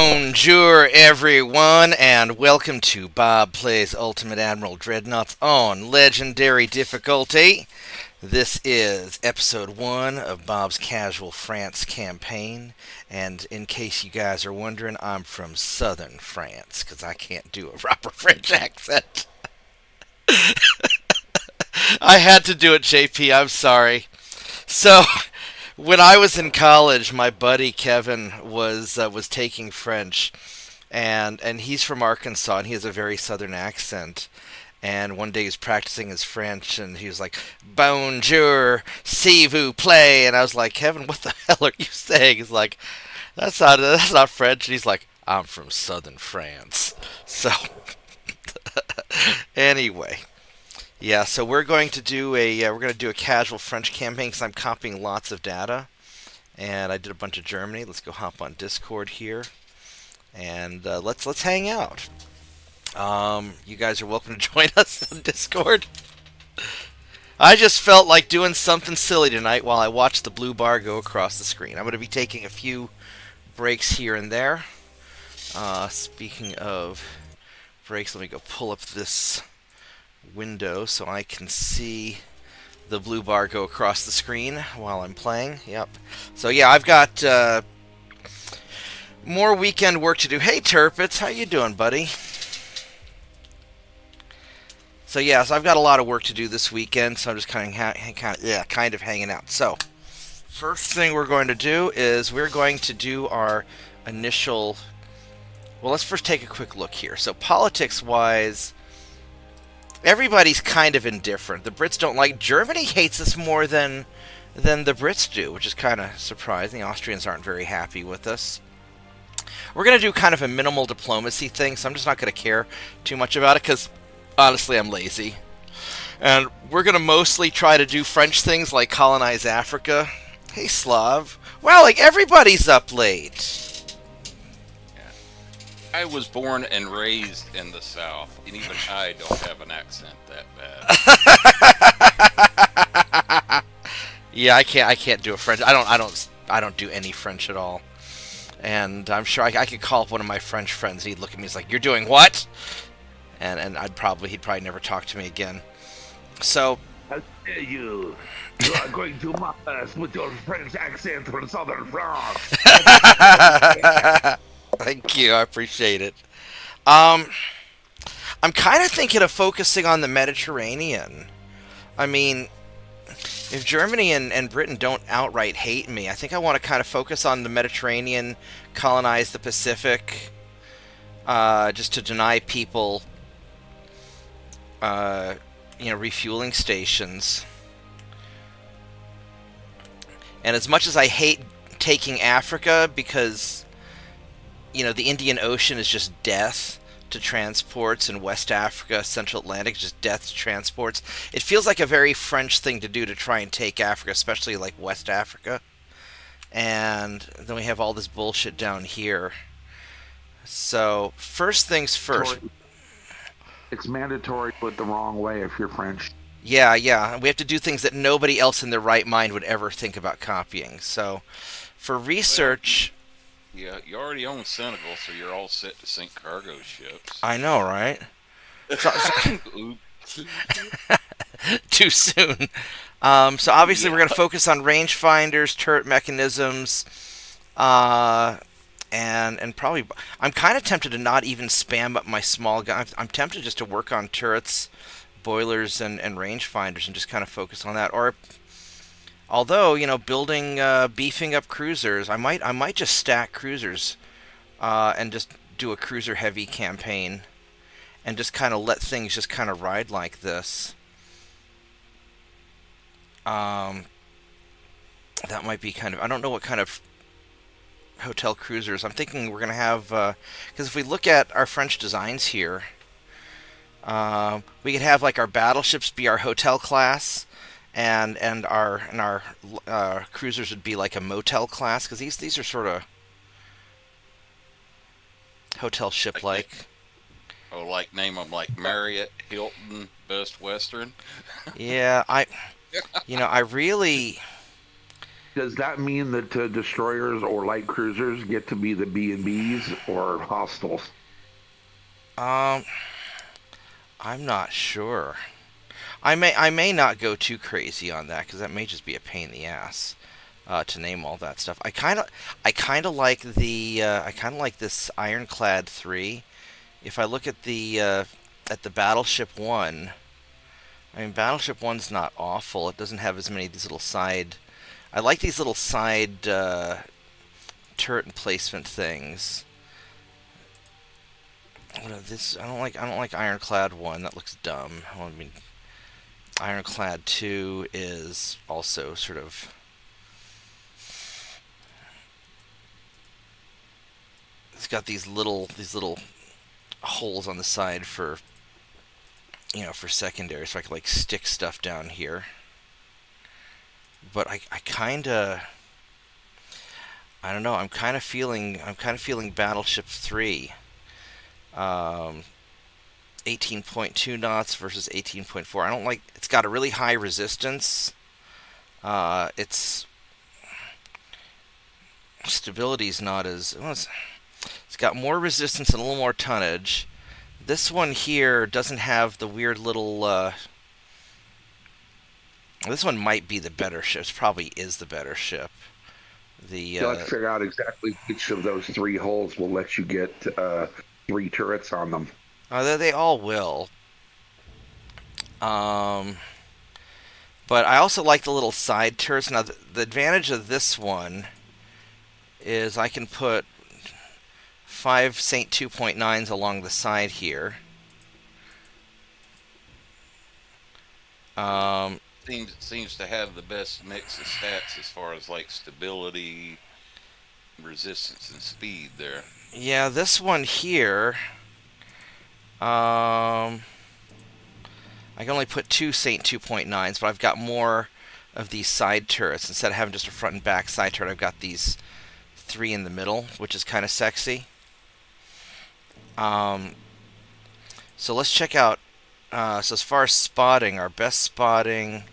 Bonjour, everyone, and welcome to Bob Plays Ultimate Admiral Dreadnoughts on Legendary Difficulty. This is episode 1 of Bob's Casual France campaign, and in case you guys are wondering, I'm from southern France, because I can't do a proper French accent. I had to do it, JP, I'm sorry. So, when I was in college, my buddy Kevin was taking French, and he's from Arkansas, and he has a very southern accent. And one day he was practicing his French, and he was like, "Bonjour, s'il vous plaît," and I was like, "Kevin, what the hell are you saying?" He's like, "That's not French," and he's like, "I'm from southern France." So, anyway. Yeah, so we're going to do a casual French campaign because I'm copying lots of data, and I did a bunch of Germany. Let's go hop on Discord here, and let's hang out. You guys are welcome to join us on Discord. I just felt like doing something silly tonight while I watched the blue bar go across the screen. I'm going to be taking a few breaks here and there. Speaking of breaks, let me go pull up this window so I can see the blue bar go across the screen while I'm playing. Yep. So yeah, I've got more weekend work to do. Hey Turpitz, how you doing, buddy? So yeah, so I've got a lot of work to do this weekend, so I'm just kind of hanging out. So first thing we're going to do is we're going to do our initial. Well, let's first take a quick look here. So politics-wise, everybody's kind of indifferent. The Brits don't like. Germany hates us more than the Brits do, which is kind of surprising. The Austrians aren't very happy with us. We're going to do kind of a minimal diplomacy thing, so I'm just not going to care too much about it because, honestly, I'm lazy. And we're going to mostly try to do French things like colonize Africa. Hey, Slav. Wow, like everybody's up late. I was born and raised in the South, and even I don't have an accent that bad. Yeah, I can't do a French. I don't do any French at all. And I'm sure I could call up one of my French friends. He'd look at me. He's like, "You're doing what?" And he'd probably never talk to me again. So. How dare you? You are going to mock us with your French accent from southern France. Thank you, I appreciate it. I'm kind of thinking of focusing on the Mediterranean. I mean, if Germany and Britain don't outright hate me, I think I want to kind of focus on the Mediterranean, colonize the Pacific, just to deny people, refueling stations. And as much as I hate taking Africa because the Indian Ocean is just death to transports, and West Africa, Central Atlantic, just death to transports. It feels like a very French thing to do to try and take Africa, especially like West Africa. And then we have all this bullshit down here. So, first things first. It's mandatory to put the wrong way if you're French. Yeah. We have to do things that nobody else in their right mind would ever think about copying. So, for research. Yeah, you already own Senegal, so you're all set to sink cargo ships. I know, right? Too soon. So obviously we're going to focus on rangefinders, turret mechanisms, and probably. I'm kind of tempted to not even spam up my small gun. I'm tempted just to work on turrets, boilers, and rangefinders, and just kind of focus on that. Or, although beefing up cruisers, I might just stack cruisers, and just do a cruiser heavy campaign, and just kind of let things just kind of ride like this. That might be kind of. I don't know what kind of hotel cruisers. I'm thinking we're gonna have, because if we look at our French designs here, we could have like our battleships be our hotel class. And our cruisers would be like a motel class, because these are sort of hotel ship like. Oh, like name them like Marriott, Hilton, Best Western. Yeah, I really, Does that mean that destroyers or light cruisers get to be the B&Bs or hostiles? Um, I'm not sure. I may not go too crazy on that because that may just be a pain in the ass to name all that stuff. I kind of like this Ironclad 3. If I look at the Battleship 1, I mean Battleship 1's not awful. It doesn't have as many of these little side. I like these little side turret emplacement things. What are this? I don't like Ironclad 1. That looks dumb. I mean, Ironclad 2 is also sort of. It's got these little holes on the side for for secondary, so I can like stick stuff down here. But I kind of I don't know. I'm kind of feeling Battleship 3. Um, 18.2 knots versus 18.4. I don't like. It's got a really high resistance. Its stability's not as. Well, it's got more resistance and a little more tonnage. This one here doesn't have the weird little. This one might be the better ship. It probably is the better ship. The You'll have to figure out exactly which of those three holes will let you get three turrets on them. they all will. Um, but I also like the little side turrets. Now the advantage of this one is I can put 5 Saint 2.9s along the side here. Um, Seems to have the best mix of stats as far as like stability, resistance, and speed there. yeah, this one here. Um, I can only put 2 Saint 2.9s, but I've got more of these side turrets. Instead of having just a front and back side turret, I've got these 3 in the middle, which is kind of sexy. So let's check out. So as far as spotting, our best spotting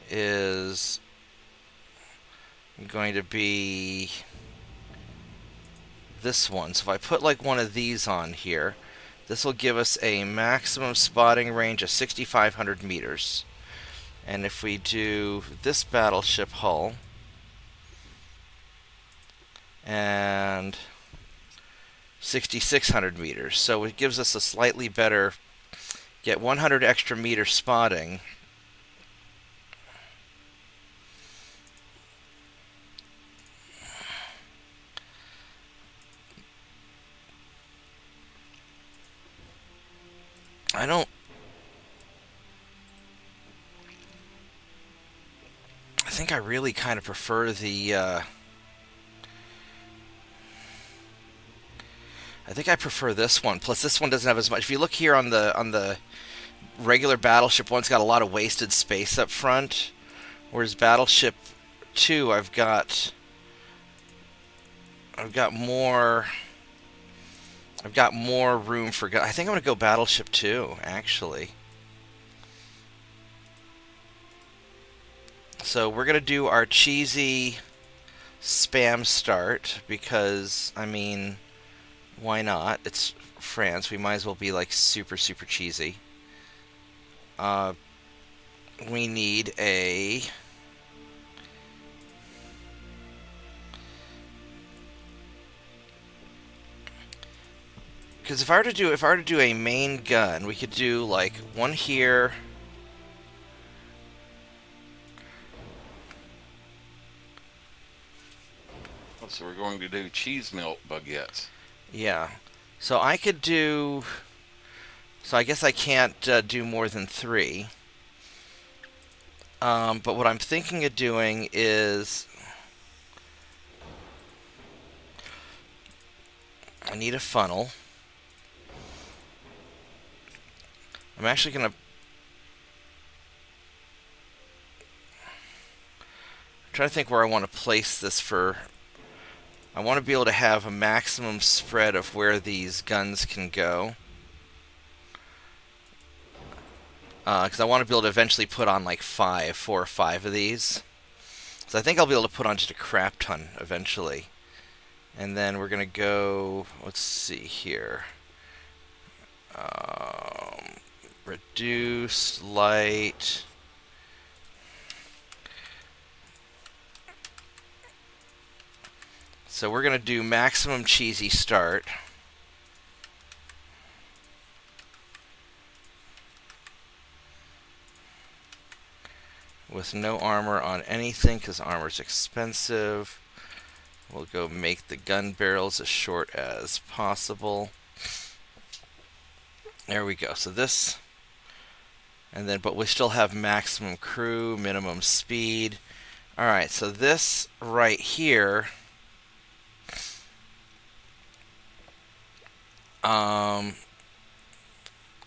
is going to be this one. So if I put like one of these on here, this will give us a maximum spotting range of 6,500 meters. And if we do this battleship hull and 6,600 meters, so it gives us a slightly better, get 100 extra meter spotting. I think I really kind of prefer the. I think I prefer this one. Plus, this one doesn't have as much. If you look here on the regular Battleship one's got a lot of wasted space up front, whereas Battleship 2, I've got more room for. I think I'm gonna go Battleship 2 actually. So we're gonna do our cheesy spam start because I mean, why not? It's France. We might as well be like super super cheesy. We need a. Because if I were to do a main gun, we could do like one here. So we're going to do cheese melt baguettes. Yeah. So I could do. So I guess I can't do more than 3. But what I'm thinking of doing is I need a funnel. I'm actually gonna. I'm trying to think where I want to place this for. I want to be able to have a maximum spread of where these guns can go. Because I want to be able to eventually put on like 4 or 5 of these. So I think I'll be able to put on just a crap ton eventually. And then we're going to go, let's see here. Reduce, light. So we're going to do maximum cheesy start. With no armor on anything, because armor's expensive. We'll go make the gun barrels as short as possible. There we go. So this, and then, but we still have maximum crew, minimum speed. All right, so this right here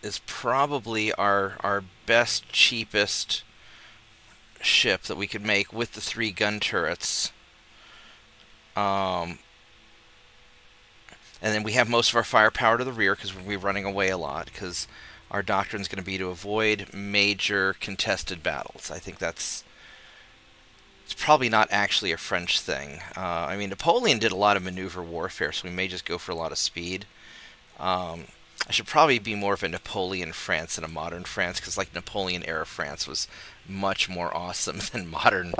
is probably our best, cheapest ship that we could make with the 3 gun turrets. And then we have most of our firepower to the rear because we're running away a lot, because our doctrine is going to be to avoid major contested battles. I think it's probably not actually a French thing. I mean, Napoleon did a lot of maneuver warfare, so we may just go for a lot of speed. I should probably be more of a Napoleon France than a modern France, because like Napoleon era France was much more awesome than modern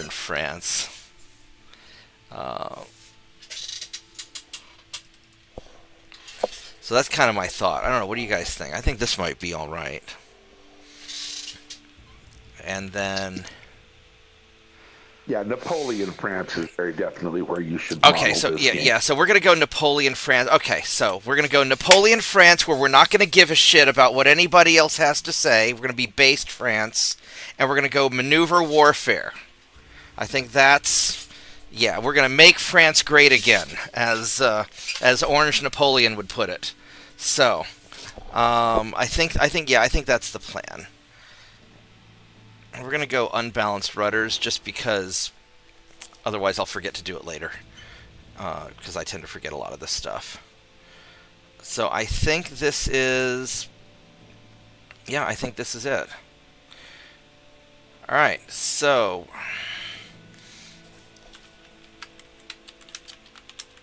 France. So that's kind of my thought. I don't know. What do you guys think? I think this might be all right. And then... Yeah, Napoleon France is very definitely where you should. Okay, so yeah. So we're gonna go Napoleon France. Okay, so we're gonna go Napoleon France, where we're not gonna give a shit about what anybody else has to say. We're gonna be based France, and we're gonna go maneuver warfare. I think that's, yeah. We're gonna make France great again, as Orange Napoleon would put it. So, I think that's the plan. We're going to go unbalanced rudders just because otherwise I'll forget to do it later. Because I tend to forget a lot of this stuff. So I think this is... Yeah, I think this is it. Alright, so...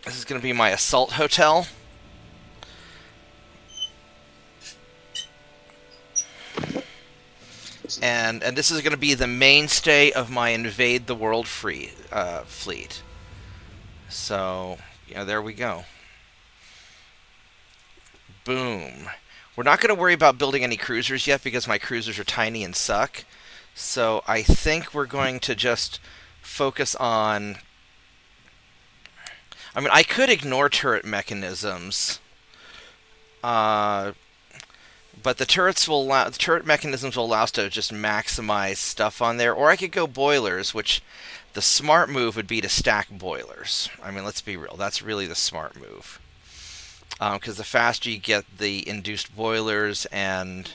This is going to be my assault hotel. And this is going to be the mainstay of my invade the world fleet. So, yeah, there we go. Boom. We're not going to worry about building any cruisers yet because my cruisers are tiny and suck. So I think we're going to just focus on... I mean, I could ignore turret mechanisms. But the turret mechanisms will allow us to just maximize stuff on there. Or I could go boilers, which the smart move would be to stack boilers. I mean, let's be real. That's really the smart move. Because the faster you get the induced boilers and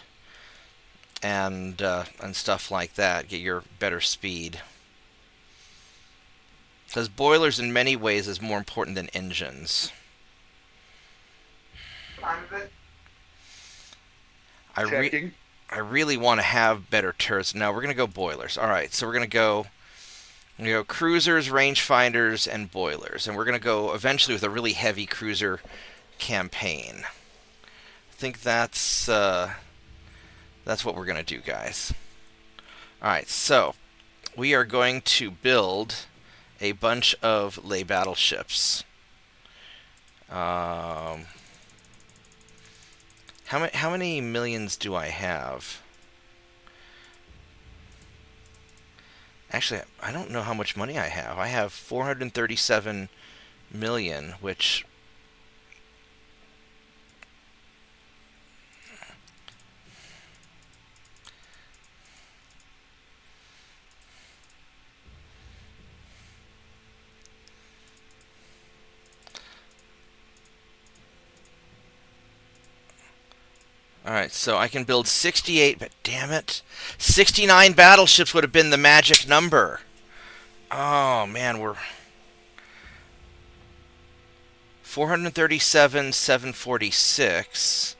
stuff like that, get your better speed. Because boilers in many ways is more important than engines. I really want to have better turrets. Now we're going to go boilers. All right, so we're going to go cruisers, rangefinders, and boilers. And we're going to go eventually with a really heavy cruiser campaign. I think that's what we're going to do, guys. All right, so we are going to build a bunch of lay battleships. How many millions do I have? Actually, I don't know how much money I have. I have 437 million, which... Alright, so I can build 68, but damn it. 69 battleships would have been the magic number. Oh, man, we're... 437, 746.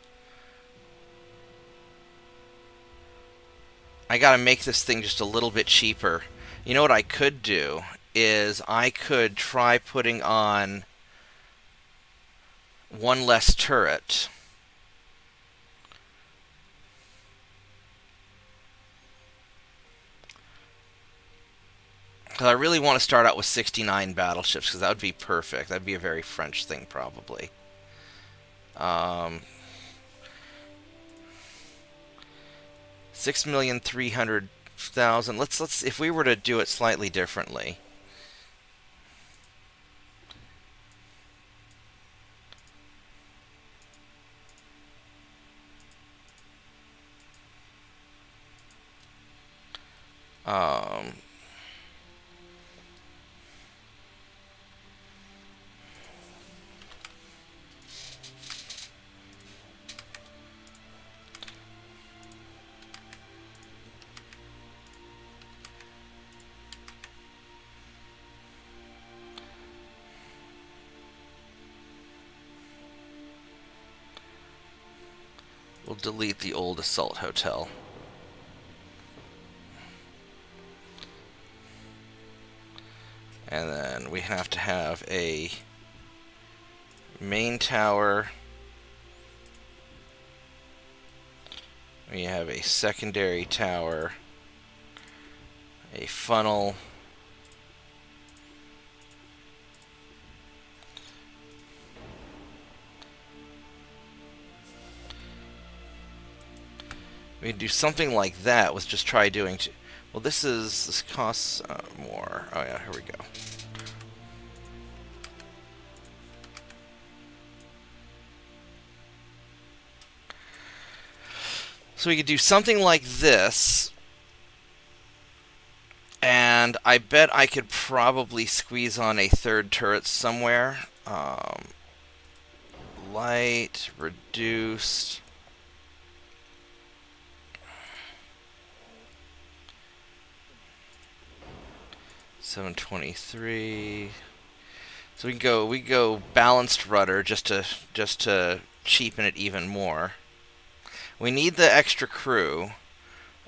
I gotta make this thing just a little bit cheaper You know what I could do is I could try putting on one less turret. Because I really want to start out with 69 battleships, because that would be perfect. That'd be a very French thing, probably. Um, 6,300,000. Let's if we were to do it slightly differently. Um, we'll delete the old assault hotel. And then we have to have a main tower. We have a secondary tower, a funnel, we do something like that. Let's just try doing. Well, this costs more. Oh yeah, here we go. So we could do something like this, and I bet I could probably squeeze on a third turret somewhere. Light, reduced. $723. So we go balanced rudder just to cheapen it even more. We need the extra crew,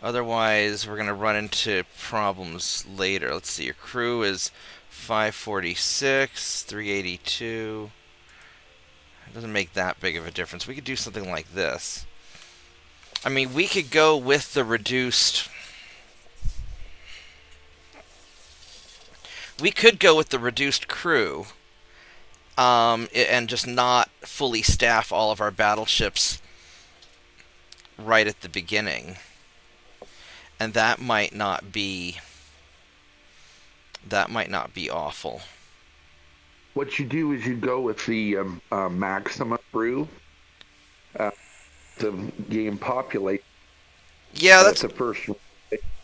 otherwise we're gonna run into problems later. Let's see, your crew is 546, 382. It doesn't make that big of a difference. We could do something like this. I mean, we could go with the reduced. We could go with the reduced crew, and just not fully staff all of our battleships right at the beginning, and that might not be awful. What you do is you go with the maximum crew to gain populate. Yeah, that's the first one.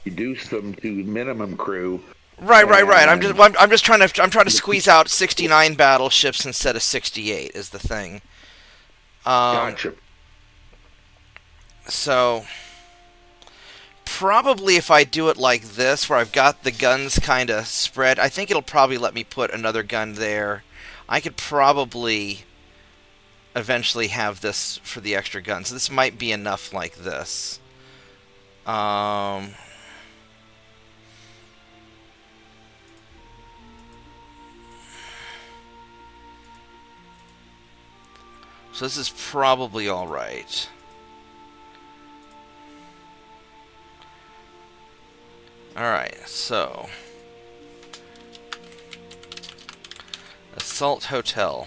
Reduce them to minimum crew. right. I'm trying to squeeze out 69 battleships instead of 68 is the thing. Gotcha. So probably if I do it like this, where I've got the guns kind of spread, I think it'll probably let me put another gun there. I could probably eventually have this for the extra guns. So this might be enough like this. So this is probably all right. Alright, so Assault Hotel.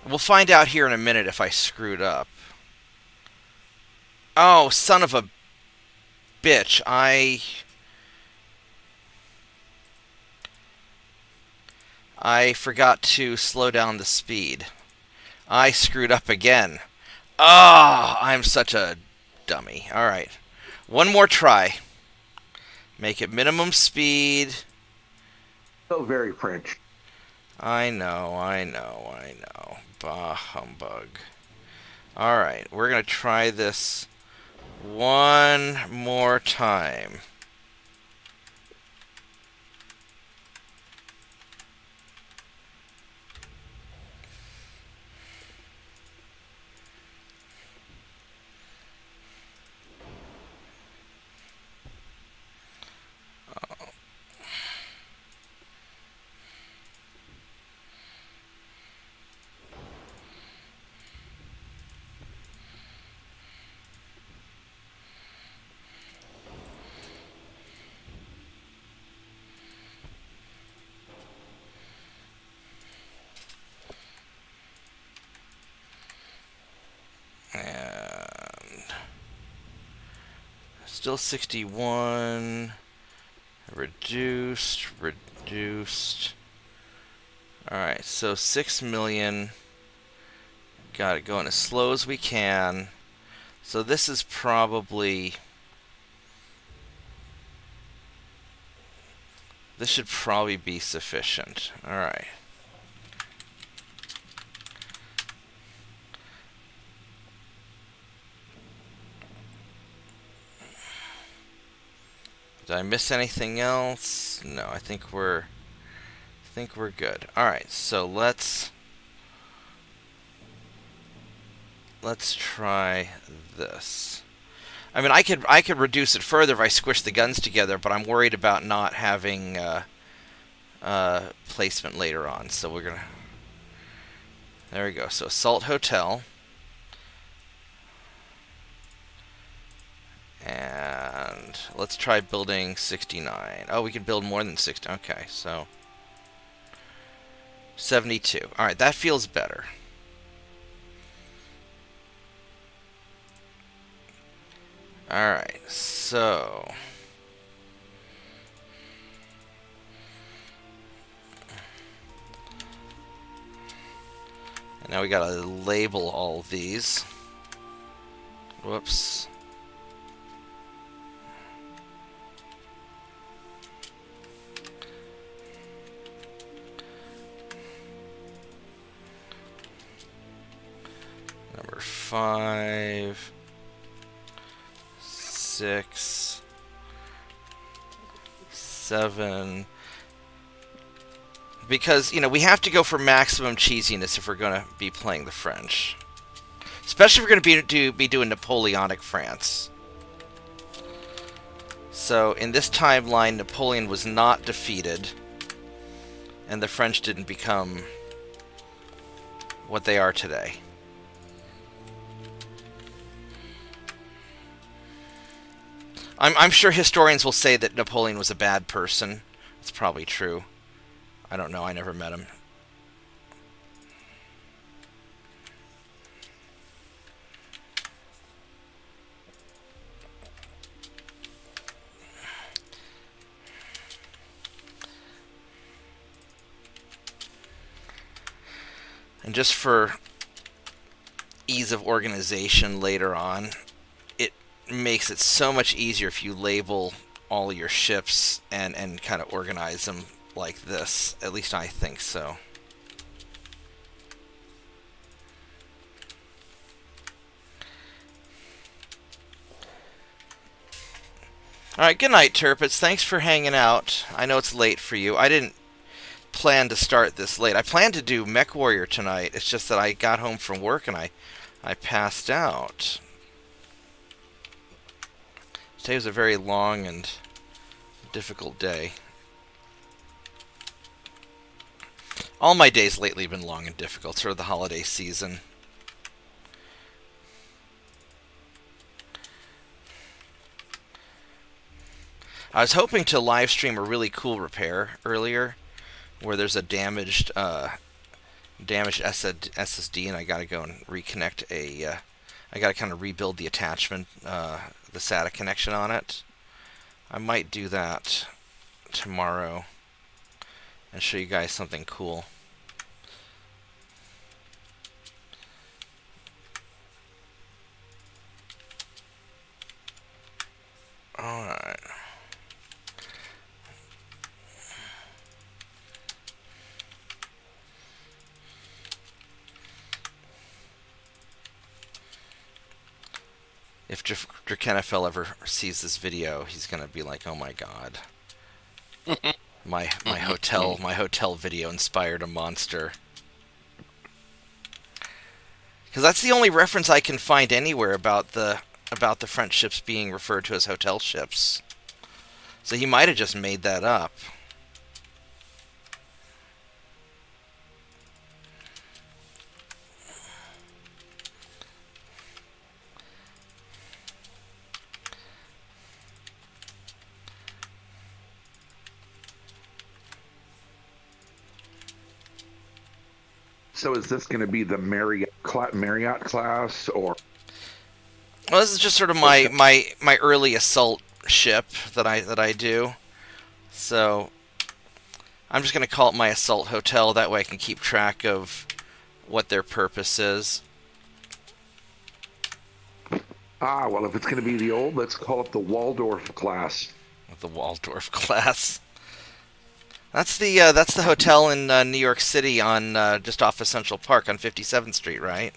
We'll find out here in a minute if I screwed up. Oh, son of a bitch. I forgot to slow down the speed. I screwed up again. Ah, I'm such a dummy. Alright. One more try. Make it minimum speed. So very French. I know. Bah, humbug. Alright, we're going to try this one more time. Still 61. Reduced. Alright, so 6 million. Got it going as slow as we can. So this is probably... This should probably be sufficient. Alright. Did I miss anything else? No, I think we're good. Alright, so let's try this. I mean, I could reduce it further if I squish the guns together, but I'm worried about not having placement later on. So we're gonna. There we go. So assault hotel, and let's try building 69. Oh, we can build more than 60. Okay, so 72. All right, that feels better. Alright, so and now we gotta label all of these. Whoops. Number 5. 6, 7, because, you know, we have to go for maximum cheesiness if we're going to be playing the French. Especially if we're going to be doing Napoleonic France. So, in this timeline, Napoleon was not defeated, and the French didn't become what they are today. I'm sure historians will say that Napoleon was a bad person. It's probably true. I don't know. I never met him. And just for ease of organization later on, makes it so much easier if you label all your ships and kind of organize them like this. At least I think so. Alright, good night, Turpits. Thanks for hanging out. I know it's late for you. I didn't plan to start this late. I planned to do Mech Warrior tonight. It's just that I got home from work and I passed out. Today was a very long and difficult day. All my days lately have been long and difficult, sort of the holiday season. I was hoping to live stream a really cool repair earlier, where there's a damaged SSD, and I gotta go and reconnect I gotta kind of rebuild the attachment, the SATA connection on it. I might do that tomorrow and show you guys something cool. Alright. If Drakenifel ever sees this video, he's gonna be like, "Oh my god, my hotel video inspired a monster." Because that's the only reference I can find anywhere about the French ships being referred to as hotel ships. So he might have just made that up. So is this going to be the Marriott class, or? Well, this is just sort of my early assault ship that I do. So I'm just going to call it my assault hotel. That way I can keep track of what their purpose is. Ah, well, if it's going to be the old, let's call it the Waldorf class. The Waldorf class. That's the hotel in New York City on just off of Central Park on 57th Street, right?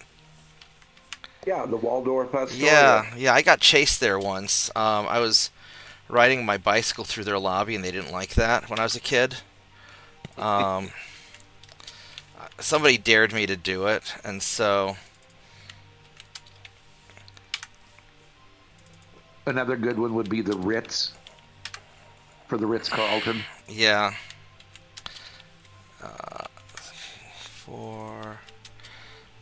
Yeah, the Waldorf Astoria. Yeah. I got chased there once. I was riding my bicycle through their lobby, and they didn't like that when I was a kid. Somebody dared me to do it, and so... Another good one would be the Ritz, for the Ritz-Carlton. Yeah.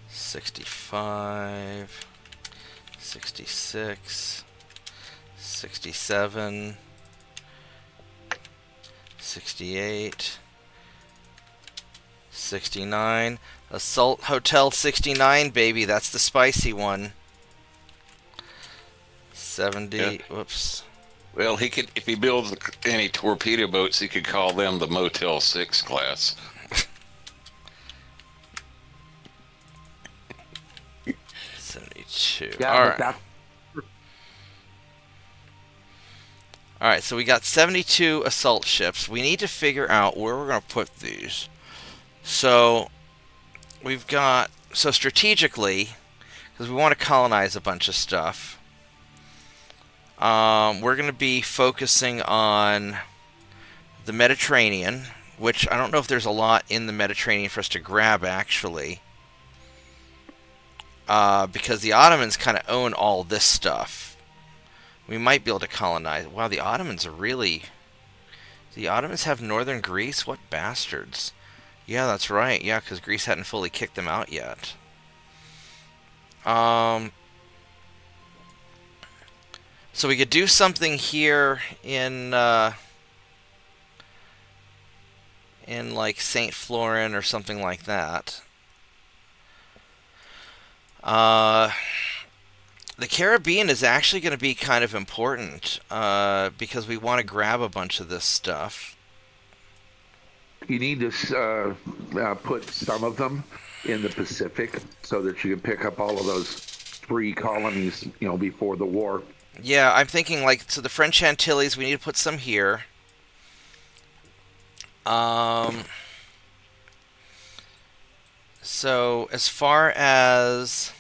65, 66, 67, 68, 69. Assault Hotel 69, baby. That's the spicy one. 70. Yeah. Whoops. Well, he could, if he builds any torpedo boats, he could call them the Motel 6 class. 72. Yeah, All but right. that, All right, so we got 72 assault ships. We need to figure out where we're going to put these. So we've got, so strategically, because we want to colonize a bunch of stuff, we're going to be focusing on the Mediterranean, which I don't know if there's a lot in the Mediterranean for us to grab, actually. Because the Ottomans kind of own all this stuff. We might be able to colonize. Wow, the Ottomans are really... The Ottomans have northern Greece? What bastards. Yeah, that's right. Yeah, because Greece hadn't fully kicked them out yet. So we could do something here in like St. Florent or something like that. The Caribbean is actually going to be kind of important because we want to grab a bunch of this stuff. you need to put some of them in the Pacific so that you can pick up all of those free colonies, before the war. Yeah, I'm thinking like, so the French Antilles, we need to put some here. So as far as,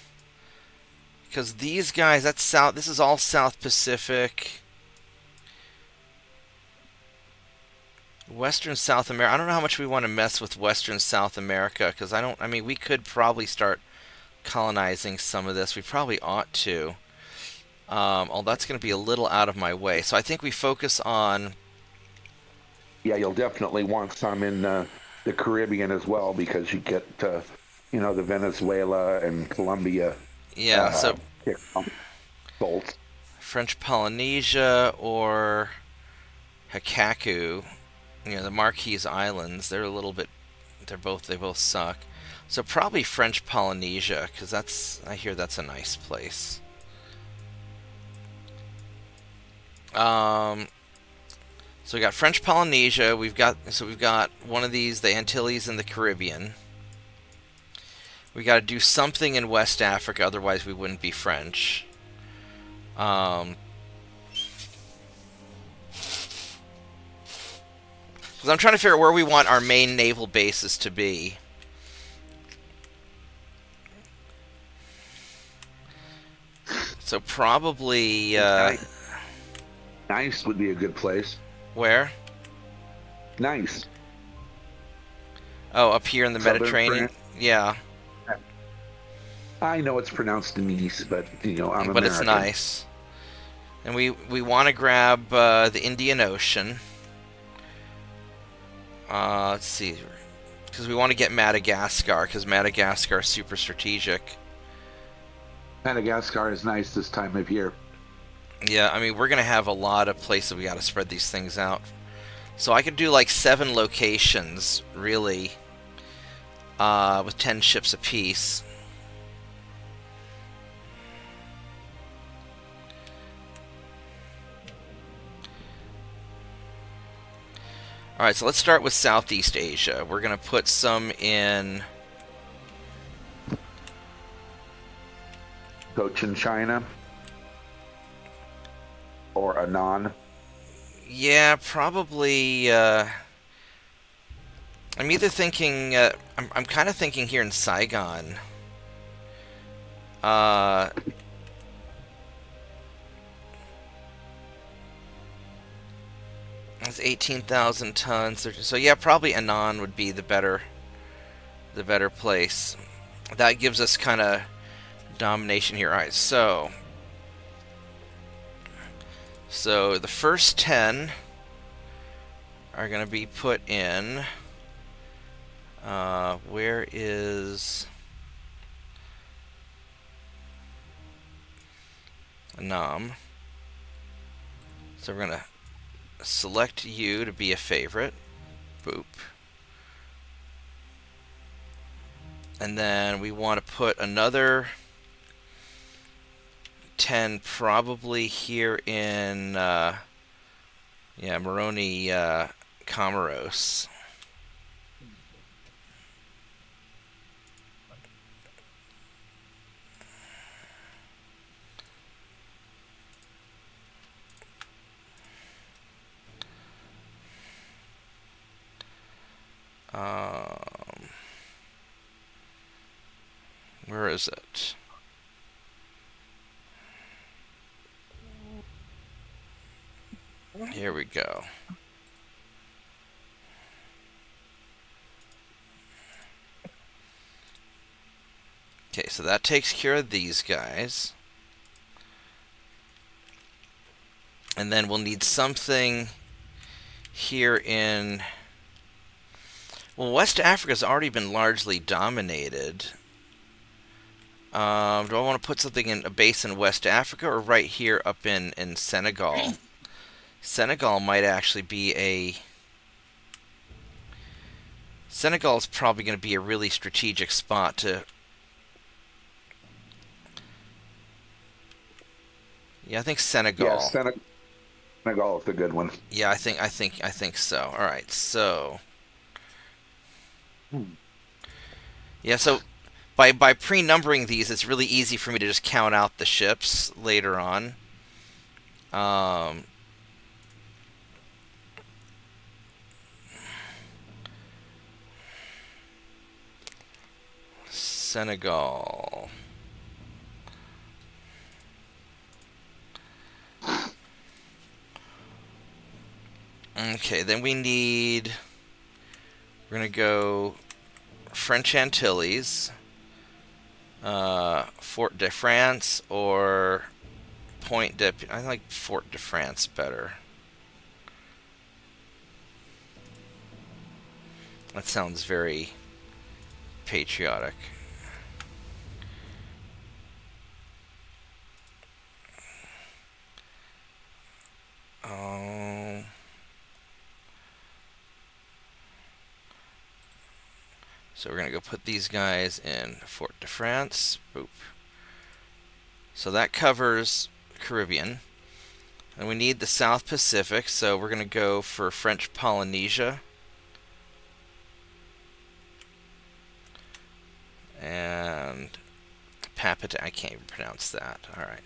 because these guys, that's South, this is all South Pacific. Western South America, I don't know how much we want to mess with Western South America, because I mean, we could probably start colonizing some of this. We probably ought to. Although that's going to be a little out of my way. So I think we focus on... Yeah, you'll definitely want some in the Caribbean as well, because you get, the Venezuela and Colombia. Yeah, so bolts. French Polynesia or Hikaku, the Marquise Islands, they're a little bit, they both suck. So probably French Polynesia, because I hear that's a nice place. So we got French Polynesia. We've got one of these, the Antilles in the Caribbean. We got to do something in West Africa, otherwise we wouldn't be French. Because I'm trying to figure out where we want our main naval bases to be. So probably Nice would be a good place. Where? Nice. Oh, up here in the Southern Mediterranean. France. Yeah, I know it's pronounced Nice, but I'm American. but it's nice. And we want to grab the Indian Ocean. Let's see, because we want to get Madagascar, because Madagascar is super strategic. Madagascar is nice this time of year. Yeah, I mean, we're going to have a lot of places we got to spread these things out. So I could do like 7 locations, really, with 10 ships apiece. All right, so let's start with Southeast Asia. We're going to put some in... Cochin China or Anan. Yeah, probably... I'm either thinking... I'm kind of thinking here in Saigon. That's 18,000 tons. So yeah, probably Anan would be the better place. That gives us kind of domination here. All right, so the first 10 are going to be put in. Where is Nam? So we're going to select you to be a favorite. Boop. And then we want to put another 10 probably here in Moroni, Comoros. Where is it? Here we go. Okay, so that takes care of these guys. And then we'll need something here in... Well, West Africa's already been largely dominated. Do I want to put something in a base in West Africa or right here up in Senegal? Senegal might actually be a... Senegal is probably going to be a really strategic spot to... Yeah, I think Senegal. Yeah, Senegal is a good one. Yeah, I think so. All right, so... Yeah, so by pre-numbering these, it's really easy for me to just count out the ships later on. Senegal. Okay, then we need... We're going to go French Antilles, Fort de France, or Point de... I like Fort de France better. That sounds very patriotic. So we're going to go put these guys in Fort de France. Boop. So that covers Caribbean. And we need the South Pacific, so we're going to go for French Polynesia. And Papua, I can't even pronounce that. All right.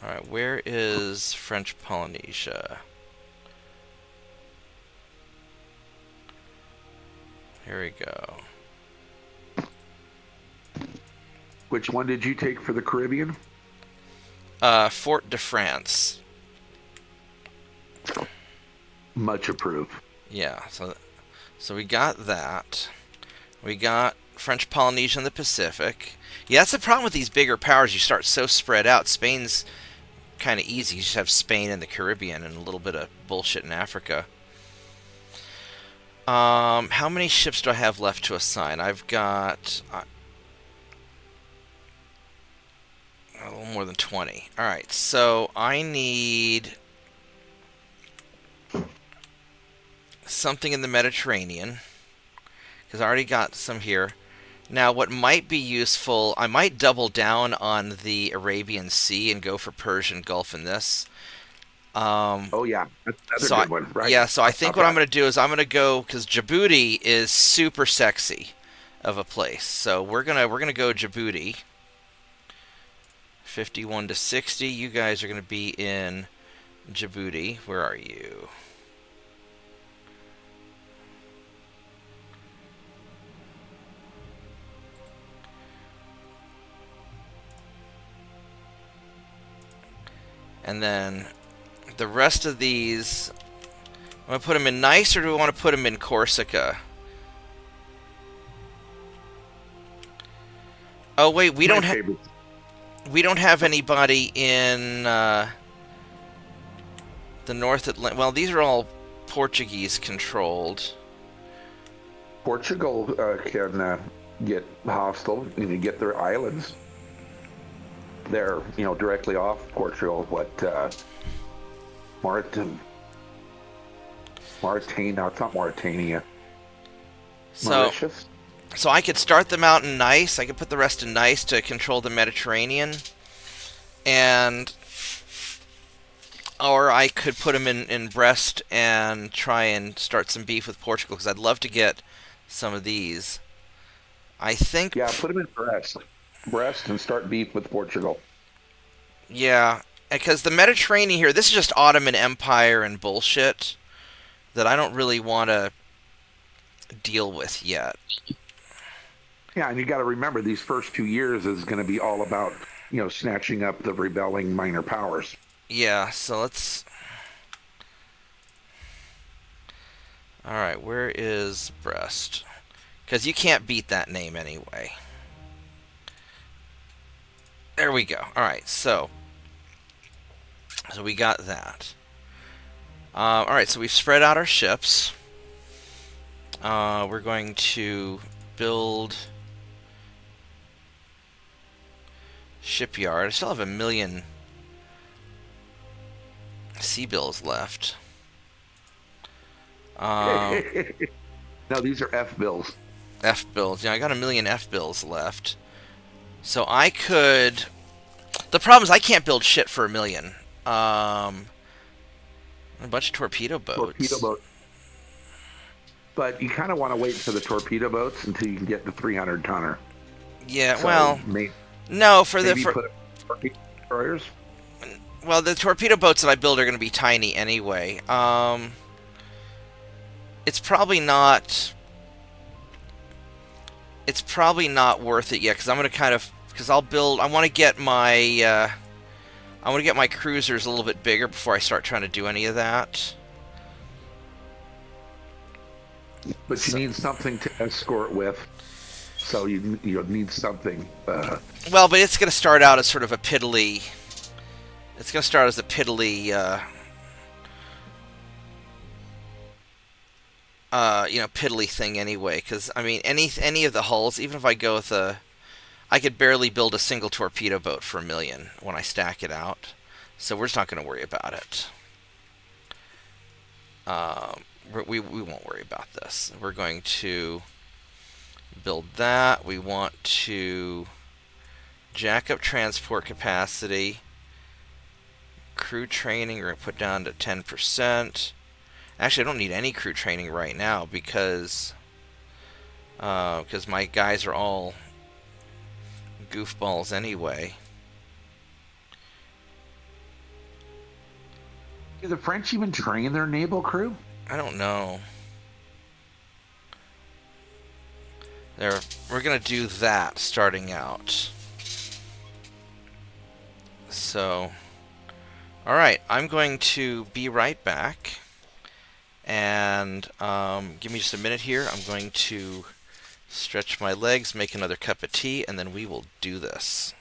Alright, where is French Polynesia? Here we go. Which one did you take for the Caribbean? Fort de France. Much approved. Yeah, so we got that. We got French Polynesia in the Pacific. Yeah, that's the problem with these bigger powers. You start so spread out. Spain's kind of easy. You just have Spain and the Caribbean and a little bit of bullshit in Africa. How many ships do I have left to assign? I've got a little more than 20. Alright, so I need something in the Mediterranean, because I already got some here. Now, what might be useful, I might double down on the Arabian Sea and go for Persian Gulf in this. Um, Oh yeah, that's another so I, good one, right? yeah, so I Not think what I'm bad. going to do is I'm going to go because Djibouti is super sexy of a place. So we're gonna go Djibouti. 51 to 60. You guys are going to be in Djibouti. Where are you? And then the rest of these, I want to put them in Nice, or do we want to put them in Corsica? Oh wait, My favorite. we don't have anybody in the North Atlantic. Well, these are all Portuguese controlled. Portugal can get hostile and you get their islands. They're directly off Portugal. What Mauritania? No, it's not Mauritania. So Mauritius. so I could start them out in Nice. I could put the rest in Nice to control the Mediterranean, and or I could put them in Brest and try and start some beef with Portugal because I'd love to get some of these. I think, Yeah, put them in Brest, and start beef with Portugal. yeah, because the Mediterranean here, this is just Ottoman Empire and bullshit that I don't really want to deal with yet. Yeah, and you got to remember these first 2 years is going to be all about snatching up the rebelling minor powers. Yeah, so let's. All right, where is Brest? Because you can't beat that name anyway. There we go. All right, so we got that. All right, so we've spread out our ships. We're going to build shipyard. I still have 1,000,000 sea bills left. No, these are F bills. F bills. Yeah, I got 1,000,000 F bills left. So I could. The problem is I can't build shit for 1,000,000. A bunch of torpedo Torpedo boats. boat. But you kind of want to wait for the torpedo boats until you can get the 300 tonner. Yeah, So well, no, for the maybe put torpedo destroyers. well, the torpedo boats that I build are going to be tiny anyway. It's probably not. It's probably not worth it yet because I'm going to kind of because I'll build. I want to get my. I want to get my cruisers a little bit bigger before I start trying to do any of that. But So- you need something to escort with. So you need something. Well, but it's going to start out as sort of a piddly. It's going to start as a piddly. Piddly thing anyway. Because I mean, any of the hulls, even if I go with I could barely build a single torpedo boat for 1,000,000 when I stack it out. So we're just not going to worry about it. We won't worry about this. We're going to build that. We want to jack up transport capacity. Crew training we're going to put down to 10%. Actually, I don't need any crew training right now because my guys are all goofballs anyway. Do the French even train their naval crew? I don't know. We're gonna do that starting out. So, all right, I'm going to be right back, and give me just a minute here. I'm going to stretch my legs, make another cup of tea, and then we will do this.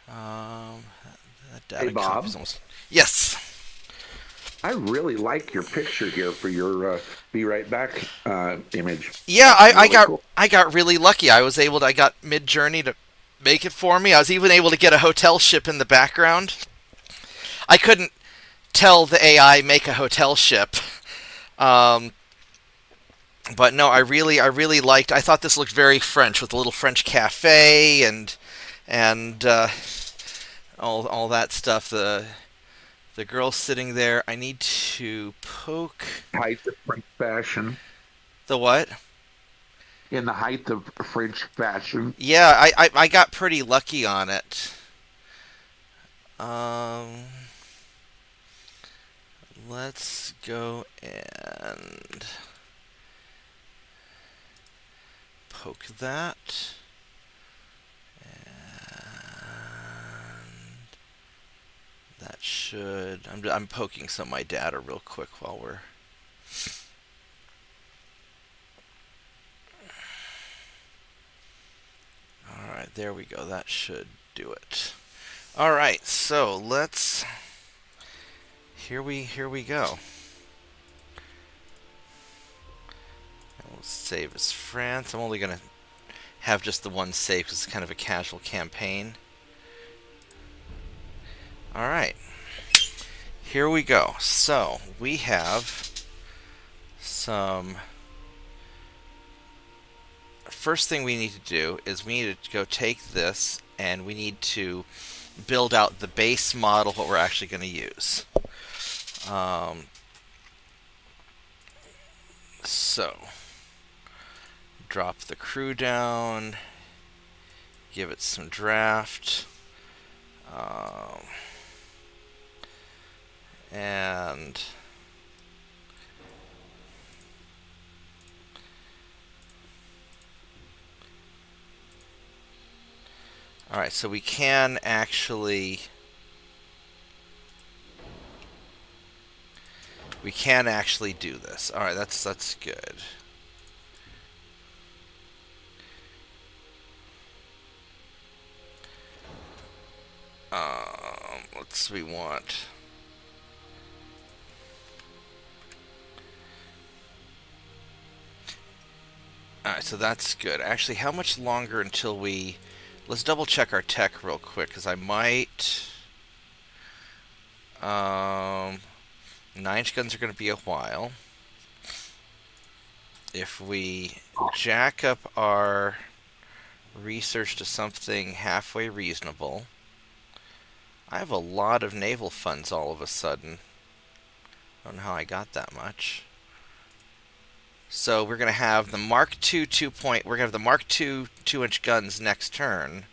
Um, that Hey, data copy's Bob. almost. Yes. I really like your picture here for your "Be Right Back" image. Yeah, That's I really got cool. I got really lucky. I got Mid-Journey to make it for me. I was even able to get a hotel ship in the background. I couldn't tell the AI make a hotel ship. Um, but no, I really liked. I thought this looked very French with a little French cafe and all that stuff. The girl sitting there. I need to poke Height of French fashion. the what? In the height of French fashion. Yeah, I got pretty lucky on it. Um, let's go and poke that. And that should. I'm poking some of my data real quick while we're. All right, there we go. That should do it. All right, so let's. Here we go. We'll save as France. I'm only gonna have just the one save because it's kind of a casual campaign. All right, here we go. So we have some. First thing we need to do is we need to go take this and we need to build out the base model, what we're actually going to use. So drop the crew down, give it some draft, and all right, so we can actually do this. All right, that's good. We want. All right, so that's good. Actually, how much longer until we? Let's double check our tech real quick, because I might. 9-inch guns are going to be a while. If we jack up our research to something halfway reasonable, I have a lot of naval funds all of a sudden. I don't know how I got that much. So we're going to have the Mark II 2 point. We're going to have the Mark II 2-inch guns next turn.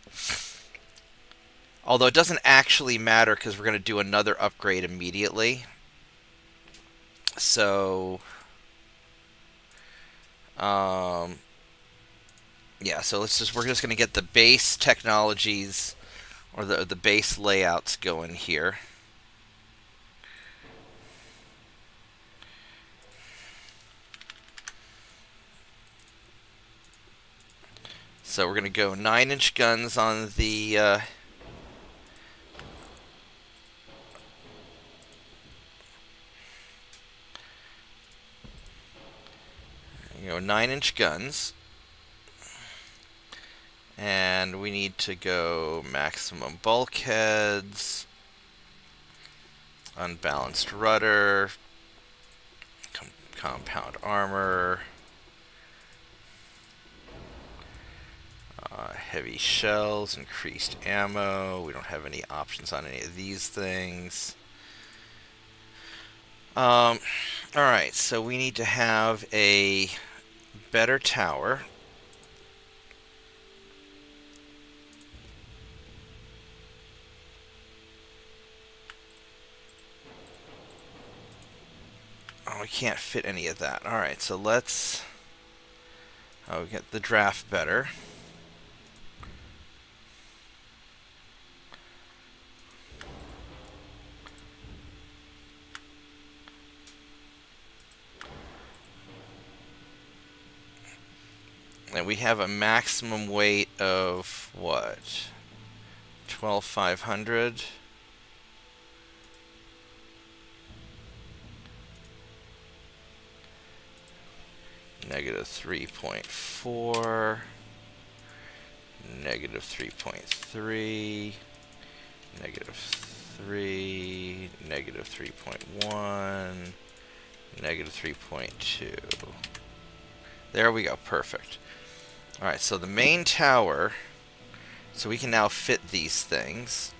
Although it doesn't actually matter because we're going to do another upgrade immediately. So, yeah. So we're just going to get the base technologies or the base layouts going here. So we're going to go 9-inch guns on the. 9-inch guns. And we need to go maximum bulkheads, unbalanced rudder, compound armor, heavy shells, increased ammo. We don't have any options on any of these things. Alright, so we need to have a better tower. Oh, we can't fit any of that. Alright, so let's get the draft better. And we have a maximum weight of what? 12,500. Negative 3.4. Negative 3.3. Negative 3. Negative 3.1. Negative 3.2. There we go. Perfect. Alright, so the main tower. So we can now fit these things.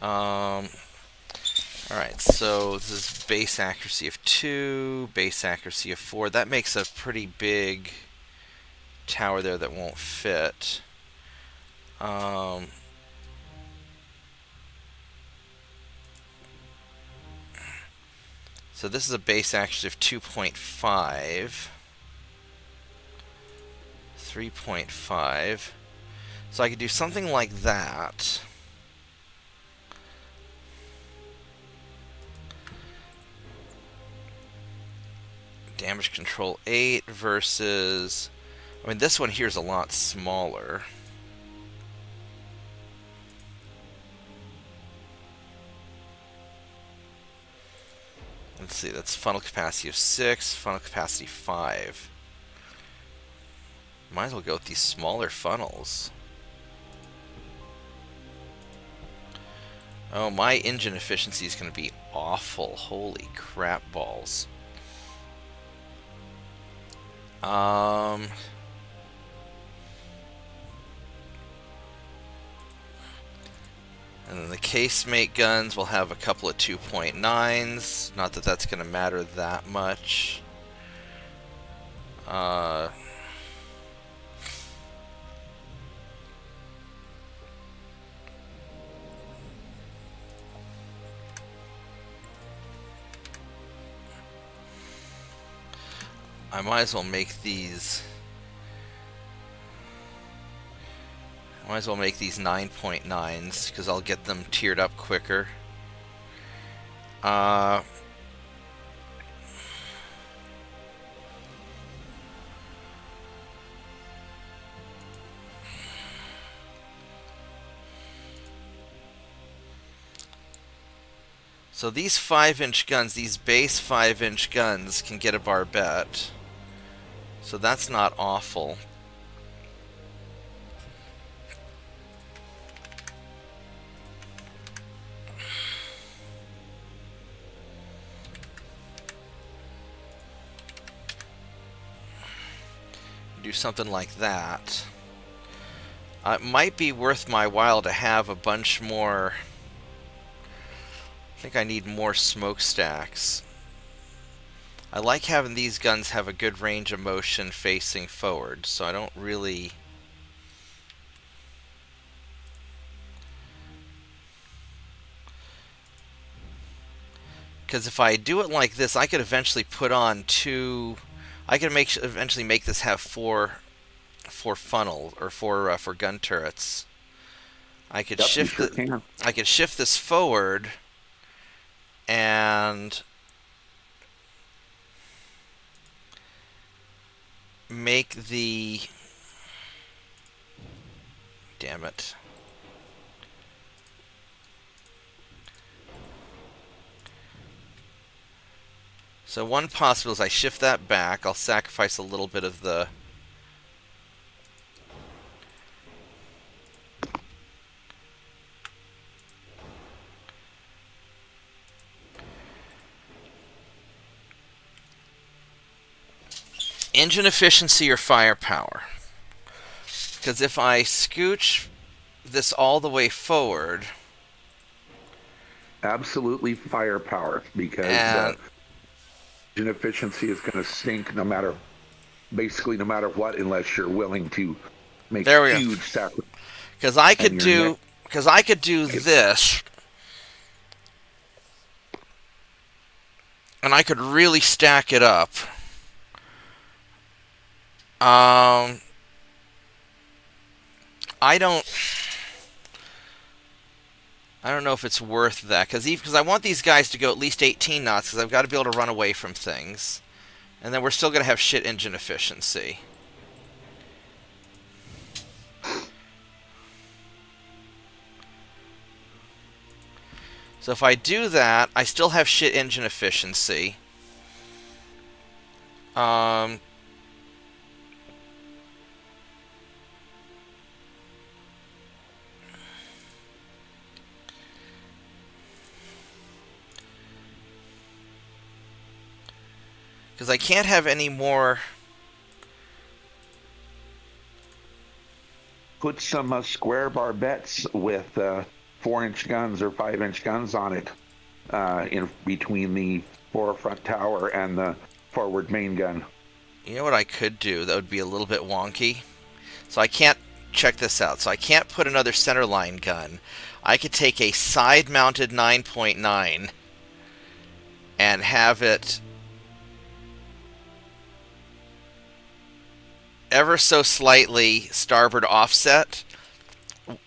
Alright, so this is base accuracy of 2, base accuracy of 4. That makes a pretty big tower there that won't fit. So this is a base accuracy of 2.5. 3.5. So I could do something like that. Damage control 8 versus... I mean, this one here is a lot smaller. Let's see, that's funnel capacity of 6, funnel capacity 5. Might as well go with these smaller funnels. Oh, my engine efficiency is going to be awful. Holy crap balls. And then the casemate guns will have a couple of 2.9s. Not that that's going to matter that much. I might as well make these... Might as well make these 9.9s, because I'll get them tiered up quicker. So these 5-inch guns, these base 5-inch guns, can get a barbette. So that's not awful. Do something like that. It might be worth my while to have a bunch more. I think I need more smokestacks. I like having these guns have a good range of motion facing forward, so I don't really... Because if I do it like this, I could eventually put on 2... I could eventually make this have 4 funnel or 4 for gun turrets. I could shift I could shift this forward and make the... Damn it. So one possible is I shift that back. I'll sacrifice a little bit of the... Engine efficiency or firepower. Because if I scooch this all the way forward... Absolutely firepower, because engine efficiency is going to stink basically no matter what, unless you're willing to make huge sacrifices. Because I could do this, and I could really stack it up. I don't know if it's worth that, because I want these guys to go at least 18 knots, because I've got to be able to run away from things. And then we're still going to have shit engine efficiency. So if I do that, I still have shit engine efficiency. Um, because I can't have any more. Put some square barbettes with 4-inch guns or 5-inch guns on it in between the forefront tower and the forward main gun. You know what I could do that would be a little bit wonky? So I can't check this out. So I can't put another centerline gun. I could take a side-mounted 9.9 and have it ever so slightly starboard offset,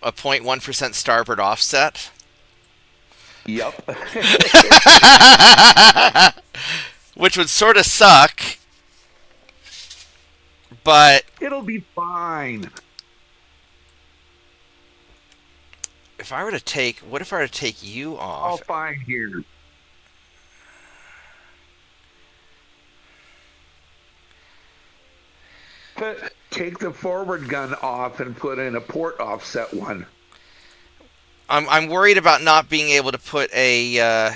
a 0.1% starboard offset. Yep. Which would sort of suck, but It'll be fine. if I were to take, what if I were to take you All off? fine here. Take the forward gun off and put in a port offset one. I'm worried about not being able to put a.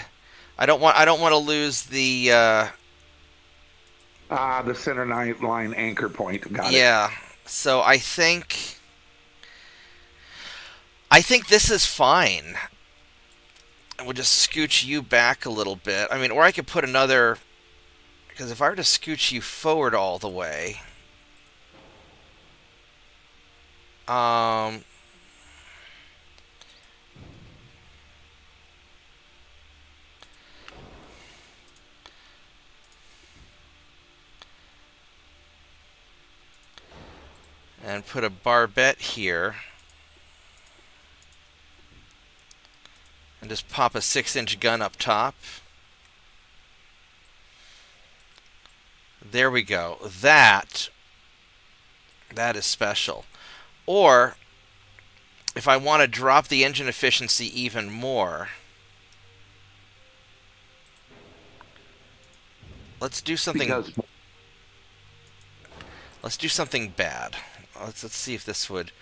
I don't want to lose the. The center line anchor point. Got it. Yeah. So I think this is fine. And we'll just scooch you back a little bit. I mean, or I could put another, because if I were to scooch you forward all the way, and put a barbette here, and just pop a 6-inch gun up top. There we go. That is special. Or if I want to drop the engine efficiency even more, let's do something. Let's do something bad. Let's see if this would.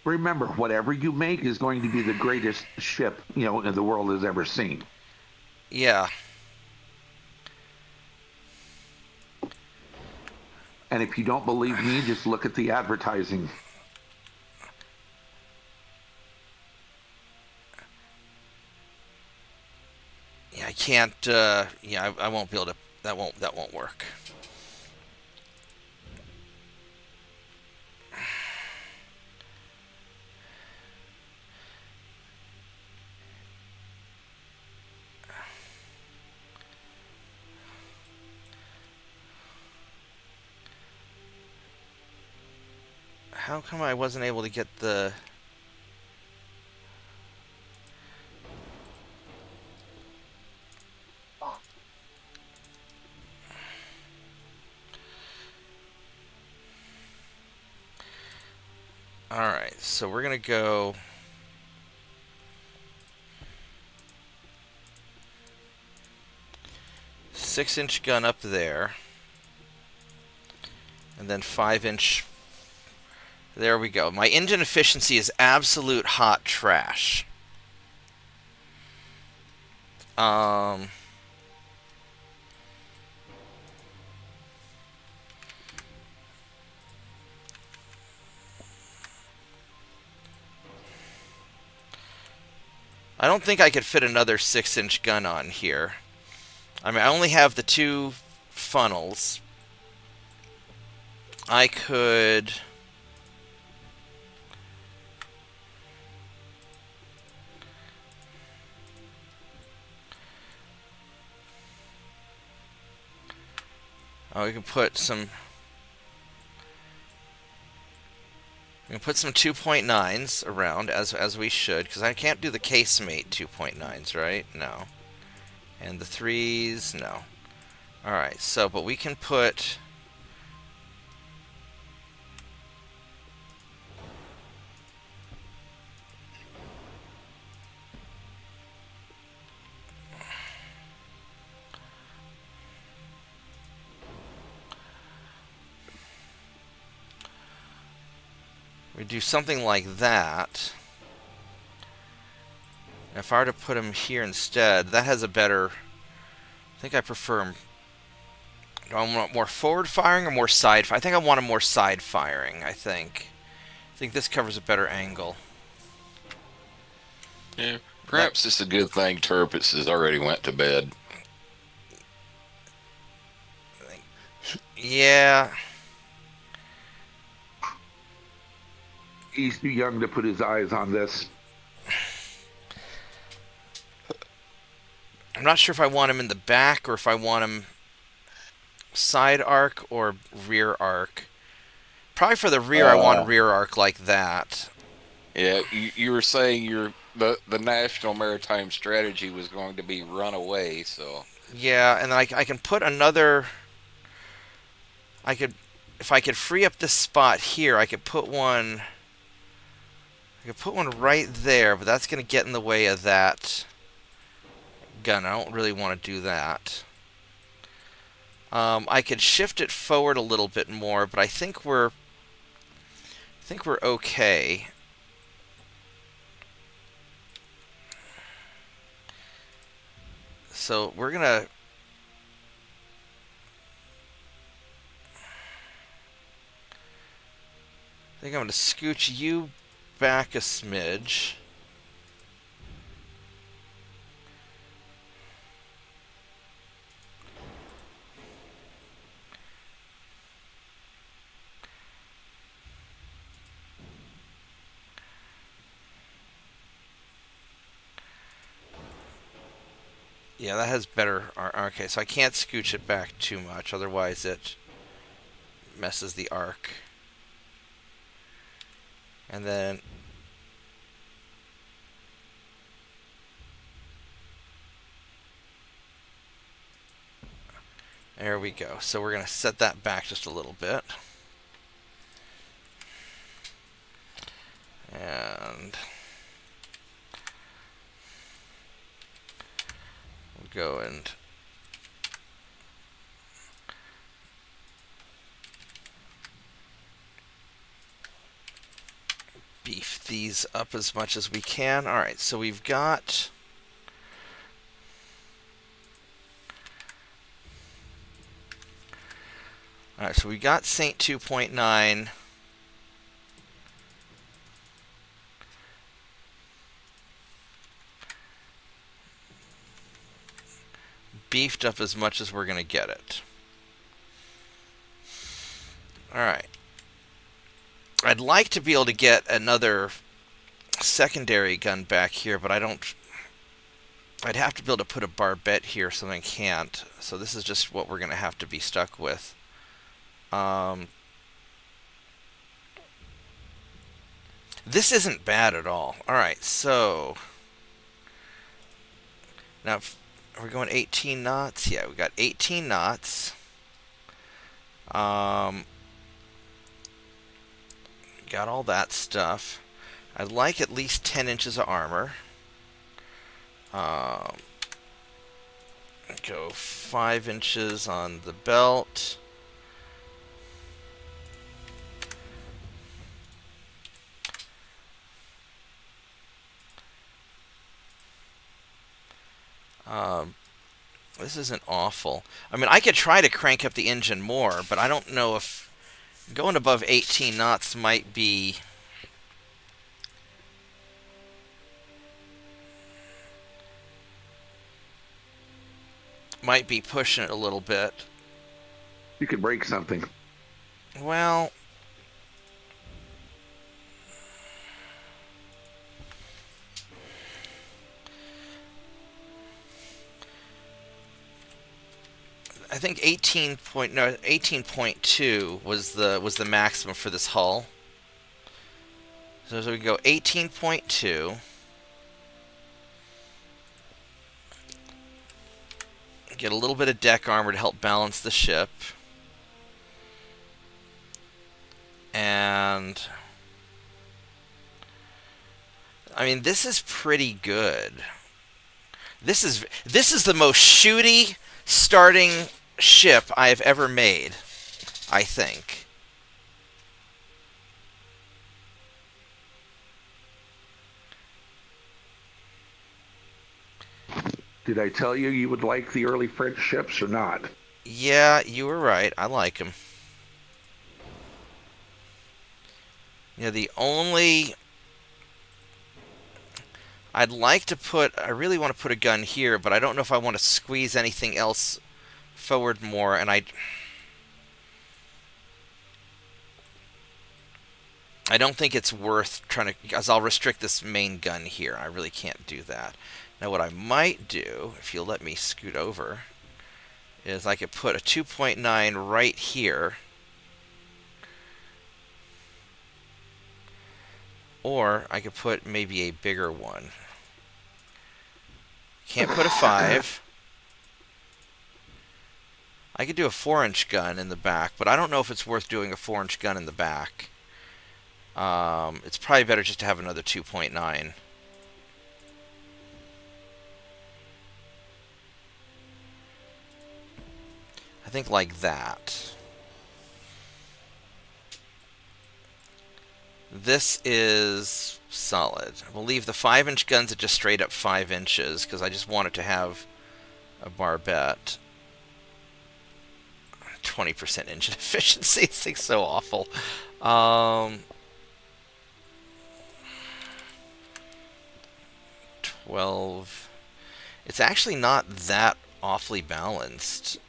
Remember, whatever you make is going to be the greatest ship the world has ever seen. Yeah. And if you don't believe me, just look at the advertising. Yeah, I can't. Yeah, I won't be able to. That won't work. How come I wasn't able to get the... Alright, so we're going to go... Six-inch gun up there. And then 5-inch... There we go. My engine efficiency is absolute hot trash. I don't think I could fit another 6-inch gun on here. I mean, I only have the 2 funnels. I could... Oh, we can put some... We can put some 2.9s around, as we should, because I can't do the casemate 2.9s, right? No. And the 3s, no. Alright, so, but we can put... could do something like that. If I were to put him here instead, that has a better... I think I prefer him... Do I want more forward firing or more side firing? I think I want him more side firing, I think. I think this covers a better angle. Yeah, perhaps it's a good thing Turpitz has already went to bed. Yeah. He's too young to put his eyes on this. I'm not sure if I want him in the back or if I want him side arc or rear arc. Probably for the rear, I want rear arc like that. Yeah, you were saying the national maritime strategy was going to be run away, so... Yeah, and then I can put another... If I could free up this spot here, I could put one... I could put one right there, but that's going to get in the way of that gun. I don't really want to do that. I could shift it forward a little bit more, but I think we're okay. So we're gonna... I think I'm gonna scooch you back a smidge. Yeah, that has better... Okay, so I can't scooch it back too much, otherwise it messes the arc. And then... There we go. So we're going to set that back just a little bit. And... go and beef these up as much as we can. All right, so we've got... All right, so we got Saint 2.9. Beefed up as much as we're going to get it. Alright. I'd like to be able to get another secondary gun back here, but I don't... I'd have to be able to put a barbette here, so I can't. So this is just what we're going to have to be stuck with. This isn't bad at all. Alright, so... Now... Are we going 18 knots? Yeah, we got 18 knots. Got all that stuff. I'd like at least 10 inches of armor. Go 5 inches on the belt. This isn't awful. I mean, I could try to crank up the engine more, but I don't know if going above 18 knots might be... might be pushing it a little bit. You could break something. Well... I think 18.2 was the maximum for this hull. So we go 18.2. Get a little bit of deck armor to help balance the ship. And I mean, this is pretty good. This is the most shooty starting ship I have ever made, I think. Did I tell you you would like the early French ships or not? Yeah, you were right. I like them. The only... I'd like to put... I really want to put a gun here, but I don't know if I want to squeeze anything else forward more, and I don't think it's worth trying to... Because I'll restrict this main gun here. I really can't do that. Now, what I might do, if you'll let me scoot over, is I could put a 2.9 right here. Or I could put maybe a bigger one. Can't put a 5. I could do a 4-inch gun in the back, but I don't know if it's worth doing a 4-inch gun in the back. It's probably better just to have another 2.9. I think like that. This is solid. We'll leave the 5-inch guns at just straight up 5 inches, because I just want it to have a barbette. 20% engine efficiency. This thing's so awful. 12. It's actually not that awfully balanced.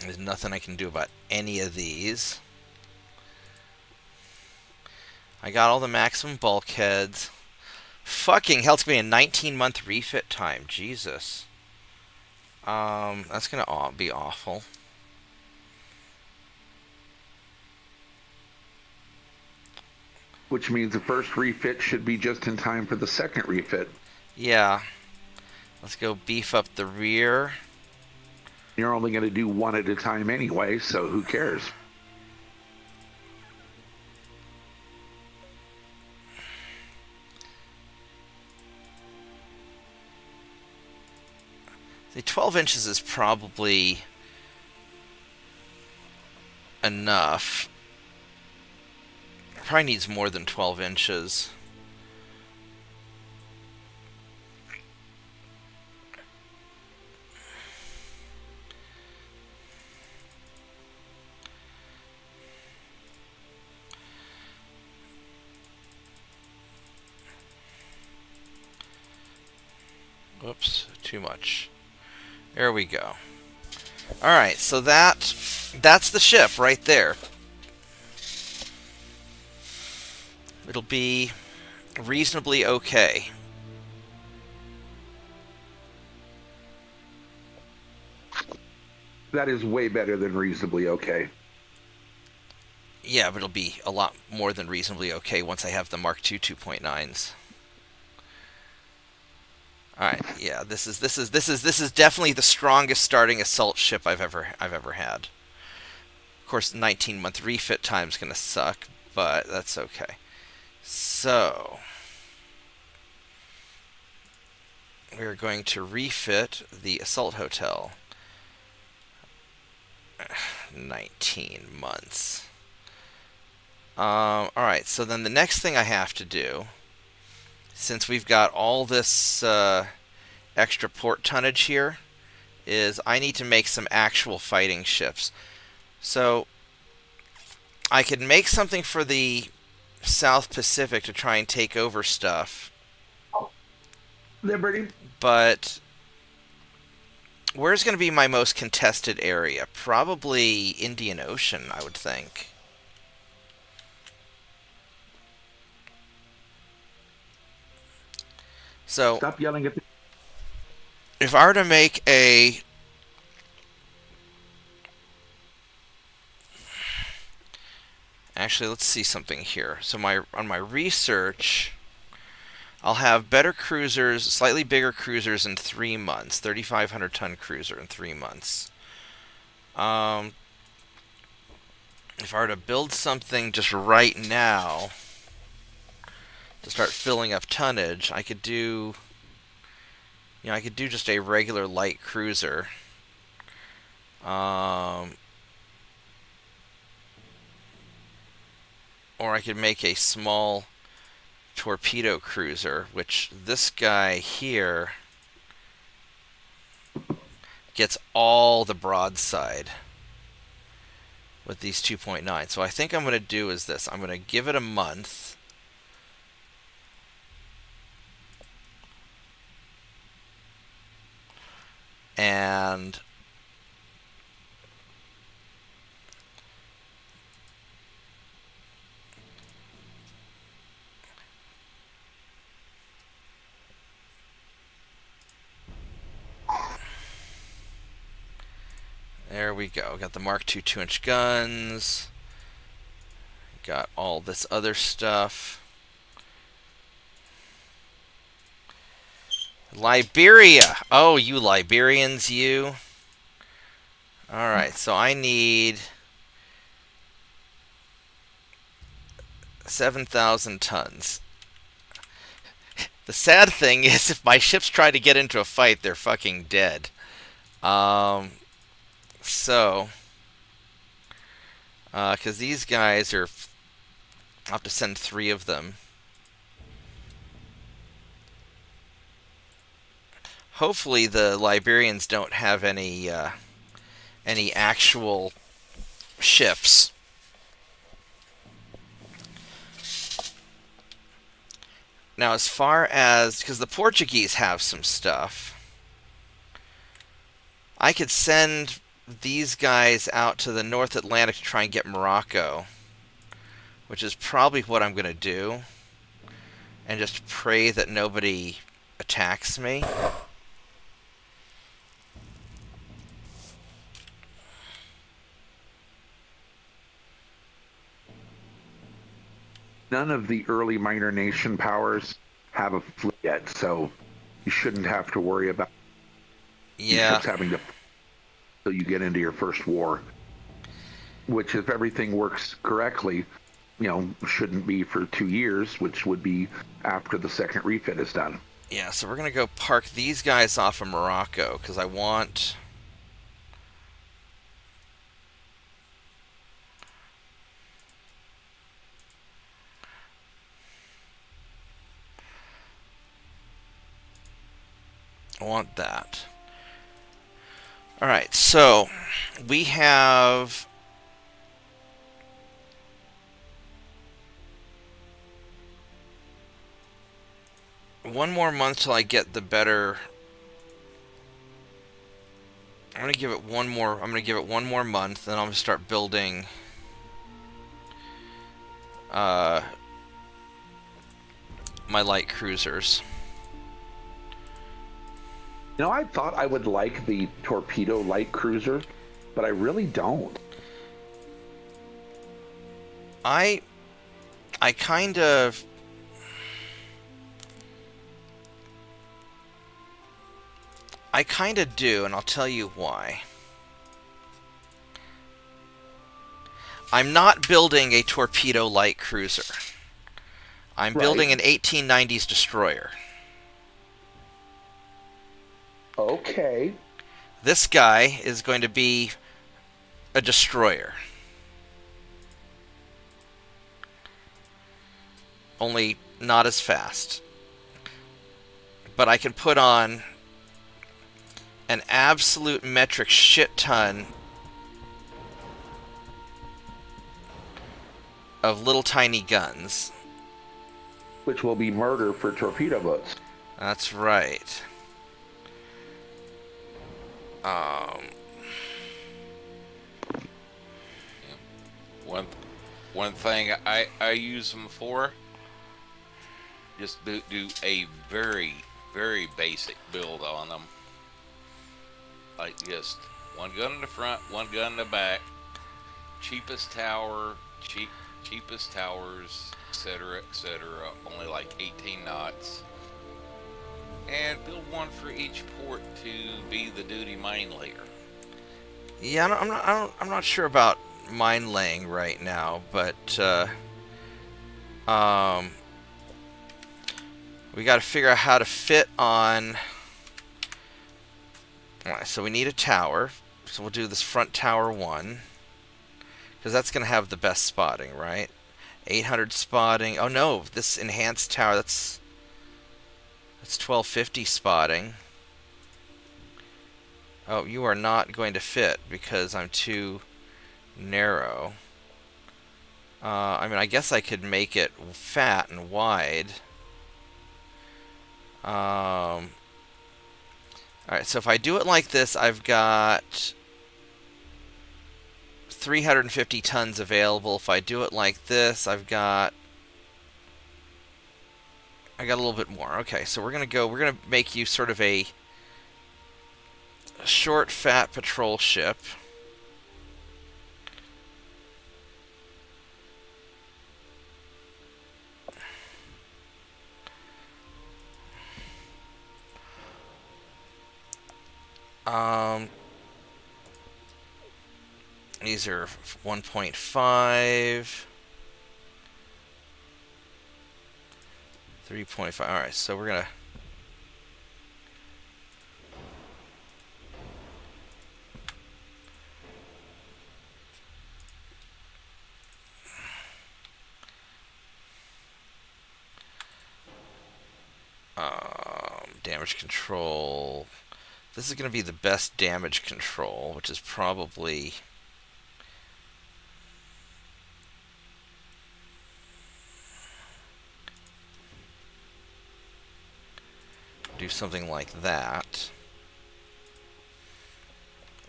There's nothing I can do about any of these. I got all the maximum bulkheads. Fucking hell, it's going to be a 19-month refit time. Jesus. That's going to be awful. Which means the first refit should be just in time for the second refit. Yeah. Let's go beef up the rear. You're only going to do one at a time anyway, so who cares? The 12 inches is probably enough. Probably needs more than 12 inches. Whoops, too much. There we go. Alright, so that's the ship right there. It'll be reasonably okay. That is way better than reasonably okay. Yeah, but it'll be a lot more than reasonably okay once I have the Mark II 2.9s. All right, yeah, this is definitely the strongest starting assault ship I've ever had. Of course, 19-month refit time's gonna suck, but that's okay. So we're going to refit the assault hotel. 19 months. All right, so then the next thing I have to do, since we've got all this extra port tonnage here, is I need to make some actual fighting ships. So I could make something for the South Pacific to try and take over stuff. Liberty. But where's going to be my most contested area? Probably Indian Ocean, I would think. So Stop yelling at the... if I were to make a... Actually, let's see something here. So on my research, I'll have better cruisers, slightly bigger cruisers in 3 months. 3,500-ton cruiser in 3 months. If I were to build something just right now to start filling up tonnage, I could do... I could do just a regular light cruiser. Or I could make a small torpedo cruiser, which this guy here gets all the broadside with these 2.9. So I think I'm going to do is this. I'm going to give it a month. And there we go. Got the Mark II 2-inch guns. Got all this other stuff. Liberia! Oh, you Liberians, you. Alright, so I need 7,000 tons. The sad thing is, if my ships try to get into a fight, they're fucking dead. Because these guys are... I'll have to send 3 of them. Hopefully the Liberians don't have any actual ships. Now, as far as... Because the Portuguese have some stuff. I could send these guys out to the North Atlantic to try and get Morocco. Which is probably what I'm going to do. And just pray that nobody attacks me. None of the early minor nation powers have a fleet yet, so you shouldn't have to worry about ships having to until you get into your first war. Which, if everything works correctly, shouldn't be for 2 years, which would be after the second refit is done. Yeah, so we're going to go park these guys off of Morocco, because I want... that. Alright, so we have... one more month till I get the better... I'm going to give it one more month, then I'm going to start building my light cruisers. I thought I would like the torpedo light cruiser, but I really don't. I kind of... do, and I'll tell you why. I'm not building a torpedo light cruiser. I'm building an 1890s destroyer. Okay. This guy is going to be a destroyer. Only not as fast. But I can put on an absolute metric shit ton of little tiny guns. Which will be murder for torpedo boats. That's right. One thing I use them for, just do a very, very basic build on them. Like just one gun in the front, one gun in the back, cheapest tower, cheapest towers, etc., only like 18 knots. And build one for each port to be the duty mine layer. Yeah, I'm not sure about mine laying right now, but we got to figure out how to fit on. Alright, so we need a tower. So we'll do this front tower 1, because that's going to have the best spotting, right? 800 spotting. Oh no, this enhanced tower, that's 1250 spotting. Oh, you are not going to fit because I'm too narrow. I mean, I guess I could make it fat and wide. Alright, so if I do it like this, I've got 350 tons available. If I do it like this, I got a little bit more. Okay, so we're gonna make you sort of a short, fat patrol ship. These are 1.5, 3.5. All right, so we're gonna. Damage control. This is going to be the best damage control, which is probably do something like that.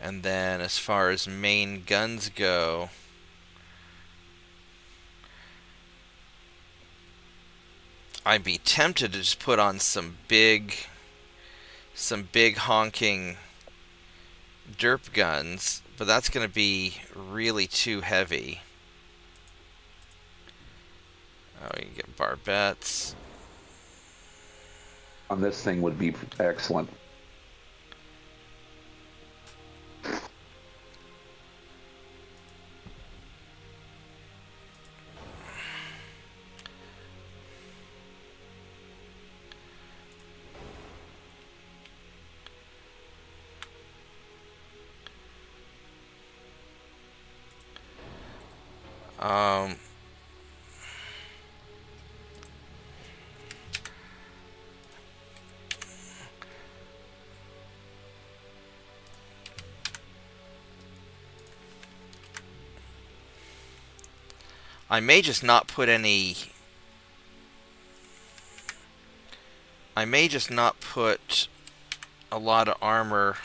And then as far as main guns go, I'd be tempted to just put on some big honking derp guns, but that's going to be really too heavy. Oh, you can get barbettes. On this thing would be excellent. I may just not put any. I may just not put a lot of armor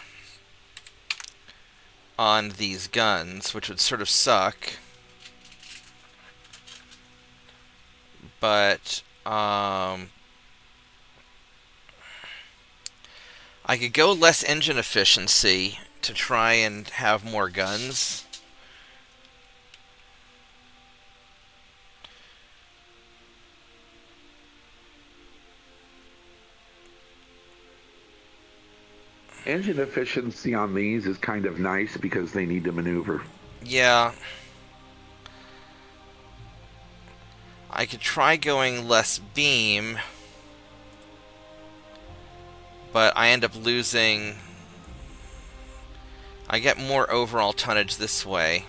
on these guns, which would sort of suck. But I could go less engine efficiency to try and have more guns. Engine efficiency on these is kind of nice because they need to maneuver. Yeah. I could try going less beam, but I end up losing. I get more overall tonnage this way.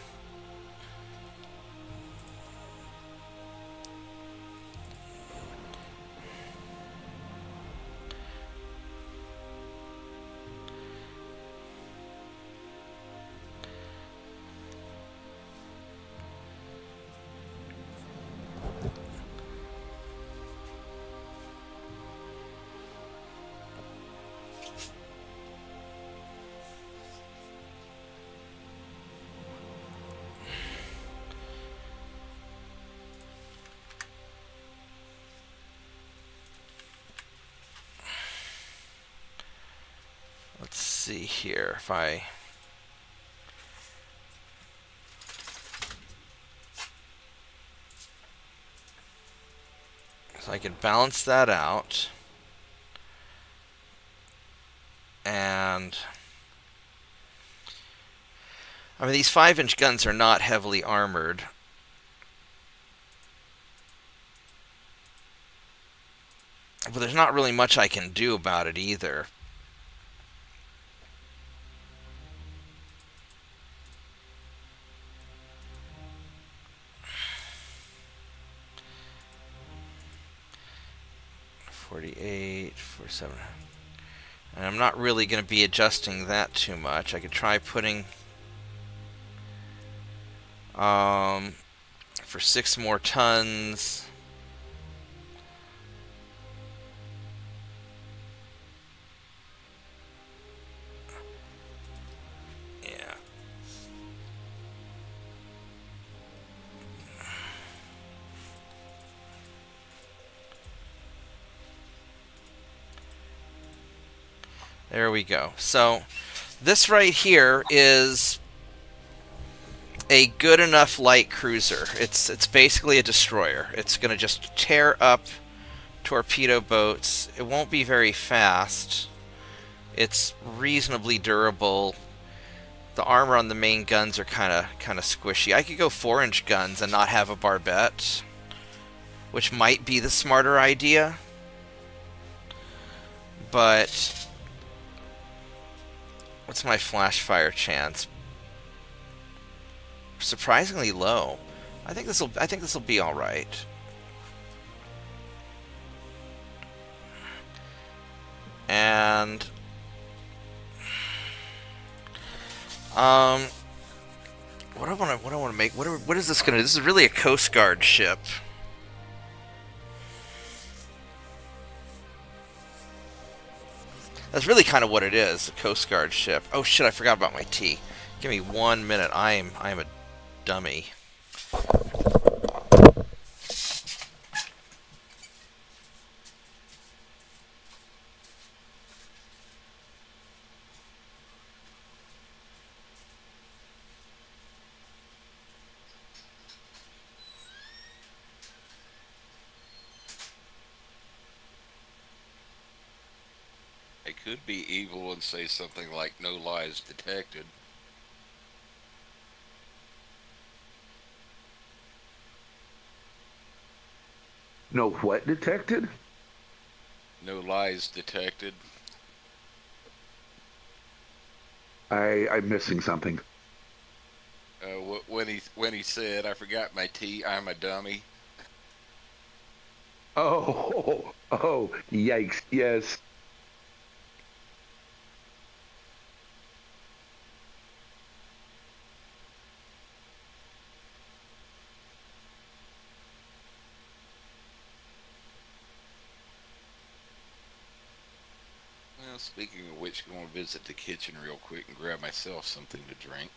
Let's see here if I. So I can balance that out. And I mean, these 5-inch guns are not heavily armored. But there's not really much I can do about it either. 48, 47. And I'm not really going to be adjusting that too much. I could try putting for 6 more tons. Yeah. There we go. So this right here is a good enough light cruiser. It's basically a destroyer. It's going to just tear up torpedo boats. It won't be very fast. It's reasonably durable. The armor on the main guns are kind of squishy. I could go 4-inch guns and not have a barbette, which might be the smarter idea. But what's my flash fire chance? Surprisingly low. I think this will be all right. And what I want to make. What is this going to? This is really a Coast Guard ship. That's really kind of what it is, a Coast Guard ship. Oh shit, I forgot about my tea. Give me 1 minute. I am a dummy. I could be evil and say something like "no lies detected." No, what detected? No lies detected. I'm missing something. When he said, "I forgot my tea. I'm a dummy." Oh, yikes! Yes. Well, speaking of which, going to visit the kitchen real quick and grab myself something to drink.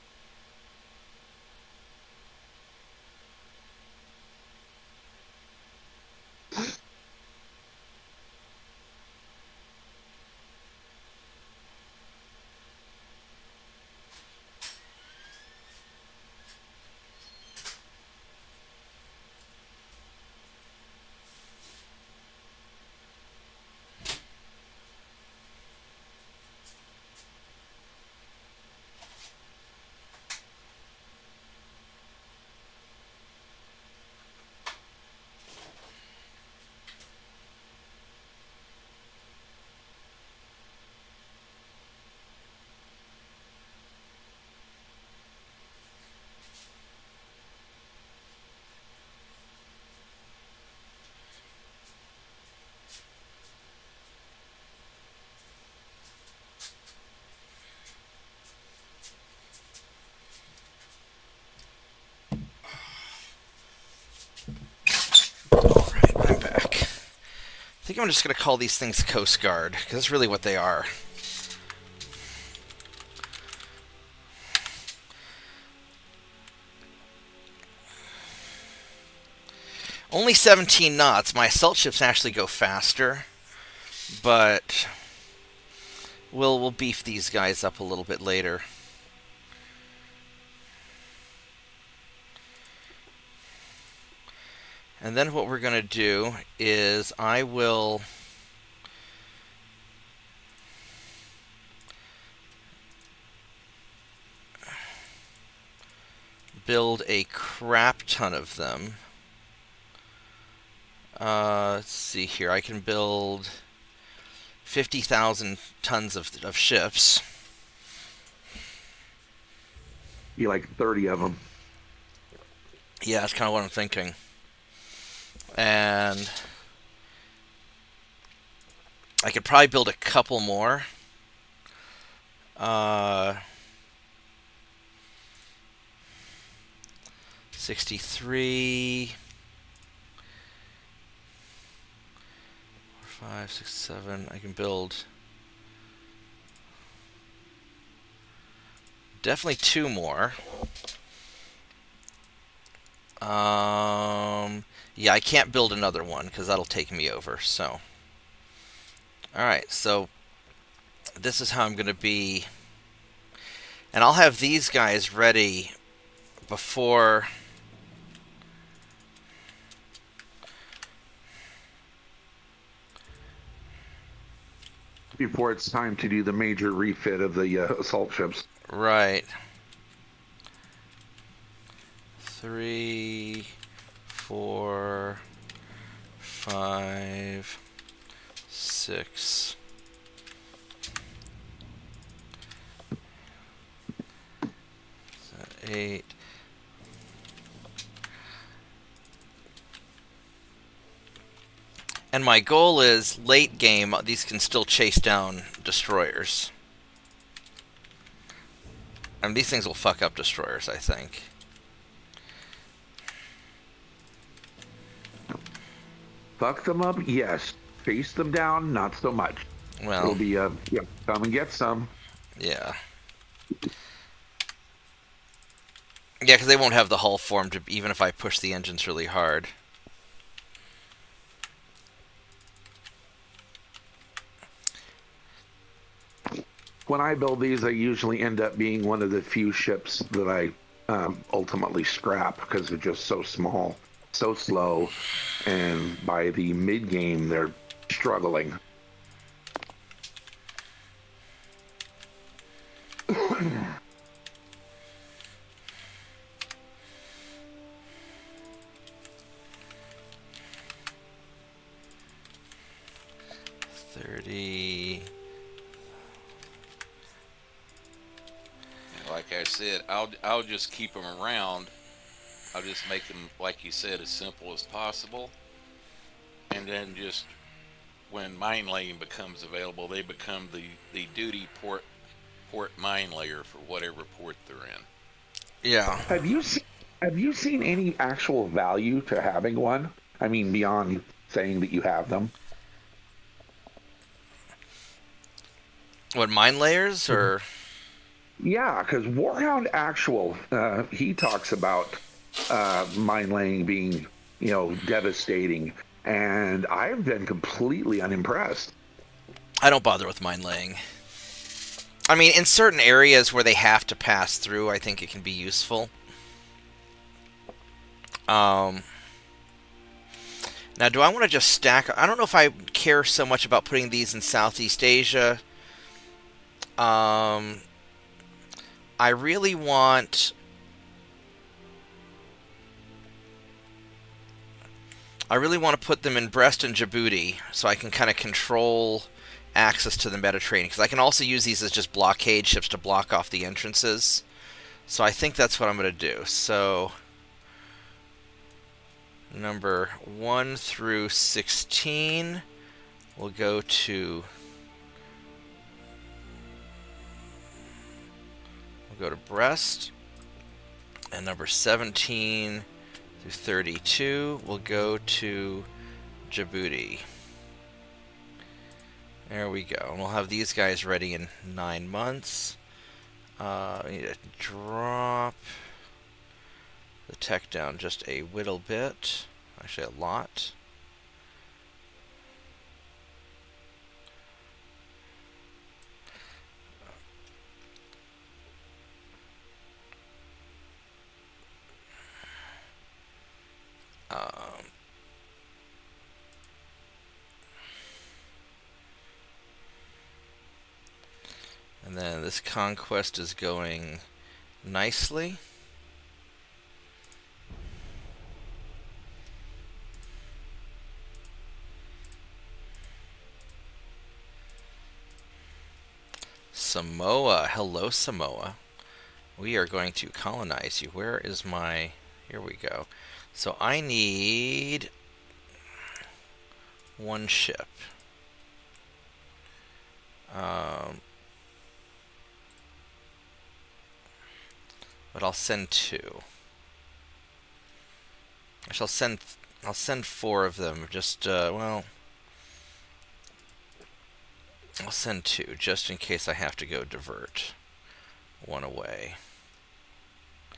Alright, I'm back. I think I'm just going to call these things Coast Guard, because that's really what they are. Only 17 knots. My assault ships actually go faster, but we'll beef these guys up a little bit later. And then what we're going to do is I will build a crap ton of them. Let's see here. I can build 50,000 tons of ships. You like 30 of them. Yeah, that's kind of what I'm thinking. And I could probably build a couple more. 63, 5, 6, 7. I can build definitely 2 more. Yeah, I can't build another one because that'll take me over. So, all right. So this is how I'm going to be, and I'll have these guys ready before. Before it's time to do the major refit of the assault ships. Right. 3, 4, 5, 6. 8. And my goal is, late game, these can still chase down destroyers. I mean, these things will fuck up destroyers, I think. Fuck them up, yes. Face them down, not so much. Well, it'll be yeah, come and get some. Yeah. Yeah, because they won't have the hull formed, even if I push the engines really hard. When I build these, I usually end up being one of the few ships that I ultimately scrap because they're just so small, so slow, and by the mid-game, they're struggling. Like I said, I'll just keep them around. I'll just make them, like you said, as simple as possible, and then just when mine laying becomes available, they become the duty port mine layer for whatever port they're in. Yeah. Have you seen any actual value to having one? I mean, beyond saying that you have them. What, mine layers, or? Yeah, because Warhound Actual, he talks about mine laying being, devastating, and I've been completely unimpressed. I don't bother with mine laying. I mean, in certain areas where they have to pass through, I think it can be useful. Now, do I want to just stack? I don't know if I care so much about putting these in Southeast Asia. I really want... to put them in Brest and Djibouti so I can kind of control access to the Mediterranean. Because I can also use these as just blockade ships to block off the entrances. So I think that's what I'm going to do. So, number 1 through 16 will go to... We'll go to Brest. And number 17 through 32 will go to Djibouti. There we go. And we'll have these guys ready in 9 months. We need to drop the tech down just a little bit. Actually, a lot. And then this conquest is going nicely. Samoa. Hello, Samoa. We are going to colonize you. Where is my... Here we go. So I need 1 ship. But I'll send 2. I'll send 4 of them. Just well, I'll send 2 just in case I have to go divert 1 away.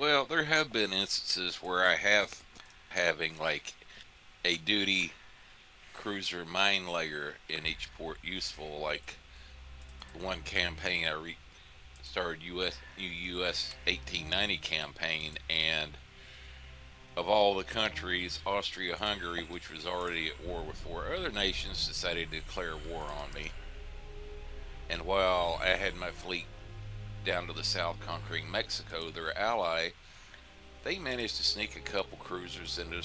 Well, there have been instances where I have having like a duty cruiser mine layer in each port useful. Like one campaign I started US 1890 campaign, and of all the countries, Austria-Hungary, which was already at war with 4 other nations, decided to declare war on me. And while I had my fleet down to the south conquering Mexico, their ally, they managed to sneak a couple cruisers into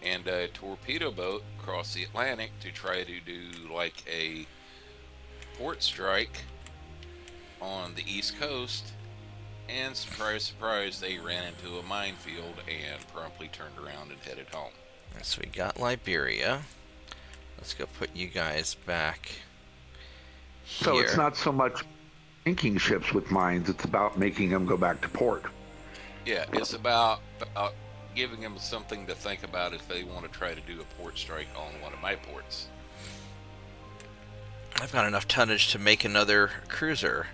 and a torpedo boat across the Atlantic to try to do like a port strike on the East Coast. And surprise, surprise, they ran into a minefield and promptly turned around and headed home. So we got Liberia. Let's go put you guys back here. So it's not so much sinking ships with mines, it's about making them go back to port. Yeah, it's about giving them something to think about if they want to try to do a port strike on one of my ports. I've got enough tonnage to make another cruiser.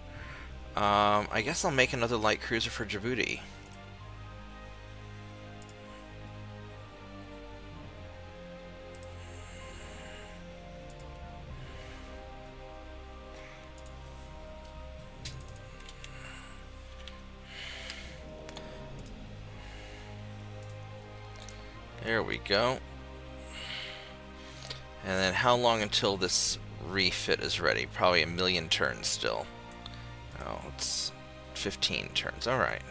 I guess I'll make another light cruiser for Djibouti. There we go. And then how long until this refit is ready? Probably 1,000,000 turns still. Oh, it's 15 turns. All right.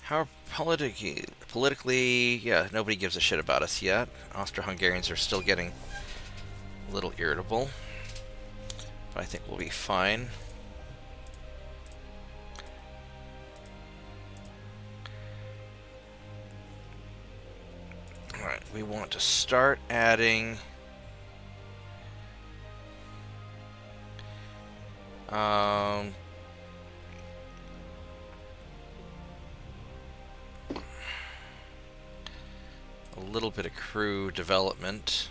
How politically, yeah, nobody gives a shit about us yet. Austro-Hungarians are still getting a little irritable, but I think we'll be fine. Alright, we want to start adding a little bit of crew development.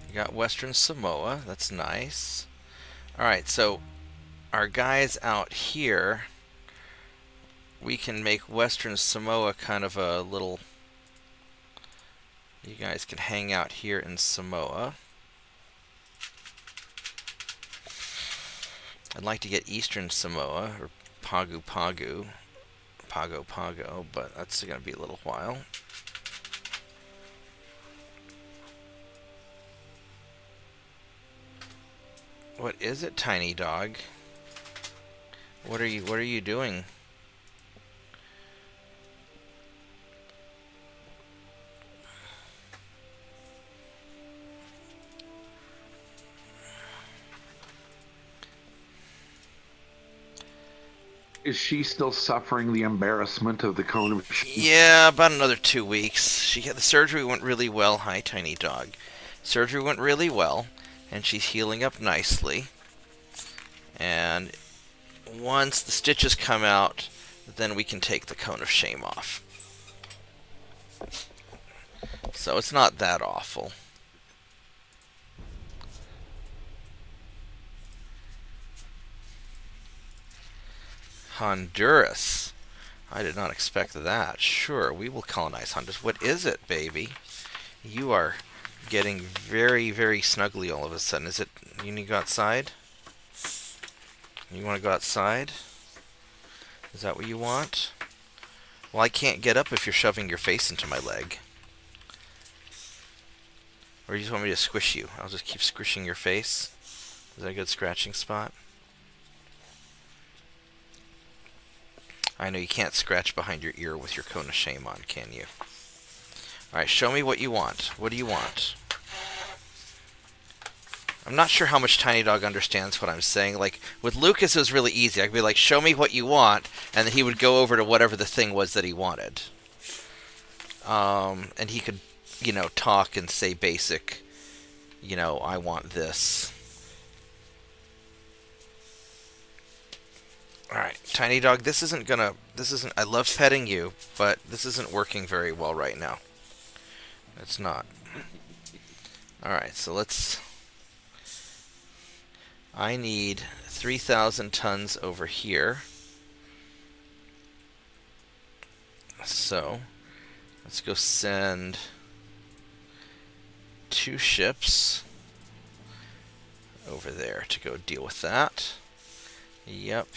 We got Western Samoa, that's nice. Alright, so our guys out here, we can make Western Samoa kind of a little... You guys can hang out here in Samoa. I'd like to get Eastern Samoa, or Pago Pago, but that's going to be a little while. What is it, tiny dog? What are you doing? Is she still suffering the embarrassment of the cone of machines? Yeah, about another 2 weeks. The surgery went really well. Hi, tiny dog. Surgery went really well, and she's healing up nicely. And once the stitches come out, then we can take the cone of shame off. So it's not that awful. Honduras. I did not expect that. Sure, we will colonize Honduras. What is it, baby? You are getting very, very snuggly all of a sudden. Is it you need to go outside? You want to go outside? Is that what you want? Well, I can't get up if you're shoving your face into my leg. Or you just want me to squish you? I'll just keep squishing your face. Is that a good scratching spot? I know you can't scratch behind your ear with your cone of shame on, can you? Alright, show me what you want. What do you want? I'm not sure how much Tiny Dog understands what I'm saying. Like, with Lucas, it was really easy. I could be like, show me what you want, and then he would go over to whatever the thing was that he wanted. And he could, talk and say basic, I want this. Alright, Tiny Dog, this isn't, I love petting you, but this isn't working very well right now. It's not. Alright, so I need 3,000 tons over here. So, let's go send 2 ships over there to go deal with that. Yep.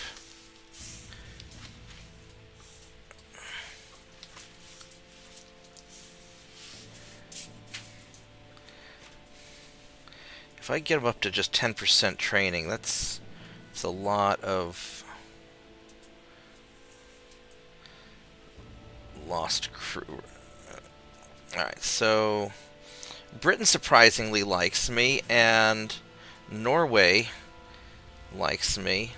If I get them up to just 10% training, that's a lot of lost crew. Alright, so Britain surprisingly likes me, and Norway likes me.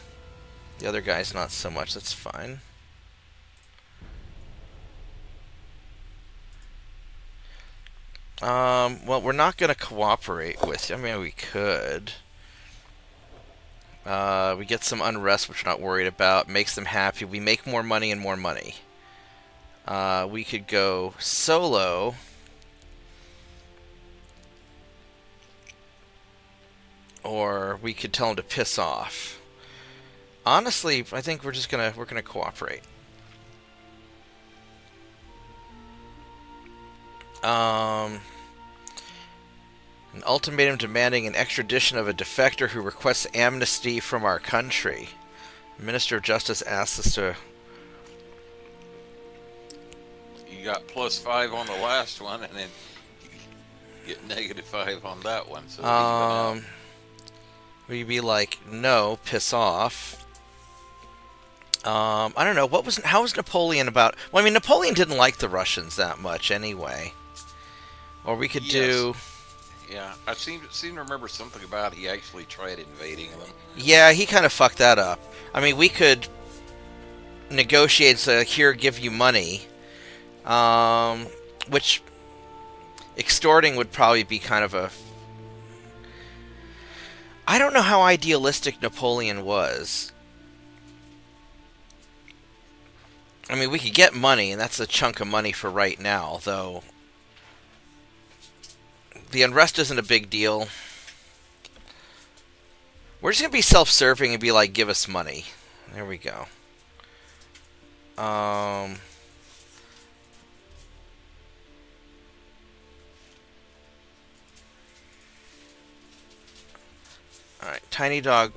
The other guy's not so much, that's fine. Well, we're not going to cooperate with you. I mean, we could. We get some unrest, which we're not worried about. Makes them happy. We make more money and more money. We could go solo. Or we could tell them to piss off. Honestly, I think we're gonna cooperate. An ultimatum demanding an extradition of a defector who requests amnesty from our country. The Minister of Justice asks us to... You got +5 on the last one, and then you get -5 on that one. So we'd be like, no, piss off. I don't know. How was Napoleon about... Well, I mean, Napoleon didn't like the Russians that much anyway. Or we could do... Yeah, I seem to remember something about he actually tried invading them. Yeah, he kind of fucked that up. I mean, we could negotiate, so here, give you money. Which extorting would probably be kind of a... I don't know how idealistic Napoleon was. I mean, we could get money, and that's a chunk of money for right now, though. The unrest isn't a big deal. We're just going to be self-serving and be like, give us money. There we go. Alright, Tiny Dog.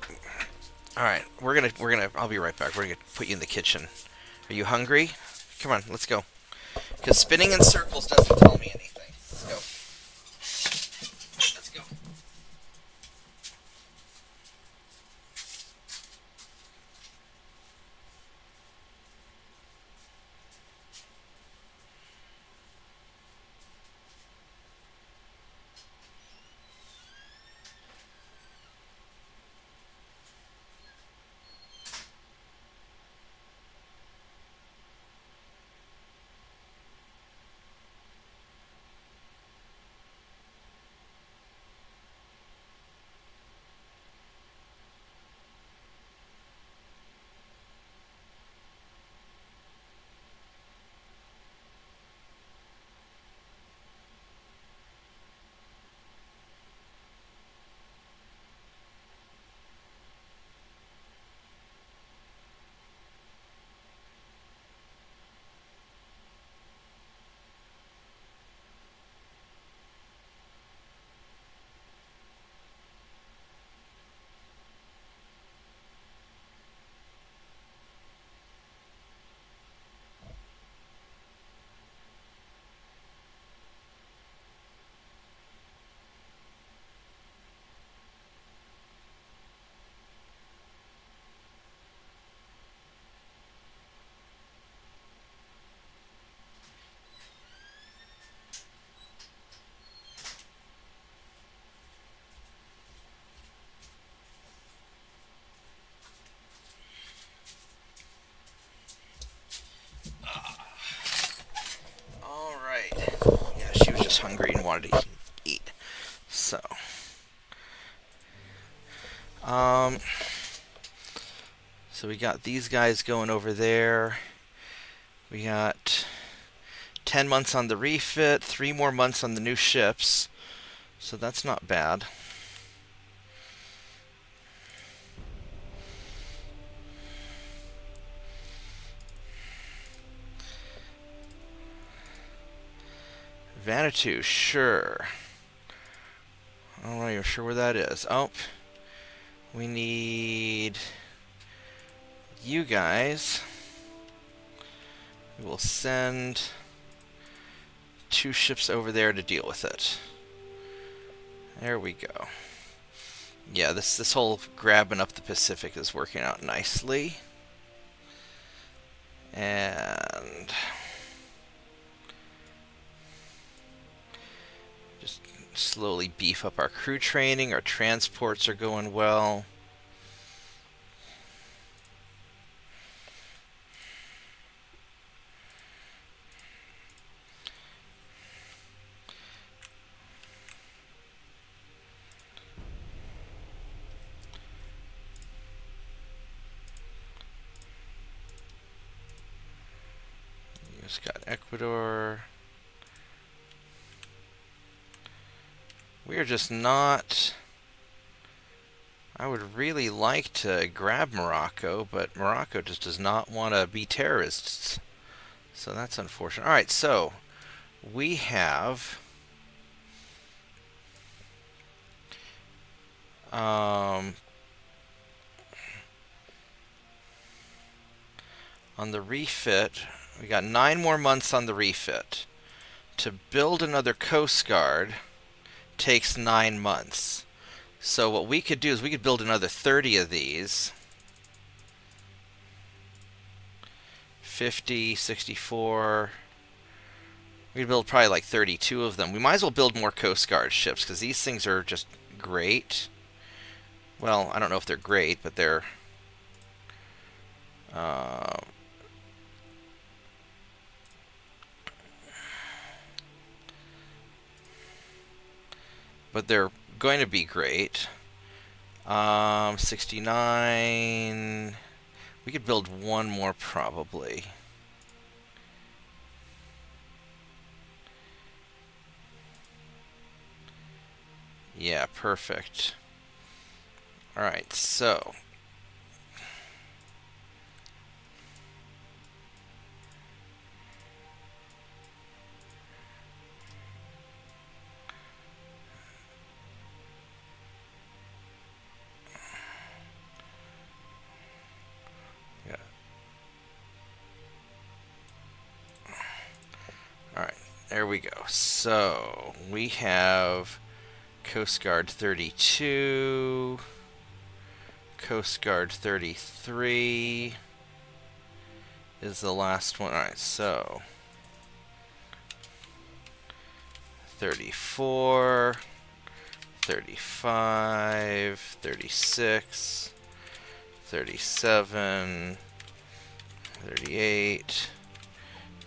Alright, I'll be right back. We're gonna put you in the kitchen. Are you hungry? Come on, let's go. Because spinning in circles doesn't tell me anything. Let's go. Let's go. got hungry and wanted to eat. So, so we got these guys going over there. We got 10 months on the refit, 3 more months on the new ships. So that's not bad. Vanuatu, sure. I'm not even sure where that is. Oh, we need you guys. We will send 2 ships over there to deal with it. There we go. Yeah, this whole grabbing up the Pacific is working out nicely. And just slowly beef up our crew training. Our transports are going well. Just got Ecuador. We are just not... I would really like to grab Morocco, but Morocco just does not want to be terrorists. So that's unfortunate. Alright, so we have... on the refit, we got 9 more months on the refit. To build another Coast Guard takes 9 months. So what we could do is we could build another 30 of these. 50, 64. We could build probably like 32 of them. We might as well build more Coast Guard ships because these things are just great. Well, I don't know if they're great, but they're... but they're going to be great. 69. We could build one more probably. Yeah, perfect. Alright, so yeah. Alright, there we go. So we have Coast Guard 32, Coast Guard 33 is the last one. Alright, so 34, 35, 36, 37, 38,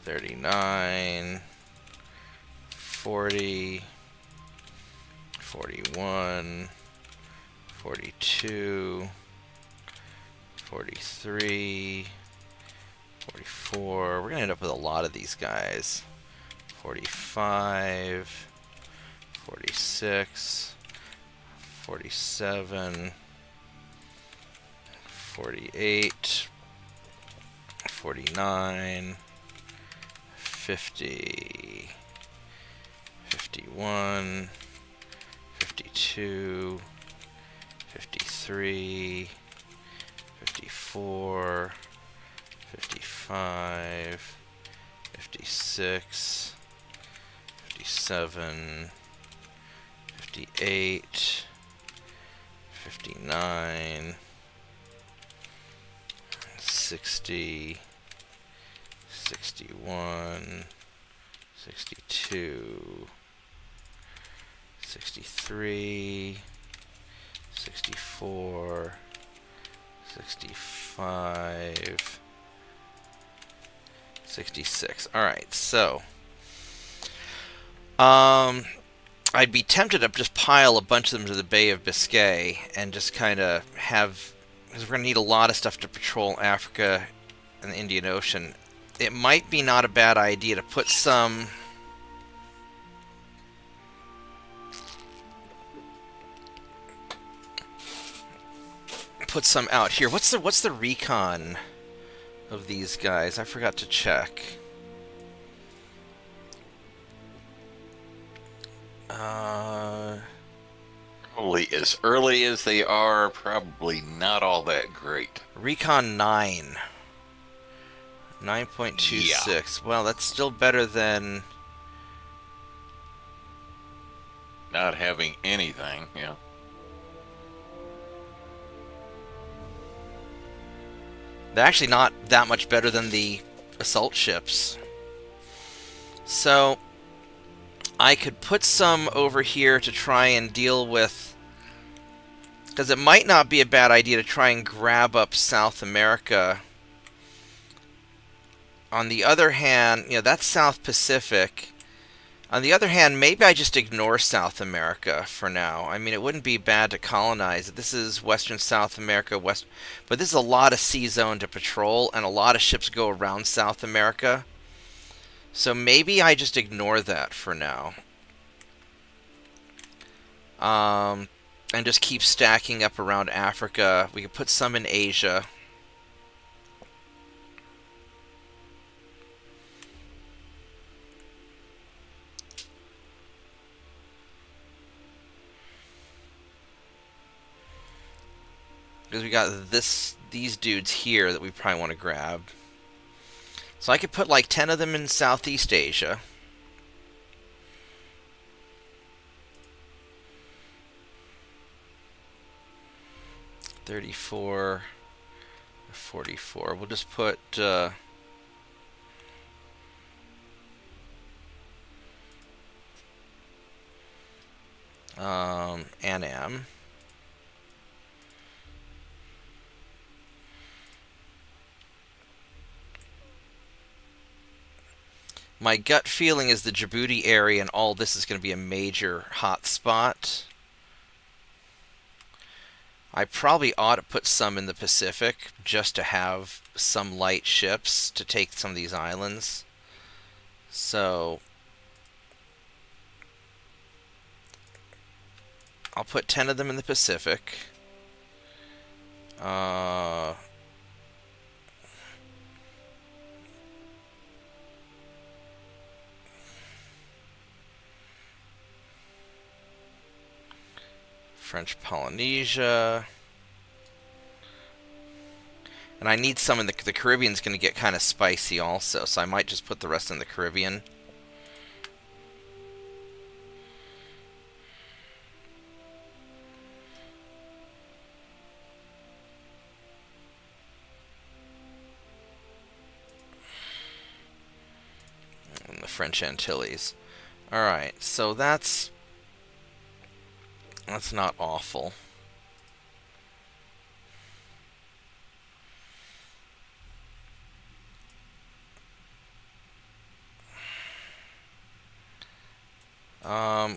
39, 40, 41, 42, 43, 44. We're going to end up with a lot of these guys. 45, 46, 47, 48, 49, 50, 51, 52, 53, 54, 55, 56, 57, 58, 59, 60, 61, 62, 63, 64, 65, 66. Alright, so I'd be tempted to just pile a bunch of them to the Bay of Biscay and just kind of have, because we're going to need a lot of stuff to patrol Africa and the Indian Ocean. It might be not a bad idea to put some out here. What's the recon of these guys? I forgot to check. Probably as early as they are, probably not all that great. Recon 9. 9.26. Yeah. Well, that's still better than not having anything, yeah. They're actually not that much better than the assault ships. So I could put some over here to try and deal with, because it might not be a bad idea to try and grab up South America. On the other hand, that's South Pacific. On the other hand, maybe I just ignore South America for now. I mean, it wouldn't be bad to colonize. This is Western South America, but this is a lot of sea zone to patrol, and a lot of ships go around South America. So maybe I just ignore that for now. And just keep stacking up around Africa. We could put some in Asia. Because we got these dudes here that we probably want to grab. So I could put like 10 of them in Southeast Asia. $34, $44. We'll just put Anam. My gut feeling is the Djibouti area and all this is going to be a major hot spot. I probably ought to put some in the Pacific just to have some light ships to take some of these islands. So I'll put 10 of them in the Pacific. French Polynesia. And I need some in the Caribbean's going to get kind of spicy also, so I might just put the rest in the Caribbean. And the French Antilles. Alright, so that's not awful.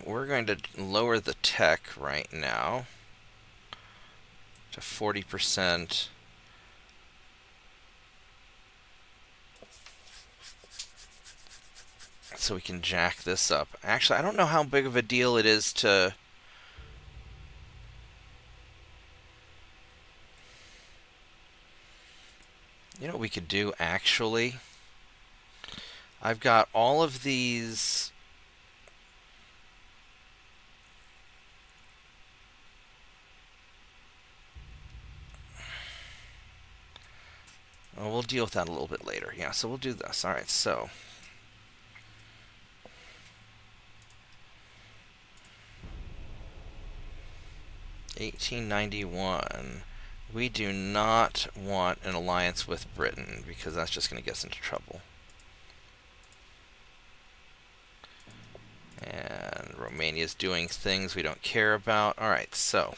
We're going to lower the tech right now to 40%. So we can jack this up. Actually, I don't know how big of a deal it is to... You know what we could do, actually? I've got all of these... Oh, we'll deal with that a little bit later. Yeah, so we'll do this. Alright, so... $1891. We do not want an alliance with Britain because that's just going to get us into trouble. And Romania's doing things we don't care about. Alright, so...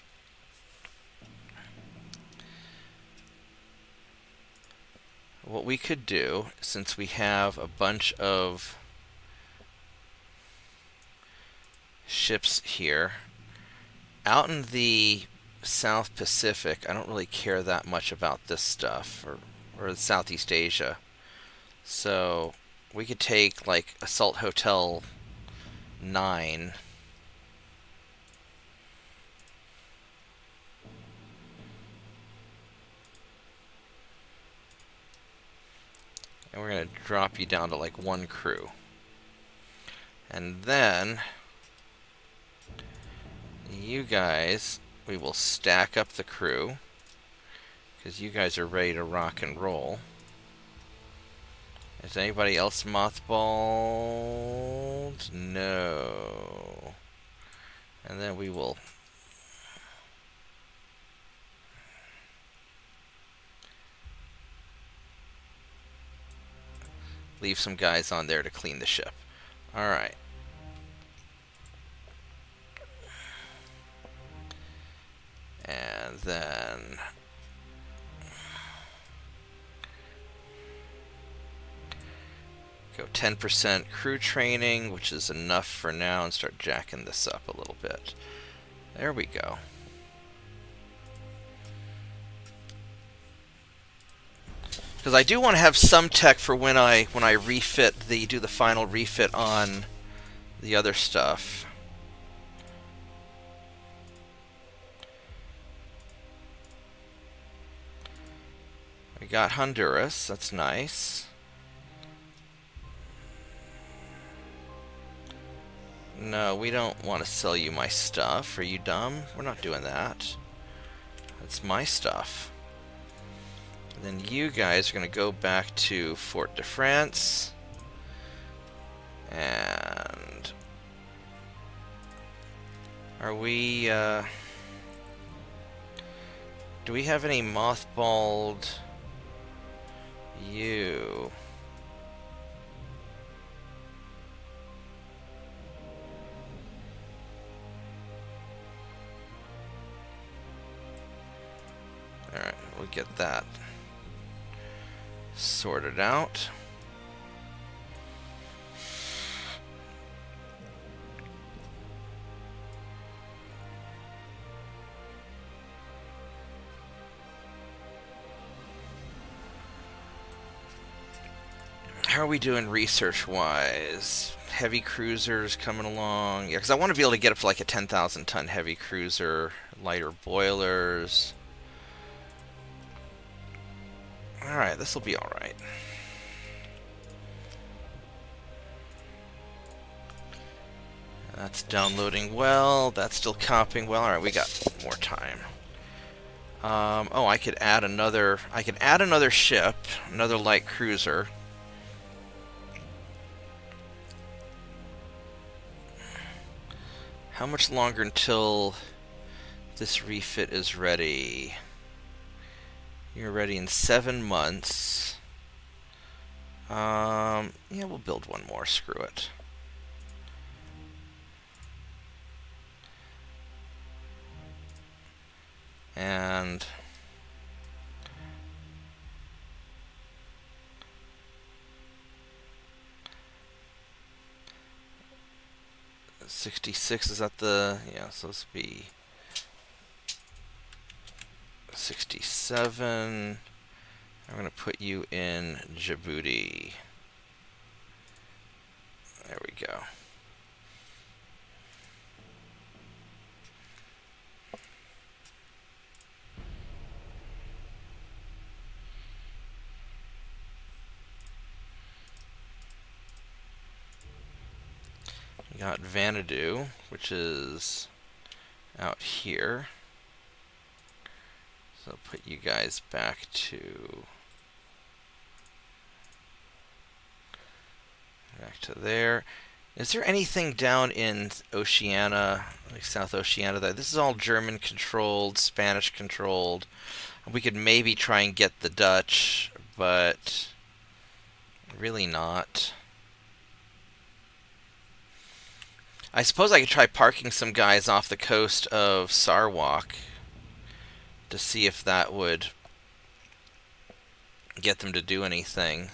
what we could do, since we have a bunch of ships here. Out in the South Pacific, I don't really care that much about this stuff, or Southeast Asia. So we could take like Assault Hotel 9. And we're going to drop you down to like 1 crew. And then you guys, we will stack up the crew, because you guys are ready to rock and roll. Is anybody else mothballed? No. And then we will leave some guys on there to clean the ship. Alright. And then go 10% crew training, which is enough for now, and start jacking this up a little bit. There we go. Because I do want to have some tech for when I refit do the final refit on the other stuff. We got Honduras, that's nice. No, we don't want to sell you my stuff. Are you dumb? We're not doing that. That's my stuff. And then you guys are going to go back to Fort de France. And are we, do we have any mothballed you? Alright, we'll get that sorted out. How are we doing research-wise? Heavy cruisers coming along. Yeah, because I want to be able to get up to like a 10,000 ton heavy cruiser, lighter boilers. Alright, this will be alright. That's downloading well. That's still copying well. Alright, we got more time. Oh, I could add another ship, another light cruiser. How much longer until this refit is ready? You're ready in 7 months. Yeah, we'll build one more. Screw it. And 66 is that the, yeah, so this will be 67. I'm going to put you in Djibouti. There we go. We got Vanadu, which is out here. So put you guys back to there. Is there anything down in Oceania, like South Oceania? This is all German controlled, Spanish controlled. We could maybe try and get the Dutch, but really not. I suppose I could try parking some guys off the coast of Sarawak to see if that would get them to do anything.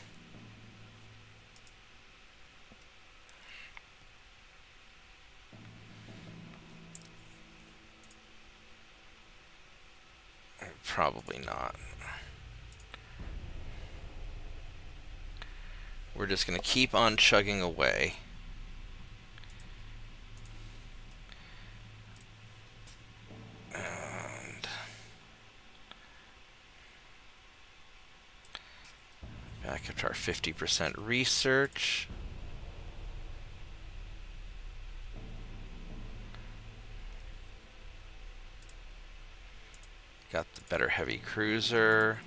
probably not. We're just going to keep on chugging away. And back up to our 50% research. Got the better heavy cruiser.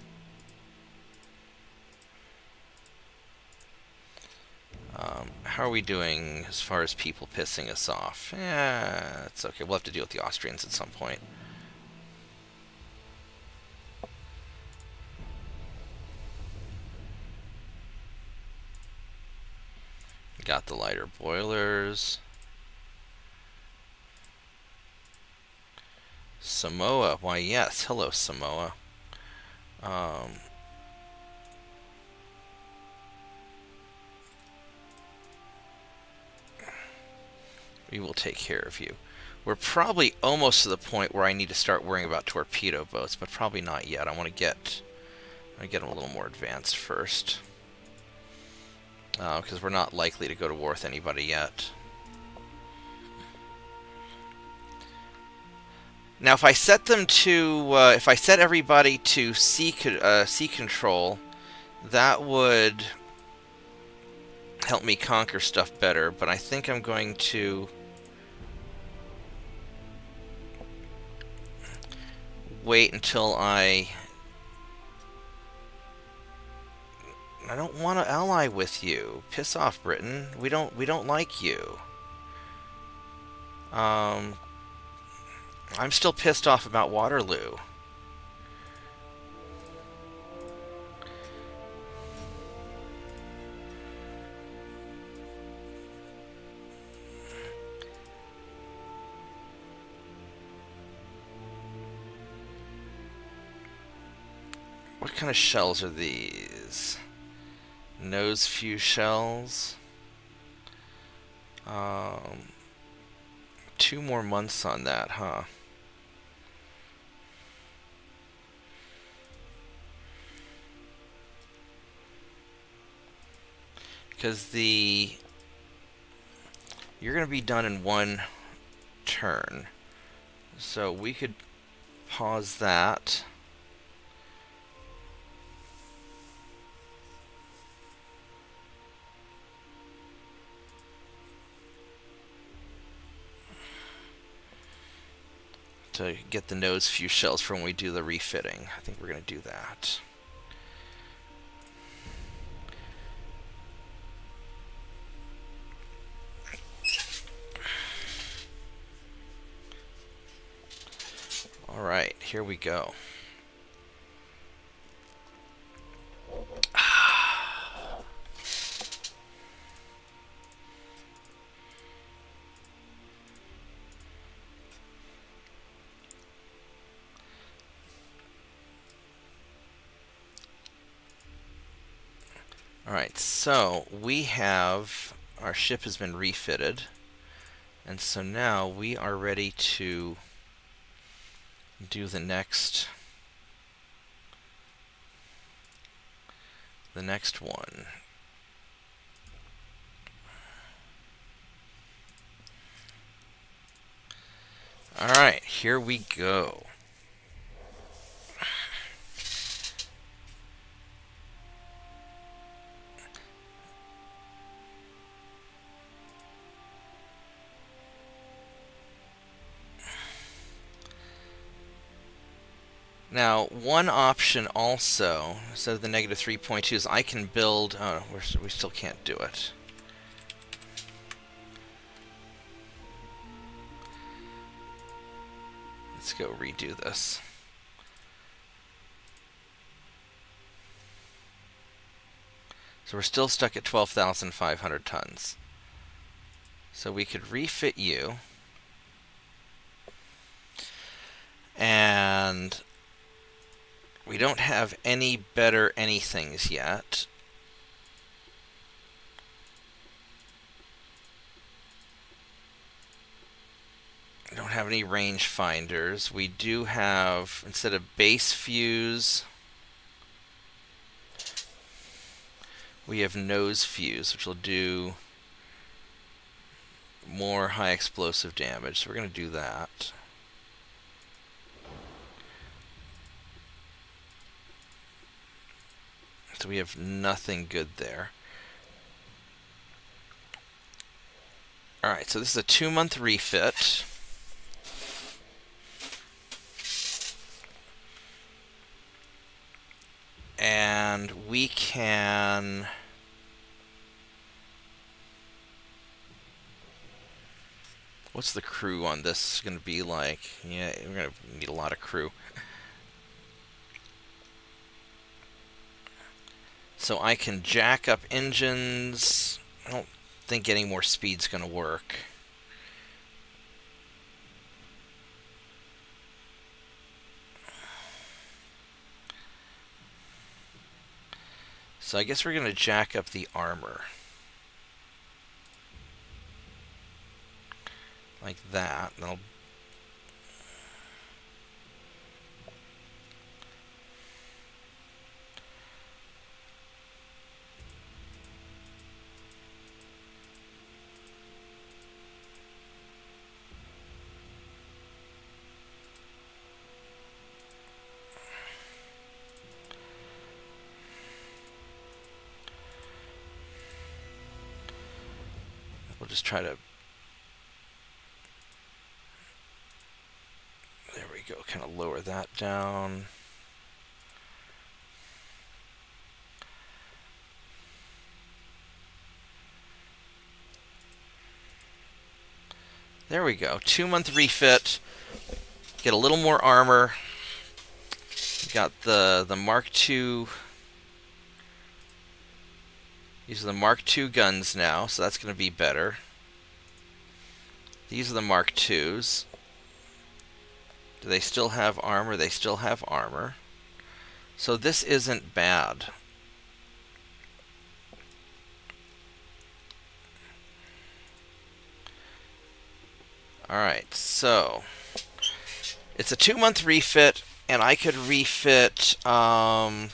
How are we doing as far as people pissing us off? Yeah, it's okay. We'll have to deal with the Austrians at some point. Got the lighter boilers. Samoa. Why, yes. Hello, Samoa. We will take care of you. We're probably almost to the point where I need to start worrying about torpedo boats, but probably not yet. I want to get them a little more advanced first, because we're not likely to go to war with anybody yet. Now, if I set them to, if I set everybody to sea control, that would help me conquer stuff better. But I think I'm going to wait until I don't want to ally with you. Piss off, Britain. We don't like you. I'm still pissed off about Waterloo. What kind of shells are these? Nose fuse shells. 2 more months on that, huh? Because you're going to be done in 1 turn. So we could pause that. To get the nose fuse shells for when we do the refitting. I think we're going to do that. Alright, here we go. Alright, so we have, our ship has been refitted, and so now we are ready to do the next one. Alright, here we go. Now, one option also, instead of the negative 3.2, is I can build... Oh, we still can't do it. Let's go redo this. So we're still stuck at 12,500 tons. So we could refit you. And we don't have any better anythings yet. We don't have any range finders. We do have, instead of base fuse, we have nose fuse, which will do more high explosive damage. So we're going to do that. So we have nothing good there. Alright, so this is a 2-month refit. And we can... What's the crew on this going to be like? Yeah, we're going to need a lot of crew. So I can jack up engines. I don't think any more speed's going to work. So I guess we're going to jack up the armor. Like that. That'll... We'll just try to... There we go. Kind of lower that down. There we go. 2-month refit. Get a little more armor. Got the Mark II. These are the Mark II guns now, so that's going to be better. These are the Mark IIs. Do they still have armor? They still have armor. So this isn't bad. Alright, so it's a 2-month refit, and I could refit a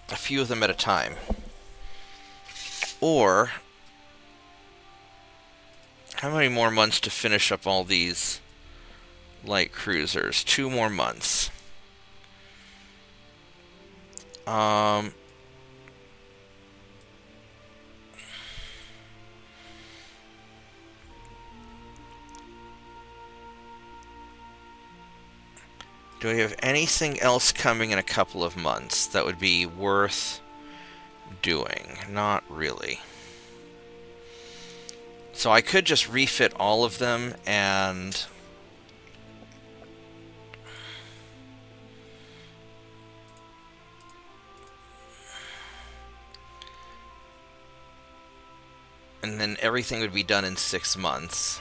few of them at a time. Or, how many more months to finish up all these light cruisers? 2 more months. Do we have anything else coming in a couple of months that would be worth doing? Not really. So I could just refit all of them and then everything would be done in 6 months.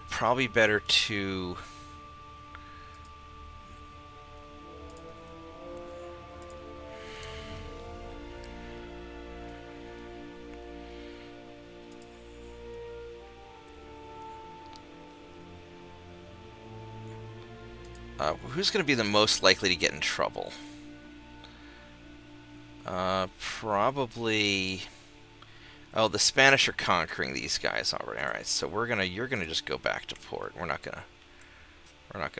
Probably better to... who's going to be the most likely to get in trouble? Probably... Oh, the Spanish are conquering these guys already. All right, so you're gonna just go back to port. We're not gonna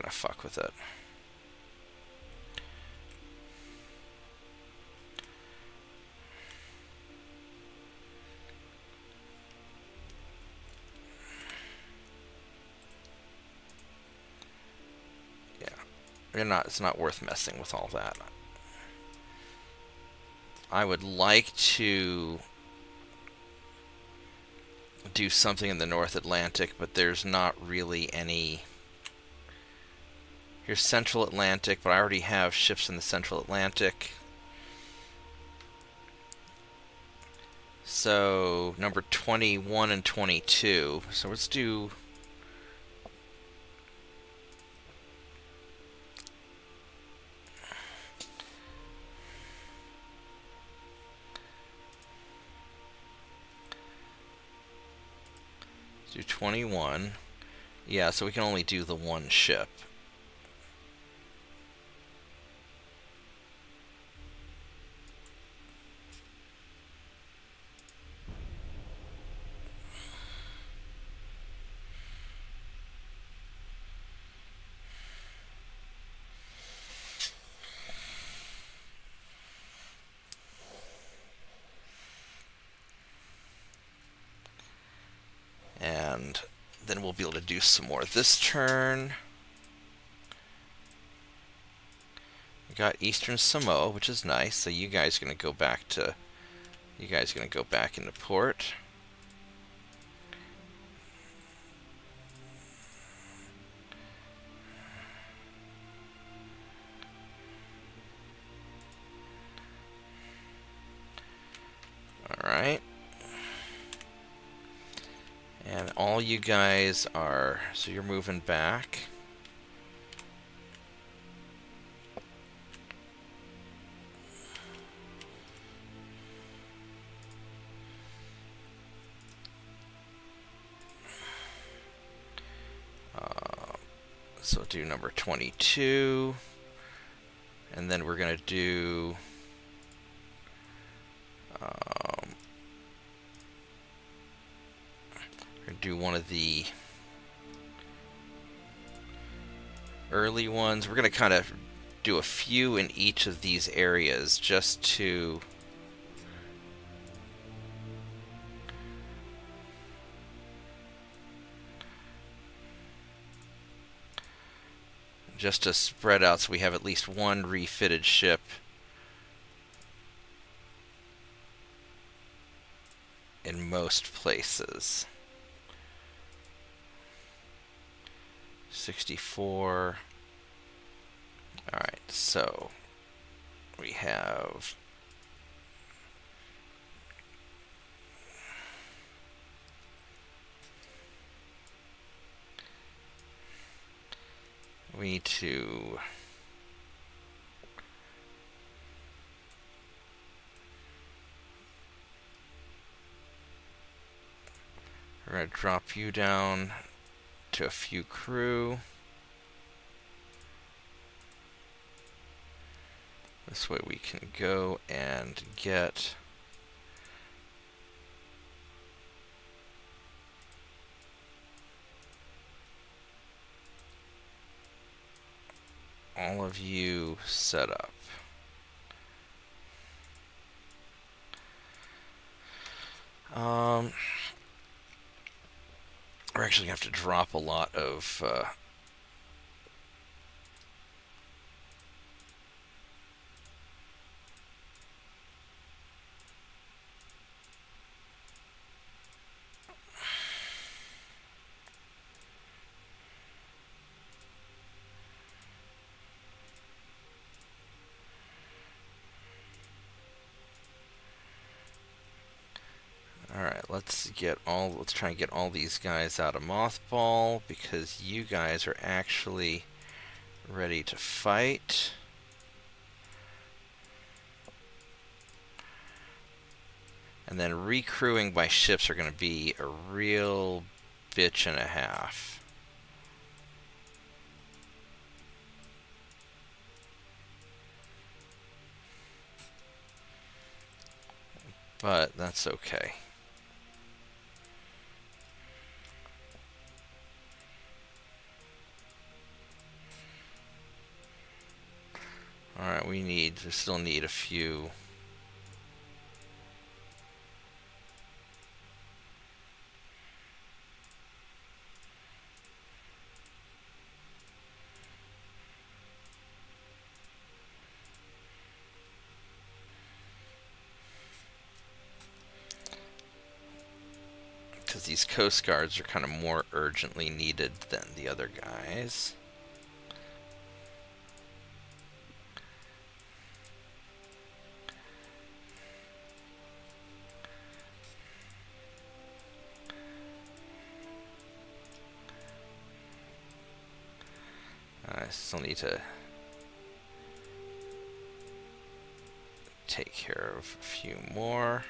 fuck with it. Yeah, it's not worth messing with all that. I would like to do something in the North Atlantic, but there's not really any. Here's Central Atlantic, but I already have ships in the Central Atlantic. So, number 21 and 22. So let's do... Do 21. Yeah, so we can only do the one ship. And then we'll be able to do some more this turn. We got Eastern Samoa, which is nice. So you guys are gonna go back to. You guys are gonna go back into port. All right. And all you guys are. So you're moving back. So do number 22, and then we're gonna do one of the early ones. We're gonna kind of do a few in each of these areas just to spread out so we have at least one refitted ship. In most places. 64. Alright, so we have we need to we're going to drop you down to a few crew. This way we can go and get all of you set up. We're actually going to have to drop a lot of Alright, let's try and get all these guys out of mothball because you guys are actually ready to fight. And then recrewing by ships are going to be a real bitch and a half. But that's okay. Alright, we still need a few. Because these Coast Guards are kind of more urgently needed than the other guys. I still need to take care of a few more.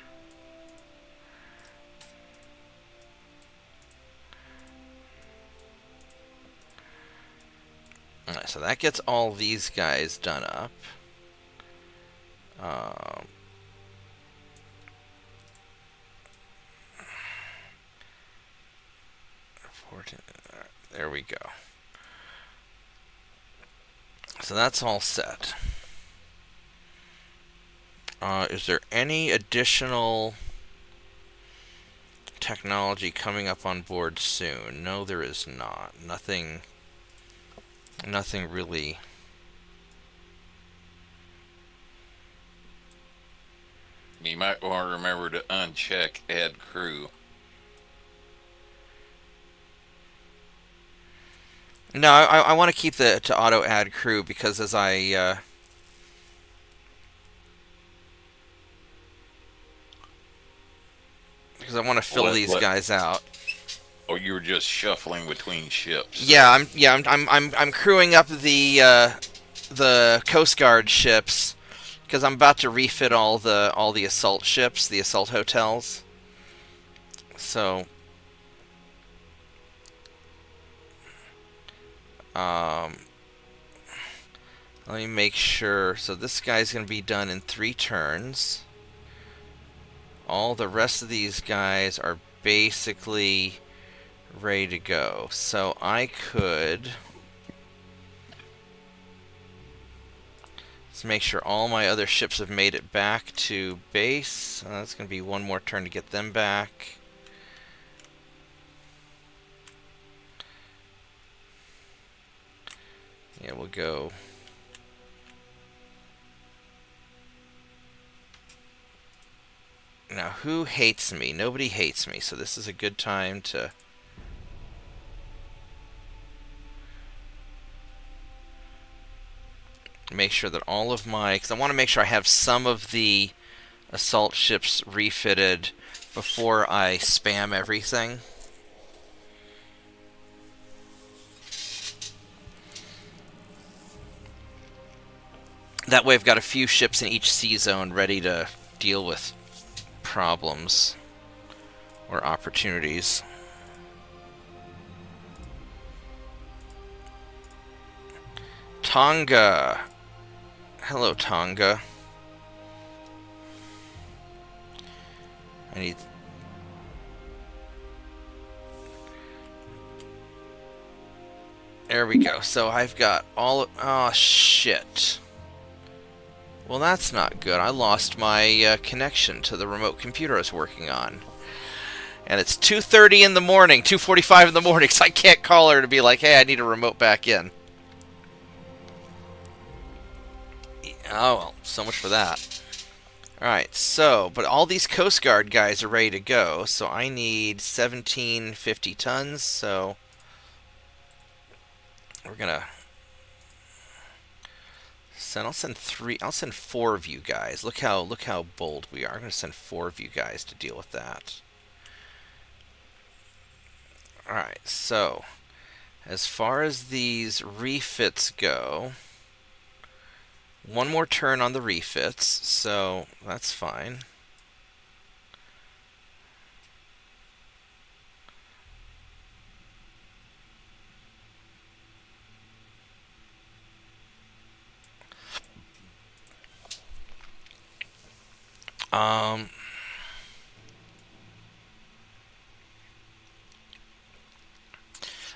Alright, so that gets all these guys done up. 14, there we go. So that's all set. Is there any additional technology coming up on board soon? No, there is not. Nothing really. You might want to remember to uncheck add crew. No, I want to keep to auto add crew because as I because I want to fill these guys out. Or you were just shuffling between ships. Yeah, I'm crewing up the Coast Guard ships because I'm about to refit all the assault ships, the assault hotels. So let me make sure. So this guy's going to be done in 3 turns. All the rest of these guys are basically ready to go. So I could... Let's make sure all my other ships have made it back to base. That's going to be 1 more turn to get them back. Yeah, we'll go... Now, who hates me? Nobody hates me, so this is a good time to... make sure that all of my... because I want to make sure I have some of the assault ships refitted before I spam everything. That way I've got a few ships in each sea zone ready to deal with problems or opportunities. Tonga. Hello, Tonga. I need... There we go. So I've got all... Oh, shit. Well, that's not good. I lost my connection to the remote computer I was working on. And it's 2:30 in the morning, 2:45 in the morning, so I can't call her to be like, hey, I need a remote back in. Oh, well, so much for that. Alright, so, but all these Coast Guard guys are ready to go, so I need 1750 tons, so we're gonna send, I'll send 4 of you guys. Look how bold we are. I'm gonna send 4 of you guys to deal with that. Alright, so as far as these refits go, 1 more turn on the refits, so that's fine.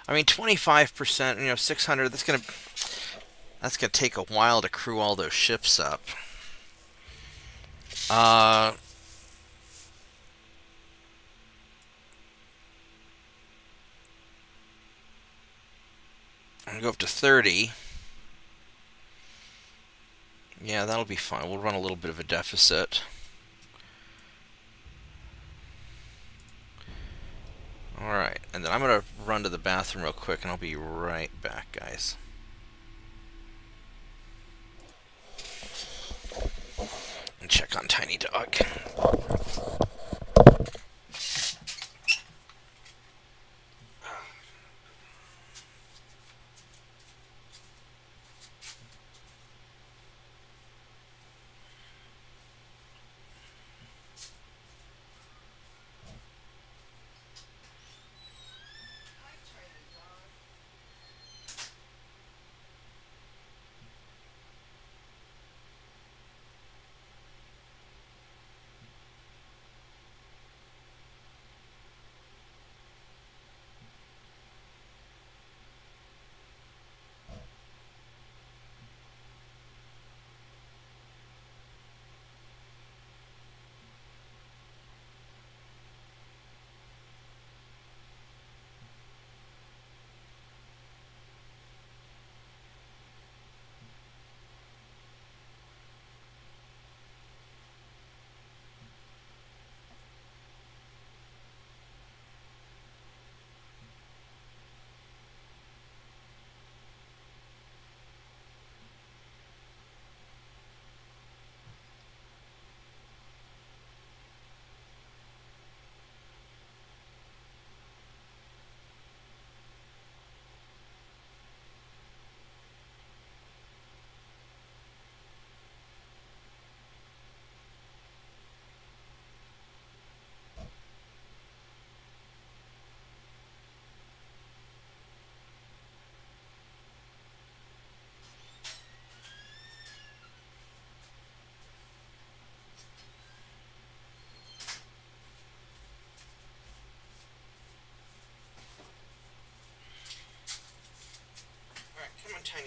I mean, 25%, 600, that's gonna take a while to crew all those ships up. I'm gonna go up to 30. Yeah, that'll be fine. We'll run a little bit of a deficit. Alright, and then I'm gonna run to the bathroom real quick and I'll be right back, guys. And check on Tiny Dog.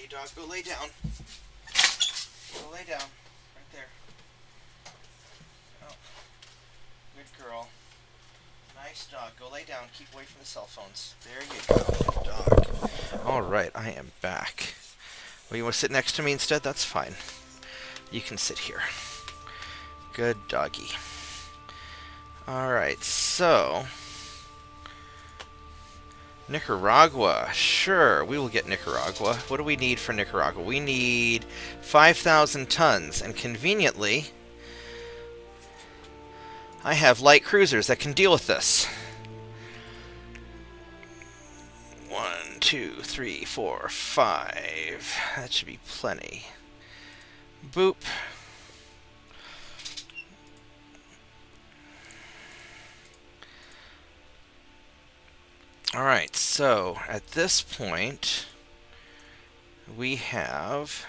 dog. Go lay down. Go lay down. Right there. Oh. Good girl. Nice dog. Go lay down. Keep away from the cell phones. There you go. Good dog. Alright, I am back. Well, you want to sit next to me instead? That's fine. You can sit here. Good doggy. Alright, so... Nicaragua. Sure, we will get Nicaragua. What do we need for Nicaragua? We need 5,000 tons, and conveniently, I have light cruisers that can deal with this. 1, 2, 3, 4, 5. That should be plenty. Boop. Alright, so at this point, we have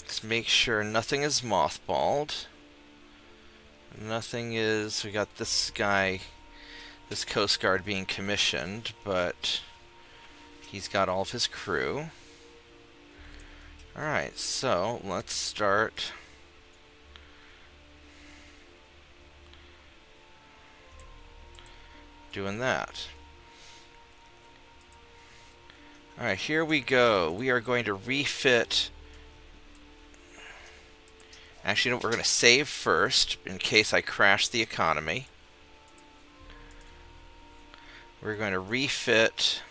let's make sure nothing is mothballed. Nothing is... We got this guy, this Coast Guard being commissioned, but he's got all of his crew. Alright, so let's start... doing that. Alright, here we go. We are going to refit... Actually, you know what? We're going to save first, in case I crash the economy. We're going to refit...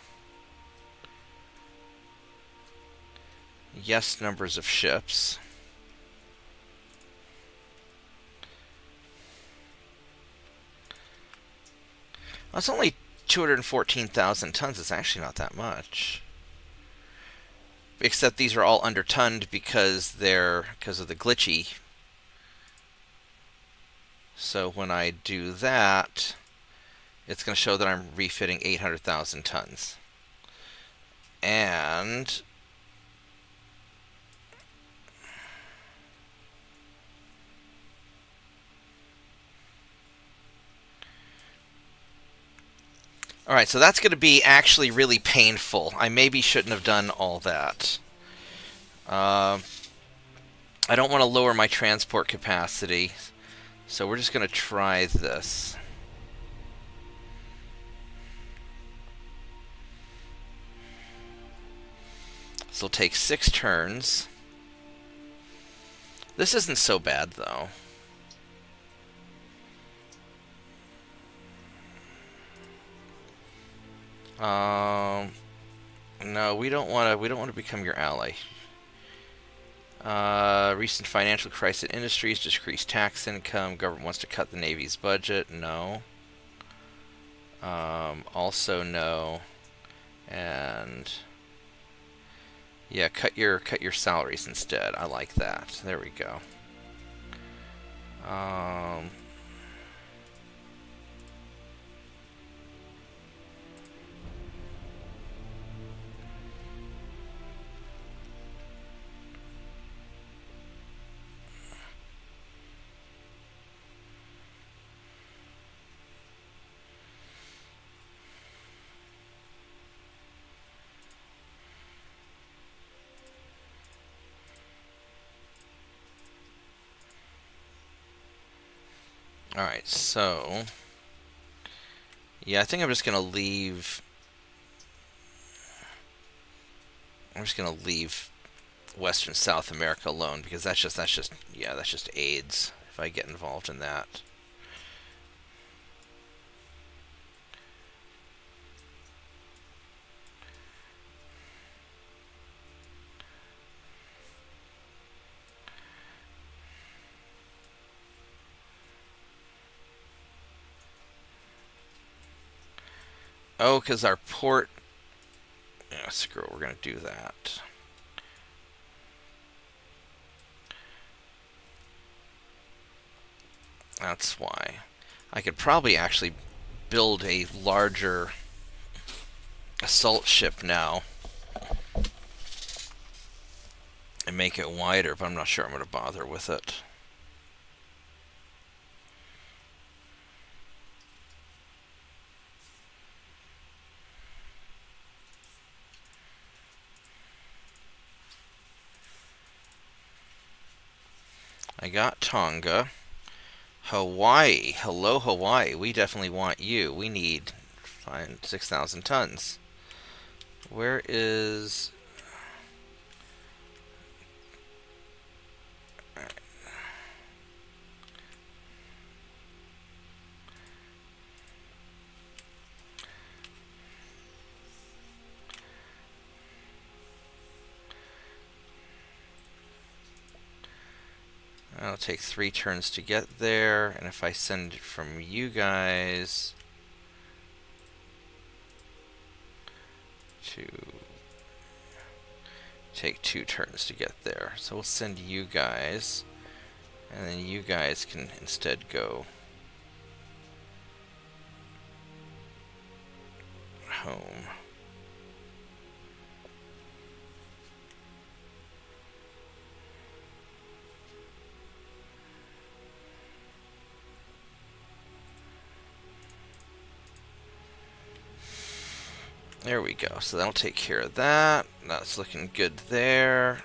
yes numbers of ships. That's only 214,000 tons. It's actually not that much. Except these are all undertonned because of the glitchy. So when I do that, it's going to show that I'm refitting 800,000 tons. And alright, so that's going to be actually really painful. I maybe shouldn't have done all that. I don't want to lower my transport capacity, so we're just going to try this. This will take 6 turns. This isn't so bad, though. No, we don't want to become your ally. Recent financial crisis in industries, decreased tax income, government wants to cut the Navy's budget. No. Also no. And yeah, cut your salaries instead. I like that. There we go. Alright, so... yeah, I think I'm just going to leave... I'm just going to leave Western South America alone, because that's just AIDS, if I get involved in that. Oh, because our port... yeah, screw it, we're going to do that. That's why. I could probably actually build a larger assault ship now and make it wider, but I'm not sure I'm going to bother with it. I got Tonga. Hawaii. Hello, Hawaii. We definitely want you. We need 6,000 tons. Where is... It'll take 3 turns to get there, and if I send it from you guys to take 2 turns to get there. So we'll send you guys, and then you guys can instead go home. There we go. So that'll take care of that. That's looking good there.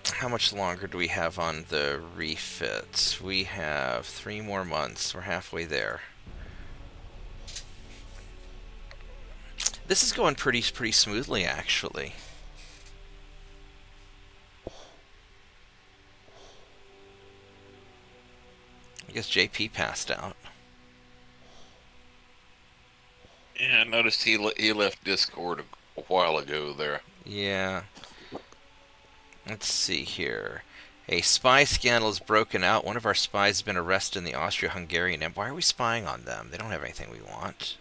How much longer do we have on the refits? We have 3 more months. We're halfway there. This is going pretty smoothly, actually. I guess JP passed out. Yeah, I noticed he left Discord a while ago there. Yeah. Let's see here. A spy scandal has broken out. One of our spies has been arrested in the Austro-Hungarian Empire. Why are we spying on them? They don't have anything we want.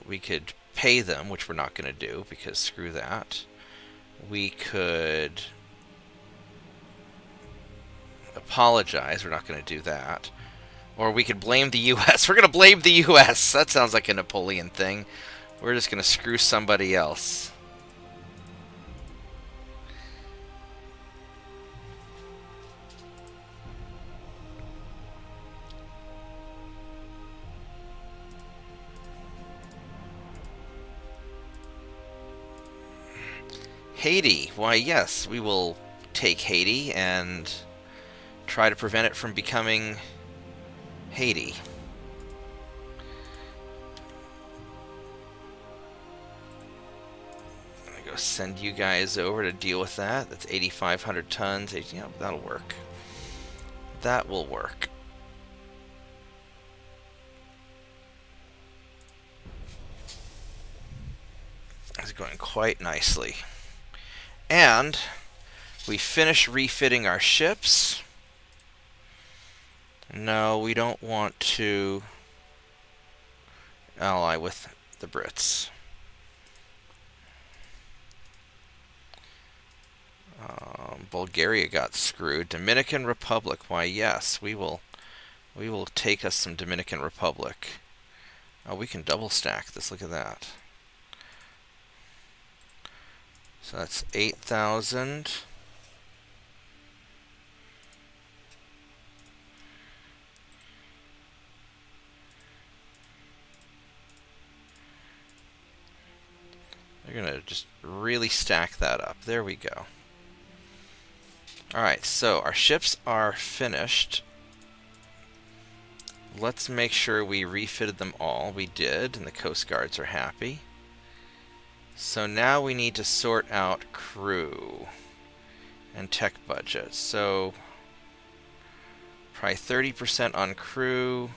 We could pay them, which we're not going to do, because screw that. We could apologize. We're not going to do that. Or we could blame the U.S. We're going to blame the U.S. That sounds like a Napoleon thing. We're just going to screw somebody else. Haiti. Why, yes, we will take Haiti and try to prevent it from becoming Haiti. I'm gonna go send you guys over to deal with that. That's 8,500 tons. Yeah, that'll work. That will work. It's going quite nicely. And we finished refitting our ships. No, we don't want to ally with the Brits. Bulgaria got screwed. Dominican Republic. Why, yes, we will take us some Dominican Republic. Oh, we can double stack this. Look at that. So that's 8,000. They're going to just really stack that up. There we go. Alright, so our ships are finished. Let's make sure we refitted them all. We did, and the Coast Guards are happy. So now we need to sort out crew and tech budget. So probably 30% on crew.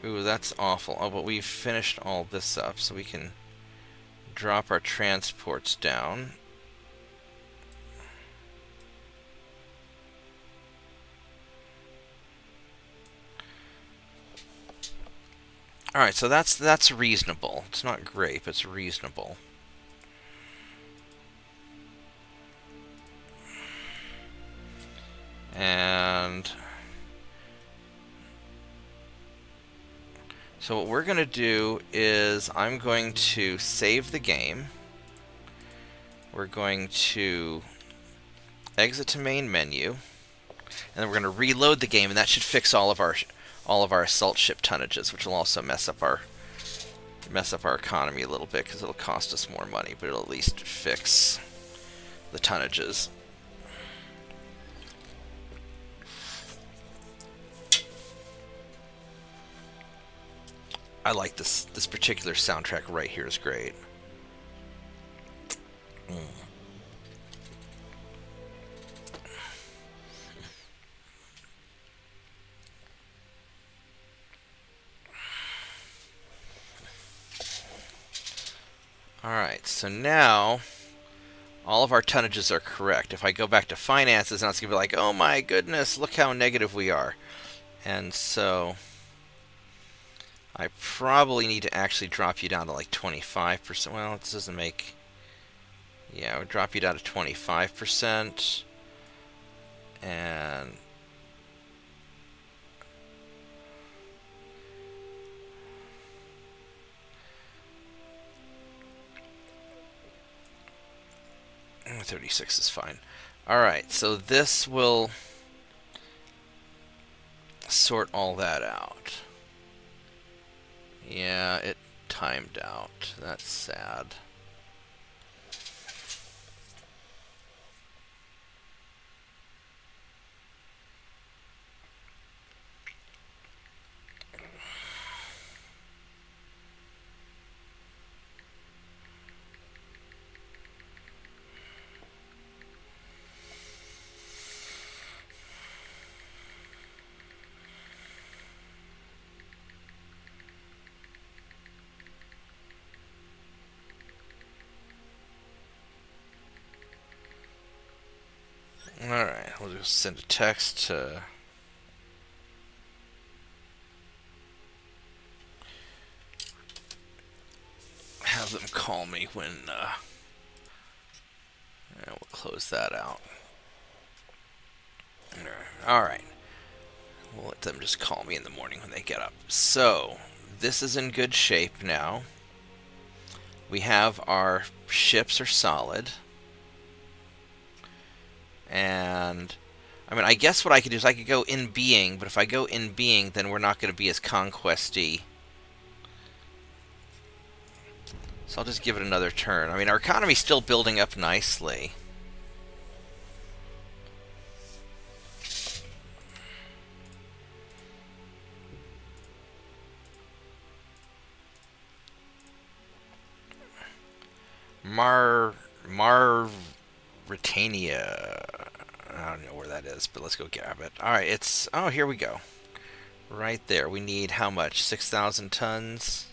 Ooh, that's awful. Oh, but we've finished all this up, so we can drop our transports down. Alright, so that's reasonable. It's not great, but it's reasonable. And so what we're going to do is I'm going to save the game. We're going to exit to main menu, and then we're going to reload the game, and that should fix all of our assault ship tonnages, which will also mess up our mess up our economy a little bit because it'll cost us more money, but it'll at least fix the tonnages. I like this particular soundtrack right here is great. Alright, so now all of our tonnages are correct. If I go back to finances, now it's going to be like, oh my goodness, look how negative we are. And so I probably need to actually drop you down to like 25%. Well, this doesn't make... Yeah, I would drop you down to 25%. And... Mm, 36 is fine. Alright, so this will sort all that out. Yeah, it timed out. That's sad. Alright, we'll just send a text to... have them call me when... and we'll close that out. Alright. We'll let them just call me in the morning when they get up. So, this is in good shape now. We have our ships are solid. And, I mean, I guess what I could do is I could go in being, but if I go in being, then we're not going to be as conquesty. So I'll just give it another turn. I mean, our economy's still building up nicely. Mauritania. I don't know where that is, but let's go grab it. Alright, it's... Oh, here we go. Right there. We need how much? 6,000 tons?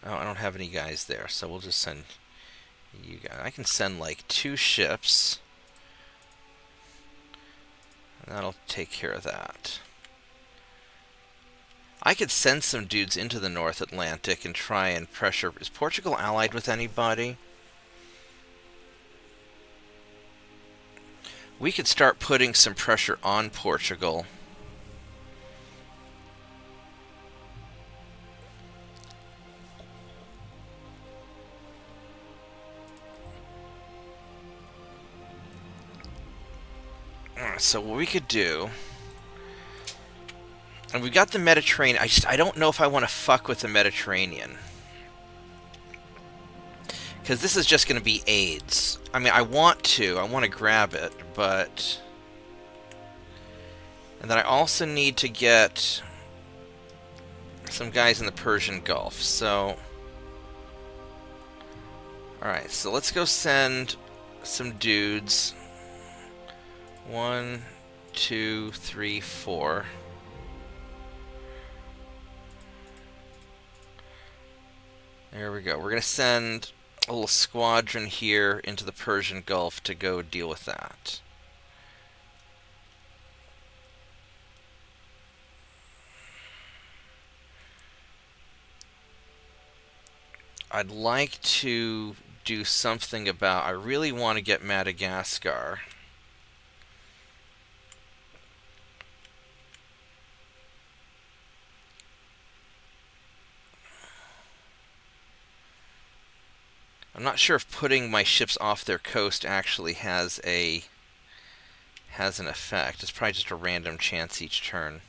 Oh, I don't have any guys there, so we'll just send you guys. I can send like 2 ships. And that'll take care of that. I could send some dudes into the North Atlantic and try and pressure... Is Portugal allied with anybody? We could start putting some pressure on Portugal. So what we could do... And we've got the Mediterranean. I don't know if I want to fuck with the Mediterranean. Because this is just going to be AIDS. I mean, I want to grab it, but... And then I also need to get some guys in the Persian Gulf, so... Alright, so let's go send some dudes. 1, 2, 3, 4. There we go. We're going to send a little squadron here into the Persian Gulf to go deal with that. I'd like to do something about... I really want to get Madagascar. I'm not sure if putting my ships off their coast actually has an effect. It's probably just a random chance each turn.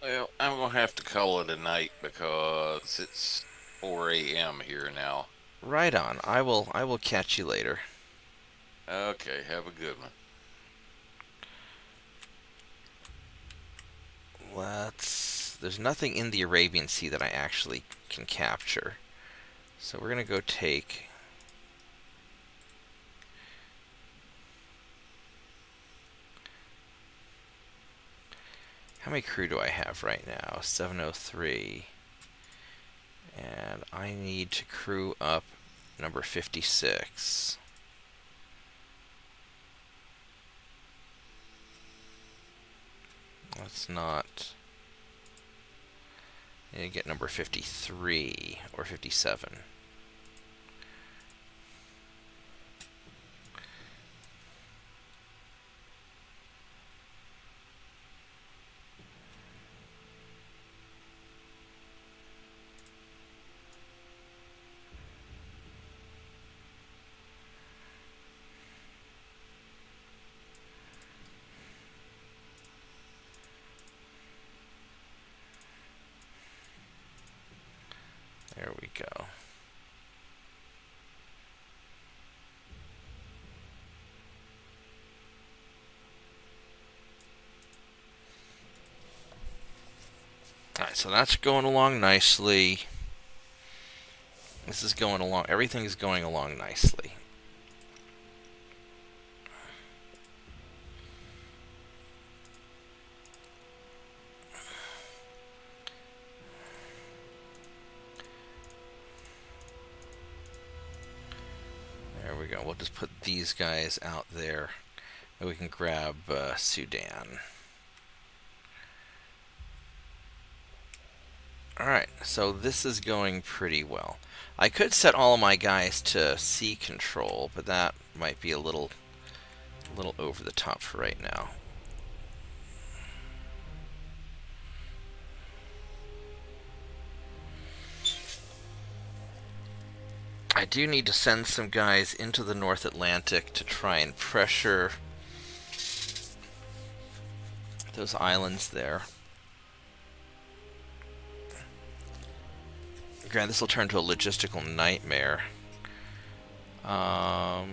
Well, I'm gonna have to call it a night because it's 4 a.m. here now. Right on. I will catch you later. Okay, have a good one. There's nothing in the Arabian Sea that I actually can capture. So we're gonna go take. How many crew do I have right now? 703. And I need to crew up number 56. That's not. I need to get number 53 or 57. There we go. Alright, so that's going along nicely. This is going along, everything is going along nicely. There we go. We'll just put these guys out there. And we can grab Sudan. Alright, so this is going pretty well. I could set all of my guys to sea control, but that might be a little over the top for right now. I do need to send some guys into the North Atlantic to try and pressure those islands there. Granted, this will turn to a logistical nightmare. Yeah,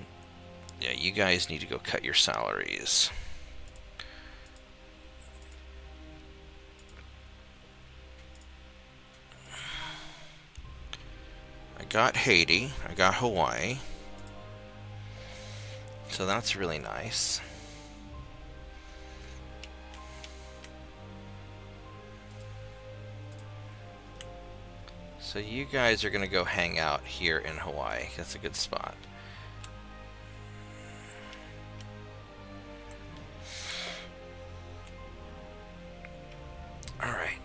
you guys need to go cut your salaries. I got Haiti. I got Hawaii. So that's really nice. So you guys are going to go hang out here in Hawaii. That's a good spot. All right.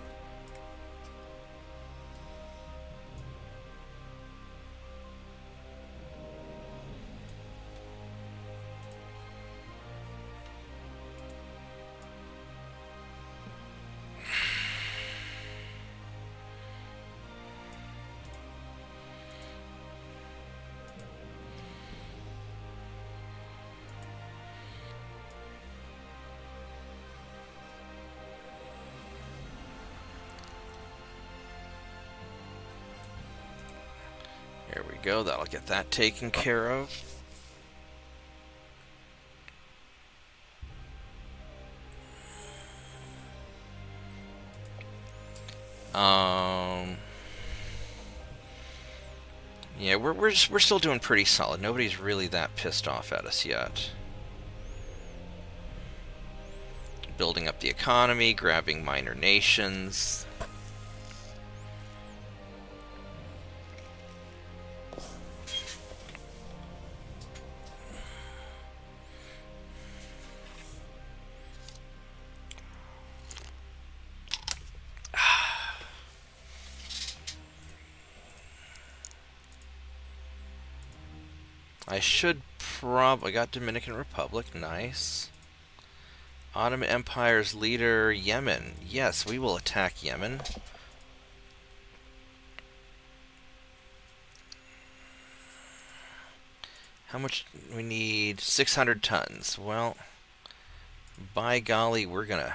There we go. That'll get that taken care of. Yeah, we're still doing pretty solid. Nobody's really that pissed off at us yet. Building up the economy, grabbing minor nations. I should probably got Dominican Republic, nice. Ottoman Empire's leader, Yemen. Yes, we will attack Yemen. How much? We need 600 tons. Well, by golly, we're gonna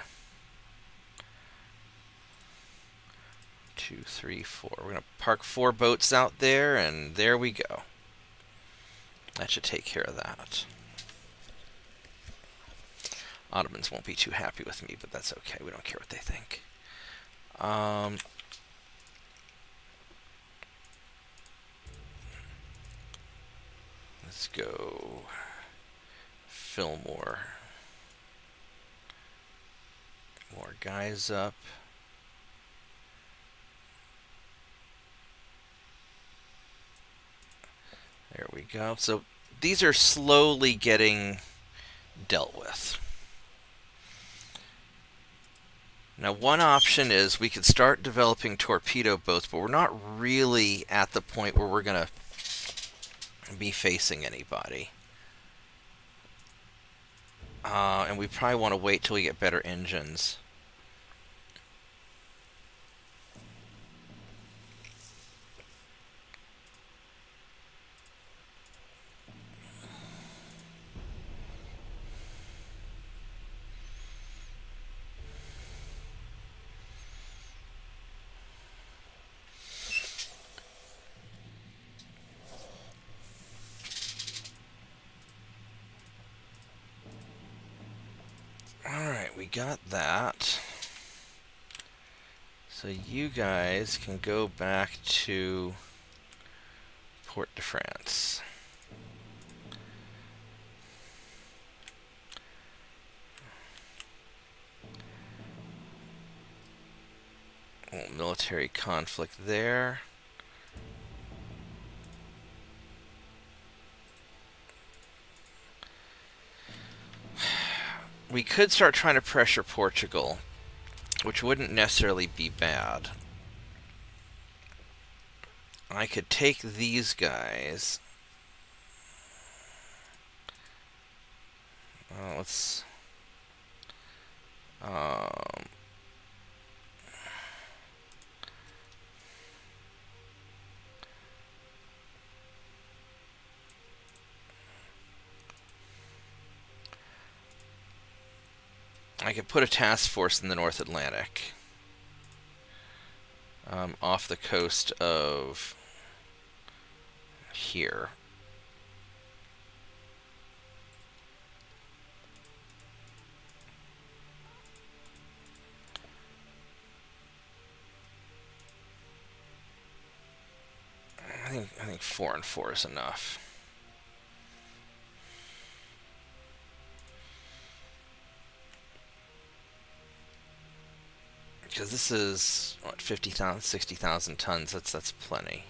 2, 3, 4. We're going to park 4 boats out there, and there we go. That should take care of that. Ottomans won't be too happy with me, but that's okay. We don't care what they think. Let's go fill more guys up. There we go. So these are slowly getting dealt with. Now, one option is we could start developing torpedo boats, but we're not really at the point where we're going to be facing anybody. And we probably want to wait till we get better engines. Alright, we got that. So you guys can go back to Port de France. Military conflict there. We could start trying to pressure Portugal, which wouldn't necessarily be bad. I could take these guys. Let's... I could put a task force in the North Atlantic, off the coast of here. I think 4 and 4 is enough. Because this is, what, 50,000, 60,000 tons. That's plenty.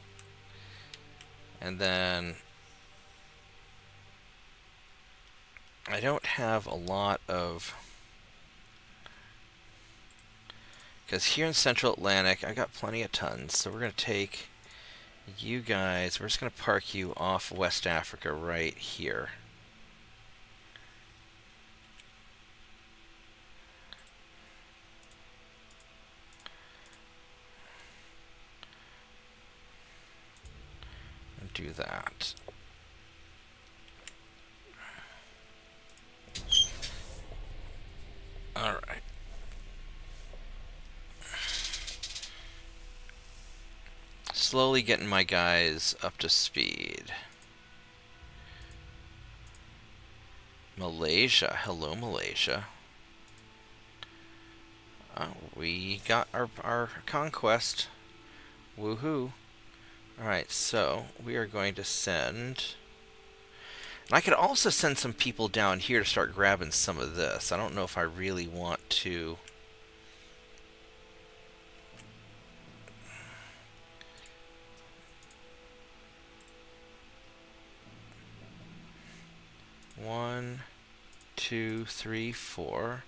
And then I don't have a lot of... Because here in Central Atlantic, I got plenty of tons. So we're going to take you guys. We're just going to park you off West Africa right here. Do that. All right. Slowly getting my guys up to speed. Malaysia. Hello, Malaysia. We got our conquest. Woohoo. Alright, so we are going to send... And I could also send some people down here to start grabbing some of this. I don't know if I really want to... One, 2, 3, 4.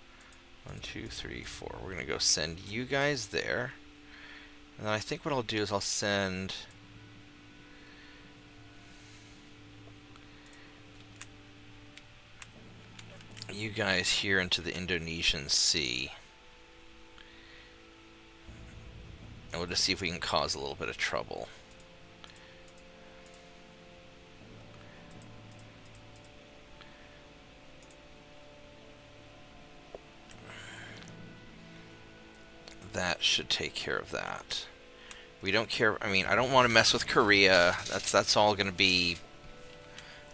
1, 2, 3, 4. We're going to go send you guys there. And then I think what I'll do is I'll send... you guys here into the Indonesian Sea. And we'll just see if we can cause a little bit of trouble. That should take care of that. We don't care. I mean, I don't want to mess with Korea. That's all going to be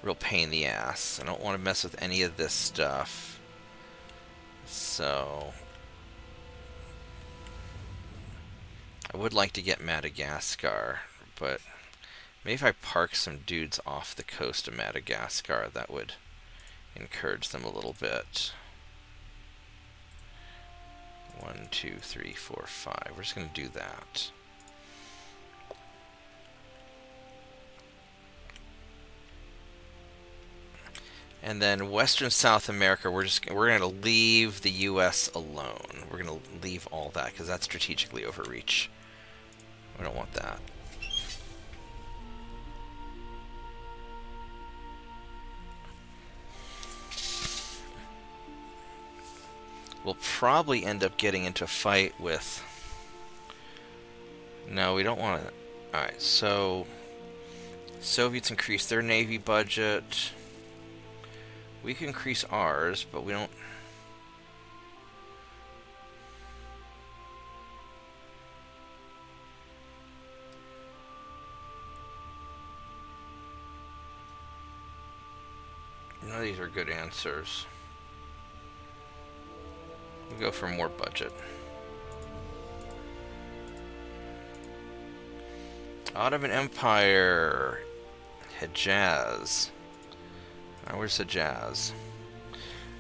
real pain in the ass. I don't want to mess with any of this stuff. So I would like to get Madagascar, but maybe if I park some dudes off the coast of Madagascar, that would encourage them a little bit. 1, 2, 3, 4, 5. We're just going to do that. And then Western South America, we're going to leave the U.S. alone. We're going to leave all that because that's strategically overreach. We don't want that. We'll probably end up getting into a fight with... No, we don't want to... Alright, so... Soviets increase their navy budget. We can increase ours, but we don't... None of these are good answers. We go for more budget. Ottoman Empire. Hejaz. Where's Hejaz?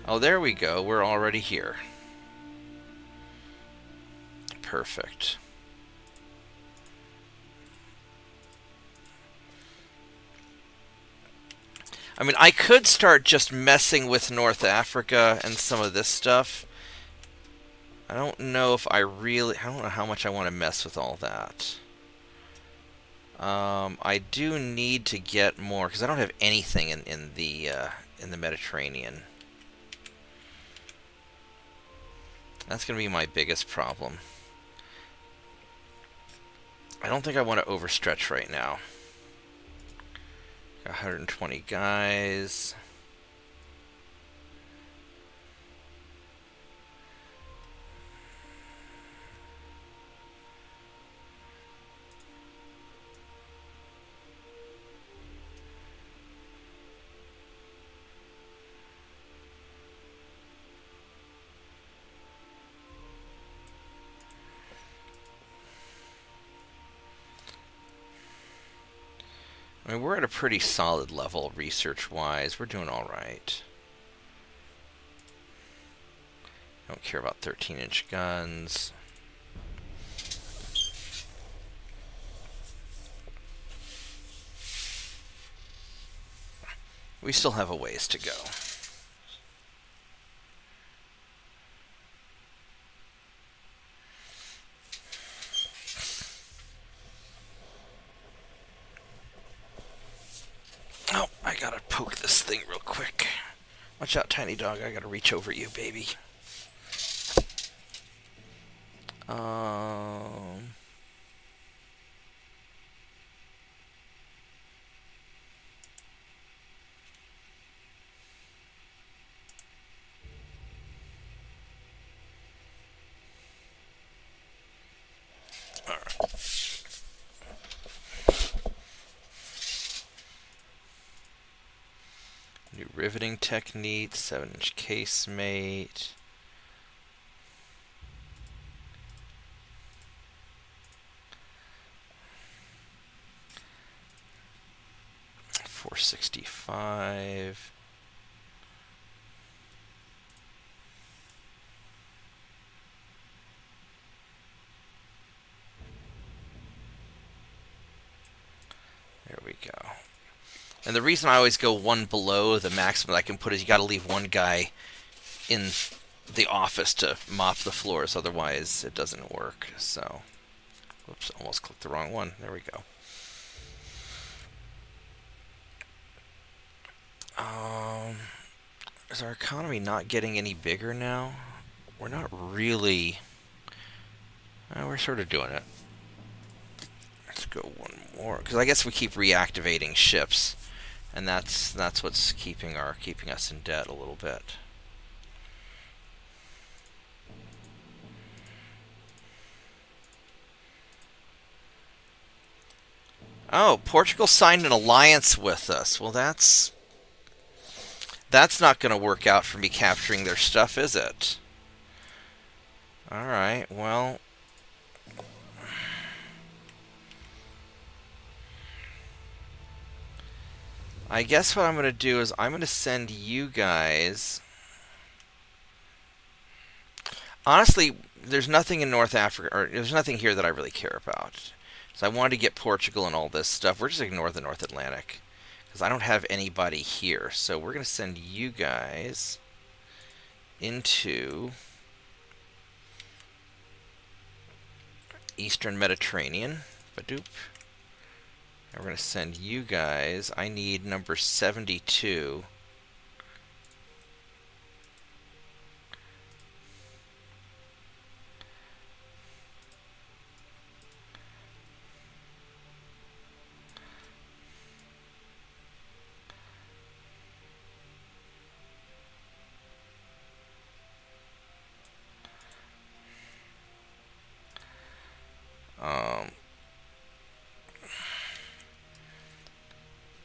Oh, there we go. We're already here. Perfect. I mean, I could start just messing with North Africa and some of this stuff. I don't know if I don't know how much I want to mess with all that. I do need to get more because I don't have anything in the Mediterranean. That's going to be my biggest problem. I don't think I want to overstretch right now. Got 120 guys. I mean, we're at a pretty solid level research-wise. We're doing all right. Don't care about 13-inch guns. We still have a ways to go. Oh, I gotta poke this thing real quick. Watch out, tiny dog. I gotta reach over you, baby. New riveting technique, 7-inch casemate. $465. There we go. And the reason I always go one below the maximum I can put is you got to leave one guy in the office to mop the floors, otherwise it doesn't work. So, whoops, almost clicked the wrong one. There we go. Is our economy not getting any bigger now? We're not really. We're sort of doing it. Let's go one more, because I guess we keep reactivating ships, and that's what's keeping us in debt a little bit. Oh, Portugal signed an alliance with us. Well, that's not going to work out for me capturing their stuff, is it? All right. Well, I guess what I'm going to do is I'm going to send you guys. Honestly, there's nothing in North Africa, or there's nothing here that I really care about. So I wanted to get Portugal and all this stuff. We're just ignore the North Atlantic because I don't have anybody here. So we're going to send you guys into Eastern Mediterranean. Badoop. And we're going to send you guys. I need number 72.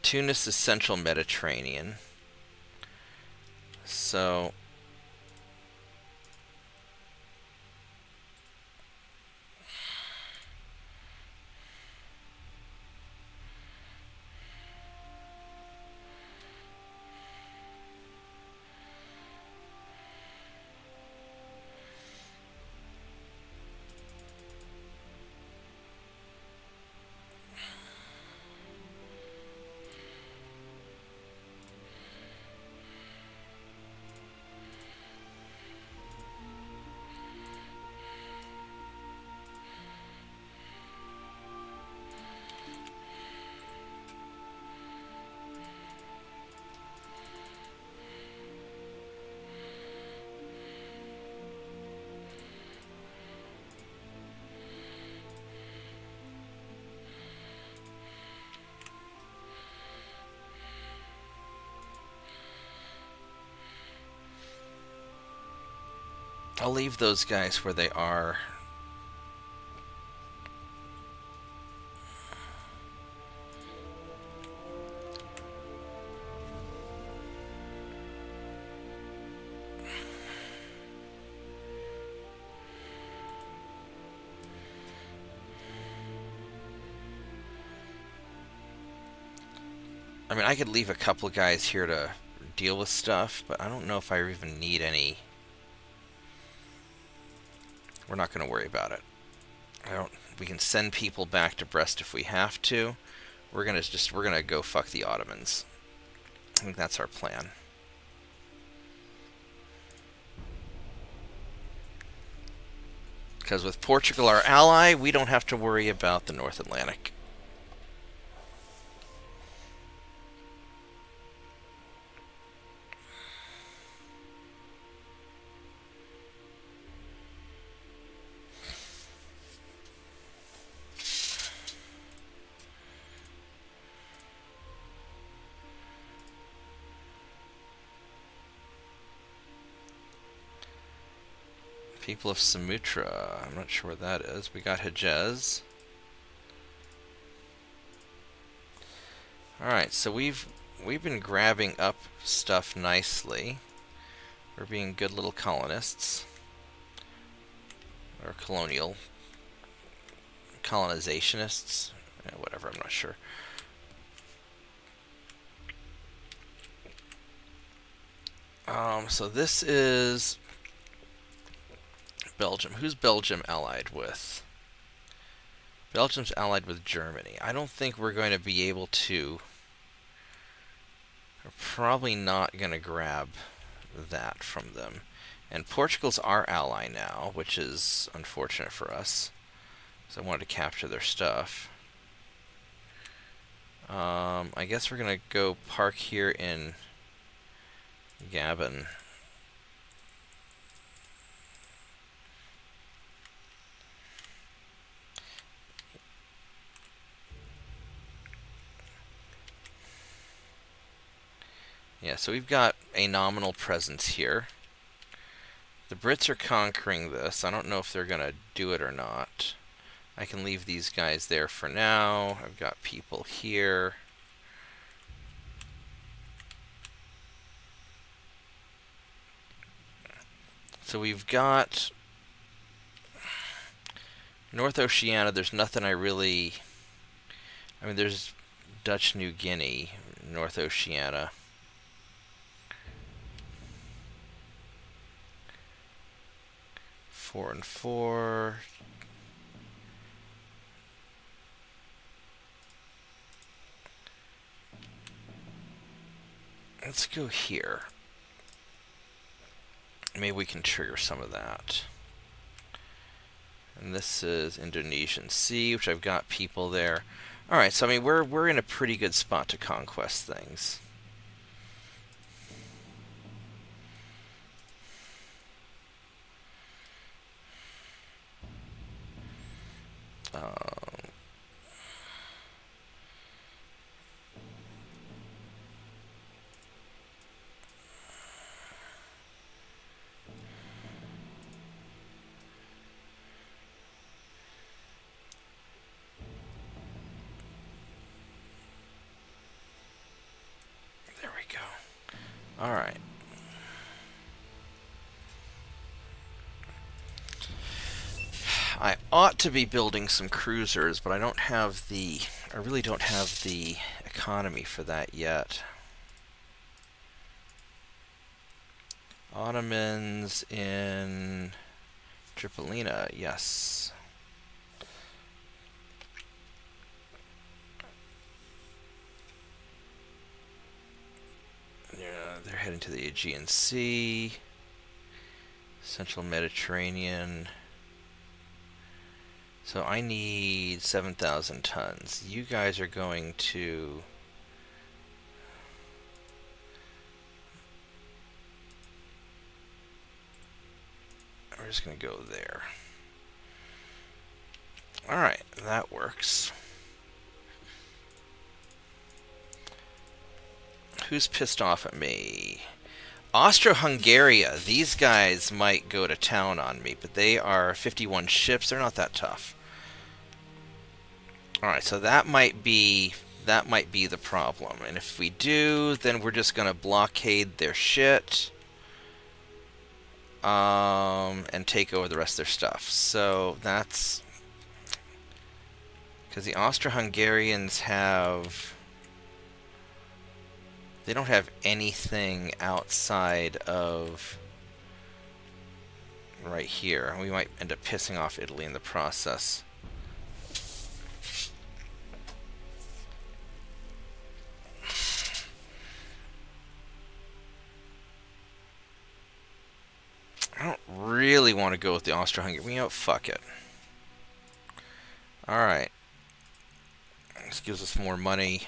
Tunis is Central Mediterranean. So I'll leave those guys where they are. I mean, I could leave a couple guys here to deal with stuff, but I don't know if I even need any. We're not going to worry about it. We can send people back to Brest if we have to. We're gonna go fuck the Ottomans. I think that's our plan. Because with Portugal, our ally, we don't have to worry about the North Atlantic. People of Sumatra. I'm not sure what that is. We got Hejaz. Alright, so we've been grabbing up stuff nicely. We're being good little colonists. Or colonizationists. Whatever, I'm not sure. So this is Belgium. Who's Belgium allied with? Belgium's allied with Germany. I don't think we're going to be able to. We're probably not going to grab that from them. And Portugal's our ally now, which is unfortunate for us. So I wanted to capture their stuff. I guess we're going to go park here in Gabon. Yeah, so we've got a nominal presence here. The Brits are conquering this. I don't know if they're going to do it or not. I can leave these guys there for now. I've got people here. So we've got North Oceania. There's nothing I really... I mean, there's Dutch New Guinea, North Oceania. Four and four. Let's go here. Maybe we can trigger some of that. And this is Indonesian Sea, which I've got people there. All right, so I mean we're in a pretty good spot to conquest things. There we go. All right. I ought to be building some cruisers, but I don't have the... I really don't have the economy for that yet. Ottomans in Tripolina, yes. Yeah, they're heading to the Aegean Sea, Central Mediterranean. So I need 7,000 tons. You guys are going to... We're just going to go there. Alright, that works. Who's pissed off at me? Austro-Hungaria. These guys might go to town on me, but they are 51 ships. They're not that tough. Alright, so that might be the problem. And if we do, then we're just going to blockade their shit. And take over the rest of their stuff. So that's... Because the Austro-Hungarians have... They don't have anything outside of right here. We might end up pissing off Italy in the process. I don't really want to go with the Austro-Hungarian. You know, fuck it. Alright. This gives us more money.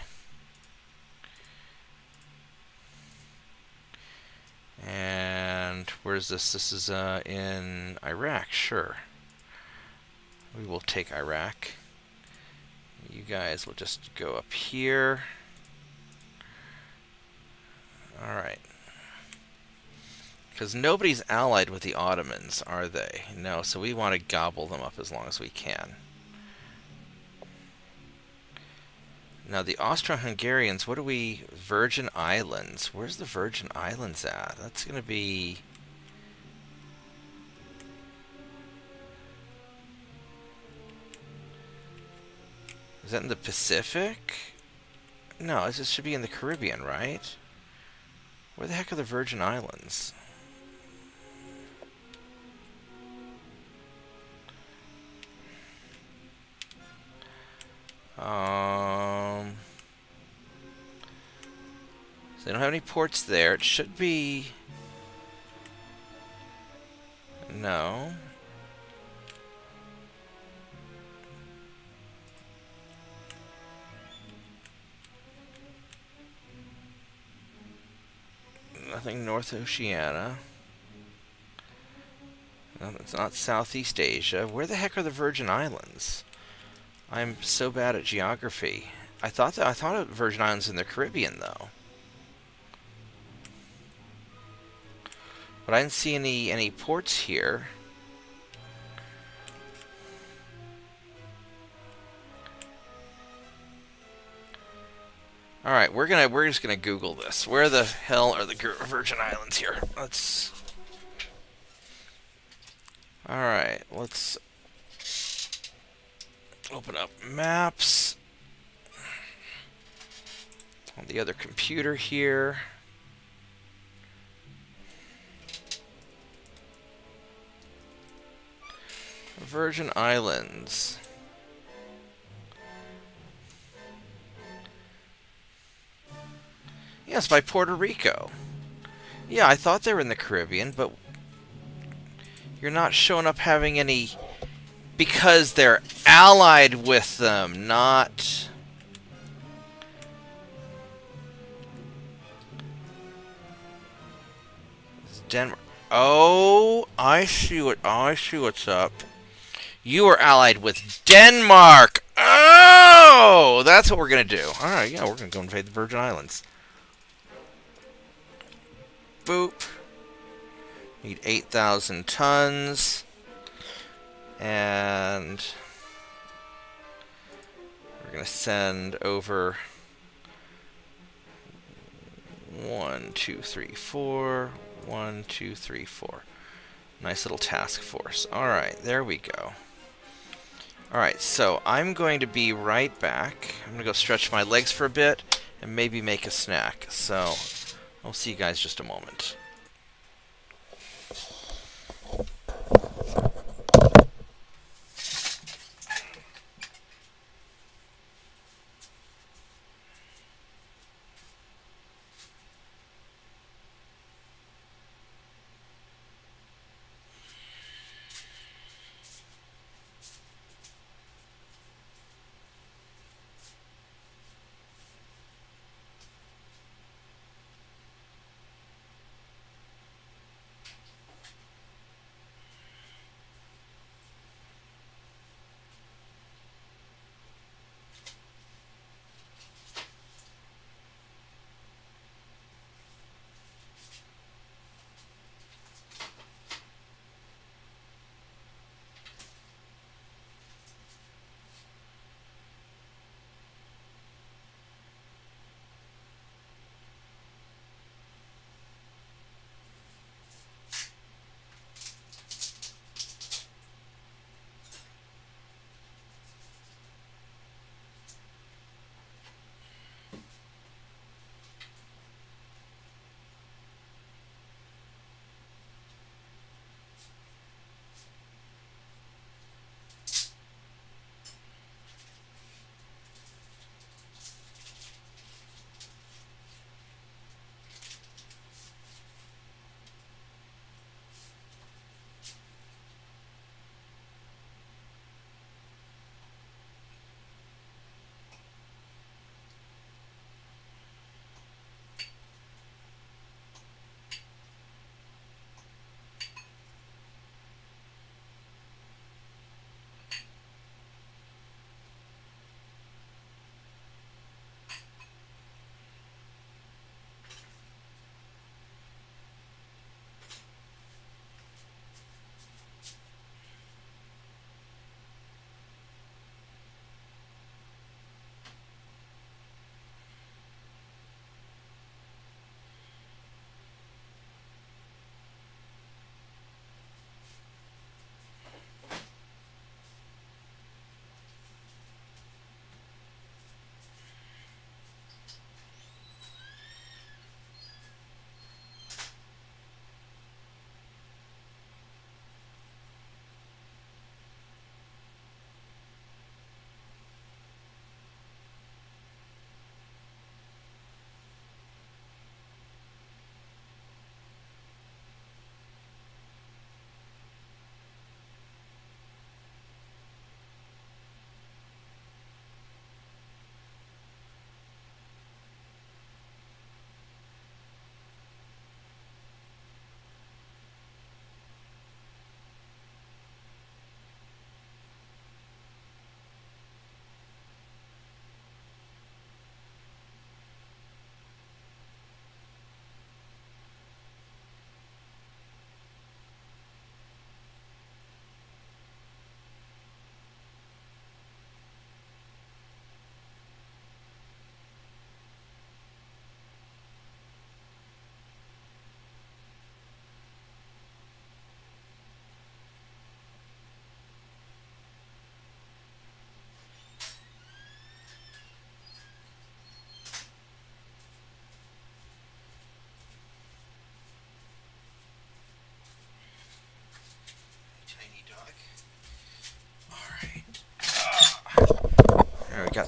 And where's this? This is in Iraq, sure. We will take Iraq. You guys will just go up here. Alright. Because nobody's allied with the Ottomans, are they? No, so we want to gobble them up as long as we can. Now the Austro-Hungarians, what do we... Virgin Islands. Where's the Virgin Islands at? That's going to be... Is that in the Pacific? No, this should be in the Caribbean, right? Where the heck are the Virgin Islands? So they don't have any ports there. It should be... No. Nothing North Oceania. No, it's not Southeast Asia. Where the heck are the Virgin Islands? I'm so bad at geography. I thought of Virgin Islands in the Caribbean though. But I didn't see any ports here. All right, we're just gonna Google this. Where the hell are the Virgin Islands here? Let's. All right, let's open up maps on the other computer here. Virgin Islands. Yes, by Puerto Rico. Yeah, I thought they were in the Caribbean, but you're not showing up having any because they're allied with them, not. It's Denmark. Oh, I see what's up. You are allied with Denmark. Oh, that's what we're gonna do. All right, yeah, we're gonna go invade the Virgin Islands. Boop. Need 8,000 tons. And we're going to send over 1, 2, 3, 4. 1, 2, 3, 4. Nice little task force. Alright, there we go. Alright, so I'm going to be right back. I'm going to go stretch my legs for a bit and maybe make a snack. So I'll see you guys in just a moment.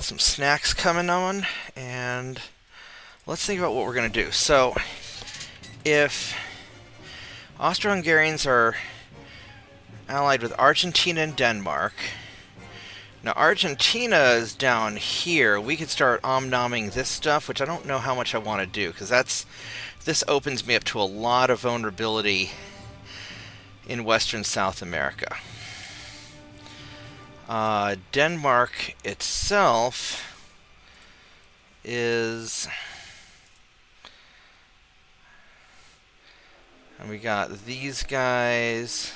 got some snacks coming on, and let's think about what we're going to do. So, if Austro-Hungarians are allied with Argentina and Denmark, now Argentina is down here. We could start omnomming this stuff, which I don't know how much I want to do, because this opens me up to a lot of vulnerability in Western South America. Denmark itself is... And we got these guys.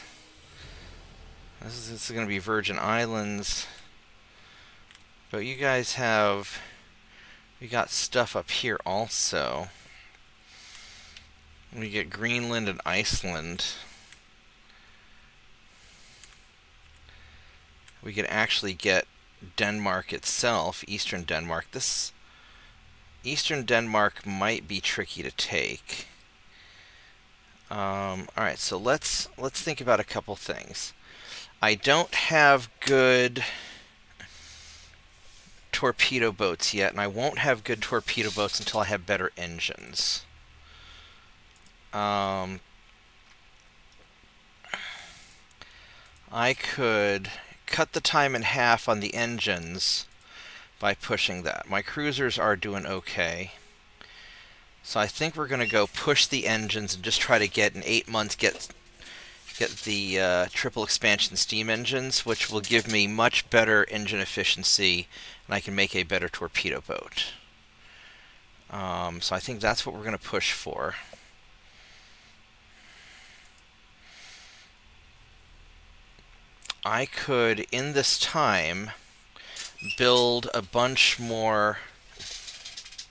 This is going to be Virgin Islands. But you guys have... We got stuff up here also. We get Greenland and Iceland. We could actually get Denmark itself, Eastern Denmark. This Eastern Denmark might be tricky to take. Alright, so let's think about a couple things. I don't have good torpedo boats yet, and I won't have good torpedo boats until I have better engines. I could cut the time in half on the engines by pushing that. My cruisers are doing okay. So I think we're going to go push the engines and just try to get, in 8 months, get the triple expansion steam engines, which will give me much better engine efficiency, and I can make a better torpedo boat. So I think that's what we're going to push for. I could, in this time, build a bunch more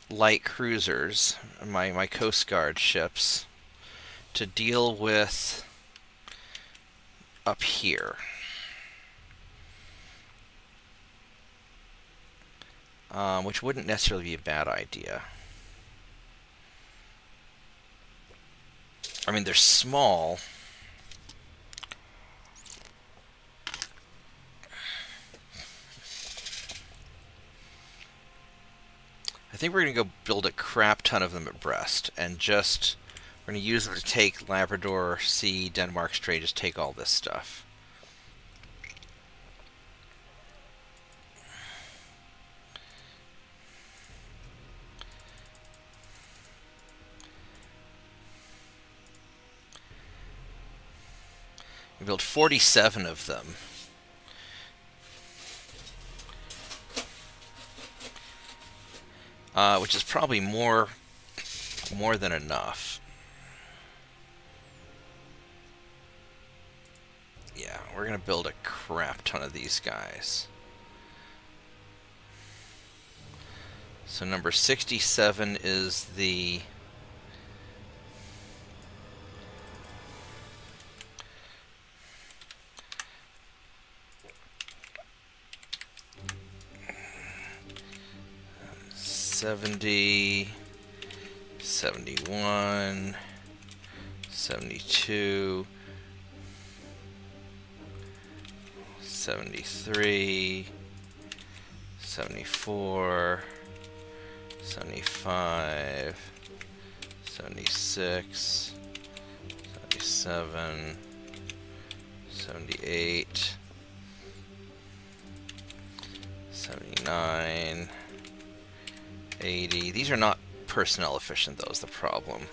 light cruisers, my Coast Guard ships, to deal with up here. Which wouldn't necessarily be a bad idea. I mean, they're small. I think we're going to go build a crap ton of them at Brest, and just, we're going to use them to take Labrador Sea, Denmark Strait, just take all this stuff. We built 47 of them. Which is probably more than enough. Yeah, we're going to build a crap ton of these guys. So number 67 is the... $70, $71, $72, $73, $74, $75, $76, $77, $78, $79, 80. These are not personnel efficient, though, is the problem.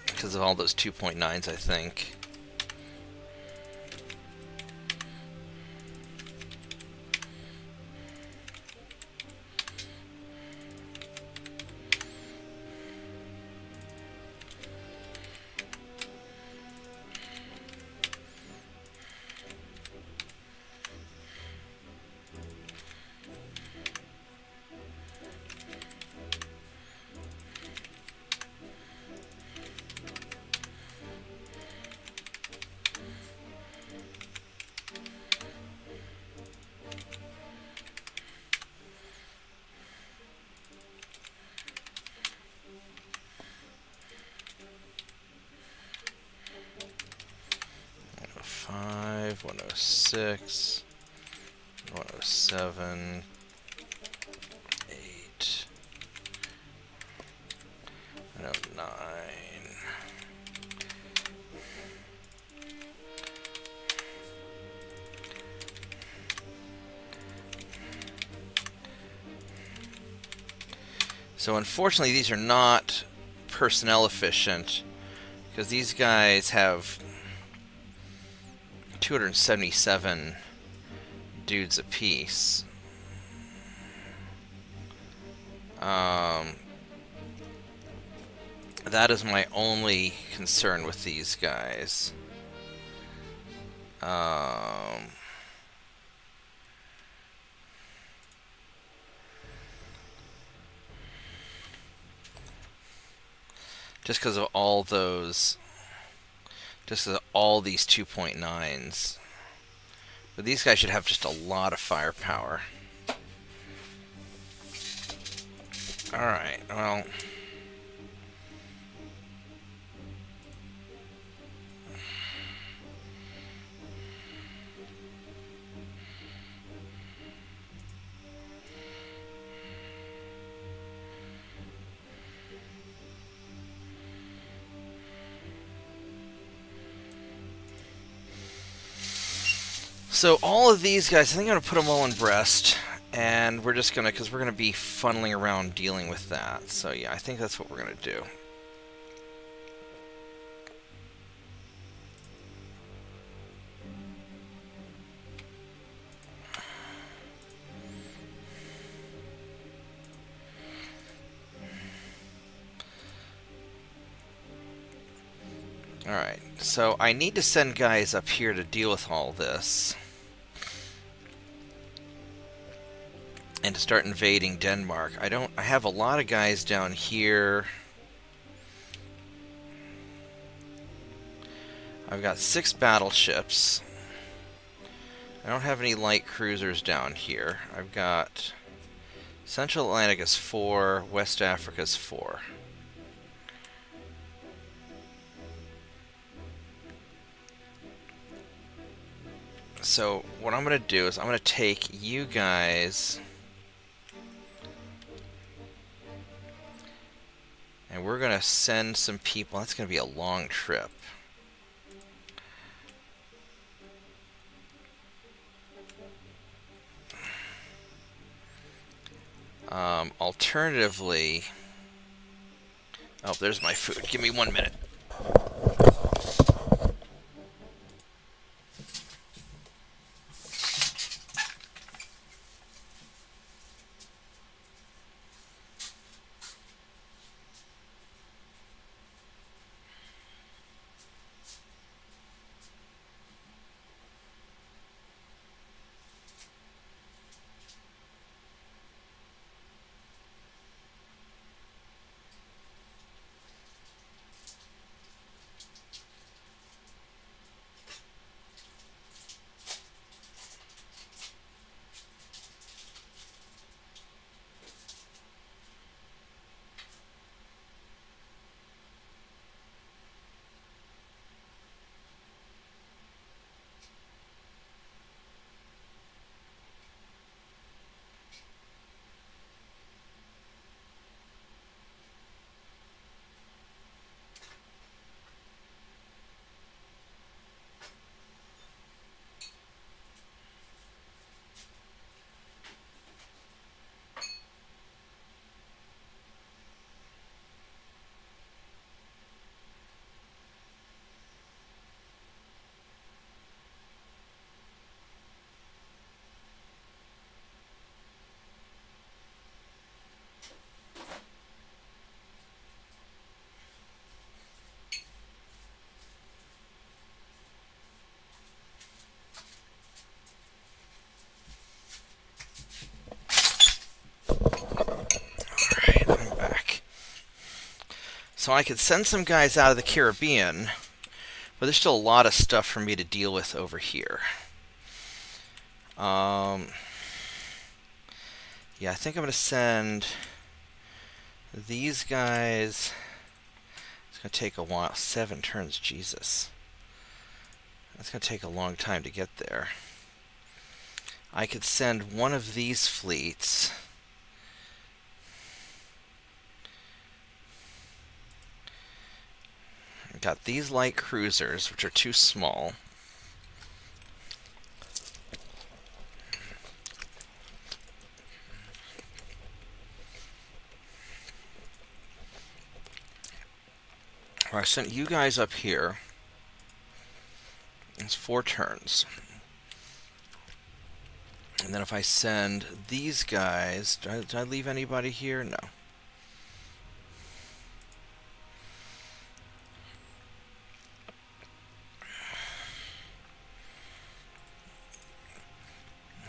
Because of all those 2.9s, I think. 106, 107, 8, 109. So unfortunately, these are not personnel efficient because these guys have 277 dudes apiece. That is my only concern with these guys. Just because of all those, just because of all these 2.9s. But these guys should have just a lot of firepower. Alright, well. So all of these guys, I think I'm going to put them all in breast, and we're just going to, because we're going to be funneling around dealing with that. So yeah, I think that's what we're going to do. Alright, so I need to send guys up here to deal with all this. And to start invading Denmark. I have a lot of guys down here. I've got 6 battleships. I don't have any light cruisers down here. I've got Central Atlantic is 4, West Africa is 4. So what I'm going to do is I'm going to take you guys, and we're going to send some people. That's going to be a long trip. Alternatively, oh, there's my food. Give me 1 minute. So I could send some guys out of the Caribbean, but there's still a lot of stuff for me to deal with over here. Yeah, I think I'm going to send these guys. It's going to take a while. 7 turns, Jesus. That's going to take a long time to get there. I could send one of these fleets. I've got these light cruisers, which are too small. I sent you guys up here. It's 4 turns. And then if I send these guys, did I leave anybody here? No.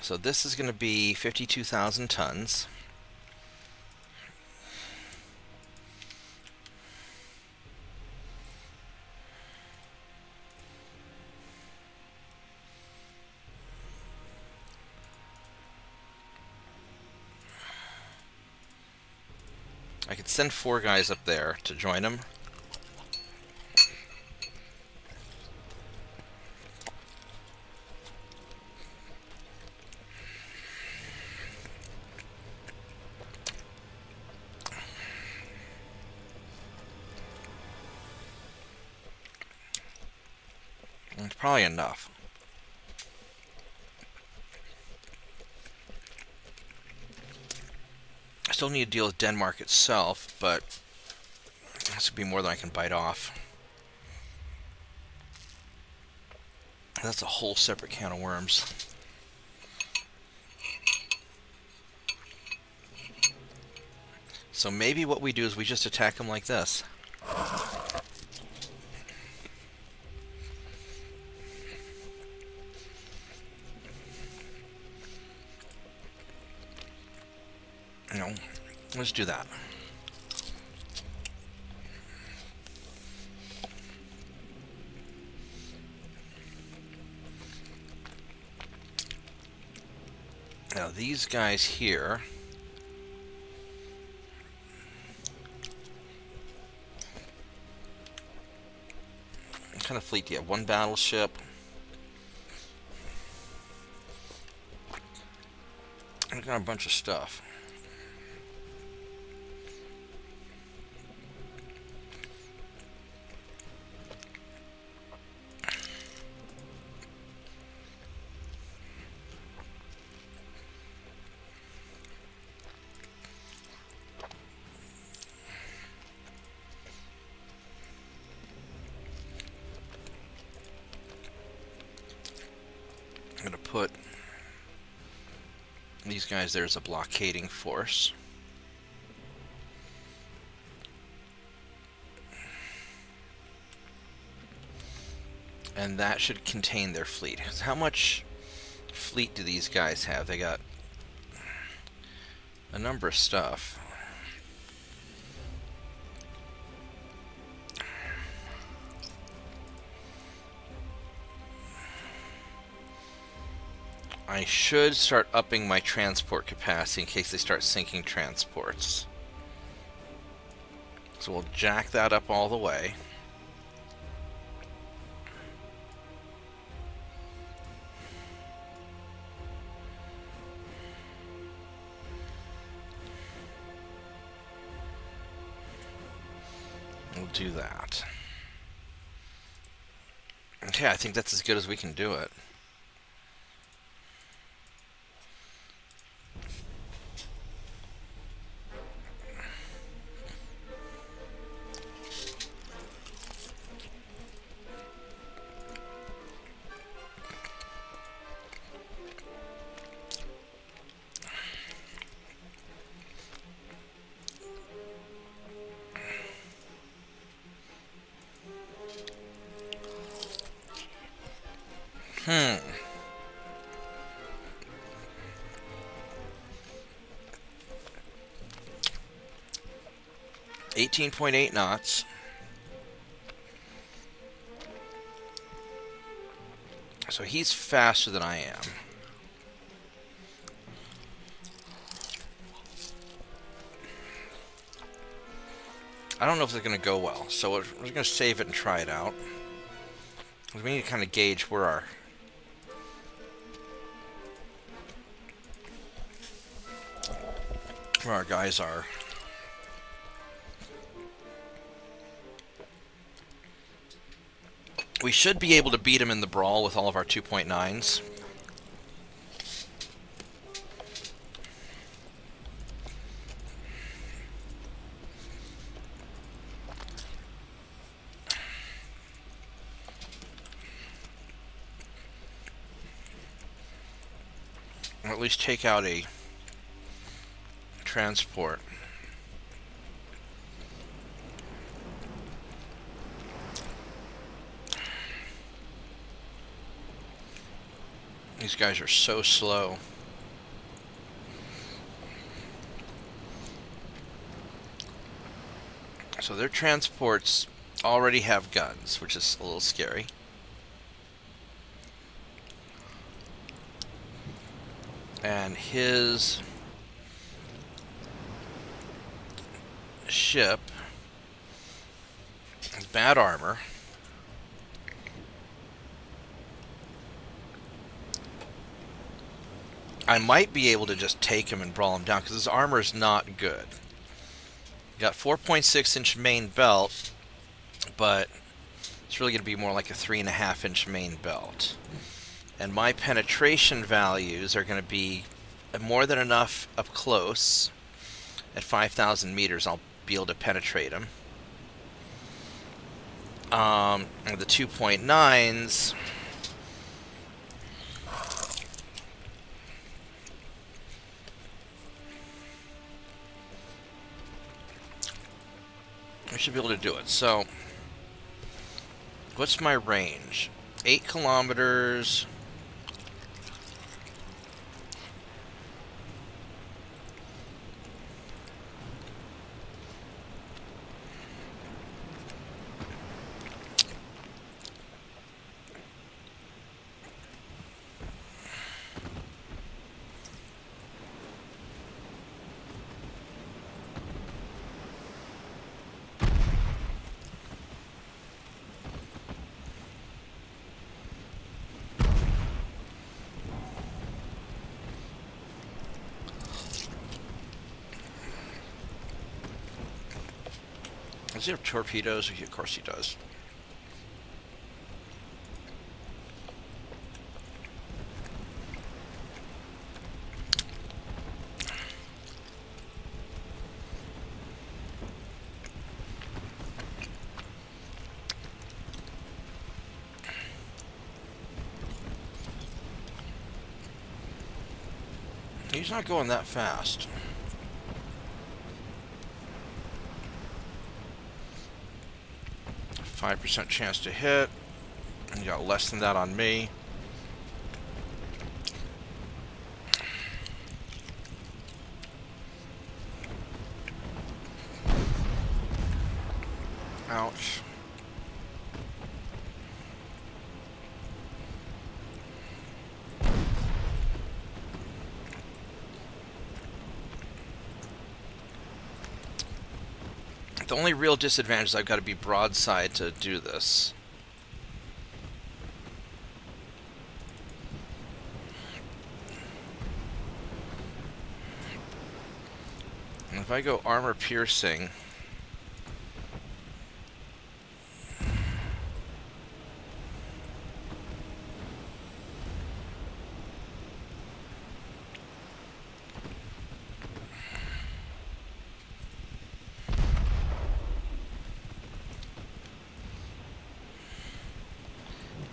So this is going to be 52,000 tons. I could send 4 guys up there to join them. It's probably enough. I still need to deal with Denmark itself, but this would be more than I can bite off. That's a whole separate can of worms. So maybe what we do is we just attack them like this. No, let's do that. Now these guys here, what kind of fleet do you have? 1 battleship. I've got a bunch of stuff. I'm going to put these guys there as a blockading force. And that should contain their fleet. How much fleet do these guys have? They got a number of stuff. I should start upping my transport capacity in case they start sinking transports. So we'll jack that up all the way. We'll do that. Okay, I think that's as good as we can do it. Hmm. 18.8 knots. So he's faster than I am. I don't know if it's going to go well, so we're going to save it and try it out. We need to kind of gauge where our where our guys are. We should be able to beat him in the brawl with all of our 2.9s. Or at least take out a transport. These guys are so slow. So their transports already have guns, which is a little scary. And his ship has bad armor. I might be able to just take him and brawl him down because his armor is not good. Got 4.6-inch main belt, but it's really going to be more like a 3.5-inch main belt. And my penetration values are going to be more than enough up close. At 5,000 meters, I'll be able to penetrate him. And the 2.9s... I should be able to do it. So, what's my range? 8 kilometers. Does he have torpedoes? Of course he does. He's not going that fast. %5 chance to hit. And you got less than that on me. Ouch. The only real disadvantage is I've got to be broadside to do this. And if I go armor piercing...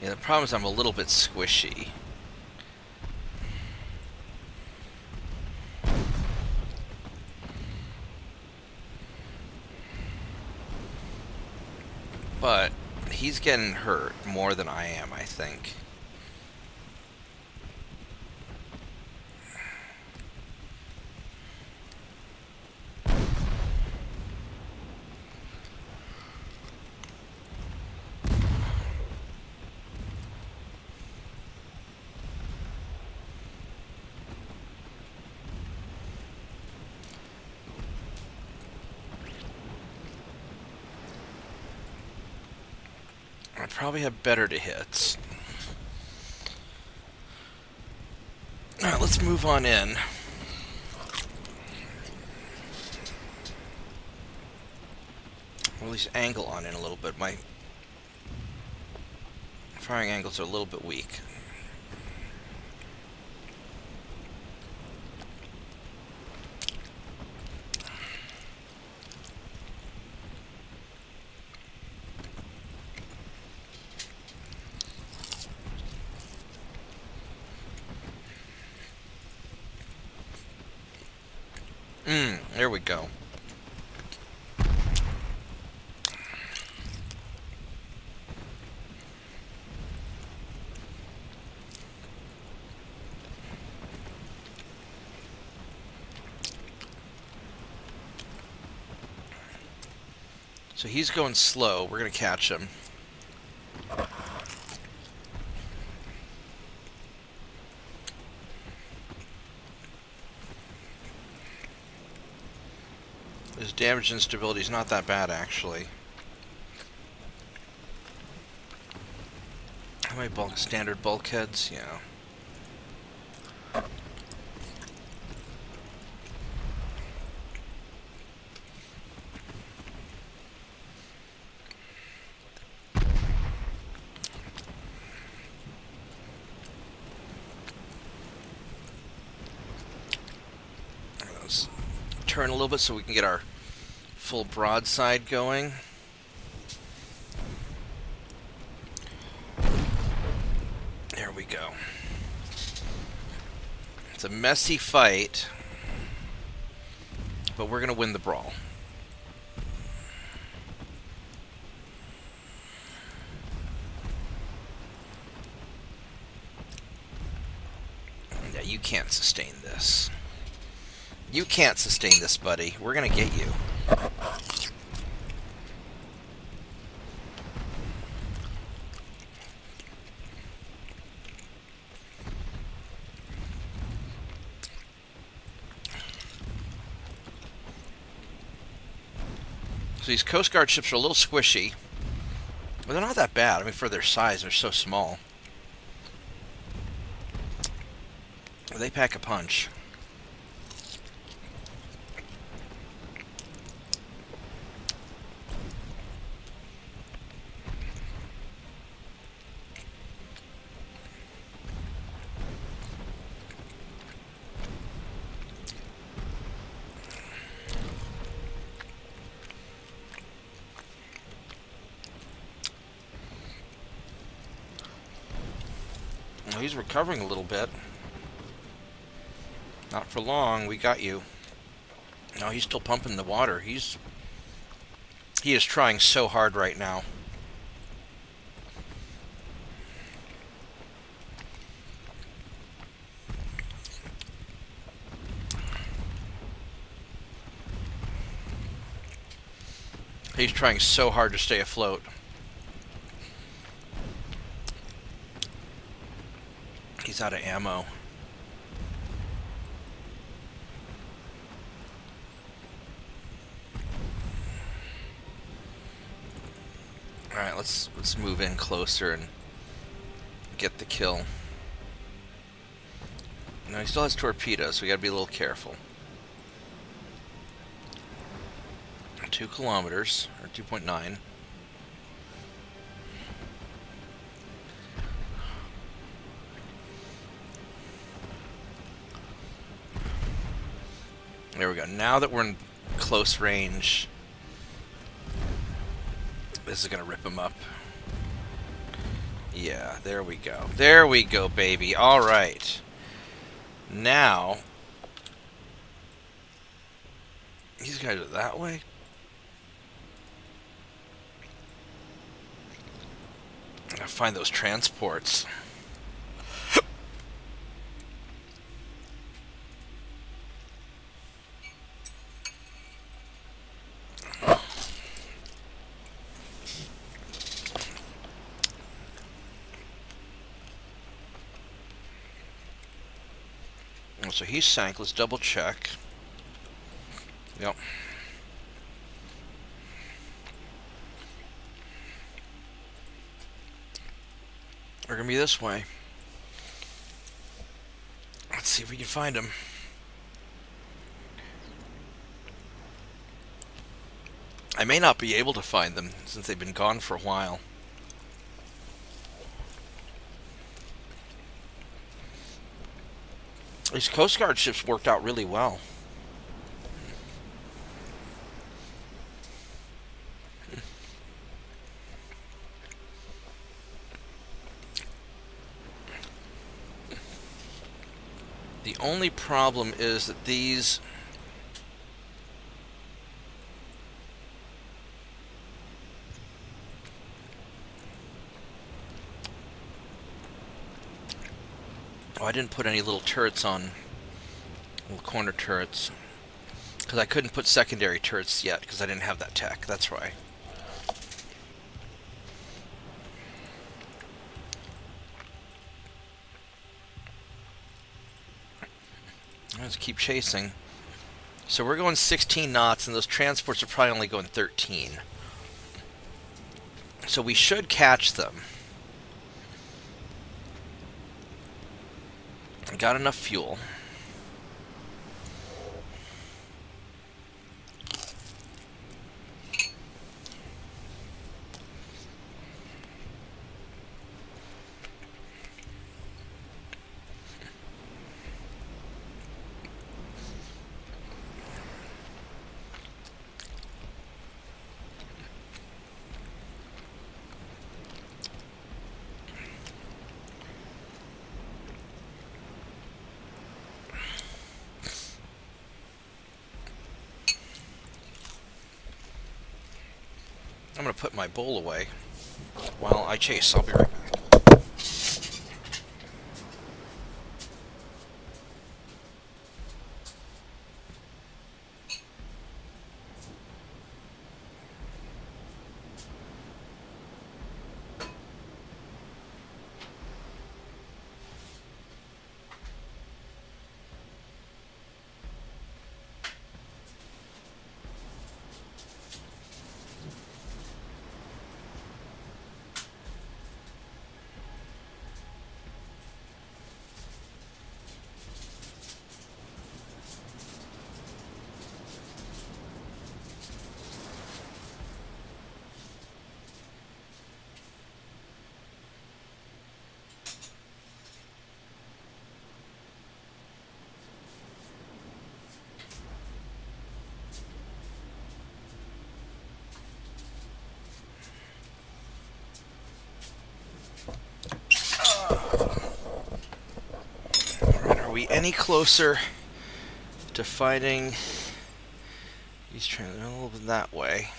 Yeah, the problem is I'm a little bit squishy. But he's getting hurt more than I am, I think. I probably have better to hits. Alright, let's move on in. at least angle on in a little bit. My firing angles are a little bit weak. There we go. So he's going slow. We're going to catch him. His damage and stability is not that bad, actually. How many standard bulkheads? Yeah. Let's turn a little bit so we can get our full broadside going. There we go. It's a messy fight, but we're going to win the brawl. Yeah, you can't sustain this. You can't sustain this, buddy. We're going to get you. So these Coast Guard ships are a little squishy, but they're not that bad. I mean, for their size, they're so small. They pack a punch. Well, he's recovering a little bit. Not for long. We got you. No, he's still pumping the water. He is trying so hard right now. He's trying so hard to stay afloat. He's out of ammo. Alright, let's move in closer and get the kill. No, he still has torpedoes, so we gotta be a little careful. 2 kilometers, or 2.9. There we go. Now that we're in close range, this is gonna rip him up. Yeah, there we go. There we go, baby. All right. Now, these guys are that way. I gotta find those transports. So he's sank. Let's double check. Yep. We're gonna be this way. Let's see if we can find him. I may not be able to find them since they've been gone for a while. These Coast Guard ships worked out really well. The only problem is that these... Oh, I didn't put any little turrets on, little corner turrets, because I couldn't put secondary turrets yet because I didn't have that tech. That's why. Let's keep chasing. So we're going 16 knots, and those transports are probably only going 13. So we should catch them. Got enough fuel. I'm going to put my bowl away while I chase. I'll be right back. Are we any closer to fighting these trains? A little bit that way.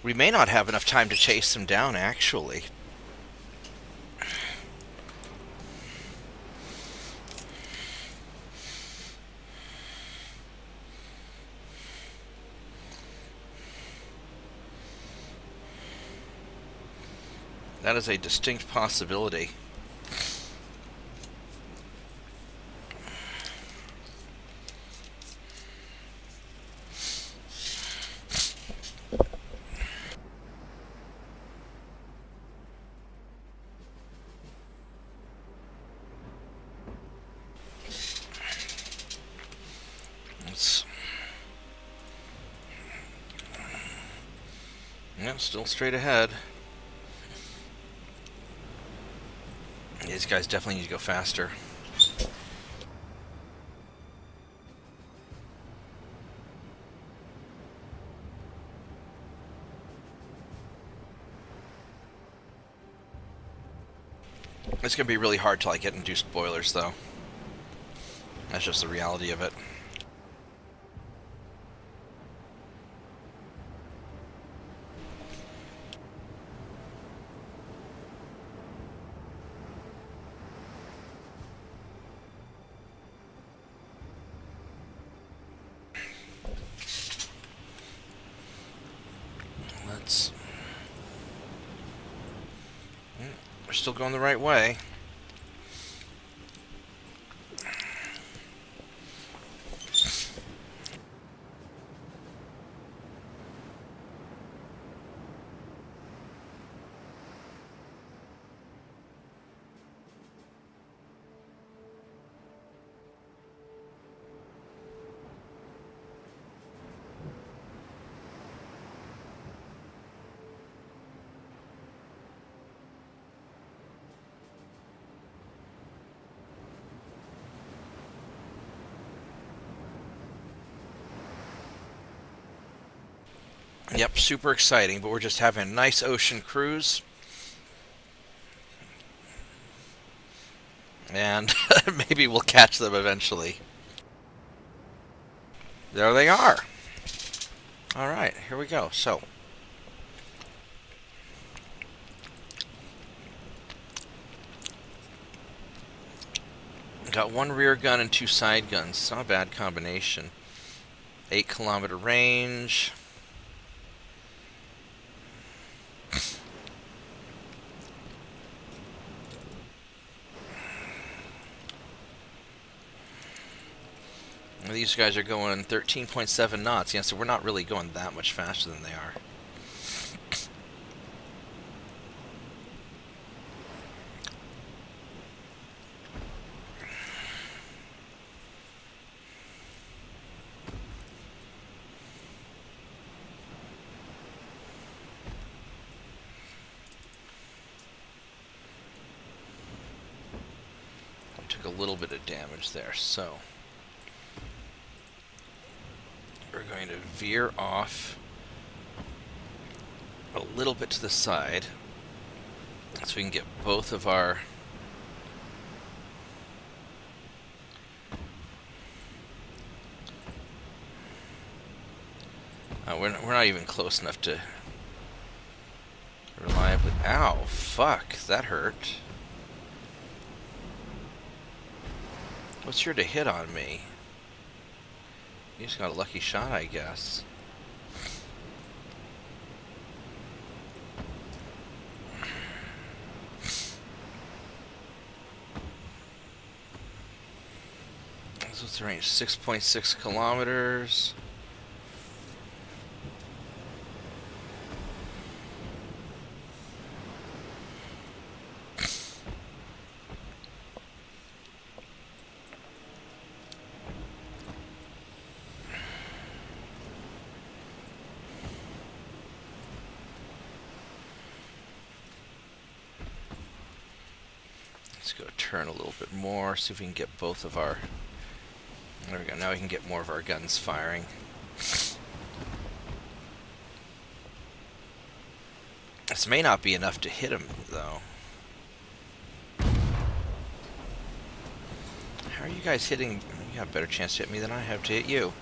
We may not have enough time to chase them down, actually. That is a distinct possibility. Yeah, still straight ahead. These guys definitely need to go faster. It's going to be really hard till I get induced boilers, though. That's just the reality of it. We're still going the right way. Yep, super exciting, but we're just having a nice ocean cruise. And maybe we'll catch them eventually. There they are. All right, here we go. So, got one rear gun and two side guns. It's not a bad combination. 8-kilometer range. These guys are going 13.7 knots. Yeah, so we're not really going that much faster than they are. We took a little bit of damage there, so we're going to veer off a little bit to the side so we can get both of our we're not even close enough to reliably. Ow, fuck, that hurt. What's here to hit on me? You just got a lucky shot, I guess. So what's the range? 6.6 kilometers. Let's go turn a little bit more, see if we can get both of our... There we go, now we can get more of our guns firing. This may not be enough to hit him, though. How are you guys hitting? You have a better chance to hit me than I have to hit you.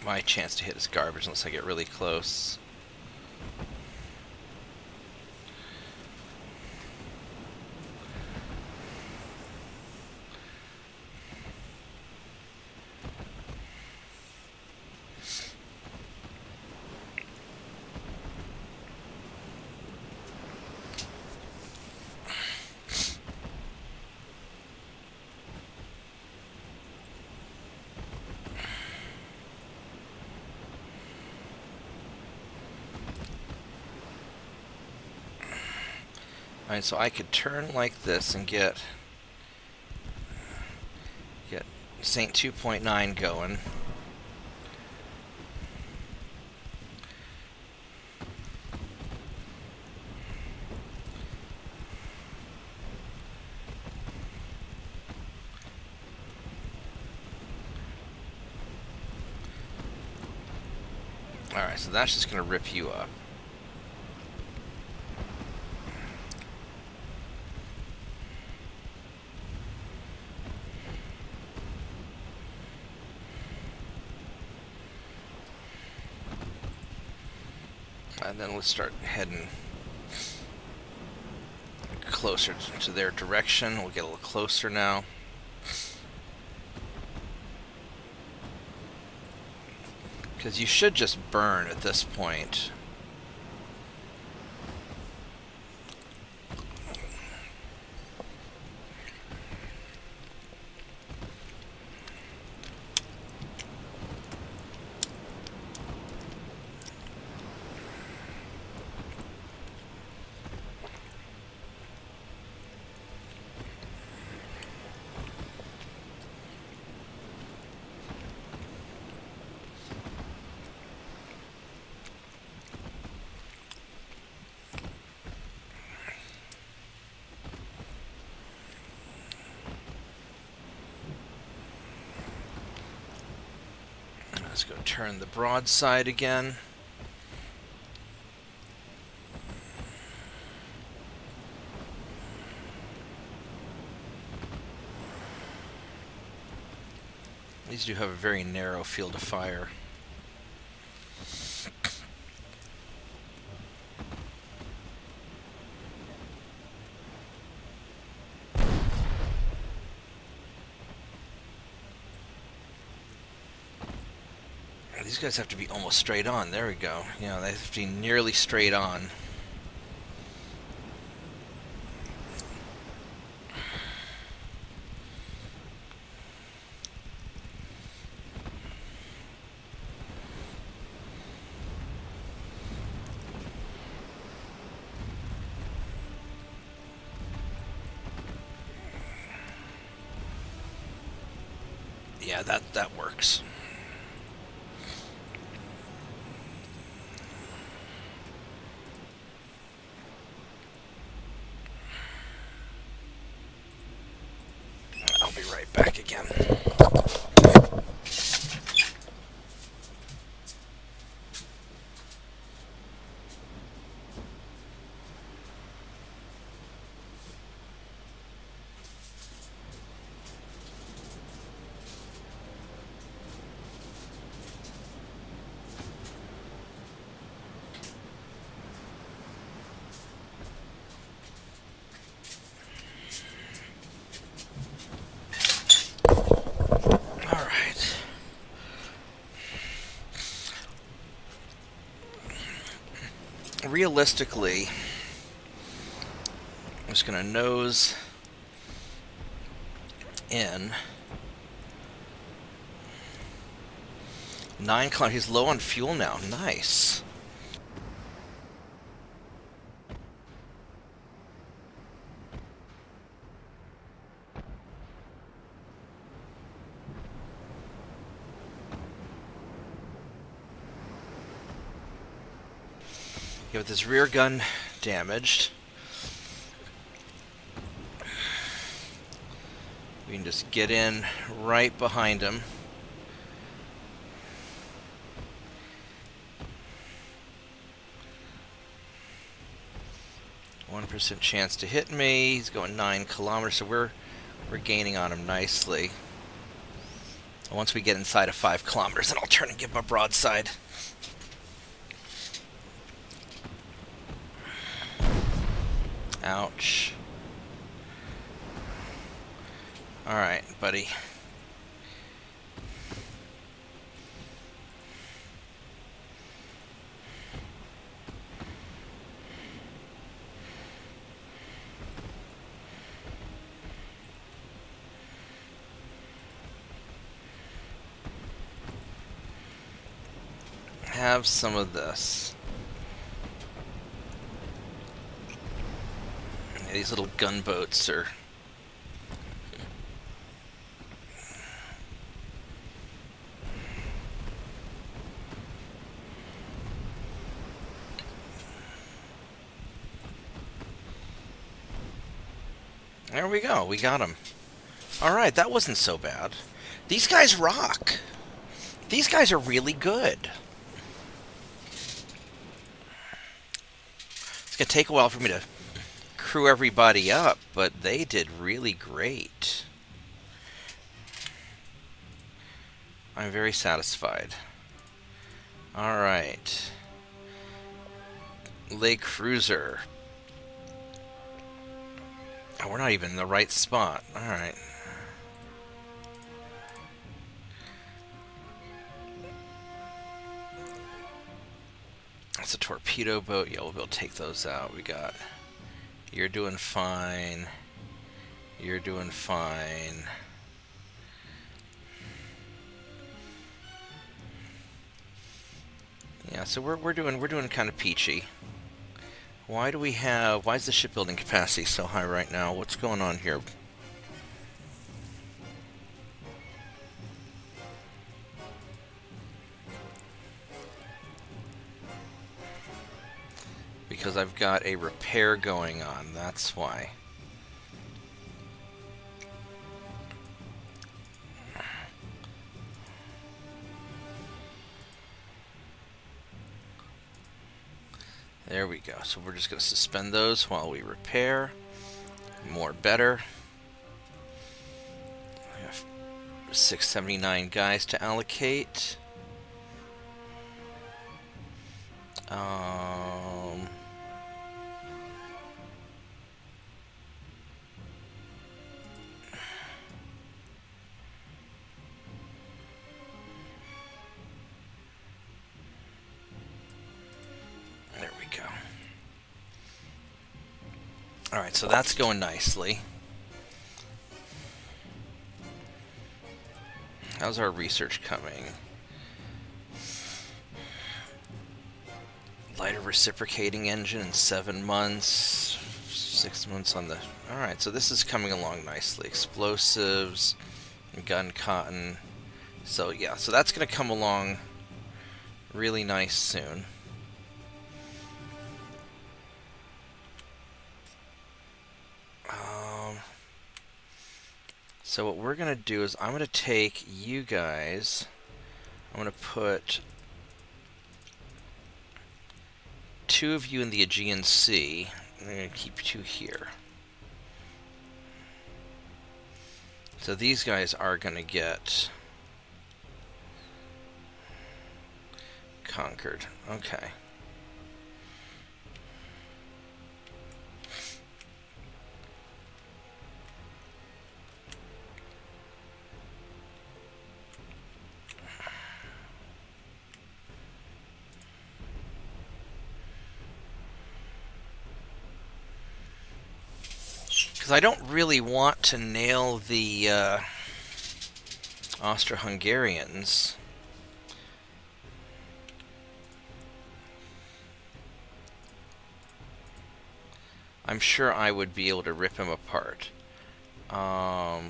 My chance to hit is garbage unless I get really close. Alright, so I could turn like this and get Saint 2.9 going. Alright, so that's just going to rip you up. And then let's start heading closer to their direction. We'll get a little closer now. Because you should just burn at this point. Let's go turn the broadside again. These do have a very narrow field of fire. These guys have to be almost straight on. There we go. You know, they have to be nearly straight on. Yeah, that works. I'll be right back again. Realistically, I'm just going to nose in 9 kilometers. He's low on fuel now. Nice. Yeah, with his rear gun damaged, we can just get in right behind him. %1 chance to hit me. He's going 9 kilometers, so we're gaining on him nicely. Once we get inside of 5 kilometers, then I'll turn and give him a broadside. Ouch. Alright, buddy. Have some of this. These little gunboats are... There we go. We got him. Alright, that wasn't so bad. These guys rock. These guys are really good. It's going to take a while for me to crew everybody up, but they did really great. I'm very satisfied. Alright. Lake Cruiser. Oh, we're not even in the right spot. Alright. That's a torpedo boat. Yeah, we'll be able to take those out. We got... You're doing fine. You're doing fine. Yeah, so we're doing kind of peachy. Why is the shipbuilding capacity so high right now? What's going on here? Because I've got a repair going on, that's why. There we go. So we're just going to suspend those while we repair. More better. I have 679 guys to allocate. There we go. Alright, so that's going nicely. How's our research coming? Lighter reciprocating engine in 7 months. 6 months on the... Alright, so this is coming along nicely. Explosives, gun cotton. So yeah, so that's going to come along really nice soon. So what we're going to do is I'm going to take you guys, I'm going to put 2 of you in the Aegean Sea, and I'm going to keep 2 here. So these guys are going to get conquered. Okay. Because I don't really want to nail the Austro-Hungarians. I'm sure I would be able to rip him apart. There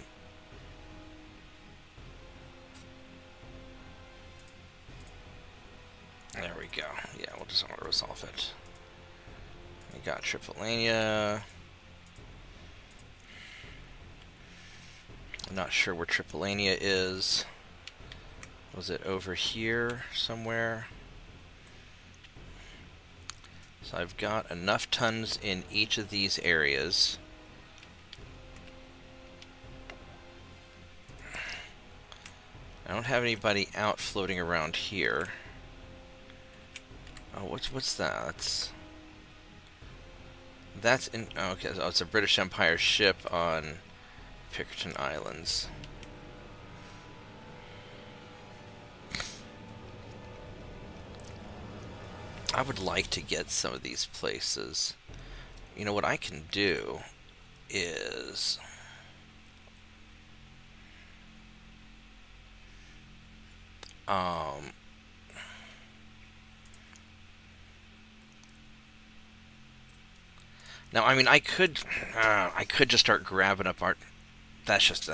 we go. Yeah, we'll just auto-resolve it. We got Tripolinia. I'm not sure where Tripolinia is. Was it over here somewhere? So I've got enough tons in each of these areas. I don't have anybody out floating around here. Oh, what's that? That's in... Oh, okay, so it's a British Empire ship on Pickerton Islands. I would like to get some of these places. You know, what I can do is... Now, I mean, I could just start grabbing up our... That's just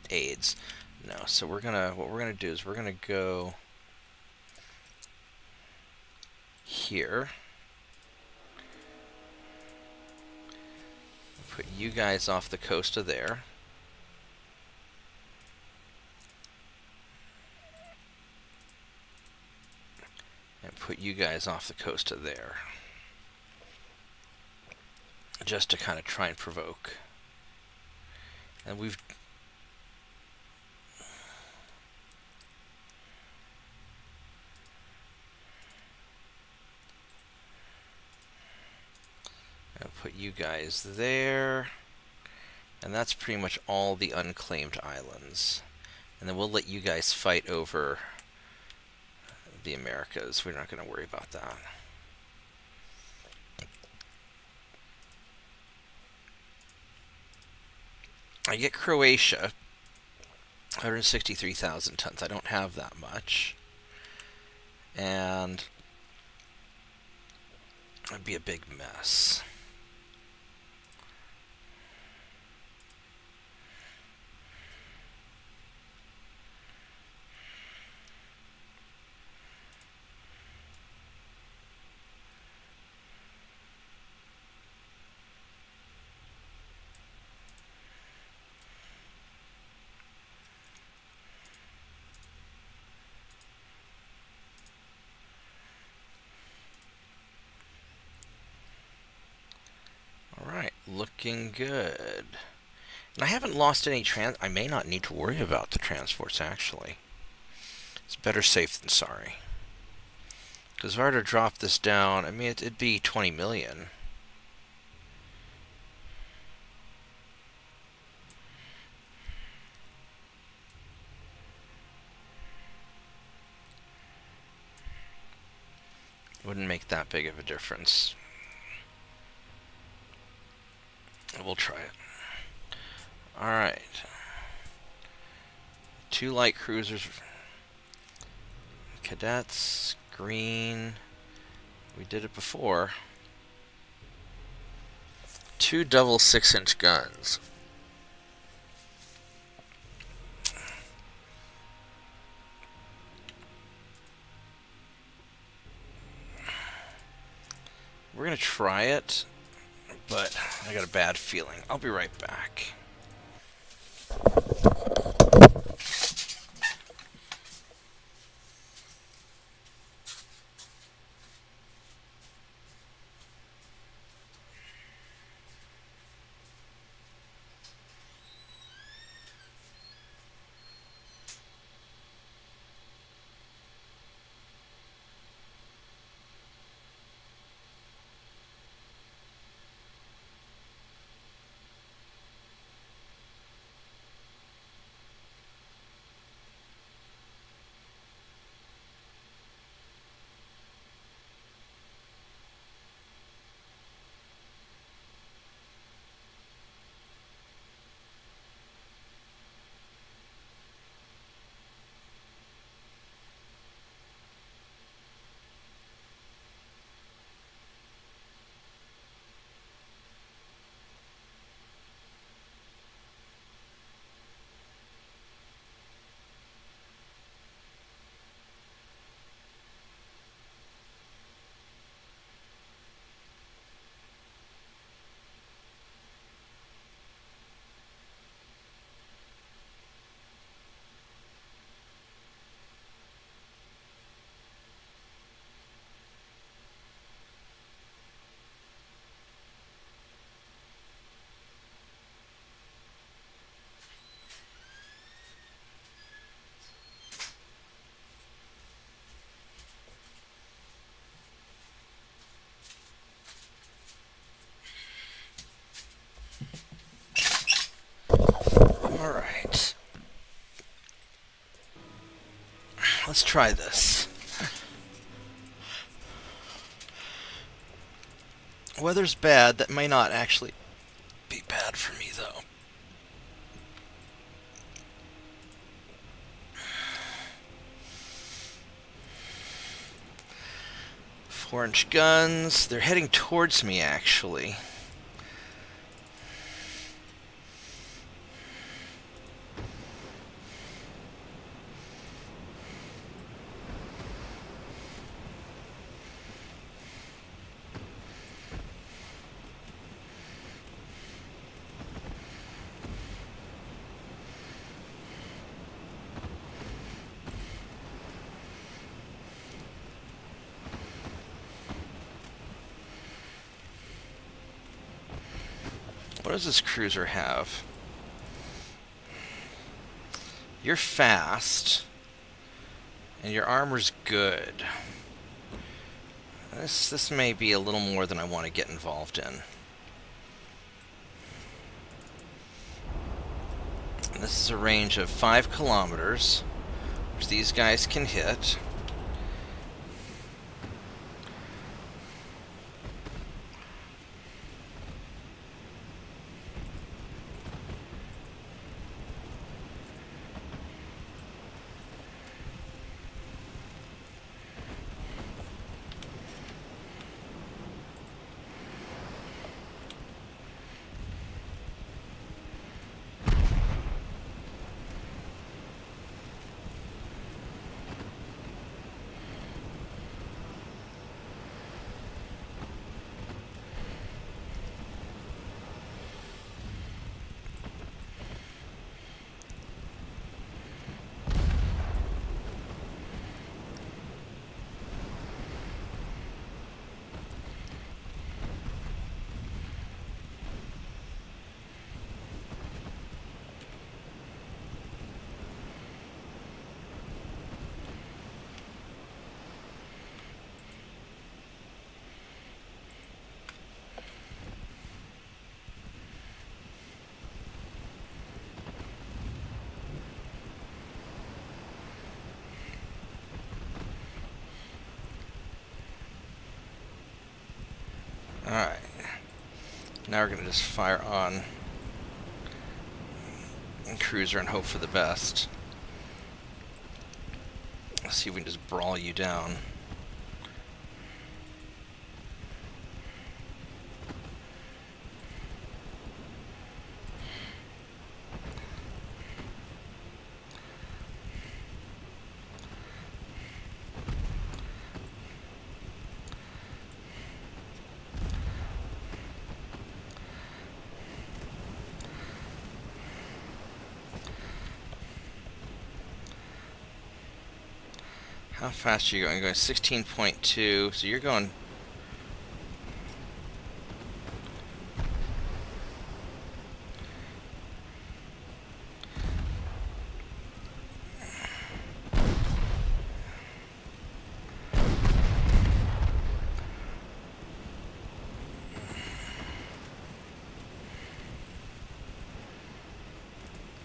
AIDS. No, so what we're gonna do is we're gonna go here. Put you guys off the coast of there. And put you guys off the coast of there. Just to kind of try and provoke. And we've... I'll put you guys there. And that's pretty much all the unclaimed islands. And then we'll let you guys fight over the Americas. We're not going to worry about that. I get Croatia, 163,000 tons. I don't have that much. And it'd be a big mess. looking good. And I haven't lost any I may not need to worry about the transports, actually. It's better safe than sorry. Because if I were to drop this down, I mean, it'd be 20 million. Wouldn't make that big of a difference. We'll try it. Alright. 2 light cruisers. Cadets, green. We did it before. 2 double 6-inch guns. We're gonna try it, but I got a bad feeling. I'll be right back. Alright. Let's try this. Weather's bad. That may not actually be bad for me, though. Four-inch guns. They're heading towards me, actually. What does this cruiser have? You're fast, and your armor's good. This may be a little more than I want to get involved in. And this is a range of 5 kilometers, which these guys can hit. Now we're gonna just fire on cruiser and hope for the best. Let's see if we can just brawl you down. How fast are you going? You're going 16.2, so you're going...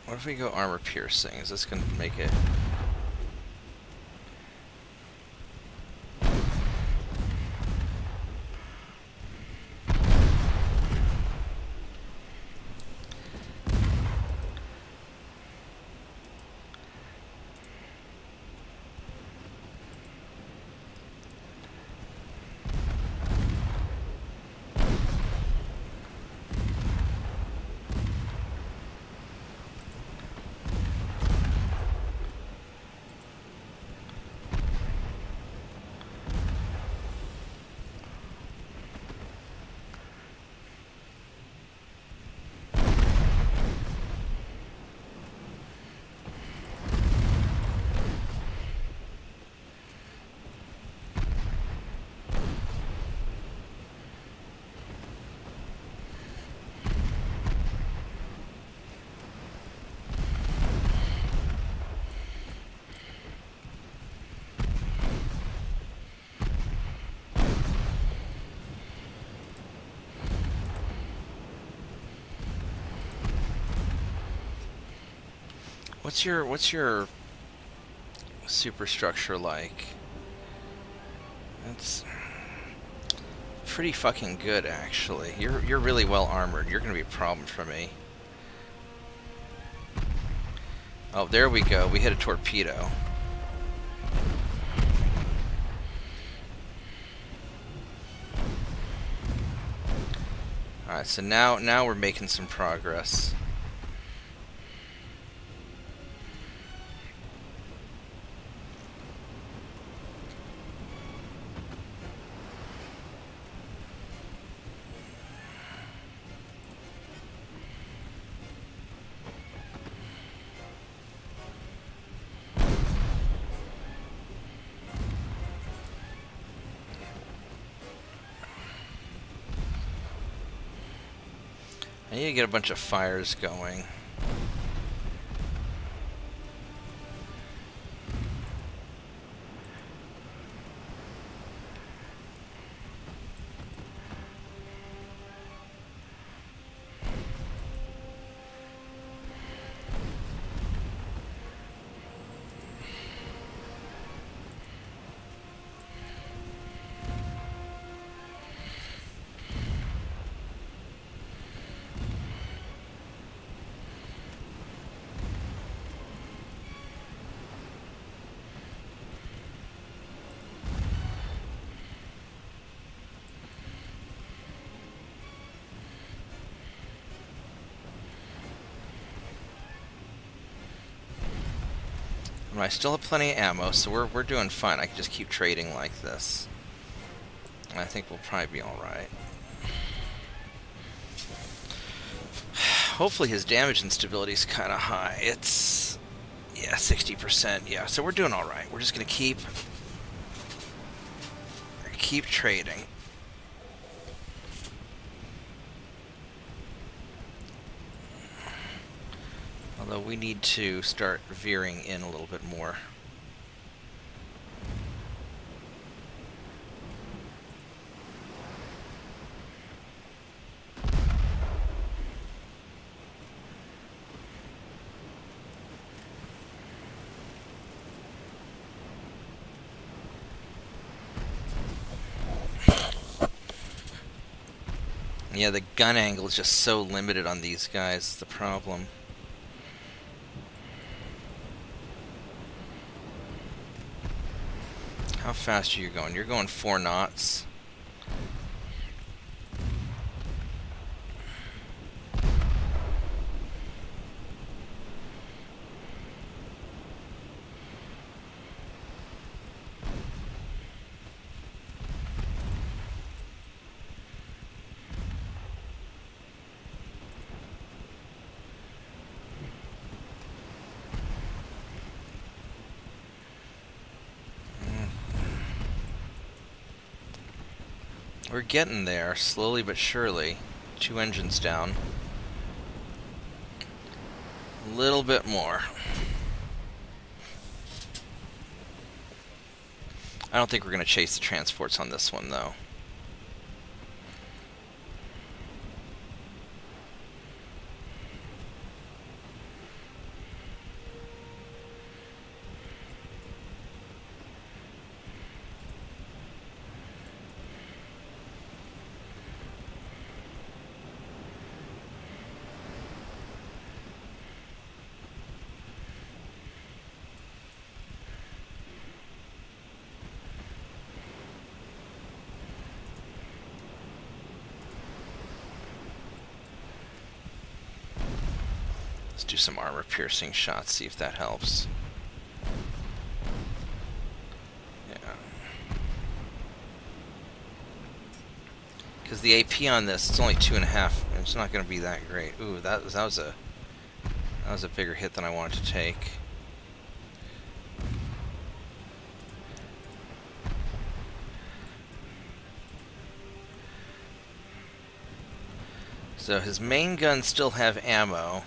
What if we go armor piercing? Is this going to make it... What's your superstructure like? It's pretty fucking good, actually. You're really well armored. You're gonna be a problem for me. Oh, there we go. We hit a torpedo. Alright, so now we're making some progress. I need to get a bunch of fires going. I still have plenty of ammo, so we're doing fine. I can just keep trading like this. I think we'll probably be alright. Hopefully his damage and stability is kind of high. It's... yeah, 60%. Yeah, so we're doing alright. We're just going to keep trading. Although we need to start veering in a little bit more. Yeah, the gun angle is just so limited on these guys, is the problem. How fast are you going? You're going 4 knots. We're getting there, slowly but surely. 2 engines down. A little bit more. I don't think we're going to chase the transports on this one, though. Let's do some armor-piercing shots, see if that helps. Yeah. Because the AP on this, it's only 2.5. It's not going to be that great. Ooh, that was a bigger hit than I wanted to take. So his main guns still have ammo.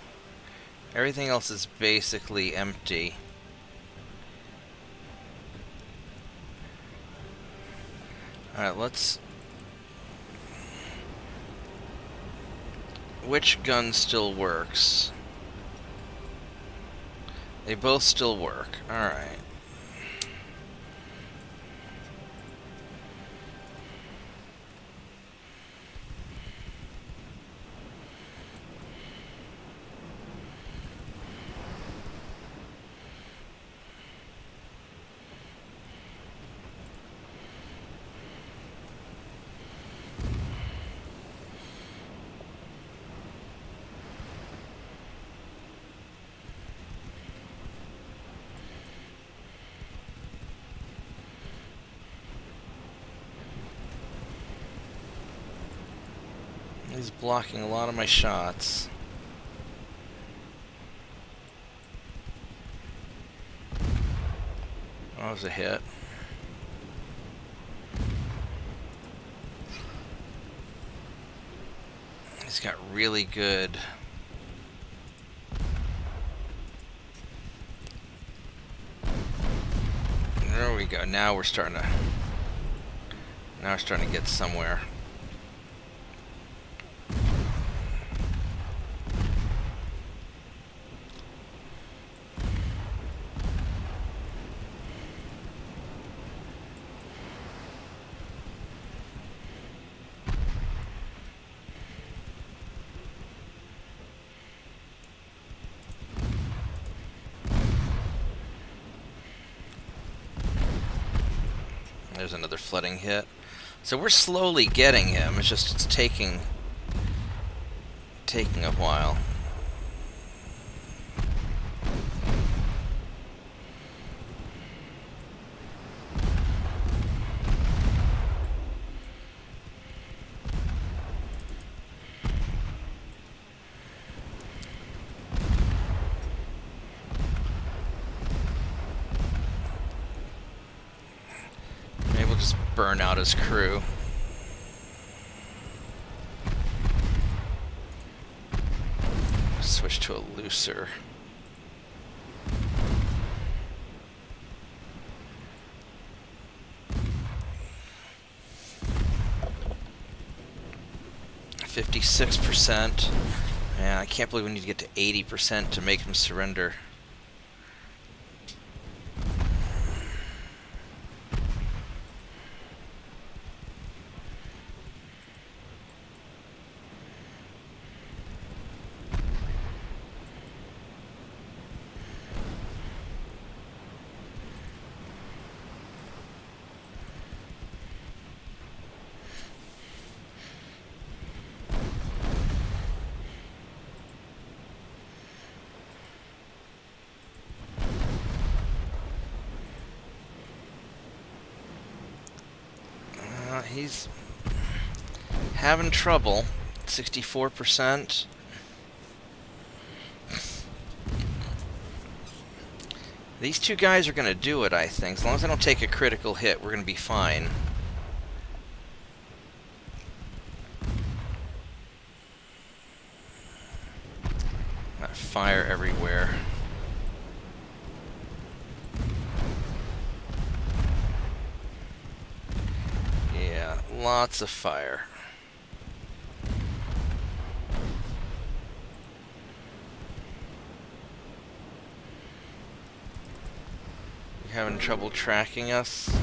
Everything else is basically empty. Alright, let's... Which gun still works? They both still work. Alright. He's blocking a lot of my shots. Oh, that was a hit. He's got really good... There we go. Now we're starting to... Now we're starting to get somewhere. There's another flooding hit. So we're slowly getting him. It's taking a while. Burn out his crew. Switch to a looser. %. Man, I can't believe we need to get to 80% to make him surrender. he's having trouble. 64%. These two guys are going to do it, I think. As long as I don't take a critical hit, we're going to be fine. Got fire everywhere. Yeah, lots of fire. You having trouble tracking us?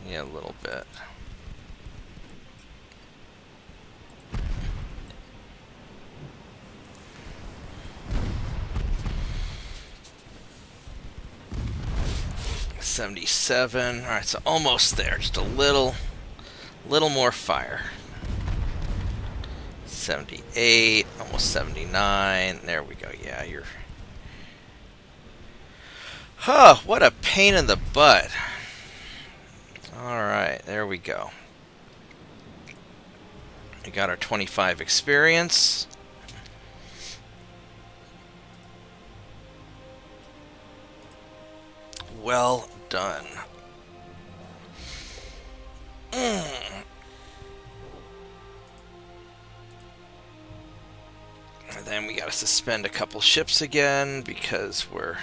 Yeah, a little bit. $77. All right, so almost there. Just a little more fire. 78, almost 79. There we go. Yeah, you're. Huh, what a pain in the butt. All right, there we go. We got our 25 experience. Well done. And then we gotta suspend a couple ships again because we're...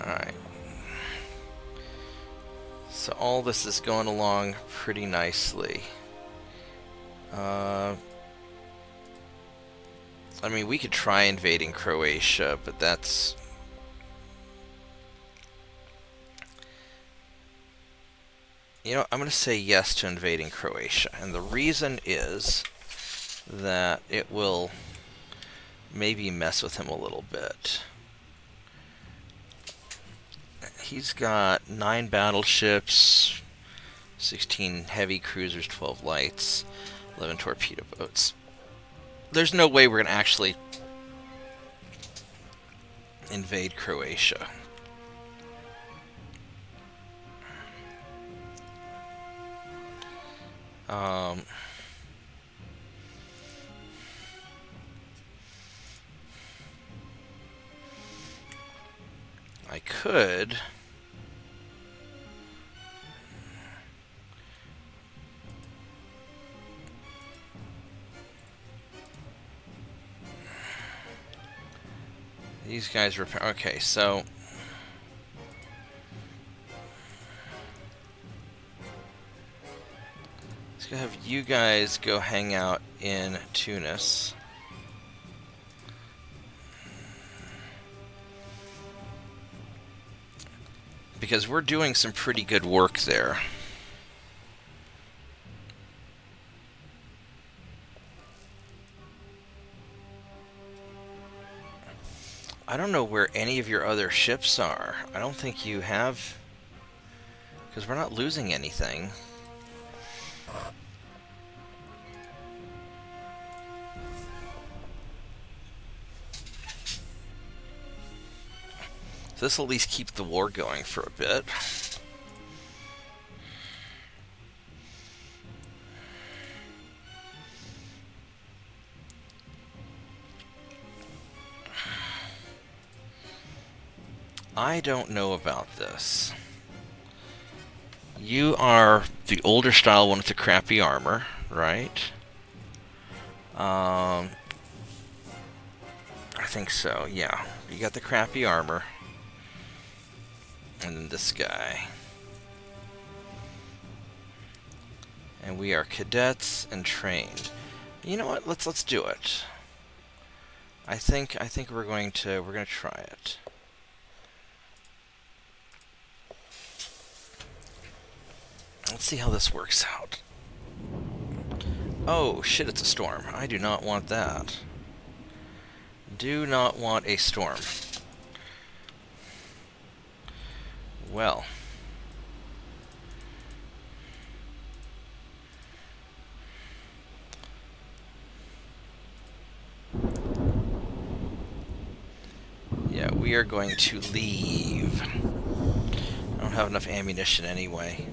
Alright. So all this is going along pretty nicely. I mean, we could try invading Croatia, but that's... You know, I'm going to say yes to invading Croatia. And the reason is that it will maybe mess with him a little bit. He's got 9 battleships, 16 heavy cruisers, 12 lights, 11 torpedo boats. There's no way we're going to actually invade Croatia. I could... These guys repair... Okay, so... Let's go have you guys go hang out in Tunis. Because we're doing some pretty good work there. I don't know where any of your other ships are. I don't think you have... Because we're not losing anything. So this will at least keep the war going for a bit. I don't know about this. You are the older style one with the crappy armor, right? I think so, yeah. You got the crappy armor. And then this guy. And we are cadets and trained. You know what? Let's do it. I think we're going to try it. Let's see how this works out. Oh shit, it's a storm. I do not want that. Do not want a storm. Well. we are going to leave. I don't have enough ammunition anyway.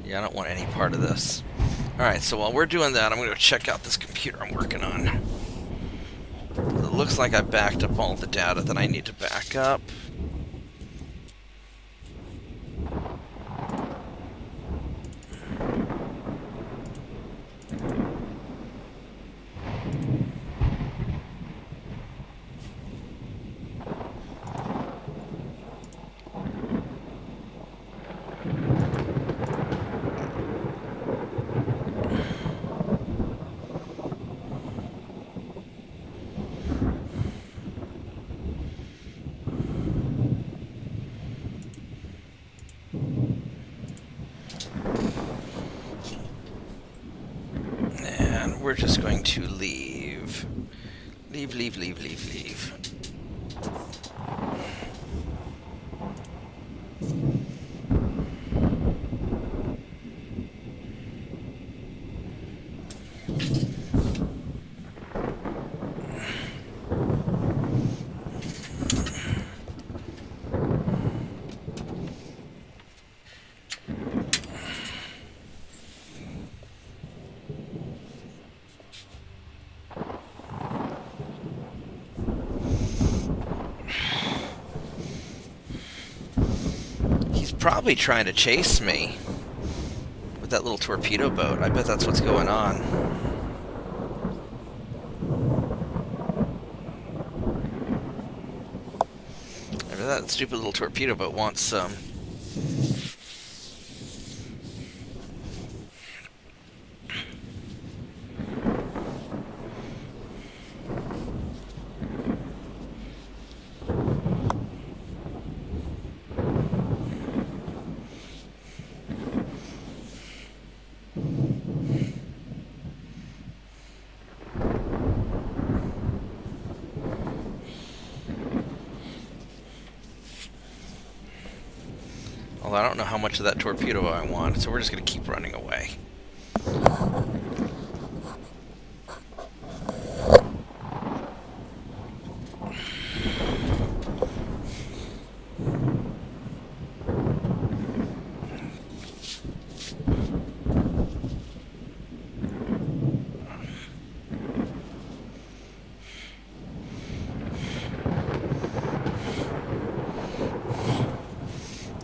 Yeah, I don't want any part of this. Alright, so while we're doing that, I'm going to check out this computer I'm working on. It looks like I backed up all the data that I need to back up. We're just going to leave. Leave, leave, leave, leave, leave. Probably trying to chase me with that little torpedo boat. I bet that's what's going on. I bet that stupid little torpedo boat wants some. Well, I don't know how much of that torpedo I want, so we're just going to keep running away.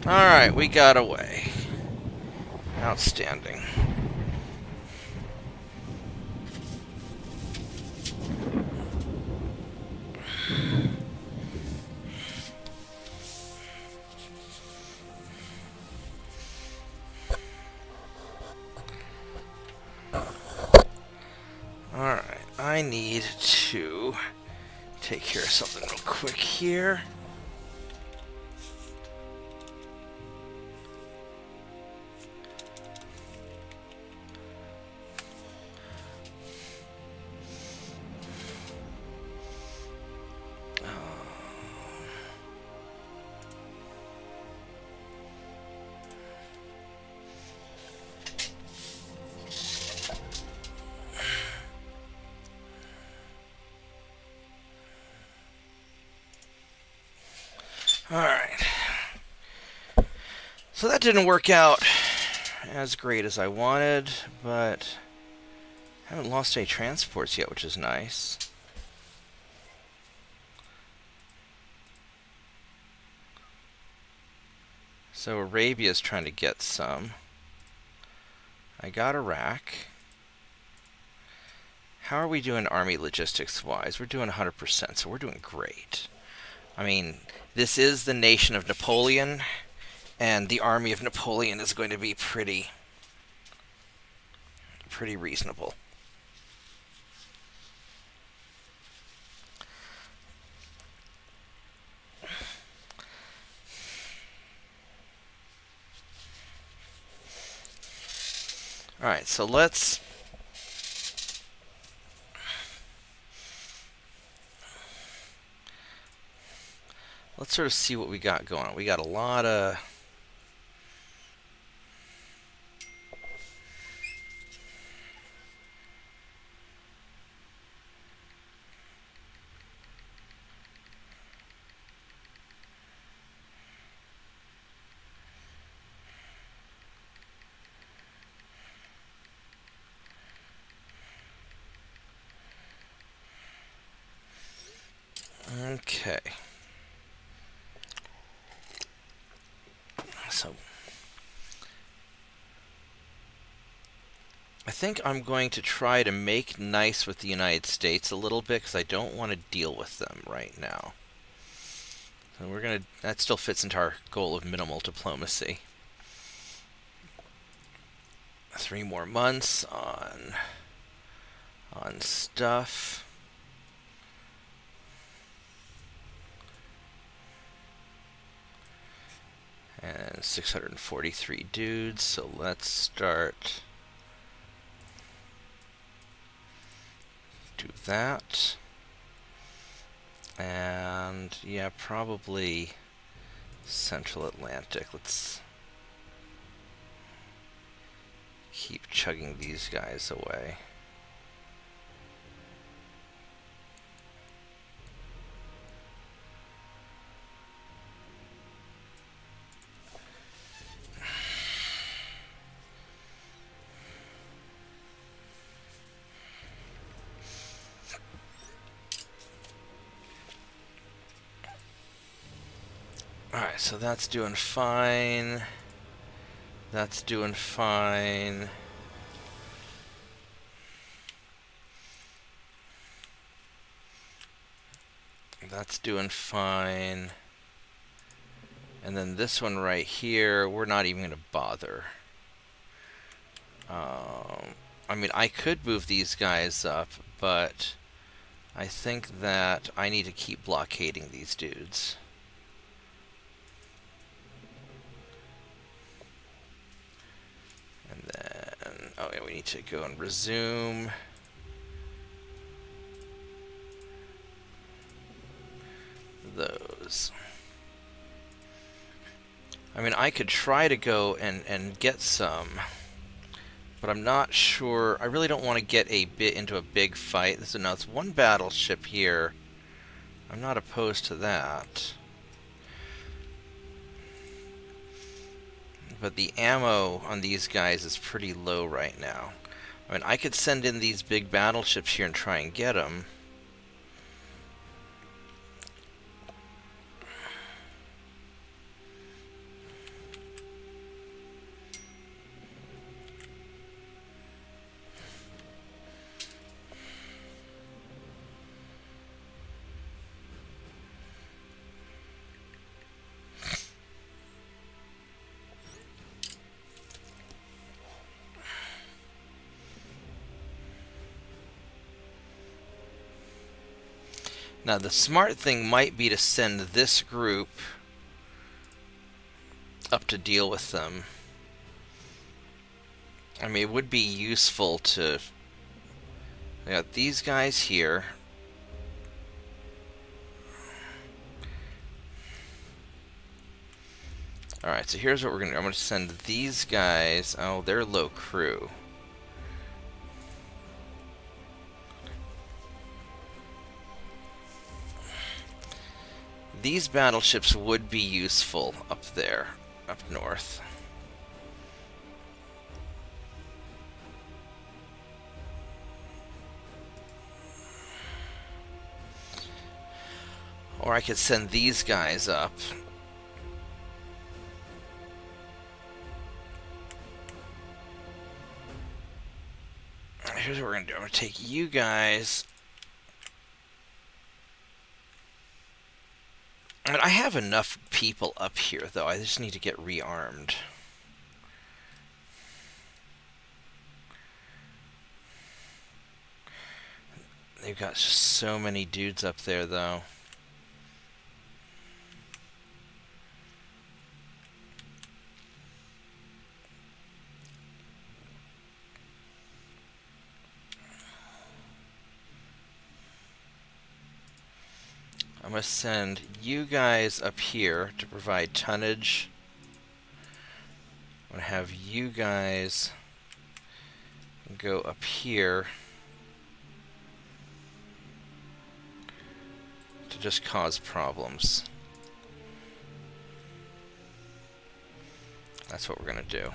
Alright, we got away. Outstanding. Alright, I need to take care of something real quick here. Alright. So that didn't work out as great as I wanted, but I haven't lost any transports yet, which is nice. So Arabia's trying to get some. I got Iraq. How are we doing army logistics-wise? We're doing 100%, so we're doing great. I mean, this is the nation of Napoleon, and the army of Napoleon is going to be pretty reasonable. Alright, so let's sort of see what we got going on. We got a lot of Okay. So I think I'm going to try to make nice with the United States a little bit because I don't want to deal with them right now. So we're gonna. That still fits into our goal of minimal diplomacy. 3 more months on stuff. And 643 dudes. So let's start. Do that. And yeah, probably Central Atlantic. Let's keep chugging these guys away. Alright, so that's doing fine. That's doing fine. That's doing fine. And then this one right here, we're not even going to bother. I mean, I could move these guys up, but I think that I need to keep blockading these dudes. And then, oh yeah, we need to go and resume. Those. I mean, I could try to go and get some, but I'm not sure. I really don't want to get a bit into a big fight. This is now it's 1 battleship here. I'm not opposed to that. But the ammo on these guys is pretty low right now. I mean, I could send in these big battleships here and try and get them. Now, the smart thing might be to send this group up to deal with them. I mean, it would be useful to... I got these guys here. Alright, so here's what we're going to do. I'm going to send these guys... Oh, they're low crew. These battleships would be useful up there, up north. Or I could send these guys up. Here's what we're going to do. I'm going to take you guys... And I have enough people up here, though. I just need to get rearmed. They've got so many dudes up there, though. I'm going to send you guys up here to provide tonnage. I'm going to have you guys go up here to just cause problems. That's what we're going to do.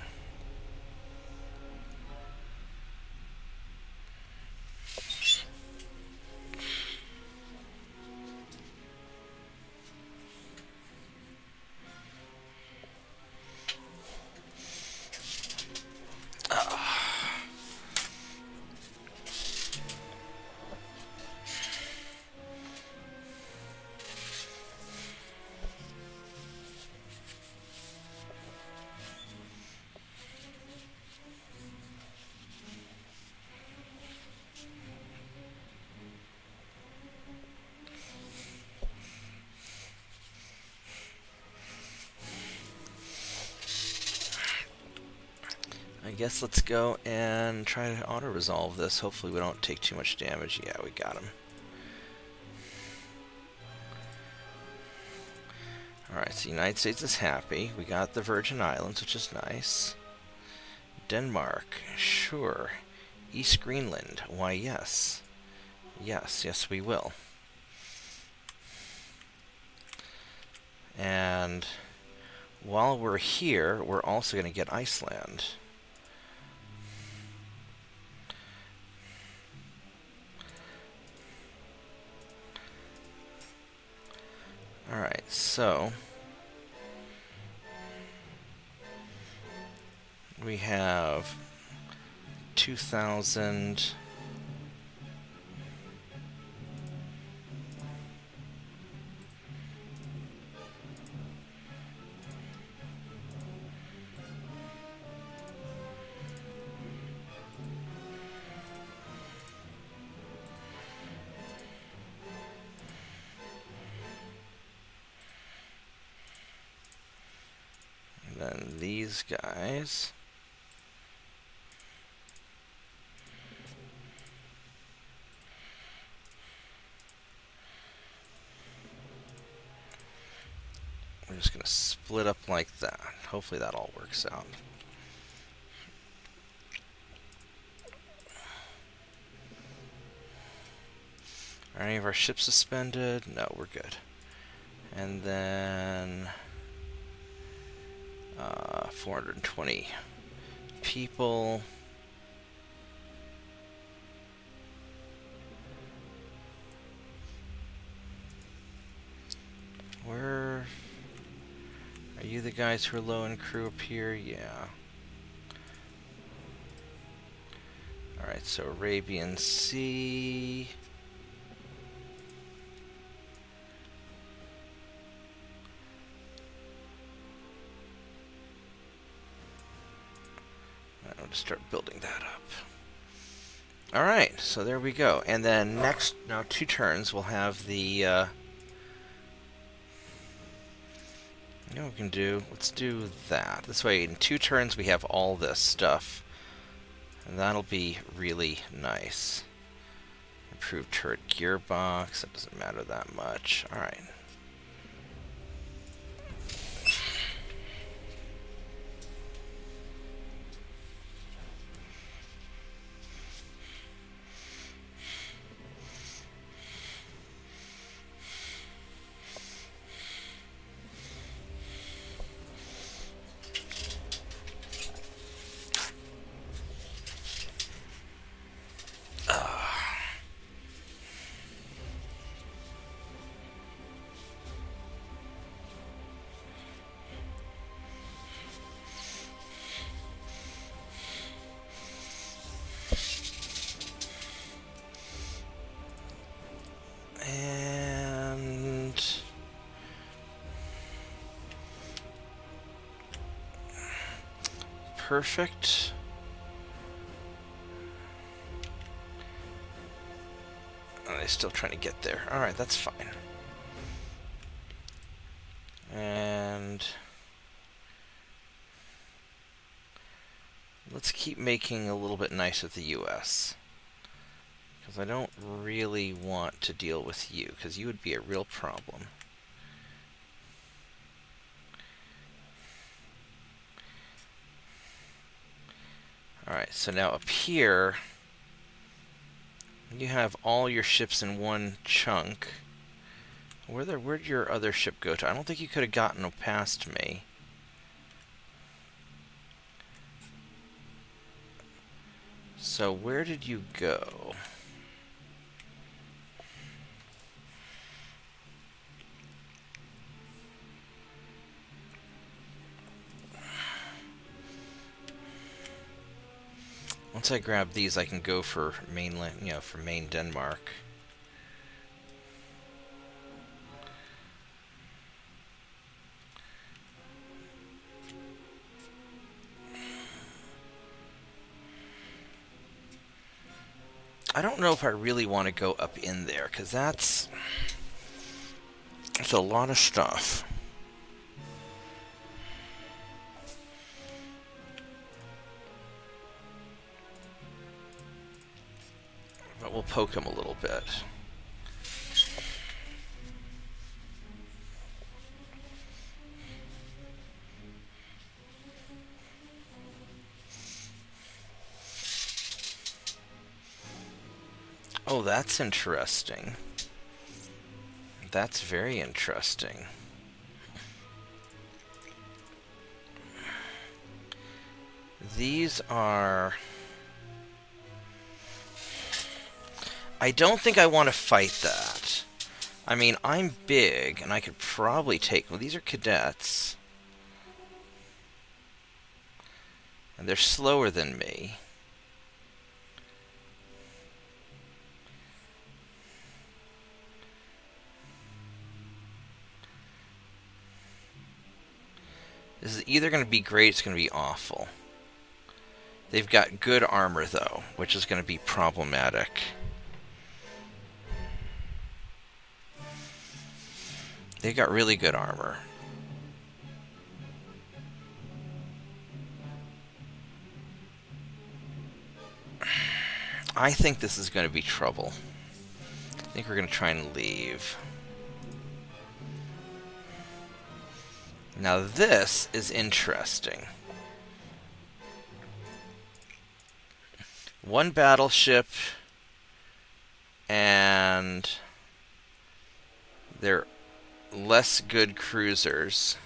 guess let's go and try to auto-resolve this. Hopefully we don't take too much damage. Yeah, we got him. Alright, so the United States is happy. We got the Virgin Islands, which is nice. Denmark, sure. East Greenland, why yes. Yes, we will. And while we're here, we're also going to get Iceland. Alright, so we have 2,000. Then these guys. We're just going to split up like that. Hopefully that all works out. Are any of our ships suspended? No, we're good. And then 420 people. Where are you, the guys who are low in crew up here? Yeah. Alright, so Arabian Sea. I'll just start building that up. Alright, so there we go. And then next, now 2 turns, we'll have the, you know what we can do? Let's do that. This way, in 2 turns, we have all this stuff. And that'll be really nice. Improved turret gearbox. That doesn't matter that much. Alright. And perfect. Oh, they're still trying to get there. Alright, that's fine. And let's keep making a little bit nice with the US. Because I don't really want to deal with you, because you would be a real problem. Alright, so now up here, you have all your ships in one chunk. Where'd your other ship go to? I don't think you could have gotten past me. So where did you go? Once I grab these, I can go for mainland, you know, for main Denmark. I don't know if I really want to go up in there, because that's a lot of stuff. But we'll poke him a little bit. Oh, that's interesting. That's very interesting. These are... I don't think I want to fight that. I mean, I'm big, and I could probably take... Well, these are cadets. And they're slower than me. This is either going to be great, it's going to be awful. They've got good armor, though, which is going to be problematic. They've got really good armor. I think this is going to be trouble. I think we're going to try and leave. Now this is interesting. One battleship, and they're less good cruisers.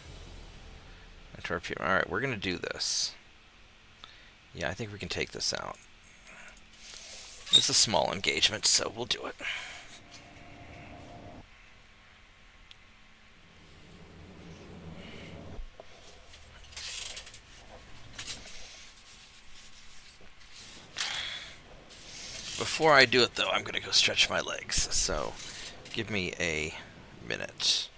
Alright, we're going to do this. Yeah, I think we can take this out. It's a small engagement, so we'll do it. Before I do it, though, I'm going to go stretch my legs, so give me a minute.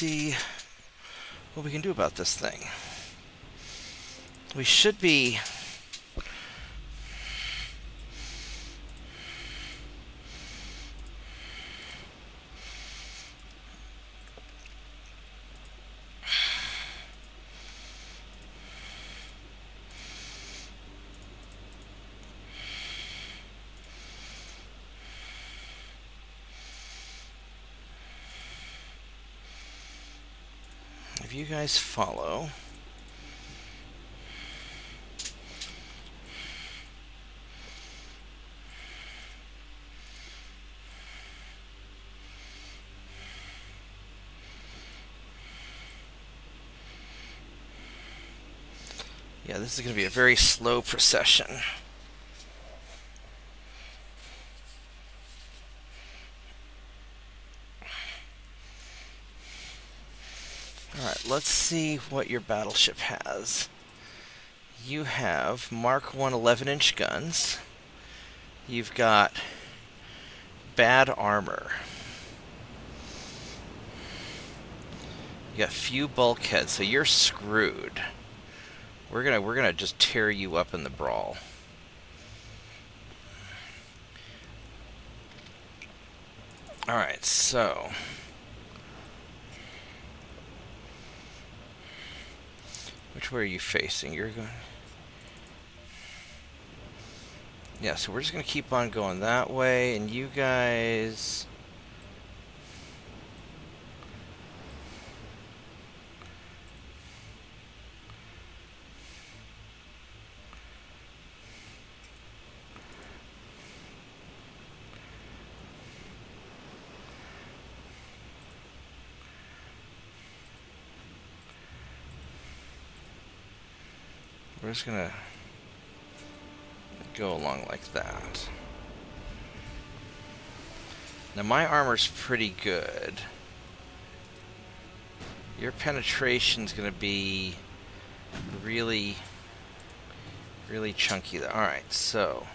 see what we can do about this thing. We should be... If you guys follow... Yeah, this is going to be a very slow procession. Alright, let's see what your battleship has. You have Mark 1 11-inch guns. You've got bad armor. You got few bulkheads, so you're screwed. We're gonna just tear you up in the brawl. Alright, so which way are you facing? You're going... Yeah, so we're just gonna keep on going that way, and you guys... We're just gonna go along like that. Now my armor's pretty good. Your penetration's gonna be really, really chunky. Alright, so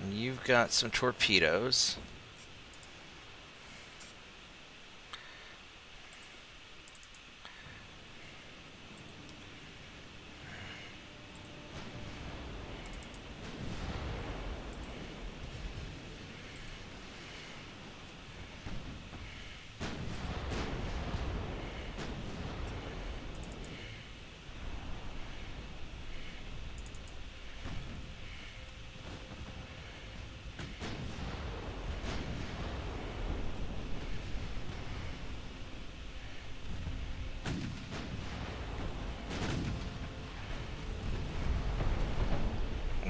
you've got some torpedoes.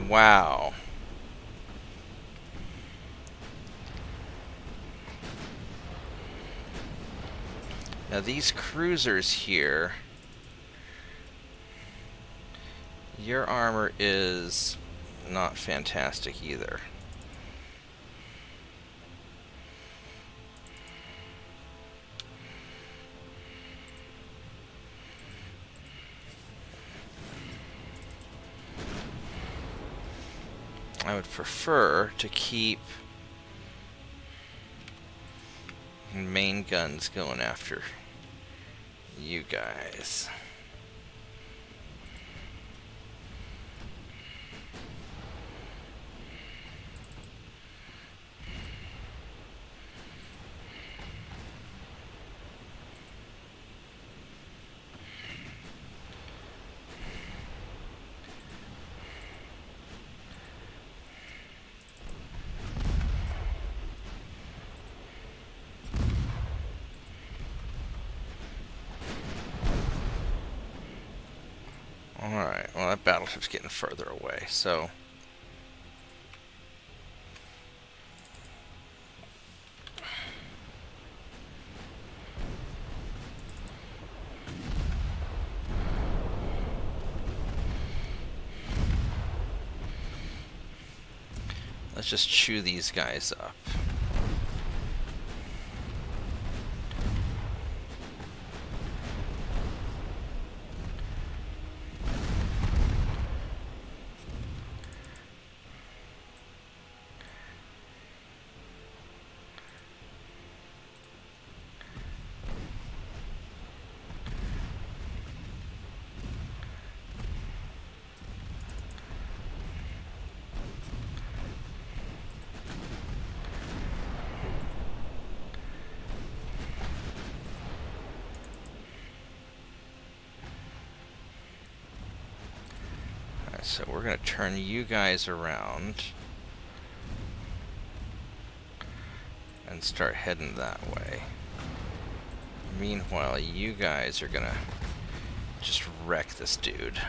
Wow. Now these cruisers here, your armor is not fantastic either. I would prefer to keep main guns going after you guys. Alright, well that battleship's getting further away, so... Let's just chew these guys up. So we're going to turn you guys around and start heading that way. Meanwhile, you guys are going to just wreck this dude.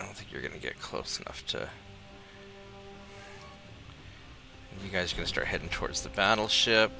I don't think you're going to get close enough to... You guys are going to start heading towards the battleship.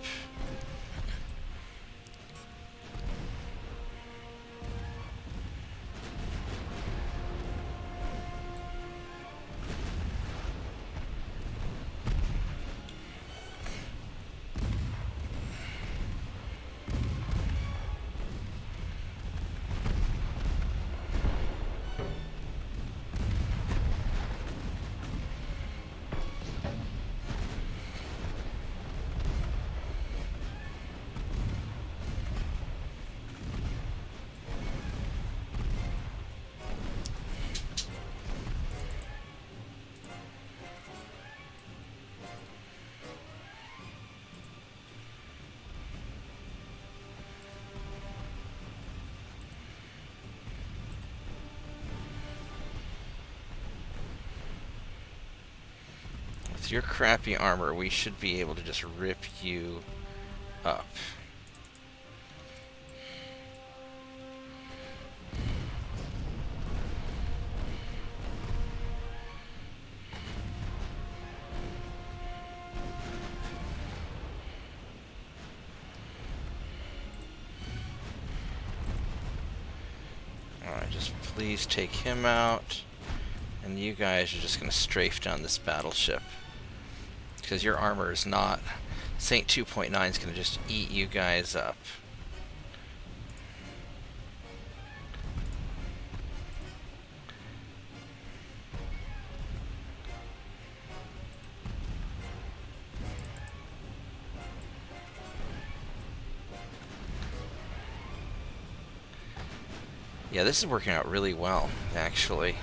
With your crappy armor, we should be able to just rip you up. Alright, just please take him out. And you guys are just going to strafe down this battleship. Because your armor is not... Saint 2.9 is going to just eat you guys up. Yeah, this is working out really well, actually.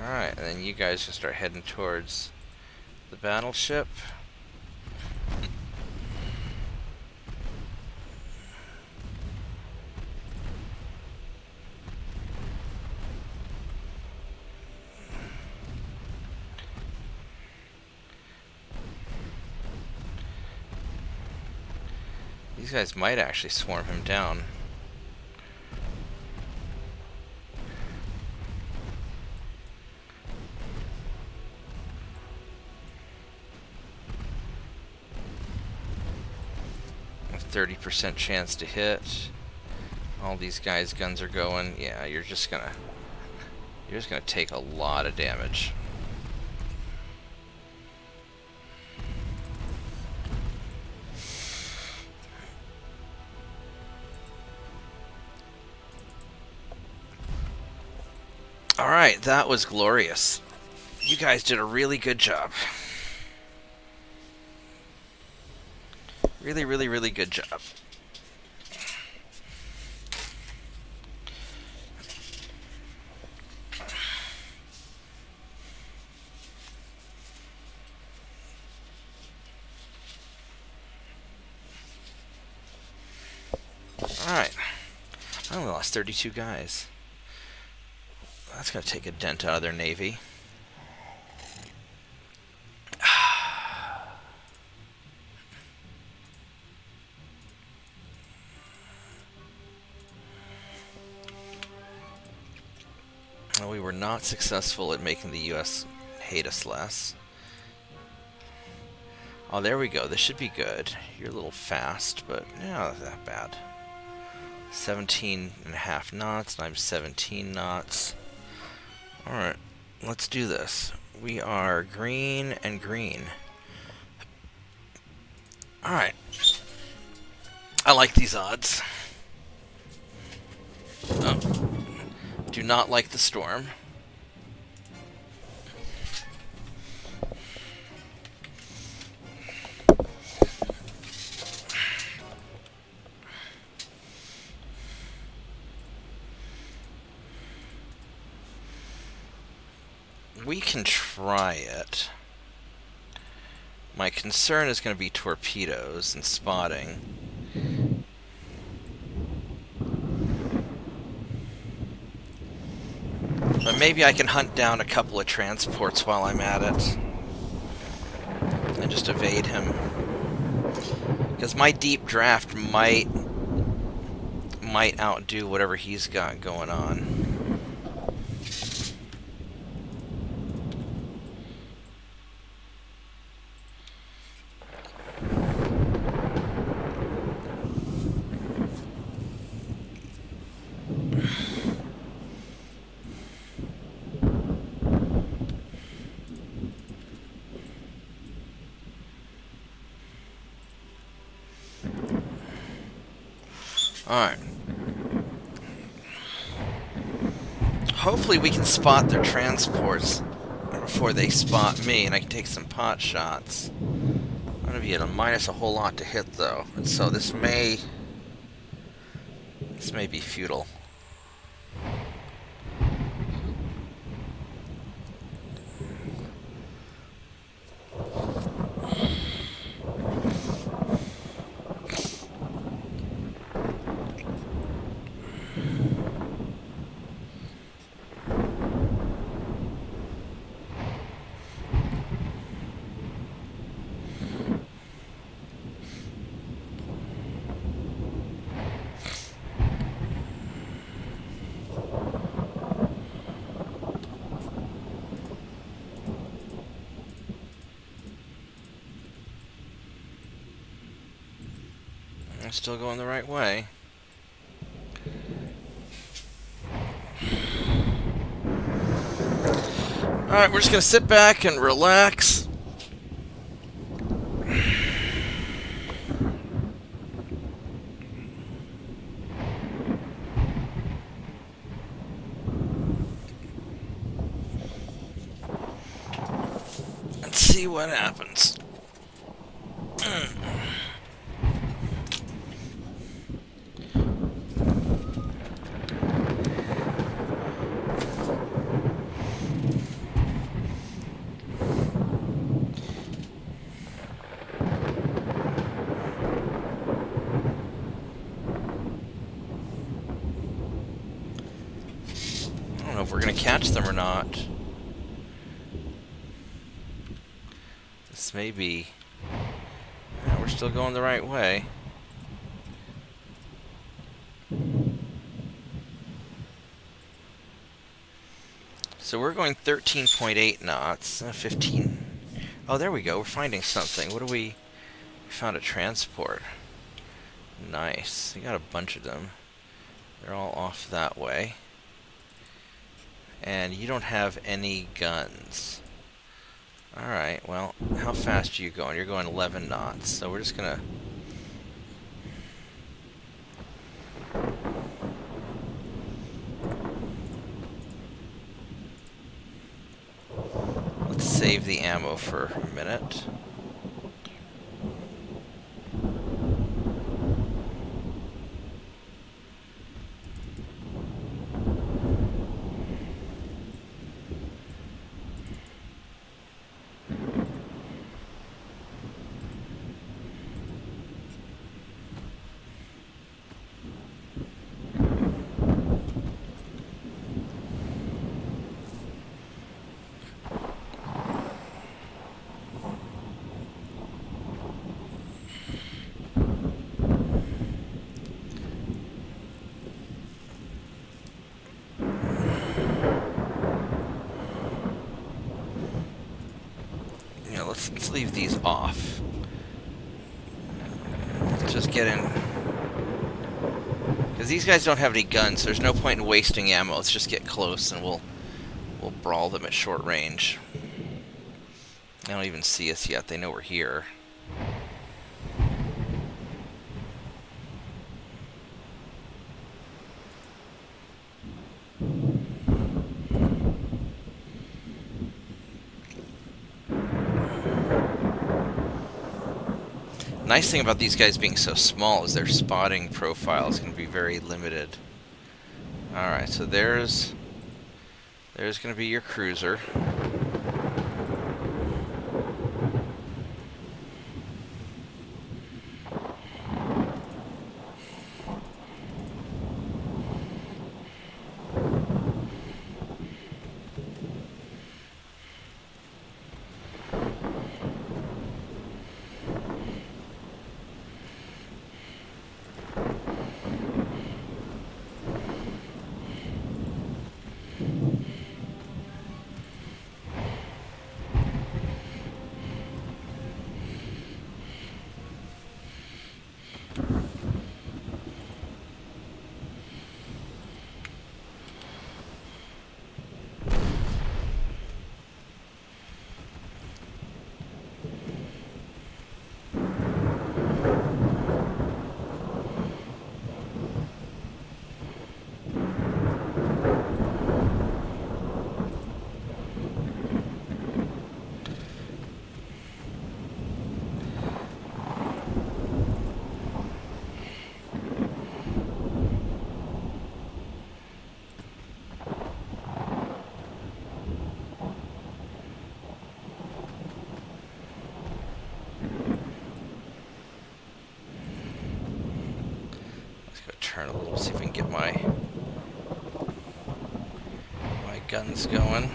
Alright, and then you guys can start heading towards the battleship. These guys might actually swarm him down. A 30% chance to hit. All these guys' guns are going. Yeah, you're just gonna take a lot of damage. Alright, that was glorious. You guys did a really good job. Really, really, really good job. Alright. I only lost 32 guys. That's going to take a dent out of their navy. Well, we were not successful at making the U.S. hate us less. Oh, there we go. This should be good. You're a little fast, but not that bad. 17.5 knots, and I'm 17 knots. Alright, let's do this. We are green and green. Alright. I like these odds. Oh. Do not like the storm. We can try it. My concern is going to be torpedoes and spotting. But maybe I can hunt down a couple of transports while I'm at it. And just evade him. Because my deep draft might outdo whatever he's got going on. Alright. Hopefully we can spot their transports before they spot me, and I can take some pot shots. I'm going to be at a minus a whole lot to hit, though. And so this may be futile. I'm still going the right way. Alright, we're just going to sit back and relax. And see what happens. I don't know if we're going to catch them or not. This may be... Yeah, we're still going the right way. So we're going 13.8 knots, 15. Oh, there we go. We're finding something. What do we... We found a transport. Nice. We got a bunch of them. They're all off that way. And you don't have any guns. Alright, well, how fast are you going? You're going 11 knots, so we're just gonna... Let's save the ammo for a minute. Let's leave these off. Let's just get in. Because these guys don't have any guns, so there's no point in wasting ammo. Let's just get close and we'll brawl them at short range. They don't even see us yet. They know we're here. Nice thing about these guys being so small is their spotting profile is going to be very limited. Alright, so there's going to be your cruiser. Go turn a little, see if we can get my guns going.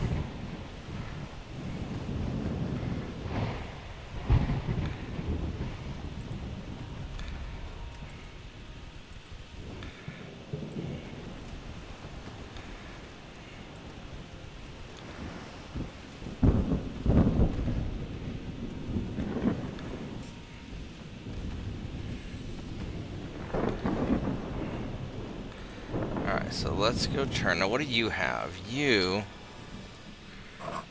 So let's go turn. Now, what do you have? You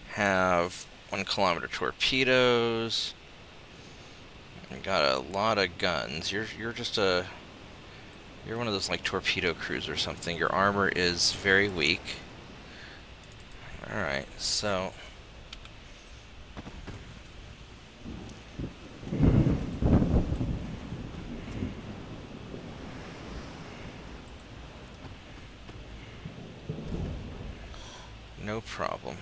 have 1 kilometer torpedoes. You got a lot of guns. You're just you're one of those like torpedo crews or something. Your armor is very weak. All right, so no problem.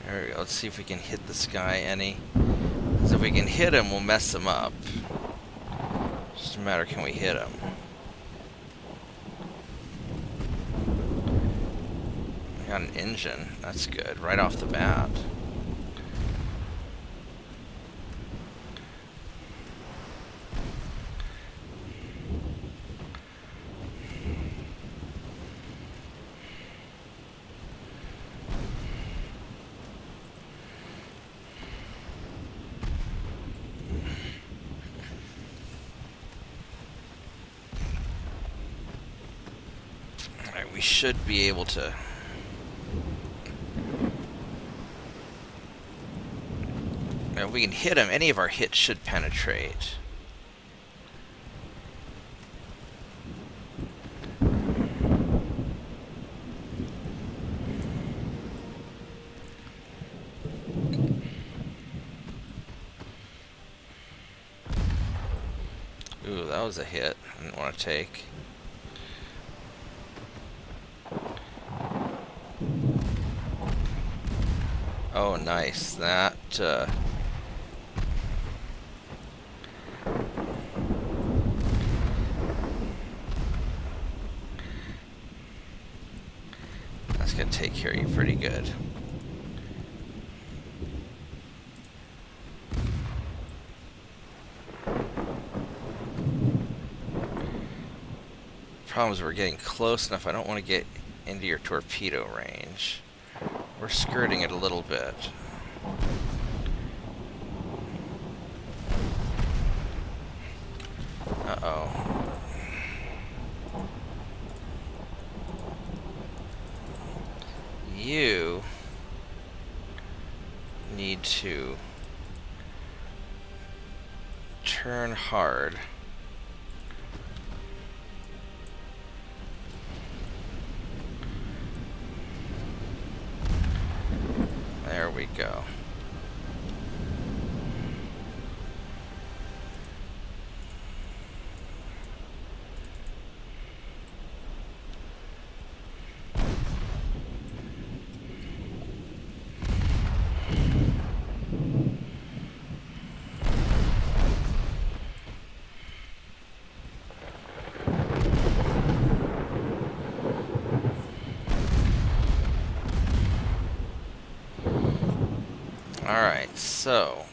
There we go. Let's see if we can hit this guy any. Because if we can hit him, we'll mess him up. Just a matter, can we hit him? We got an engine. That's good. Right off the bat. We should be able to. If we can hit him, any of our hits should penetrate. Ooh, that was a hit I didn't want to take. Oh, nice. That, that's gonna take care of you pretty good. Problem is we're getting close enough. I don't want to get into your torpedo range. We're skirting it a little bit. Uh-oh. You need to turn hard. There we go. Alright, so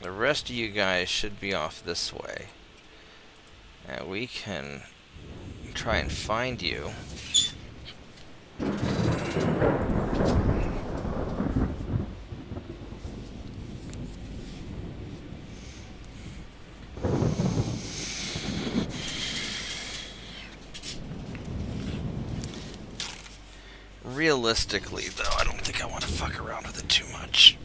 the rest of you guys should be off this way. And we can try and find you. Realistically, though, I don't think I want to fuck around with it too much.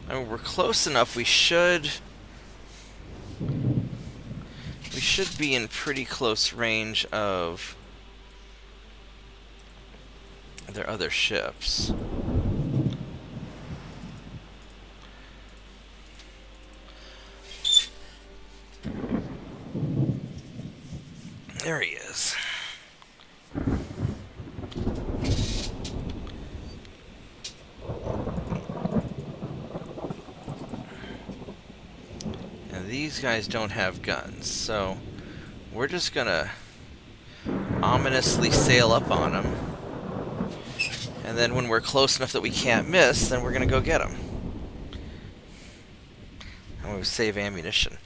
I mean, we're close enough. We should be in pretty close range of their other ships. There he is. And these guys don't have guns, so we're just gonna ominously sail up on them. And then when we're close enough that we can't miss, then we're gonna go get them. And we save ammunition.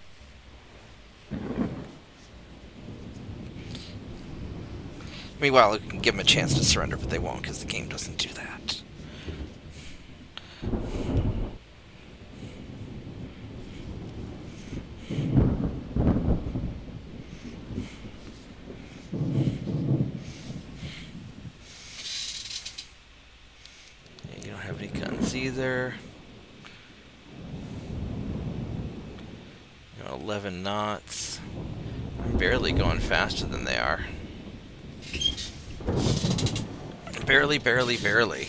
Meanwhile, we can give them a chance to surrender, but they won't because the game doesn't do that. Yeah, you don't have any guns either. 11 knots. I'm barely going faster than they are. Barely, barely, barely.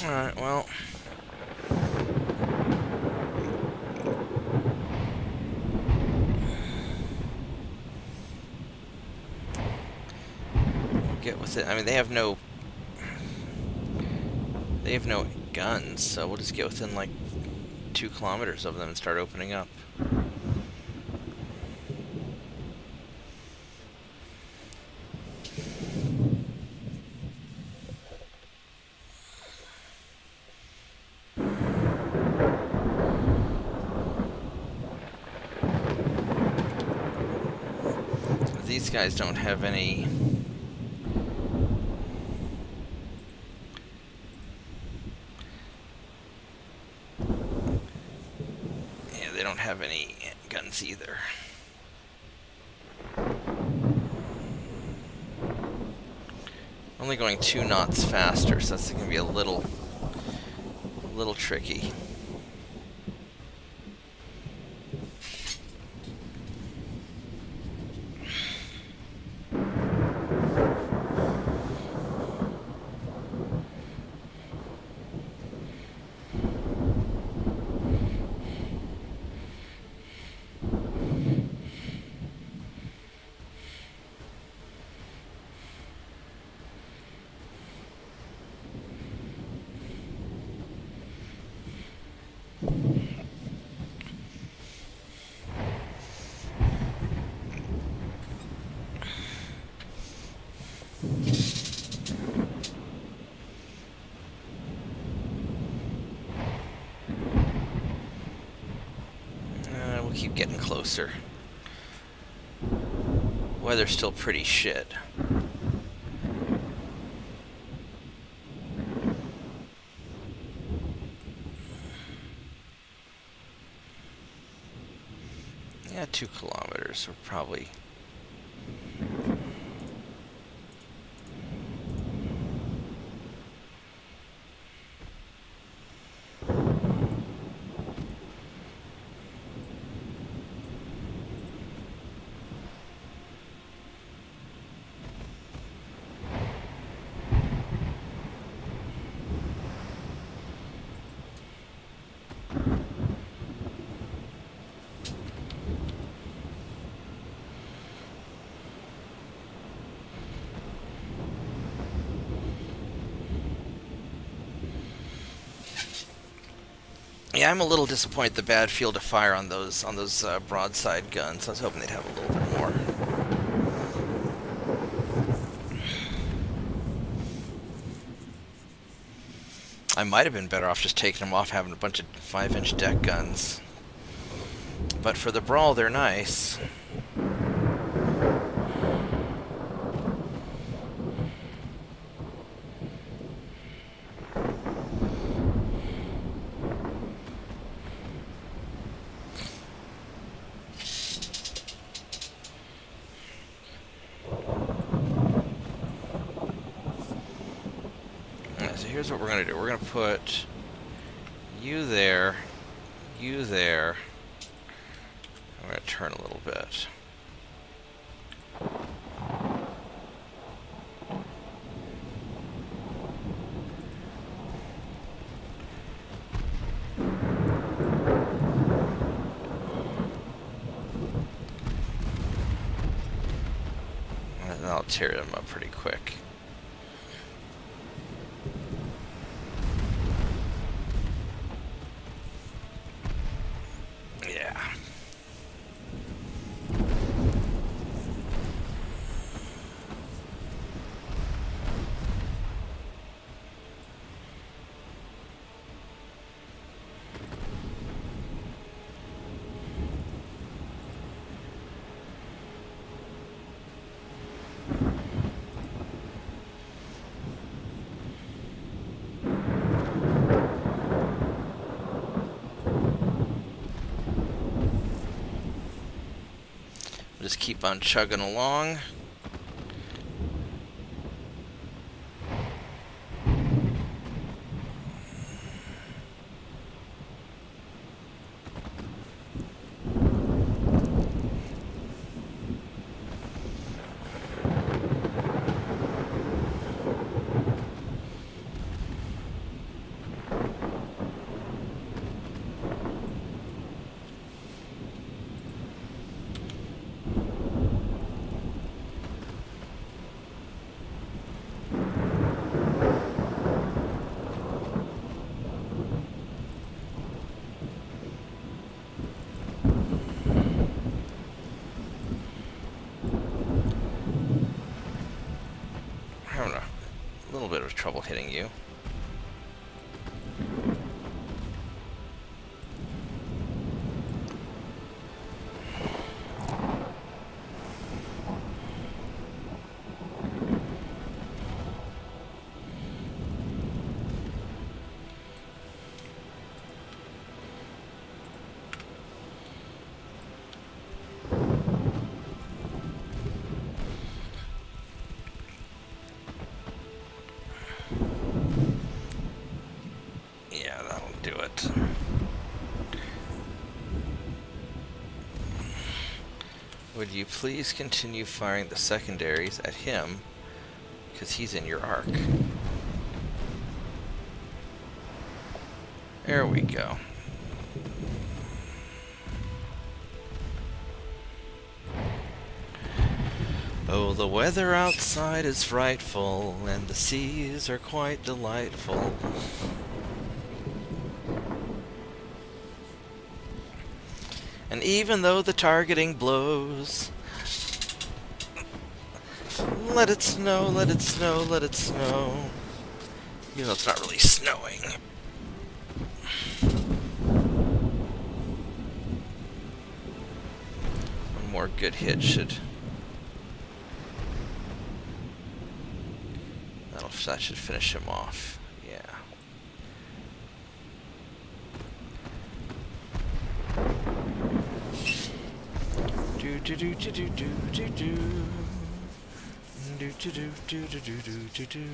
Alright, well. We'll get with it. I mean, they have no guns, so we'll just get within like 2 kilometers of them and start opening up. These guys don't have any. Yeah, they don't have any guns either. Only going 2 knots faster, so that's going to be a little tricky. Keep getting closer. Weather's still pretty shit. Yeah, 2 kilometers. We're probably. Yeah, I'm a little disappointed the bad field of fire on those broadside guns. I was hoping they'd have a little bit more. I might have been better off just taking them off, having a bunch of 5-inch deck guns. But for the brawl, they're nice. Here's what we're going to do. We're going to put you there, you there. I'm going to turn a little bit. And I'll tear them up pretty quick. Just keep on chugging along. Bit of trouble hitting you. Would you please continue firing the secondaries at him, because he's in your arc. There we go. Oh, the weather outside is frightful, and the seas are quite delightful. And even though the targeting blows, let it snow, let it snow, let it snow. Even though it's not really snowing. One more good hit should... that should finish him off. Yeah. Do do do do do do do do. Do do do do do do do do.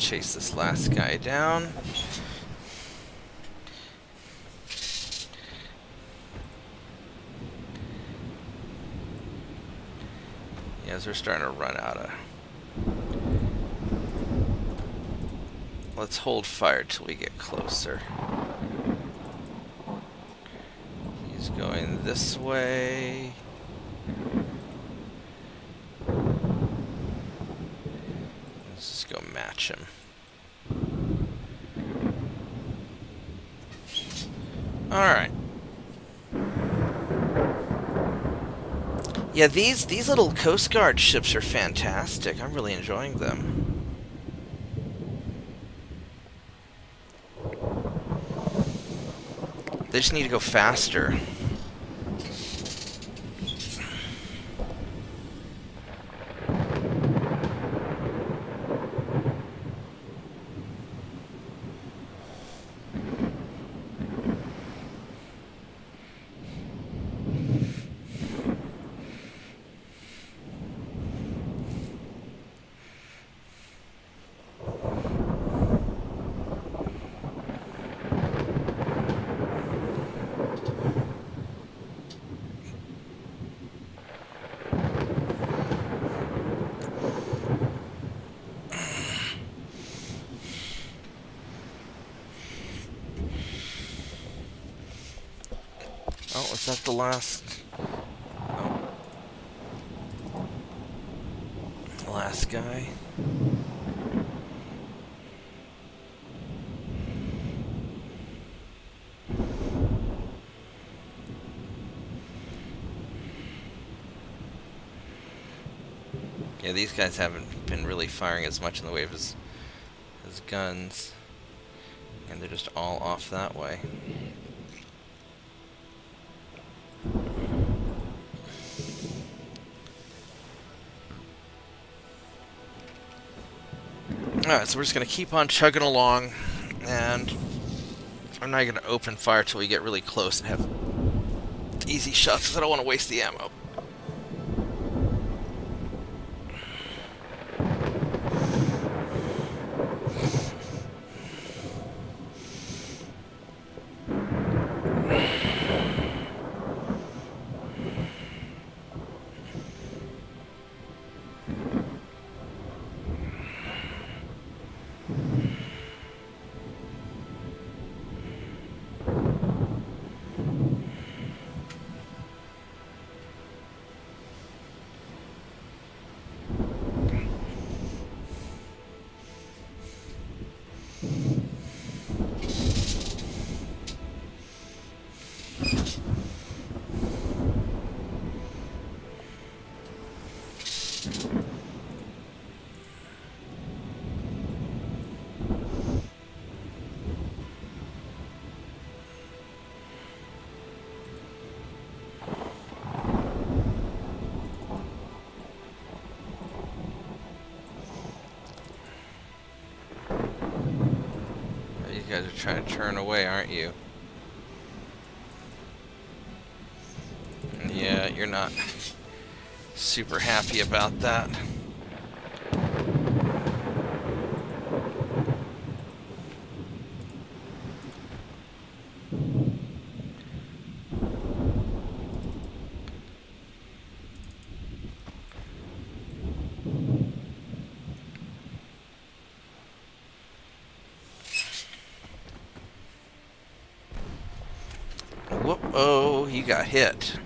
chase this last guy down. As we're starting to run out of... Let's hold fire till we get closer. He's going this way. Let's just go match him. Alright. Yeah, these little Coast Guard ships are fantastic. I'm really enjoying them. They just need to go faster. Oh, was that the last? Oh. The last guy. Yeah, these guys haven't been really firing as much in the way of his guns. And they're just all off that way. Alright, so we're just going to keep on chugging along, and I'm not going to open fire till we get really close and have easy shots, because I don't want to waste the ammo. You guys are trying to turn away, aren't you? Yeah, you're not super happy about that. Whoop, oh, he got hit.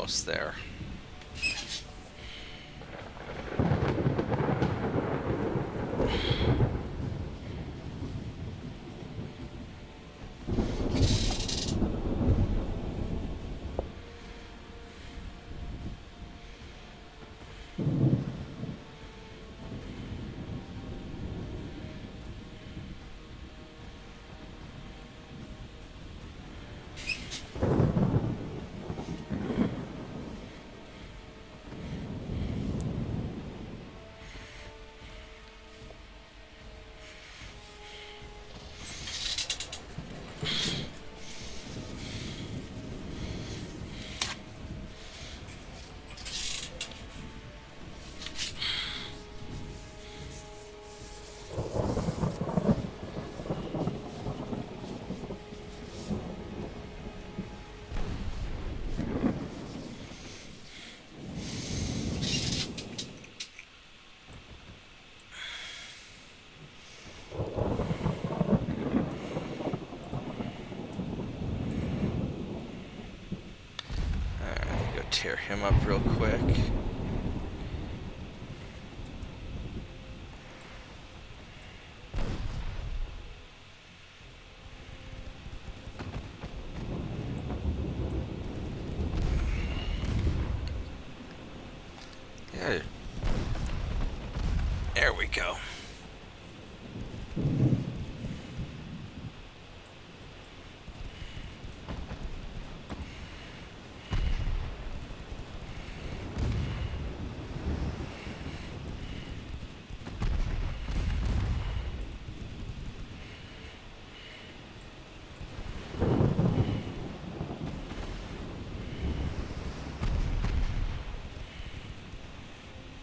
almost there. Tear him up real quick. Yeah. There we go.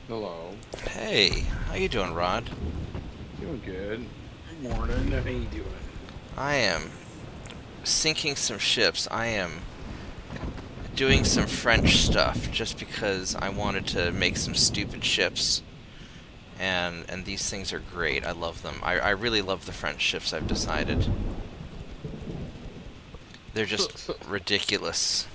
Hello. Hey, how you doing, Rod? Doing good. Good morning. How you doing? I am sinking some ships. I am doing some French stuff just because I wanted to make some stupid ships. And these things are great. I love them. I really love the French ships, I've decided. They're just ridiculous.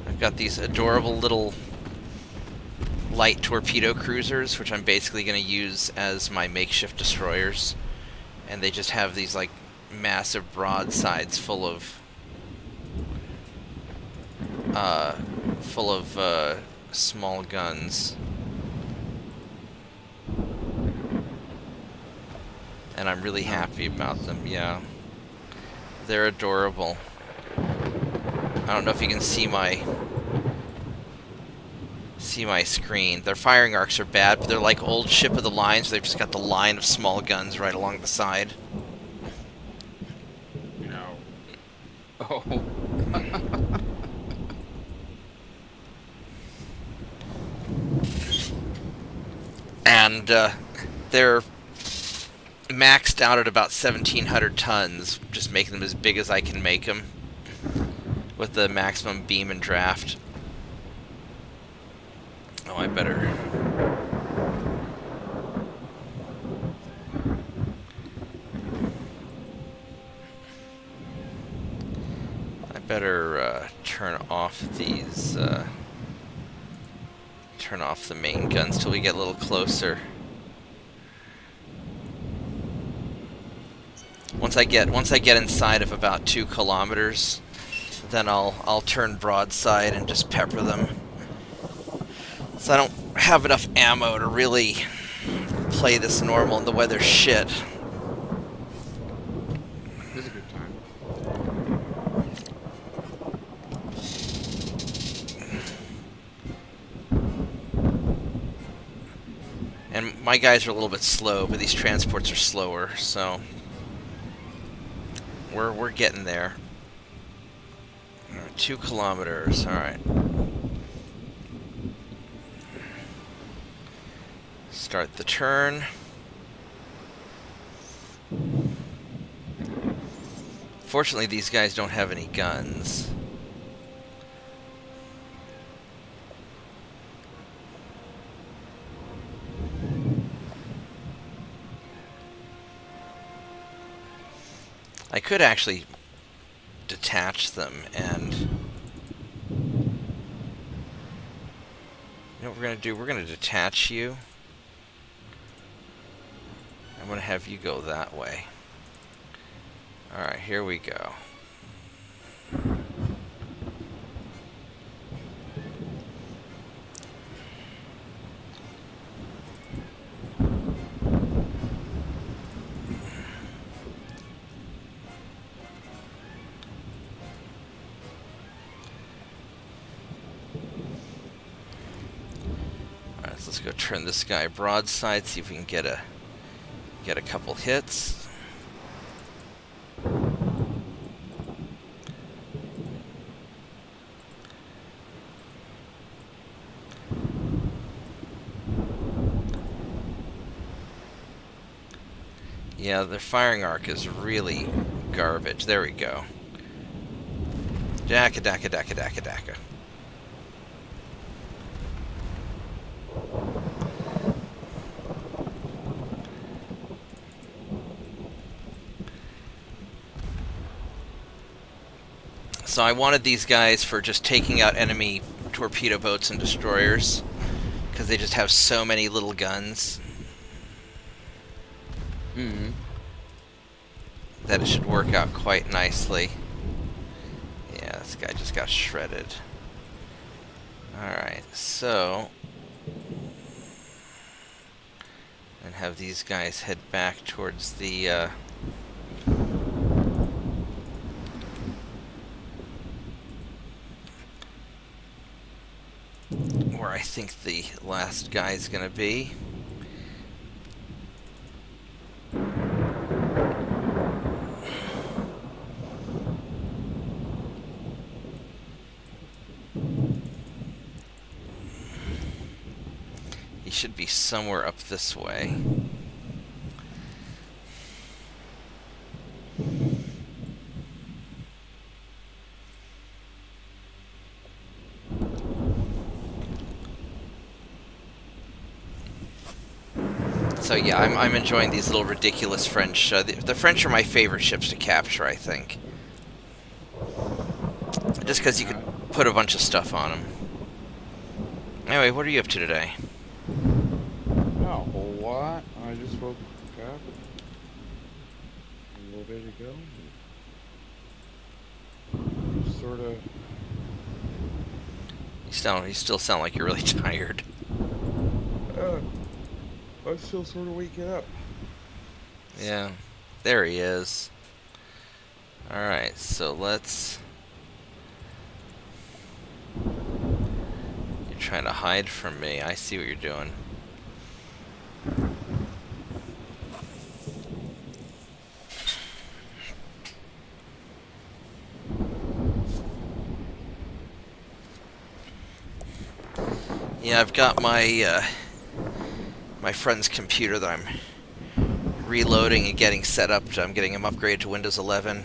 I've got these adorable little light torpedo cruisers, which I'm basically going to use as my makeshift destroyers. And they just have these, like, massive broadsides full of small guns. And I'm really happy about them, yeah. They're adorable. I don't know if you can see my screen. Their firing arcs are bad, but they're like old ship of the line, so they've just got the line of small guns right along the side. No. Oh. And they're maxed out at about 1,700 tons, just making them as big as I can make them with the maximum beam and draft. Oh, I better turn off these turn off the main guns till we get a little closer. Once I get inside of about 2 kilometers, then I'll turn broadside and just pepper them. So I don't have enough ammo to really play this normal and the weather's shit. This is a good time. And my guys are a little bit slow, but these transports are slower, so we're getting there. 2 kilometers, alright. Start the turn. Fortunately, these guys don't have any guns. I could actually detach them and... You know what we're going to do? We're going to detach you. I'm going to have you go that way. Alright, here we go. Alright, so let's go turn this guy broadside, see if we can get a couple hits. Yeah, their firing arc is really garbage. There we go. Daka daka daka daka daka. So I wanted these guys for just taking out enemy torpedo boats and destroyers, because they just have so many little guns. Mm-hmm. That it should work out quite nicely. Yeah, this guy just got shredded. Alright, so... and have these guys head back towards the... where I think the last guy is going to be. He should be somewhere up this way. So yeah, I'm enjoying these little ridiculous French. The French are my favorite ships to capture, I think. Just because you could put a bunch of stuff on them. Anyway, what are you up to today? Not a whole lot. I just woke up a little bit ago. Sort of. You still sound like you're really tired. I'm still sort of waking up. Yeah, there he is. Alright, so let's... You're trying to hide from me. I see what you're doing. Yeah, I've got my my friend's computer that I'm reloading and getting set up. I'm getting him upgraded to Windows 11.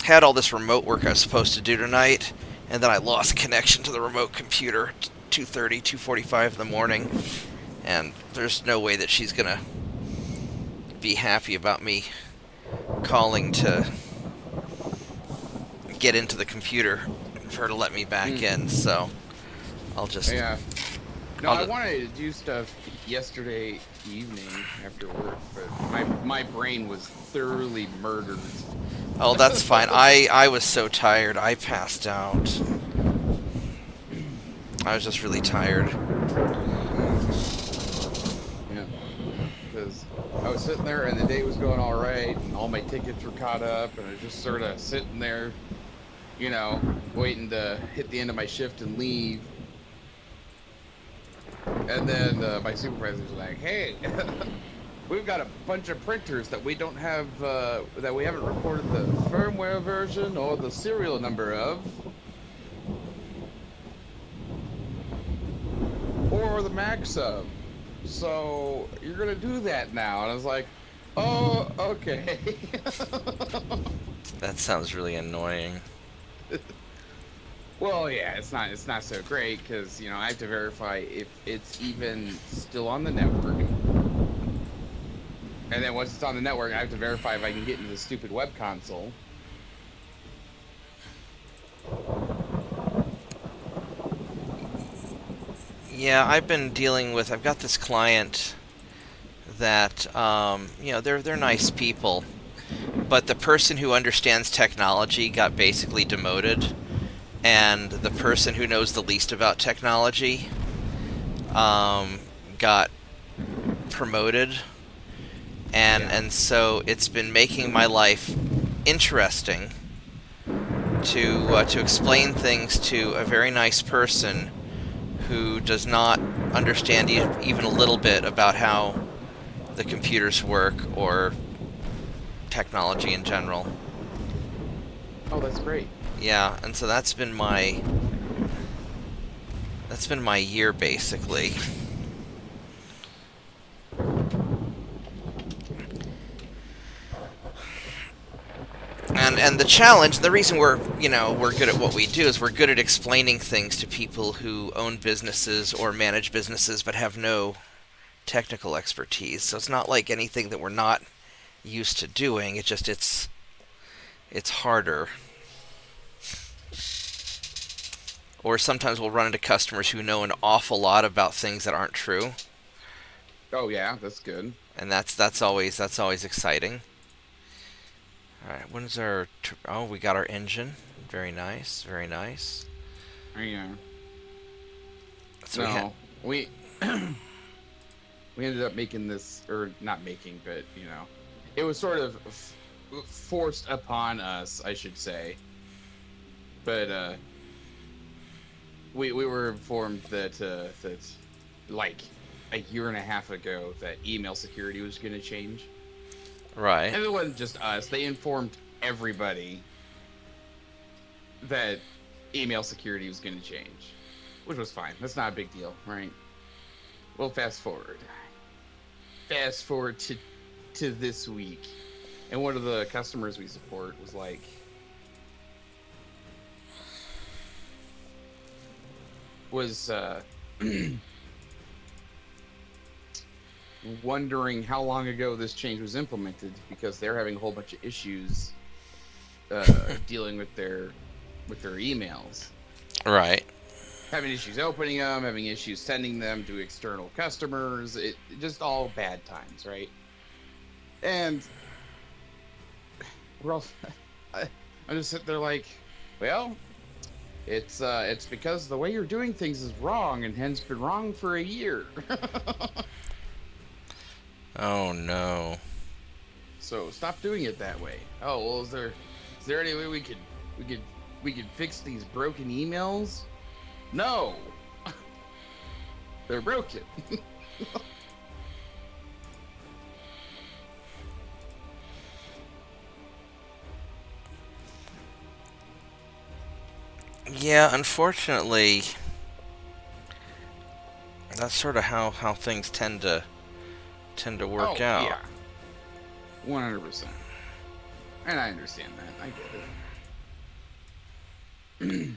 Had all this remote work I was supposed to do tonight, and then I lost connection to the remote computer at 2:30, 2:45 in the morning, and there's no way that she's gonna be happy about me calling to get into the computer for her to let me back in, so I'll just... Yeah. No, I wanted to do stuff yesterday evening after work, but my brain was thoroughly murdered. Oh, that's fine. I was so tired, I passed out. I was just really tired. Yeah. Because I was sitting there and the day was going all right, and all my tickets were caught up, and I was just sort of sitting there, you know, waiting to hit the end of my shift and leave. And then my supervisor's like, "Hey, we've got a bunch of printers that we don't have, that we haven't recorded the firmware version or the serial number of, or the max of. So you're gonna do that now." And I was like, "Oh, okay." That sounds really annoying. Well, yeah, it's not so great because, you know, I have to verify if it's even still on the network. And then once it's on the network, I have to verify if I can get into the stupid web console. Yeah, I've been dealing with. I've got this client that they're nice people, but the person who understands technology got basically demoted, and the person who knows the least about technology got promoted, and so it's been making my life interesting to explain things to a very nice person who does not understand even a little bit about how the computers work or technology in general. Oh, that's great. Yeah, and so that's been my year basically. And the challenge, the reason we're good at what we do is we're good at explaining things to people who own businesses or manage businesses but have no technical expertise. So it's not like anything that we're not used to doing. It's just it's harder. Or sometimes we'll run into customers who know an awful lot about things that aren't true. Oh yeah, that's good. And that's always exciting. All right, when's our? Oh, we got our engine. Very nice, very nice. Yeah. So we we ended up making this, or not making, but it was sort of forced upon us, I should say. But we were informed that like a year and a half ago that email security was going to change. Right. And it wasn't just us. They informed everybody that email security was going to change, which was fine. That's not a big deal, right? Well, fast forward. Fast forward to this week. And one of the customers we support was like, wondering how long ago this change was implemented, because they're having a whole bunch of issues dealing with their emails. Right. Having issues opening them, having issues sending them to external customers. It just all bad times, right? And we're all I'm just sitting there like, well, it's because the way you're doing things is wrong and has been wrong for a year. Oh no. So stop doing it that way. Oh well, is there any way we could fix these broken emails? No, they're broken. Yeah, unfortunately, that's sort of how things tend to work out. Yeah, 100%. And I understand that. I get it.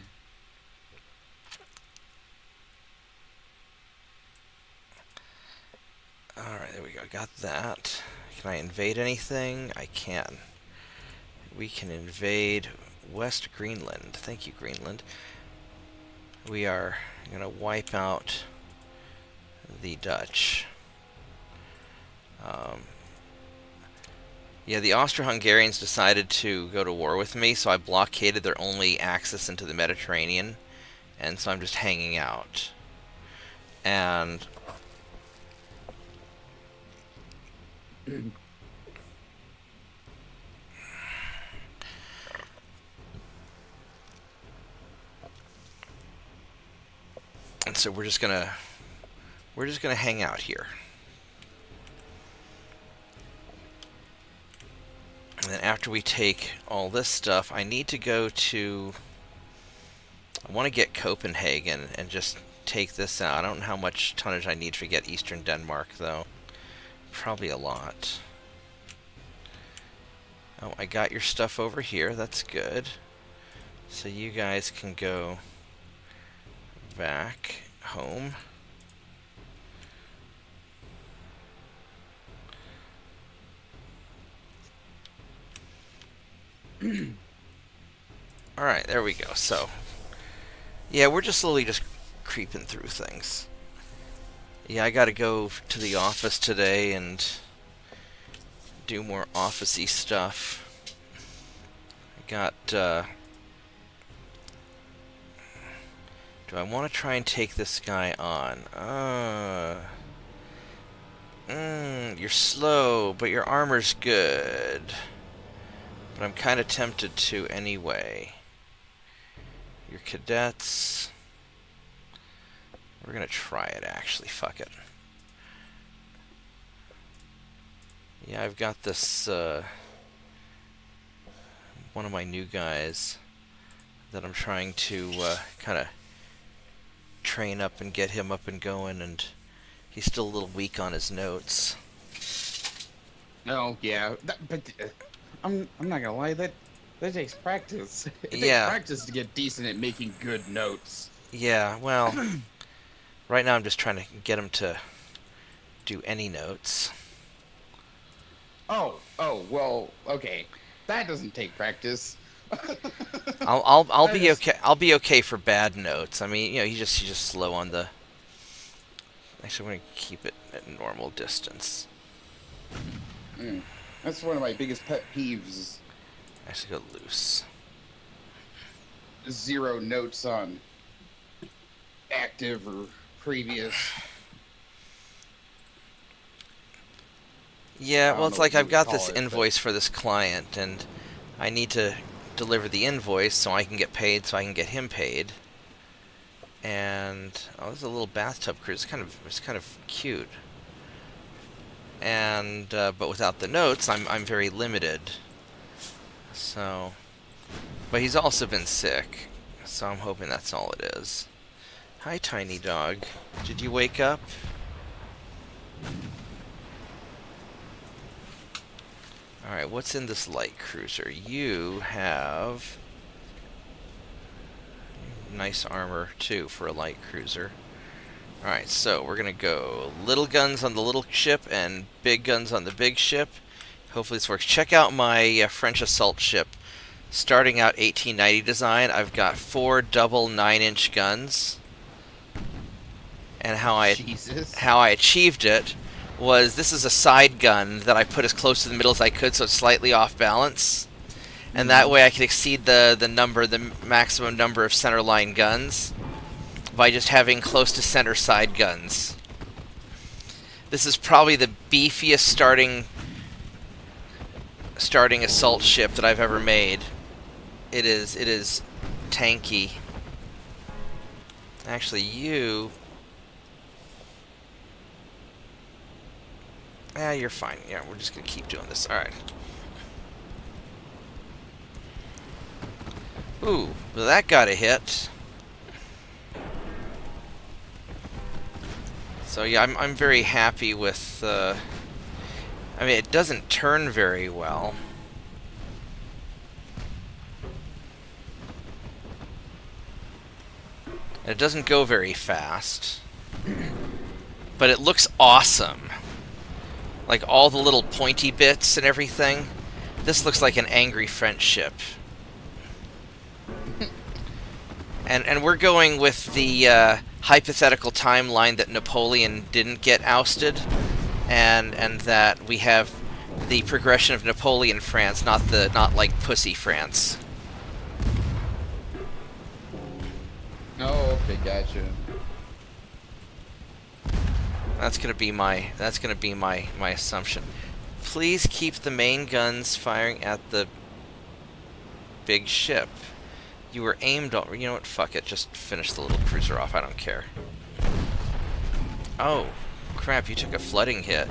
Alright, there we go. Got that. Can I invade anything? I can. We can invade West Greenland. Thank you, Greenland. We are going to wipe out the Dutch. Yeah, the Austro-Hungarians decided to go to war with me, so I blockaded their only access into the Mediterranean, and so I'm just hanging out. And so we're just gonna hang out here. And then after we take all this stuff, I need to go to... I want to get Copenhagen and just take this out. I don't know how much tonnage I need to get Eastern Denmark, though. Probably a lot. Oh, I got your stuff over here. That's good. So you guys can go back home. Alright, there we go. So, yeah, we're just slowly just creeping through things. Yeah, I gotta go to the office today and do more office-y stuff. I got, do I want to try and take this guy on? You're slow, but your armor's good. But I'm kind of tempted to anyway. Your cadets... We're gonna try it, actually. Fuck it. Yeah, I've got this, one of my new guys that I'm trying to, kind of train up and get him up and going, and he's still a little weak on his notes. No, yeah, but I'm not gonna lie, that takes practice. It takes Yeah. practice to get decent at making good notes. Yeah, well, right now I'm just trying to get him to do any notes. Oh, well, okay. That doesn't take practice. I'll be okay. I'll be okay for bad notes. I mean, you know, he's just slow on the. Actually, I'm gonna keep it at normal distance. That's one of my biggest pet peeves. Actually, go loose. Is 0 notes on active or previous. Yeah, well, it's like I've got this call it, invoice for this client, and I need to deliver the invoice so I can get paid, so I can get him paid. And oh, there's a little bathtub cruise. It's kind of cute. And but without the notes, I'm very limited. So, but he's also been sick, so I'm hoping that's all it is. Hi, tiny dog. Did you wake up? Alright, what's in this light cruiser? You have nice armor, too, for a light cruiser. Alright, so we're gonna go little guns on the little ship and big guns on the big ship. Hopefully this works. Check out my French assault ship. Starting out 1890 design, I've got 4 double 9-inch guns. And how I achieved it was, this is a side gun that I put as close to the middle as I could, so it's slightly off balance. And that way I could exceed the maximum number of centerline guns by just having close to center side guns. This is probably the beefiest starting assault ship that I've ever made. It is tanky. Actually, you... Yeah, you're fine. Yeah, we're just gonna keep doing this. Alright. Ooh, well that got a hit. So yeah, I'm very happy with, I mean, it doesn't turn very well. And it doesn't go very fast. But it looks awesome. Like all the little pointy bits and everything. This looks like an angry French ship. And we're going with the hypothetical timeline that Napoleon didn't get ousted, and that we have the progression of Napoleon France, not like Pussy France. Oh, okay, gotcha. That's gonna be my assumption. Please keep the main guns firing at the big ship. You were aimed on. You know what? Fuck it. Just finish the little cruiser off. I don't care. Oh, crap! You took a flooding hit.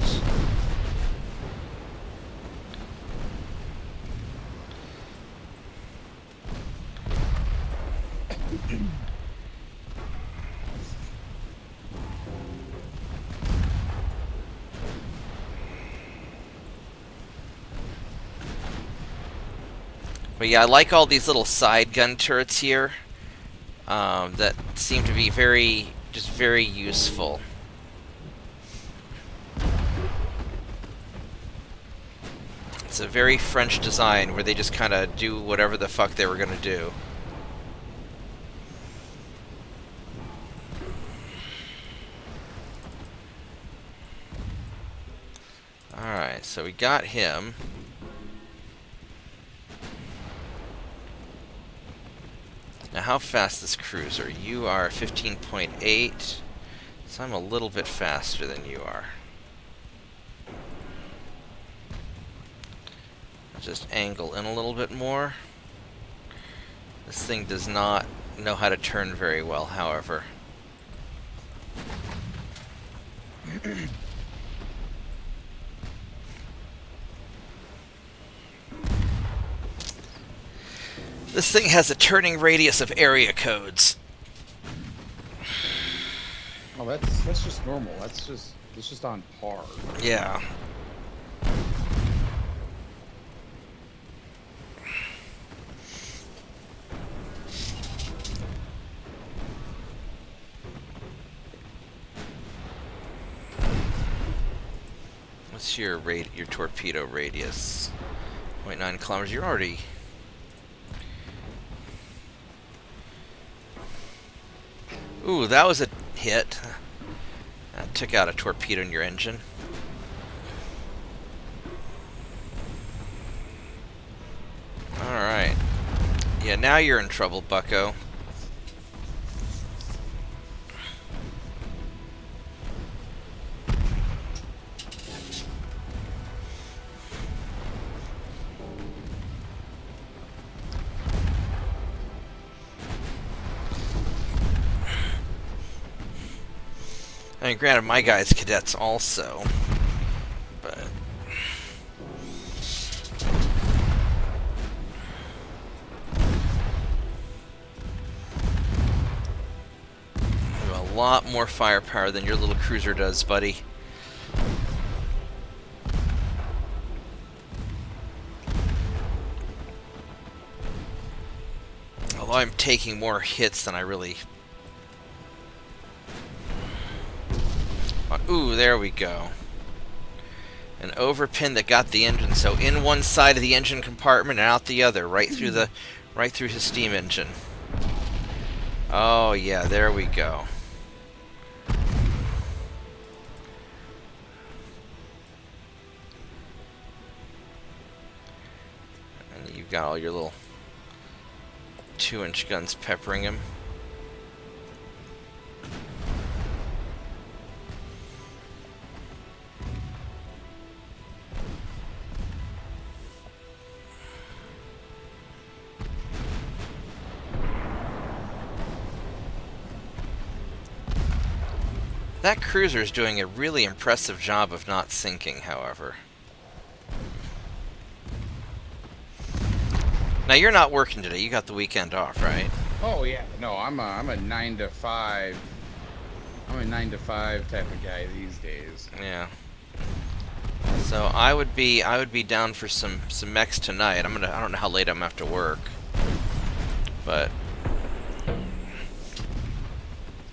But yeah, I like all these little side gun turrets here that seem to be very useful. It's a very French design where they just kind of do whatever the fuck they were going to do. Alright, so we got him. Now, how fast is this cruiser? You are 15.8, so I'm a little bit faster than you are. I'll just angle in a little bit more. This thing does not know how to turn very well, however. This thing has a turning radius of area codes. Oh, that's just normal. That's just on par. Yeah. What's your torpedo radius? 0.9 kilometers. You're already... Ooh, that was a hit. That took out a torpedo in your engine. Alright. Yeah, now you're in trouble, bucko. I mean, granted, my guy's cadets also, but... You have a lot more firepower than your little cruiser does, buddy. Although I'm taking more hits than I really... Ooh, there we go. An overpin that got the engine, so in one side of the engine compartment and out the other, right through his steam engine. Oh yeah, there we go. And you've got all your little 2-inch guns peppering him. That cruiser is doing a really impressive job of not sinking, however. Now, you're not working today. You got the weekend off, right? Oh yeah, no, I'm a 9 to 5. I'm a 9 to 5 type of guy these days. Yeah. So I would be down for some mechs tonight. I don't know how late I'm after work, but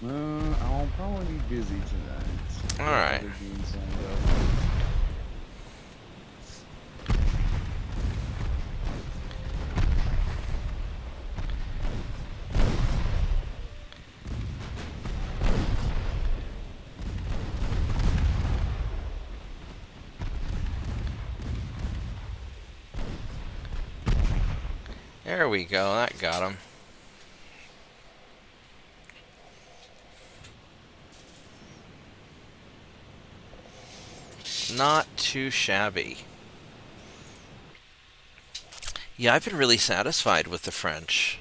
I'll probably be busy tonight. all right. There we go. That got him. Not too shabby. Yeah, I've been really satisfied with the French.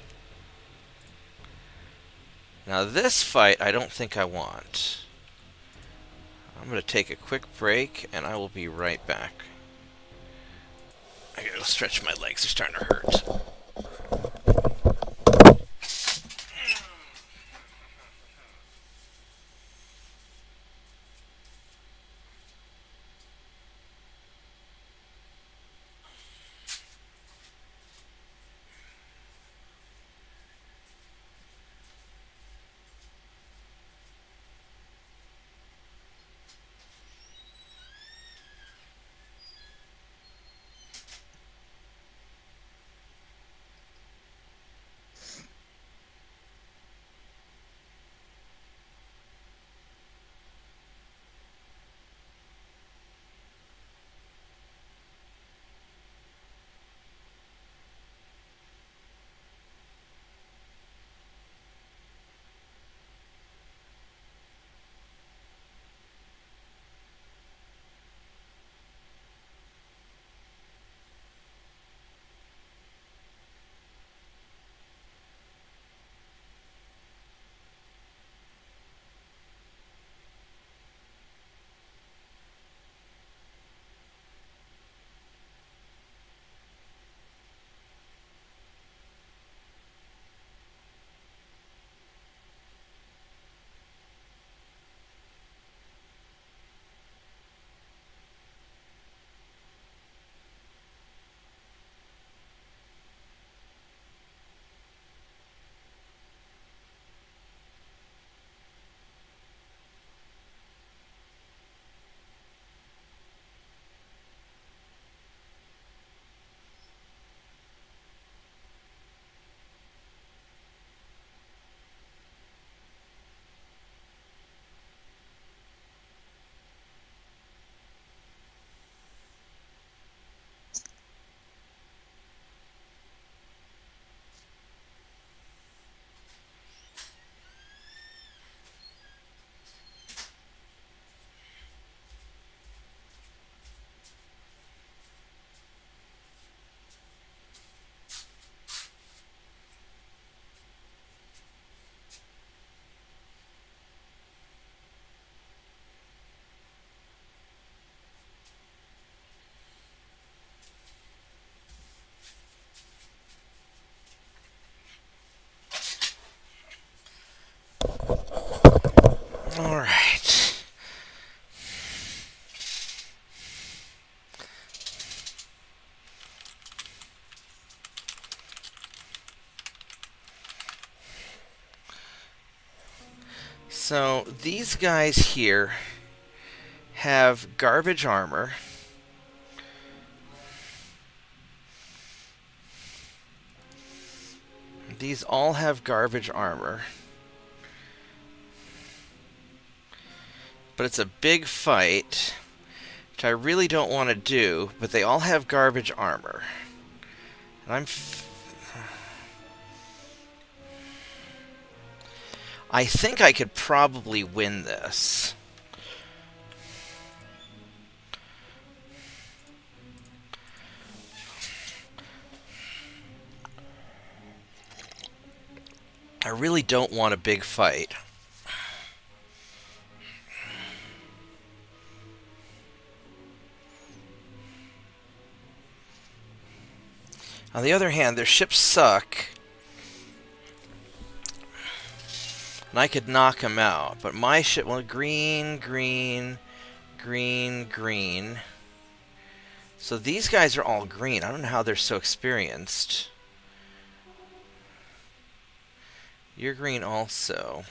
Now this fight, I don't think I want. I'm going to take a quick break, and I will be right back. I gotta go stretch my legs. They're starting to hurt. So these guys here have garbage armor. These all have garbage armor. But it's a big fight, which I really don't want to do, but they all have garbage armor. And I think I could probably win this. I really don't want a big fight. On the other hand, their ships suck. And I could knock them out. But my ship... Well, green, green, green, green. So these guys are all green. I don't know how they're so experienced. You're green also.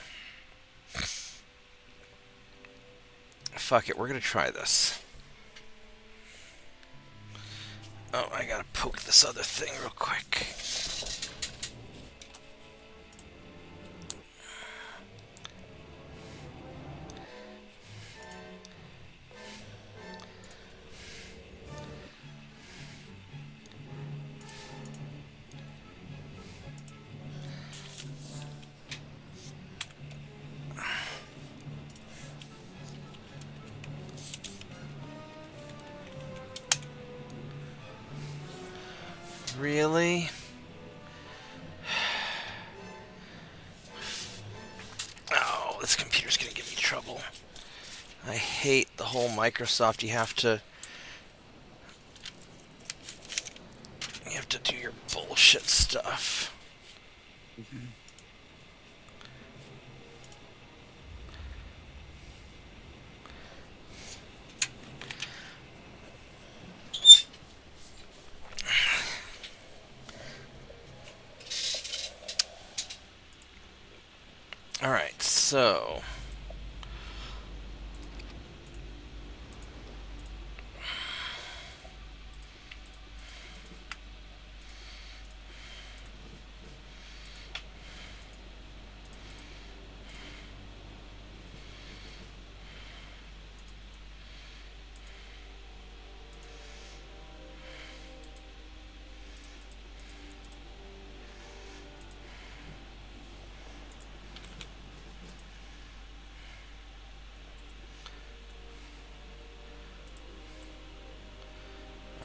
Fuck it, we're gonna try this. Oh, I gotta poke this other thing real quick. Really? Oh, this computer's gonna give me trouble. I hate the whole Microsoft. You have to do your bullshit stuff. Alright, so...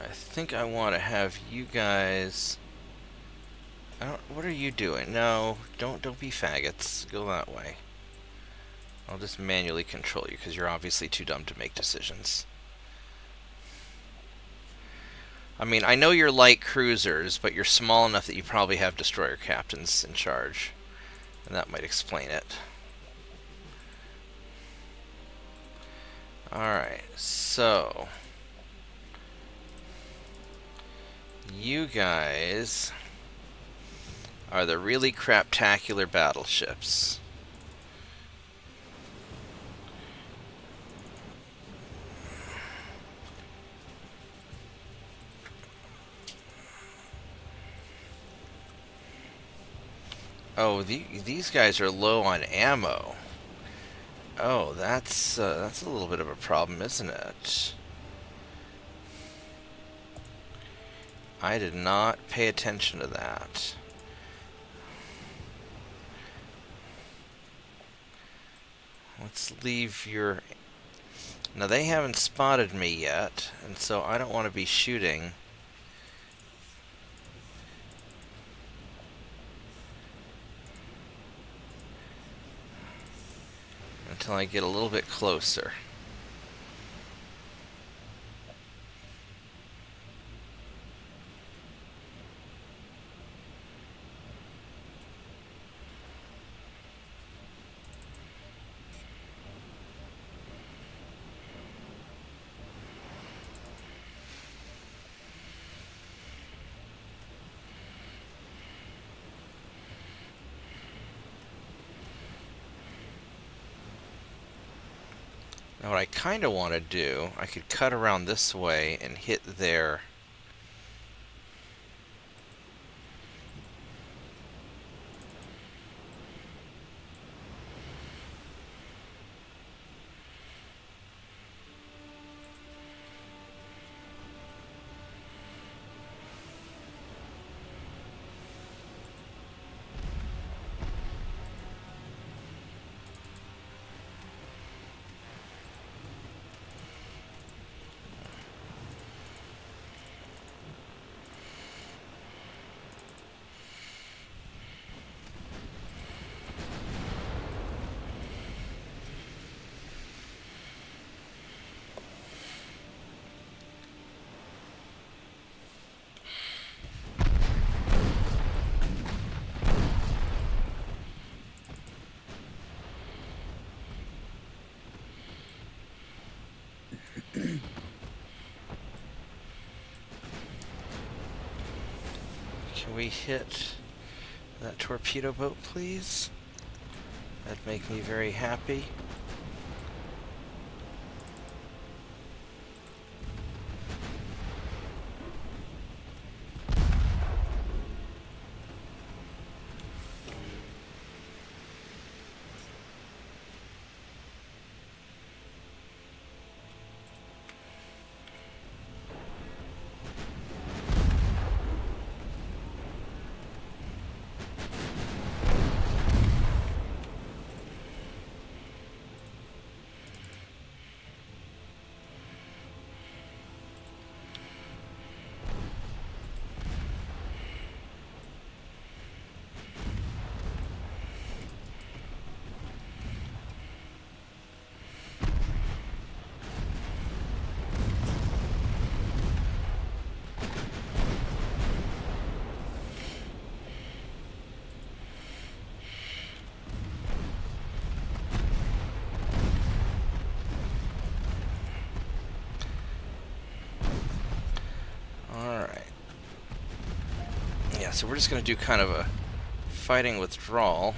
I think I want to have you guys... what are you doing? No, don't be faggots. Go that way. I'll just manually control you because you're obviously too dumb to make decisions. I mean, I know you're light cruisers, but you're small enough that you probably have destroyer captains in charge. And that might explain it. Alright, so... you guys are the really craptacular battleships. Oh, these guys are low on ammo. Oh, that's a little bit of a problem, isn't it? I did not pay attention to that. Let's leave your... Now, they haven't spotted me yet, and so I don't want to be shooting. Until I get a little bit closer. Now what I kind of want to do, I could cut around this way and hit there. Can we hit that torpedo boat, please? That'd make me very happy. So we're just going to do kind of a fighting withdrawal.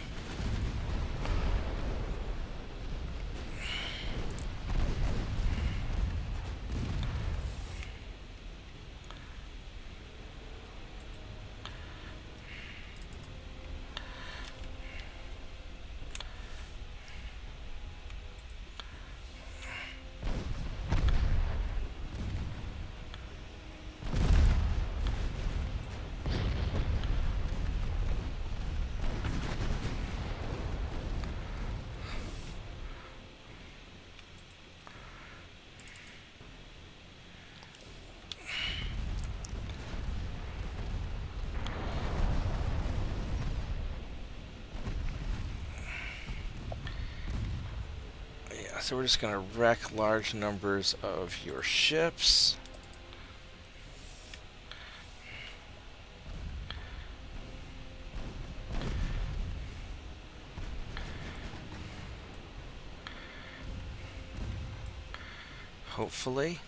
So we're just going to wreck large numbers of your ships. Hopefully.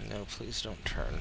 No, please don't turn.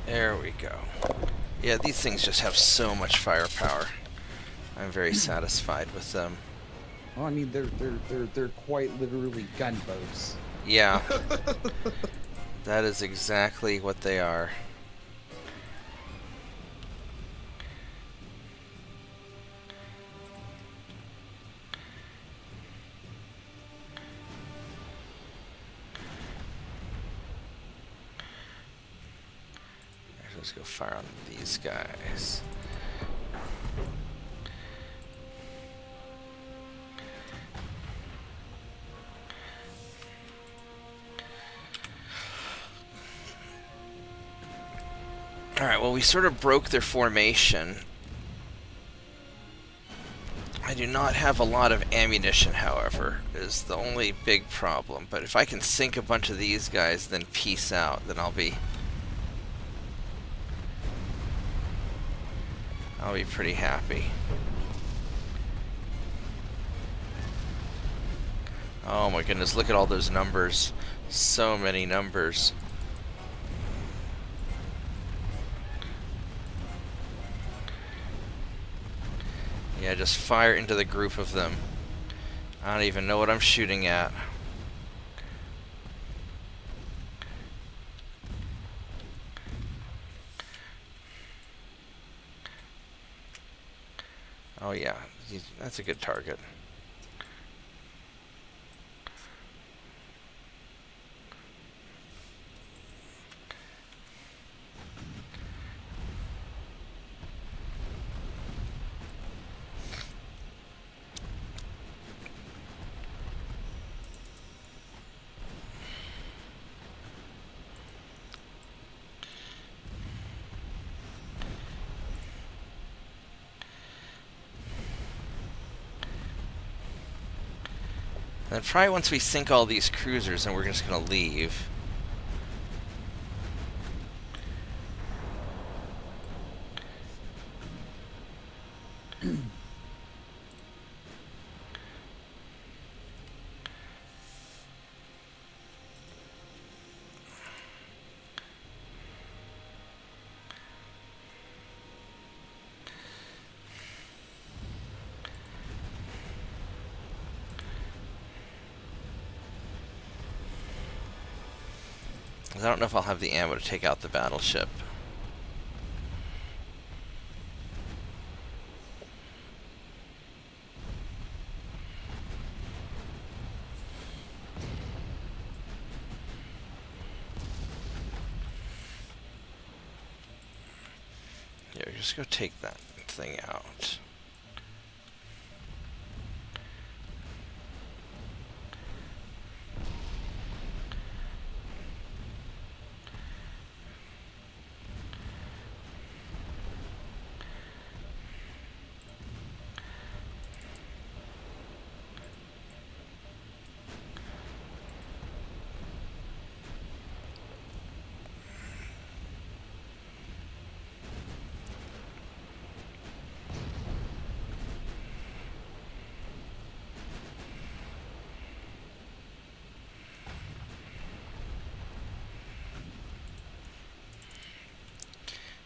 There we go. Yeah, these things just have so much firepower. I'm very satisfied with them. Well, I mean, they're quite literally gunboats. Yeah, that is exactly what they are. Let's go fire on these guys. Alright, well, we sort of broke their formation. I do not have a lot of ammunition, however, is the only big problem. But if I can sink a bunch of these guys, then peace out, then I'll be pretty happy. Oh my goodness, look at all those numbers. So many numbers. Yeah, just fire into the group of them. I don't even know what I'm shooting at. Oh yeah, that's a good target. And probably once we sink all these cruisers, then we're just gonna leave. I don't know if I'll have the ammo to take out the battleship. Yeah, just go take that thing out.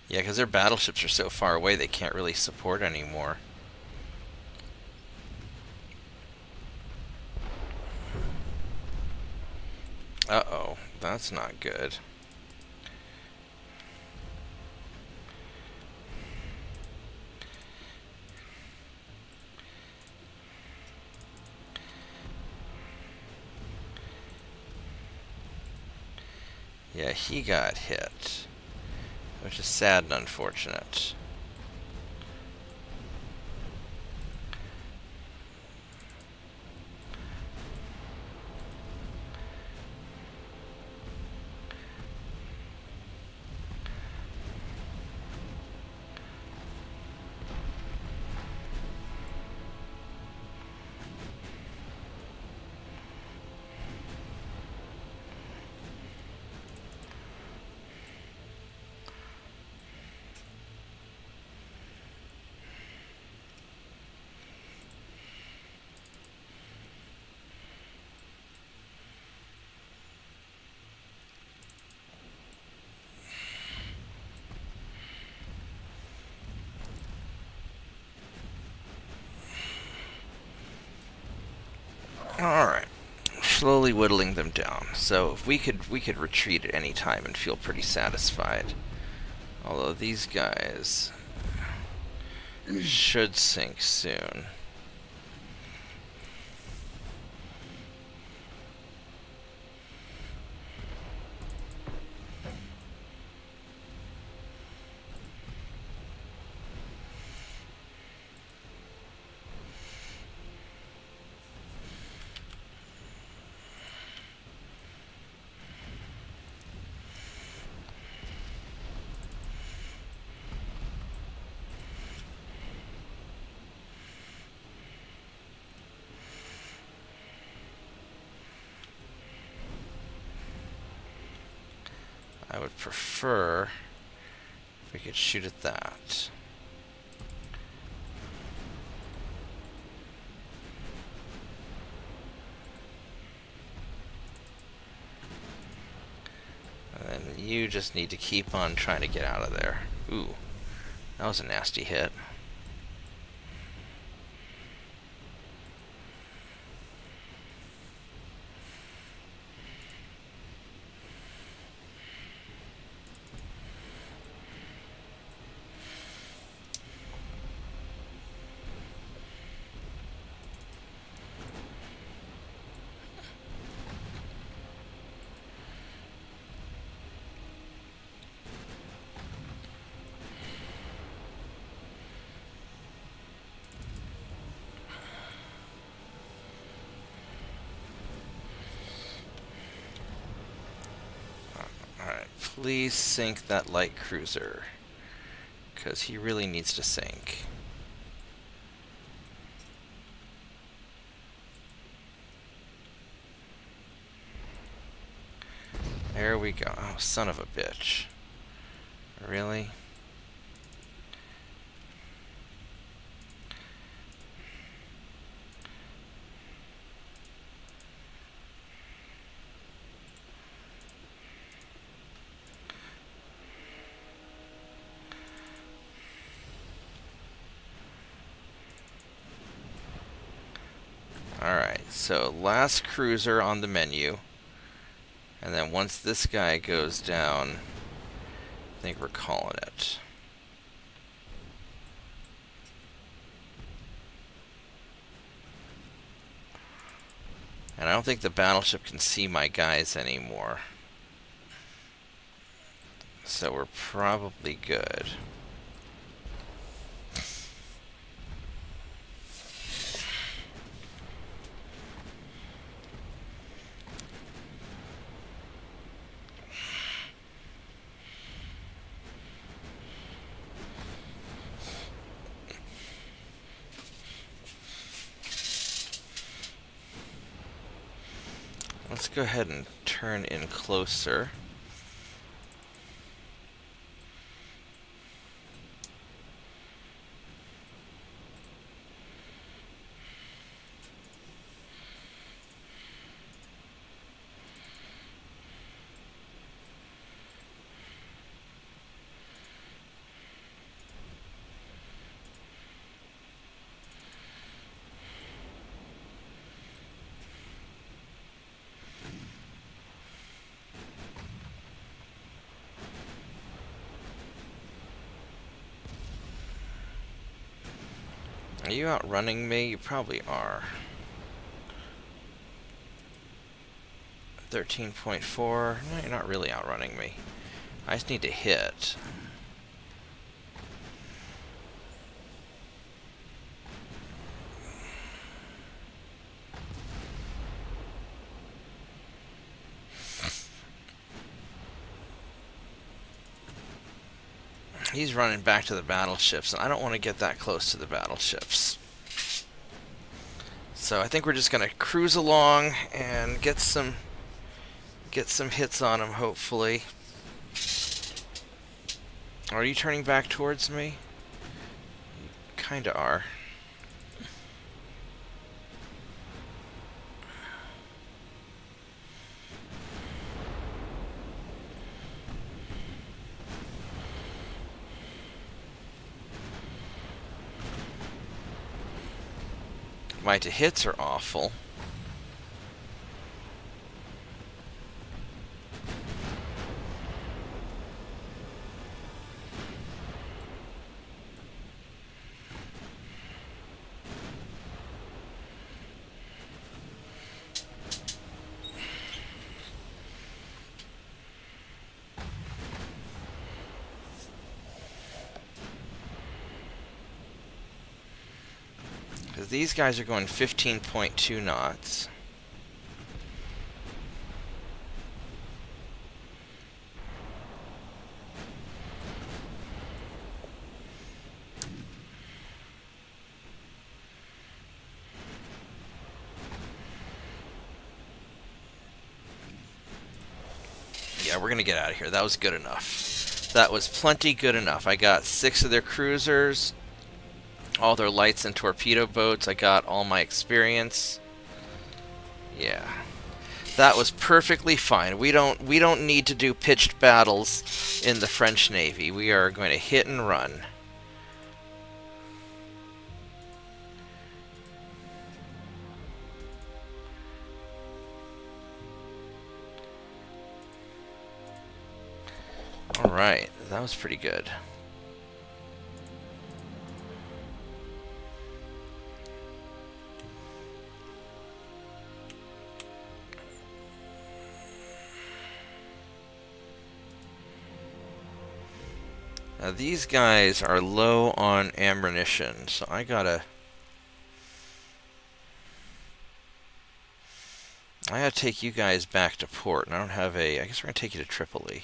Yeah, because their battleships are so far away, they can't really support anymore. Uh-oh, that's not good. Yeah, he got hit, which is sad and unfortunate. Alright. Slowly whittling them down. So if we could retreat at any time and feel pretty satisfied. Although these guys should sink soon. I would prefer if we could shoot at that. And then you just need to keep on trying to get out of there. Ooh, that was a nasty hit. Please sink that light cruiser, because he really needs to sink. There we go. Oh, son of a bitch. Really? Alright, so last cruiser on the menu. And then once this guy goes down, I think we're calling it. And I don't think the battleship can see my guys anymore. So we're probably good. Let's go ahead and turn in closer. Are you outrunning me? You probably are. 13.4. No, you're not really outrunning me. I just need to hit. He's running back to the battleships, and I don't want to get that close to the battleships. So I think we're just going to cruise along and get some hits on him, hopefully. Are you turning back towards me? You kinda are. My hits are awful. these guys are going 15.2 knots. Yeah, we're gonna get out of here. That was good enough. That was plenty good enough. I got 6 of their cruisers, all their lights and torpedo boats. I got all my experience. Yeah, that was perfectly fine. We don't need to do pitched battles in the French Navy. We are going to hit and run. Alright, that was pretty good. Now these guys are low on ammunition, so I gotta take you guys back to port, and I don't have a... I guess we're gonna take you to Tripoli.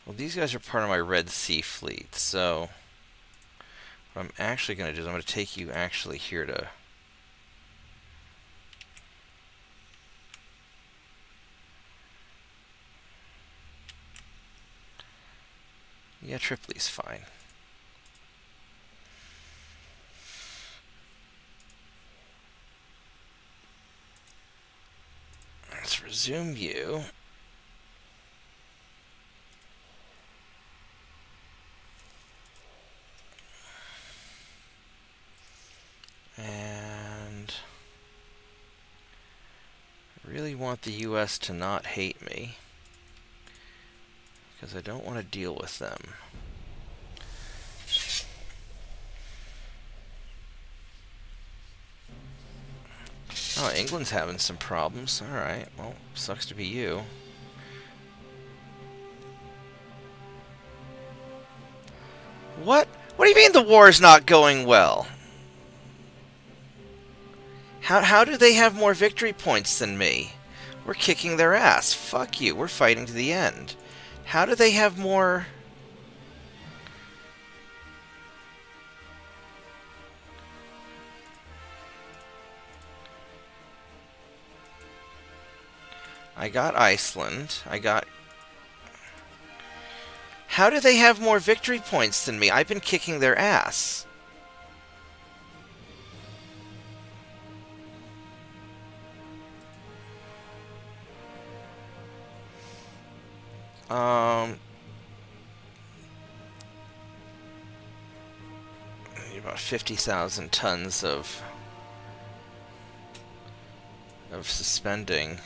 Well, these guys are part of my Red Sea fleet, so what I'm actually going to do is I'm going to take you actually here to... Yeah, Tripoli's fine. Let's resume you. And I really want the US to not hate me, because I don't want to deal with them. Oh, England's having some problems. Alright, well, sucks to be you. What? What do you mean the war's not going well? How do they have more victory points than me? We're kicking their ass. Fuck you. We're fighting to the end. How do they have more... I got Iceland. I got... How do they have more victory points than me? I've been kicking their ass. About 50,000 tons of suspending.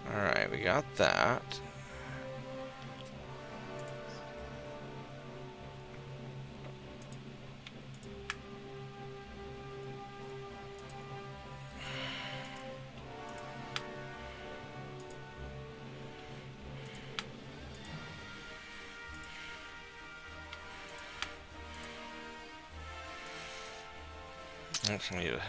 Alright, we got that. Let's need to...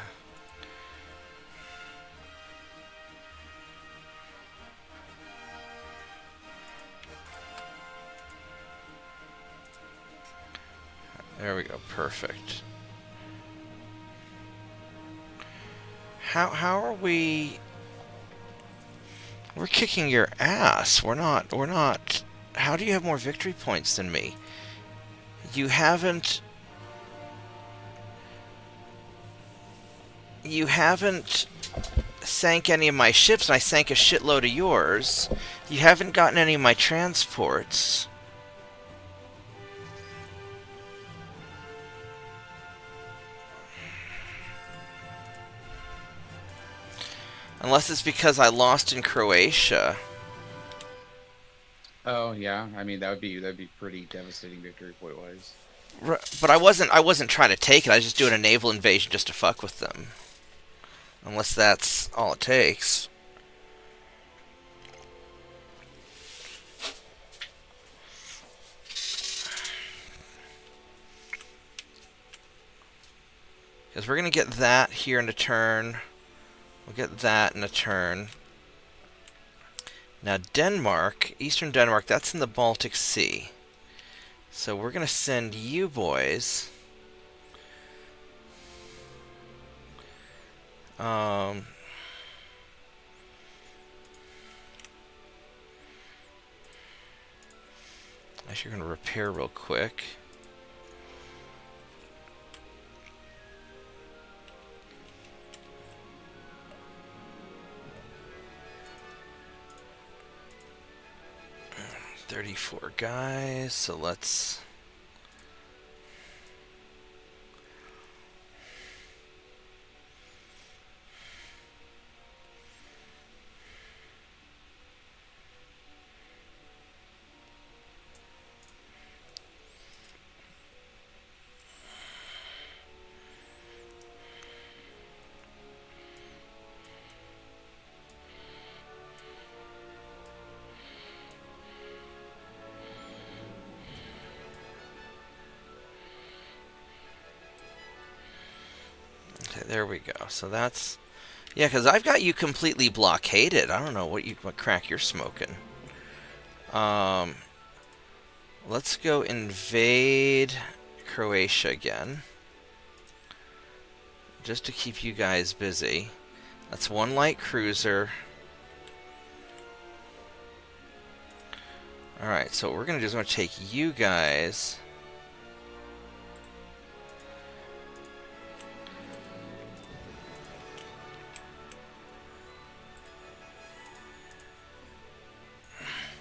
There we go, perfect. How are we... We're kicking your ass. We're not... How do you have more victory points than me? You haven't... sank any of my ships, and I sank a shitload of yours. You haven't gotten any of my transports. Unless it's because I lost in Croatia. Oh yeah, I mean that'd be pretty devastating victory point wise. But I wasn't trying to take it. I was just doing a naval invasion just to fuck with them. Unless that's all it takes. Because we're going to get that here in a turn. We'll get that in a turn. Now Denmark, Eastern Denmark, that's in the Baltic Sea. So we're going to send you boys... Actually, we're going to repair real quick. $34 guys, so let's... Okay, there we go. So that's... Yeah, because I've got you completely blockaded. I don't know what crack you're smoking. Let's go invade Croatia again. Just to keep you guys busy. That's one light cruiser. Alright, so what we're going to do is we're going to take you guys...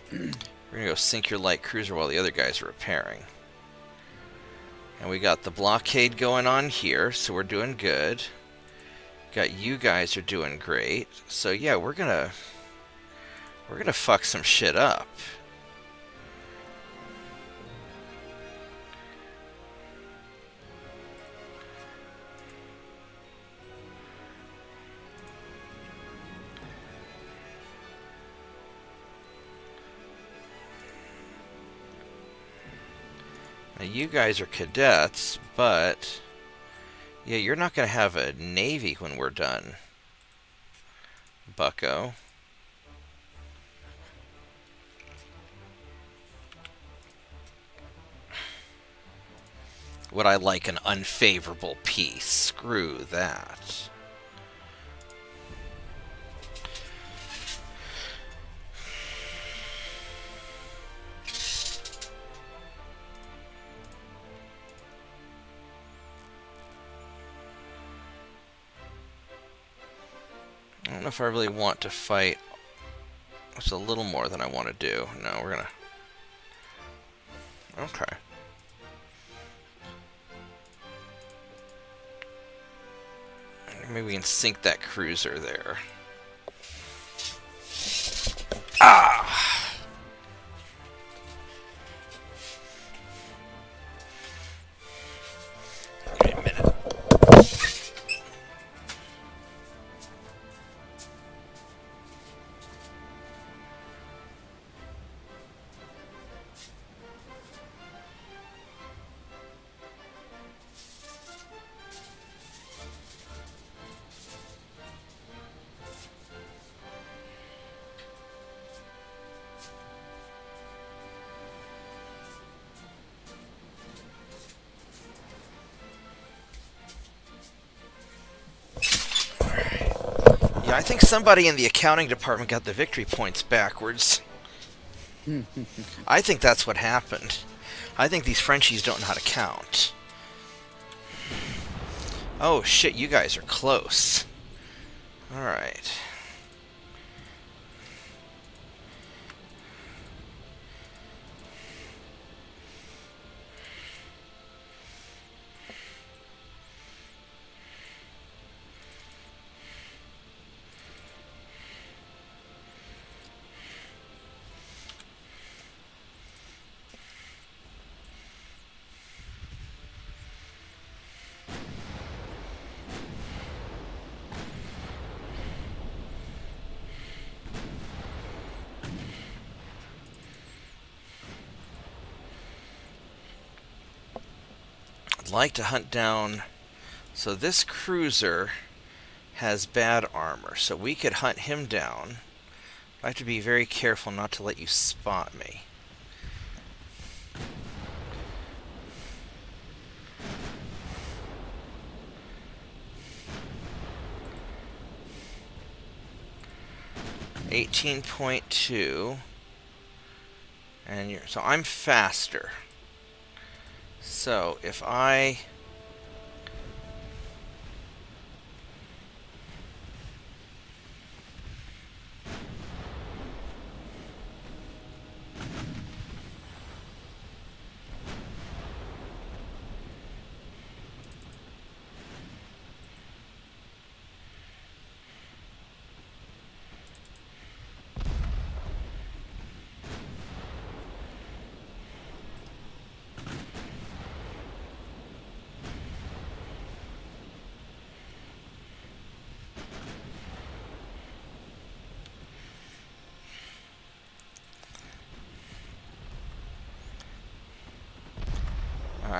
We're gonna go sink your light cruiser while the other guys are repairing. And we got the blockade going on here, so we're doing good. Got you guys are doing great. So yeah, we're gonna fuck some shit up. Now you guys are cadets, but yeah, you're not going to have a navy when we're done, bucko. Would I like an unfavorable peace? Screw that. I don't know if I really want to fight. It's a little more than I want to do. No, we're gonna... Okay. Maybe we can sink that cruiser there. Ah! Wait a minute. Yeah, I think somebody in the accounting department got the victory points backwards. I think that's what happened. I think these Frenchies don't know how to count. Oh shit, you guys are close. Alright. I'd like to hunt down... So this cruiser has bad armor, so we could hunt him down. I have to be very careful not to let you spot me. .2, and so I'm faster. So if I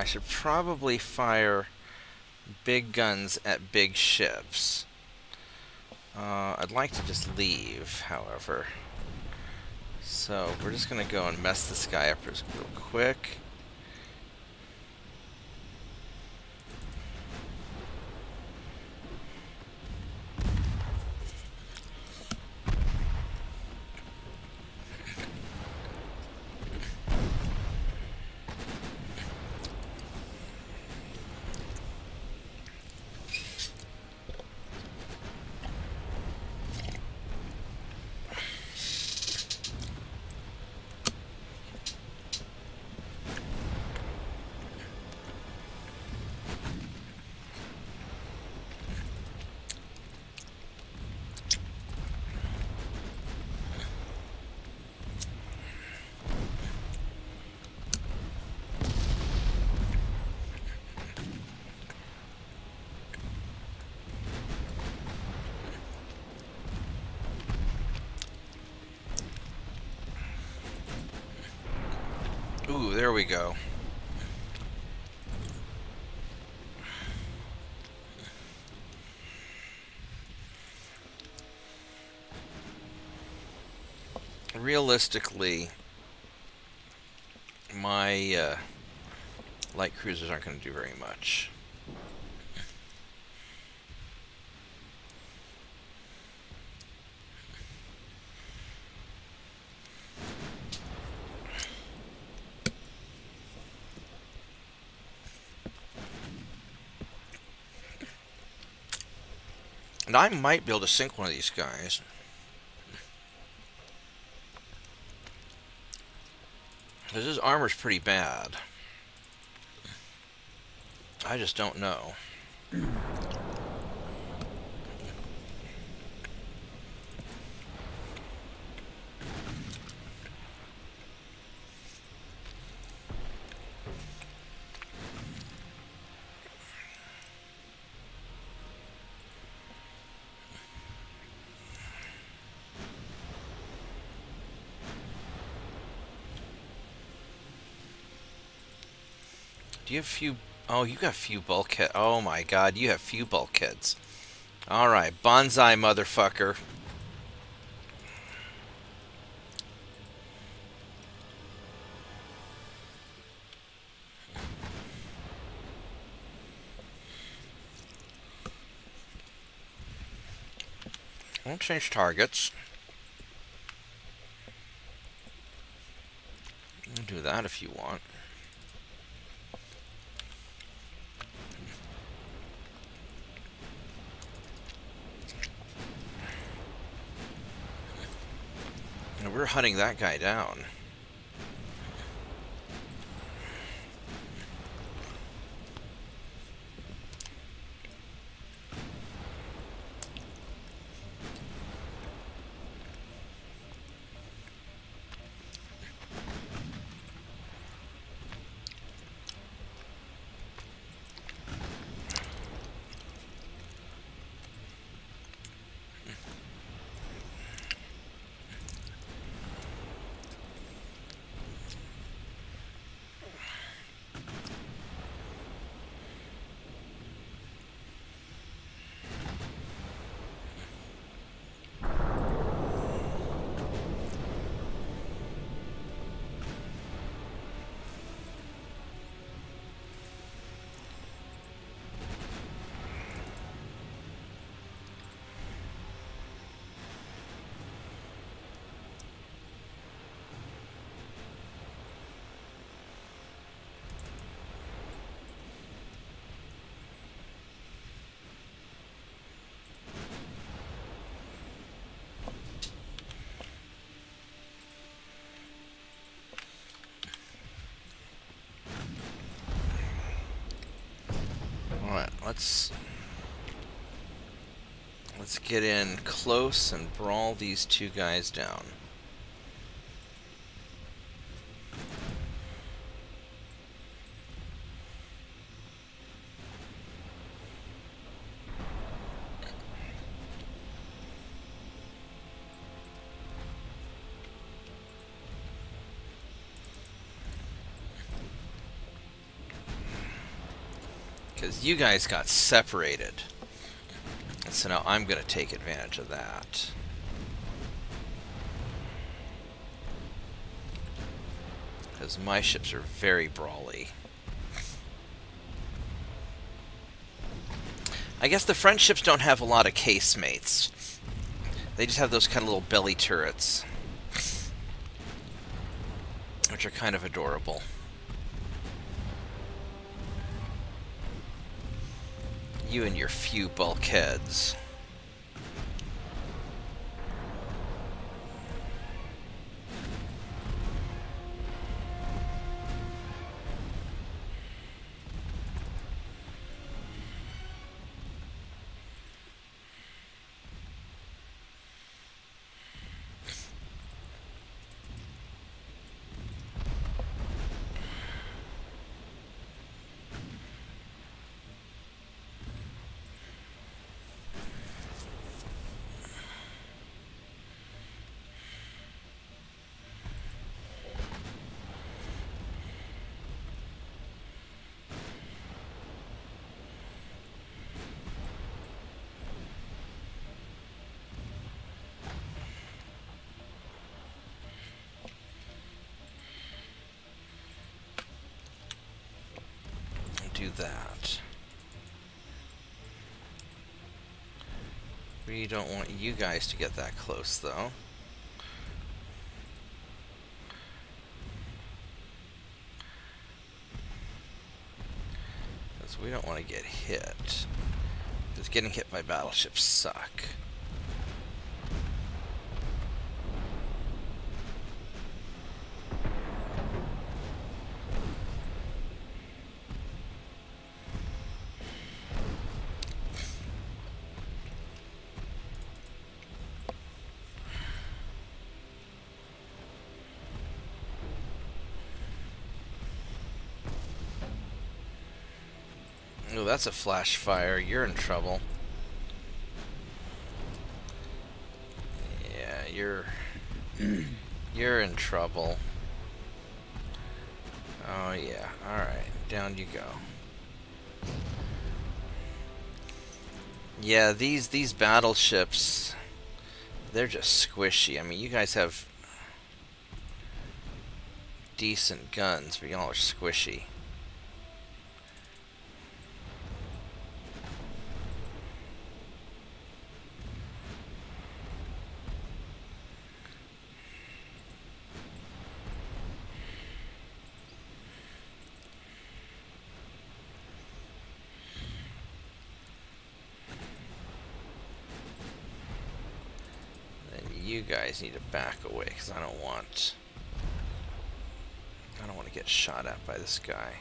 should probably fire big guns at big ships. I'd like to just leave, however. So we're just going to go and mess this guy up real quick. Ooh, there we go. Realistically, my light cruisers aren't going to do very much. And I might be able to sink one of these guys. Because his armor's pretty bad. I just don't know. Do you have few... Oh, you got few bulkhead. Oh my god, you have few bulkheads. Alright, bonsai motherfucker. Won't change targets. You can do that if you want. And we're hunting that guy down. Alright, let's get in close and brawl these two guys down. Because you guys got separated. And so now I'm going to take advantage of that. Because my ships are very brawly. I guess the French ships don't have a lot of casemates. They just have those kind of little belly turrets. Which are kind of adorable. You and your few bulkheads. Do that. We don't want you guys to get that close, though. Because we don't want to get hit. Because getting hit by battleships suck. Oh, that's a flash fire. You're in trouble. Yeah, you're in trouble. Oh yeah. All right, down you go. Yeah, these battleships, they're just squishy. I mean, you guys have decent guns, but y'all are squishy. you guys need to back away because I don't want to get shot at by this guy.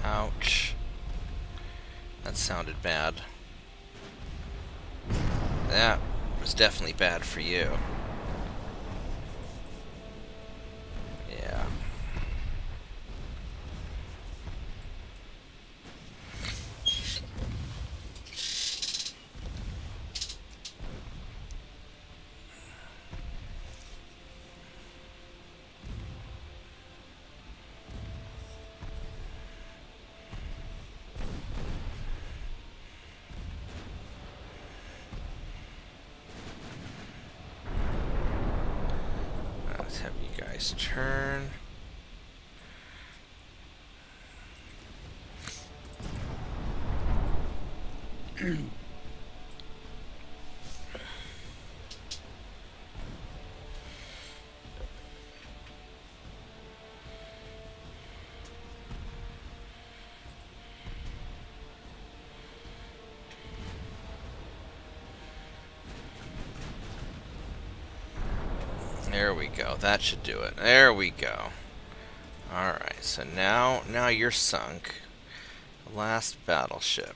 Ouch. That sounded bad. That was definitely bad for you. Yeah. Let's have you guys turn. There we go. That should do it. There we go. Alright, so now you're sunk. Last battleship.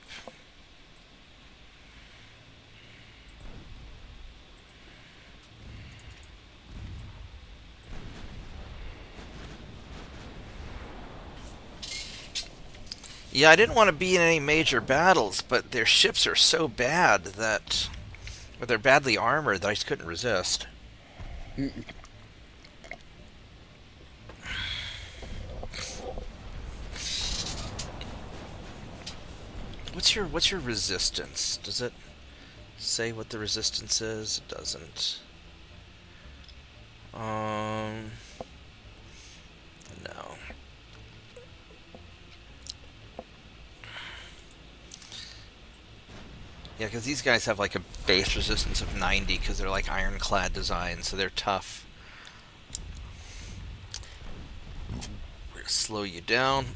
Yeah, I didn't want to be in any major battles, but their ships are so bad that... or they're badly armored that I just couldn't resist. What's your resistance? Does it say what the resistance is? It doesn't. No. Yeah, because these guys have like a base resistance of 90 because they're like ironclad design, so they're tough. We're going to slow you down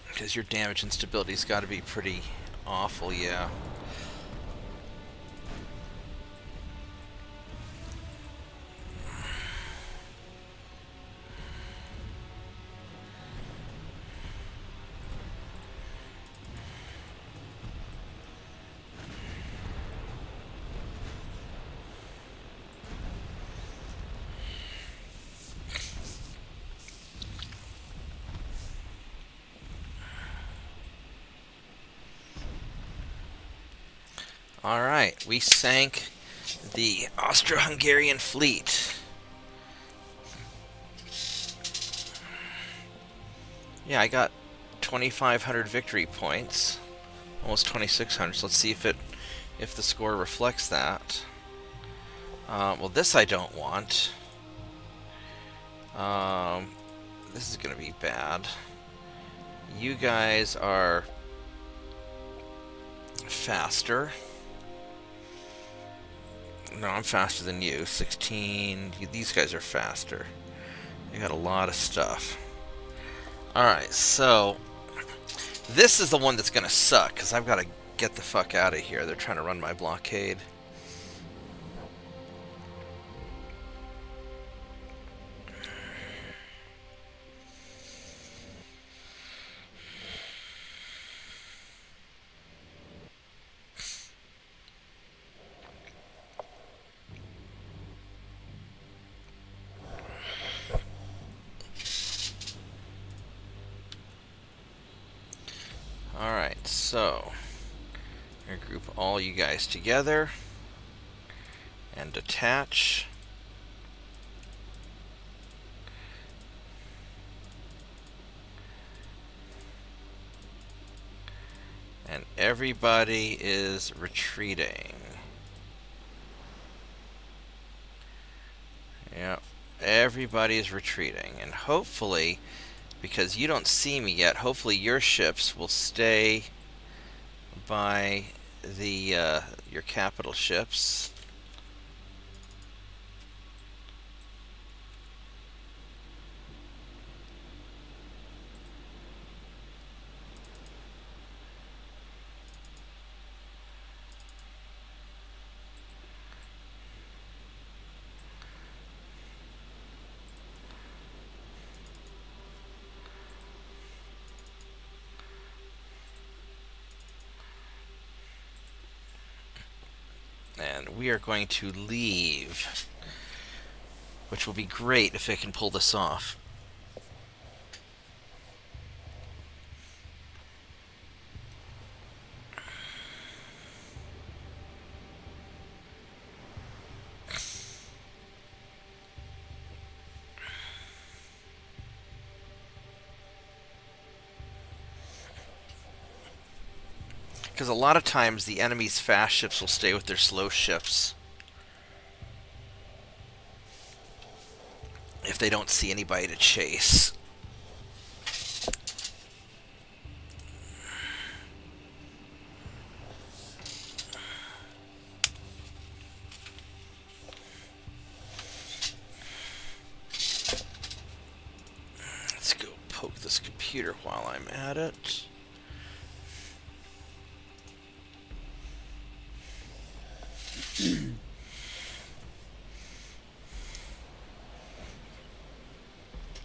because your damage and stability's got to be pretty awful, yeah. Alright, we sank the Austro-Hungarian fleet. Yeah, I got 2,500 victory points. Almost 2,600, so let's see if the score reflects that. Well, this I don't want. This is going to be bad. You guys are faster. No, I'm faster than you. 16. These guys are faster. They got a lot of stuff. Alright, so this is the one that's going to suck, because I've got to get the fuck out of here. They're trying to run my blockade. Alright, so I'm going to group all you guys together. And detach. And everybody is retreating. Yep, everybody is retreating. And hopefully, because you don't see me yet, hopefully your ships will stay by the your capital ships. And we are going to leave, which will be great if I can pull this off. Because a lot of times the enemy's fast ships will stay with their slow ships if they don't see anybody to chase. Let's go poke this computer while I'm at it.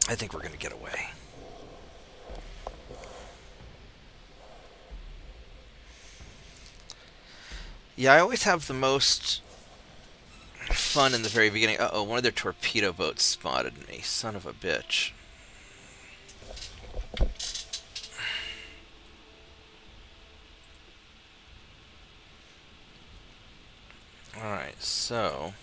I think we're going to get away. Yeah, I always have the most fun in the very beginning. Uh-oh, one of their torpedo boats spotted me. Son of a bitch. Alright, so...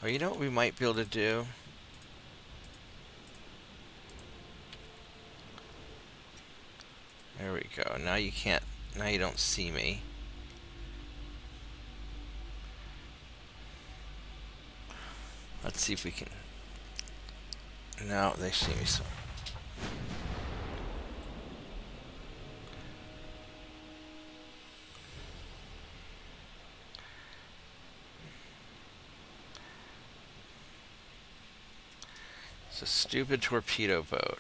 Oh, you know what we might be able to do? There we go. Now you can't... Now you don't see me. Let's see if we can... No, they see me. So... It's a stupid torpedo boat.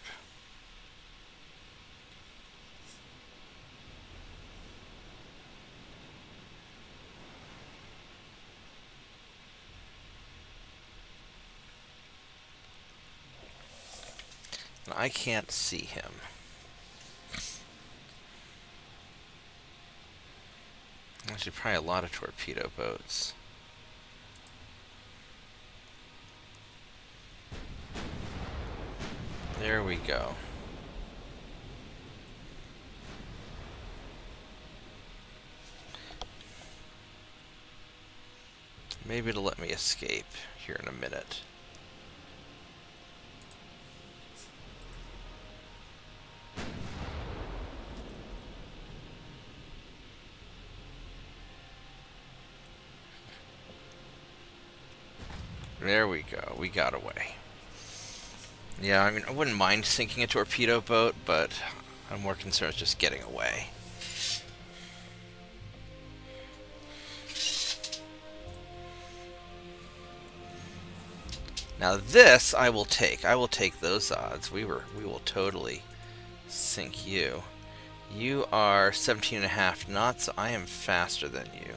And I can't see him. Actually, probably a lot of torpedo boats. There we go. Maybe it'll let me escape here in a minute. There we go. We got away. Yeah, I mean, I wouldn't mind sinking a torpedo boat, but I'm more concerned with just getting away. Now this I will take. I will take those odds. We will totally sink you. You are 17.5 knots, so I am faster than you.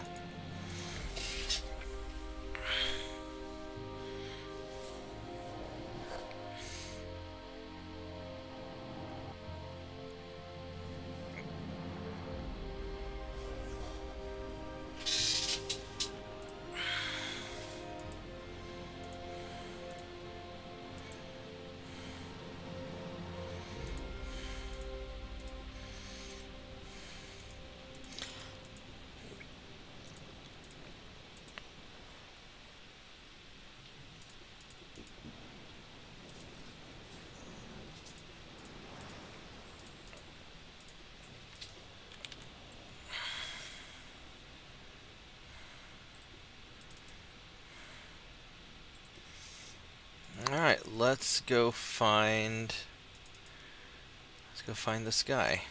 Alright, let's go find this guy.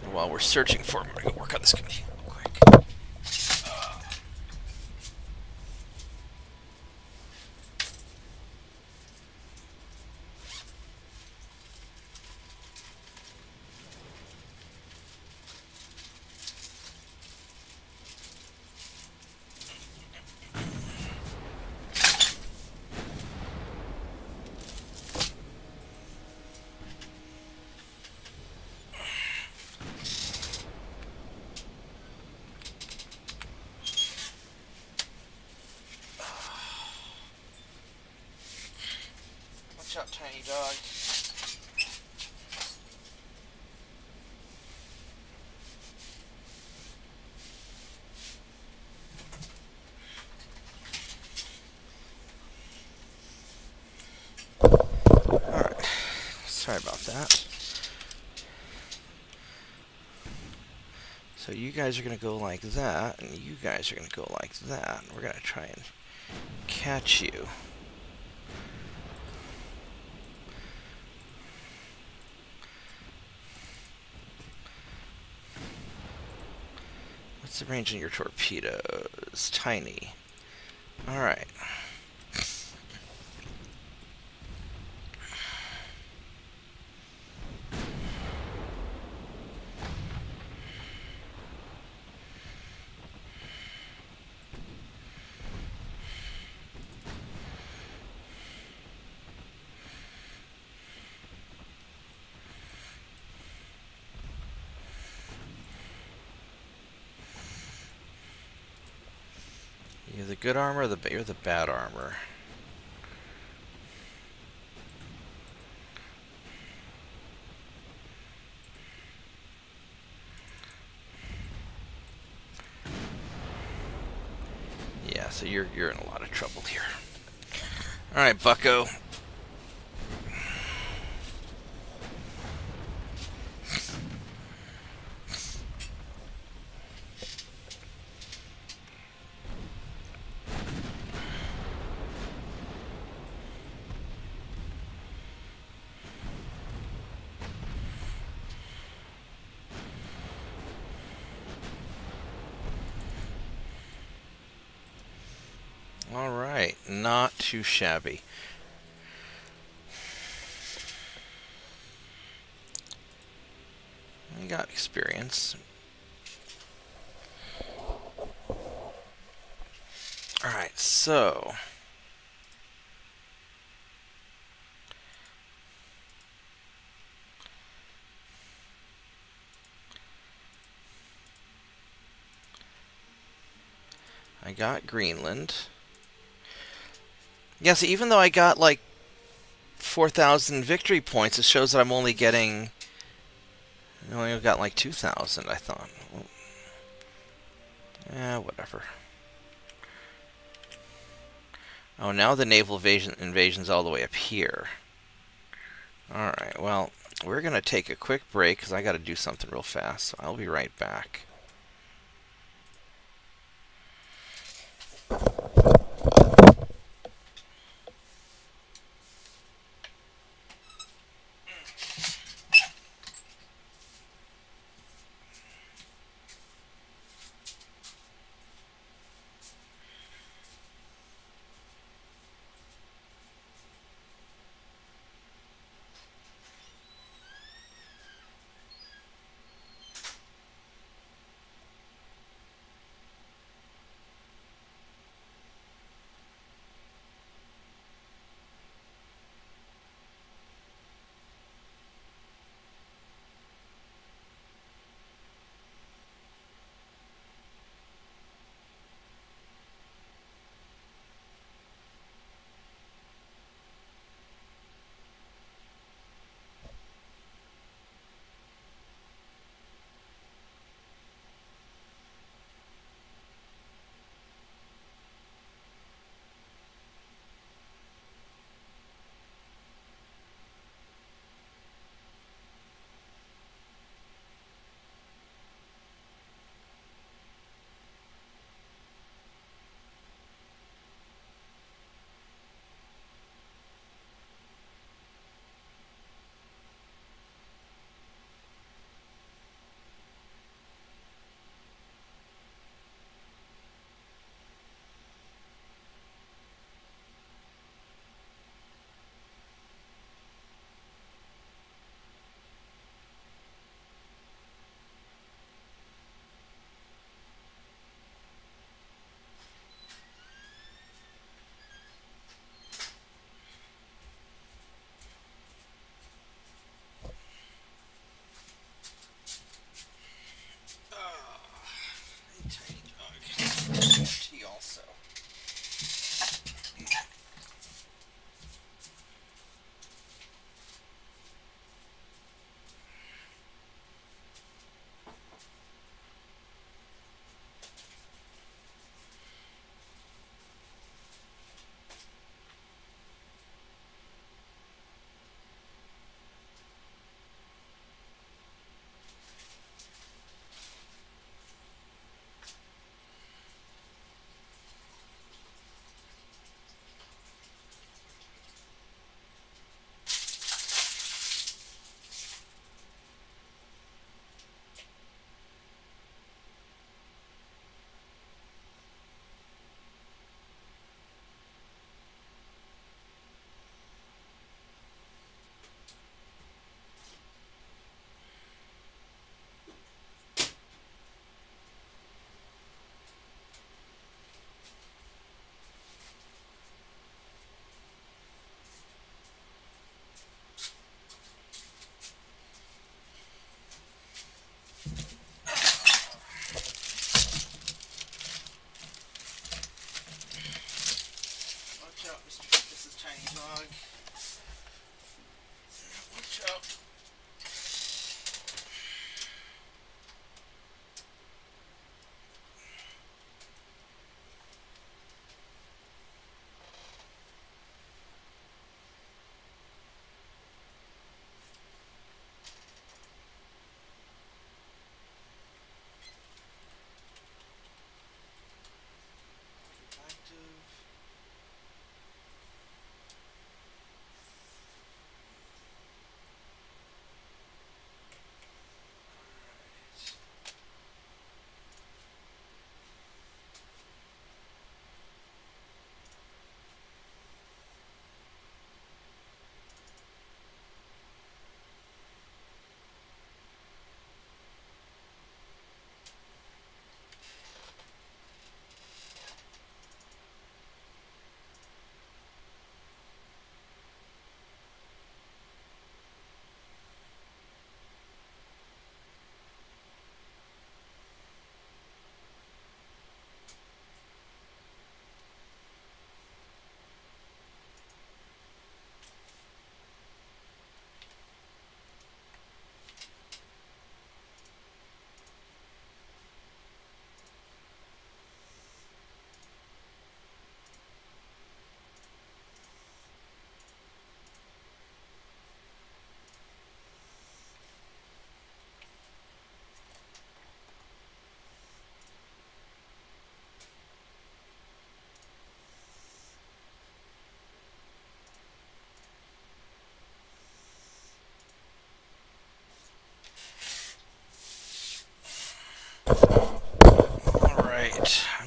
And while we're searching for him, I'm gonna go work on this computer real quick. Watch out, tiny dog. Alright, sorry about that. So you guys are going to go like that, and you guys are going to go like that. We're going to try and catch you. What's the range on your torpedoes? Tiny. Alright. You're the good armor, or you're the bad armor. Yeah, so you're in a lot of trouble here. All right, Bucko. Alright, not too shabby. I got experience. Alright, so I got Greenland. Yes, even though I got like 4,000 victory points, it shows that I'm only getting. I only got like 2,000, I thought. Well, yeah, whatever. Oh, now the naval invasion's all the way up here. Alright, well, we're going to take a quick break because I got to do something real fast, so I'll be right back.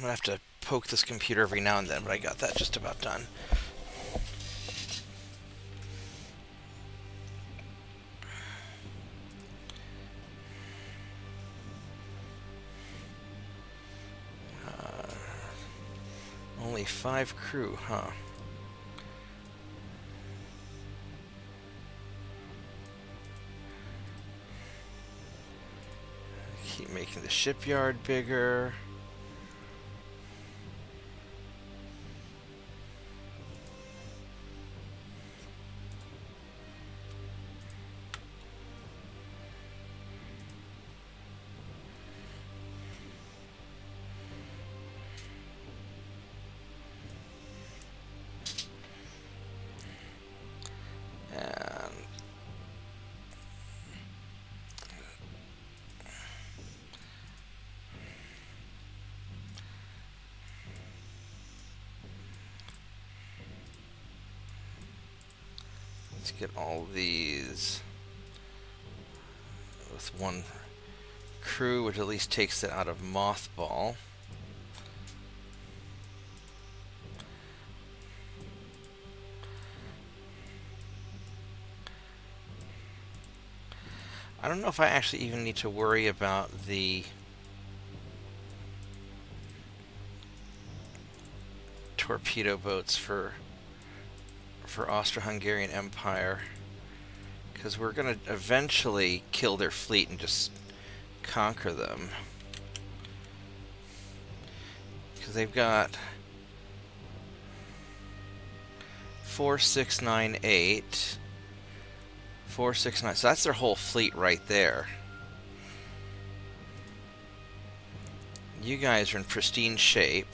gonna have to poke this computer every now and then, but I got that just about done. Only 5 crew, huh? Keep making the shipyard bigger. Let's get all these with 1 crew, which at least takes it out of mothball. I don't know if I actually even need to worry about the torpedo boats for Austro-Hungarian Empire, because we're going to eventually kill their fleet and just conquer them, because they've got 4, 6, 9, 8, 4, 6, 9, so that's their whole fleet right there. You guys are in pristine shape.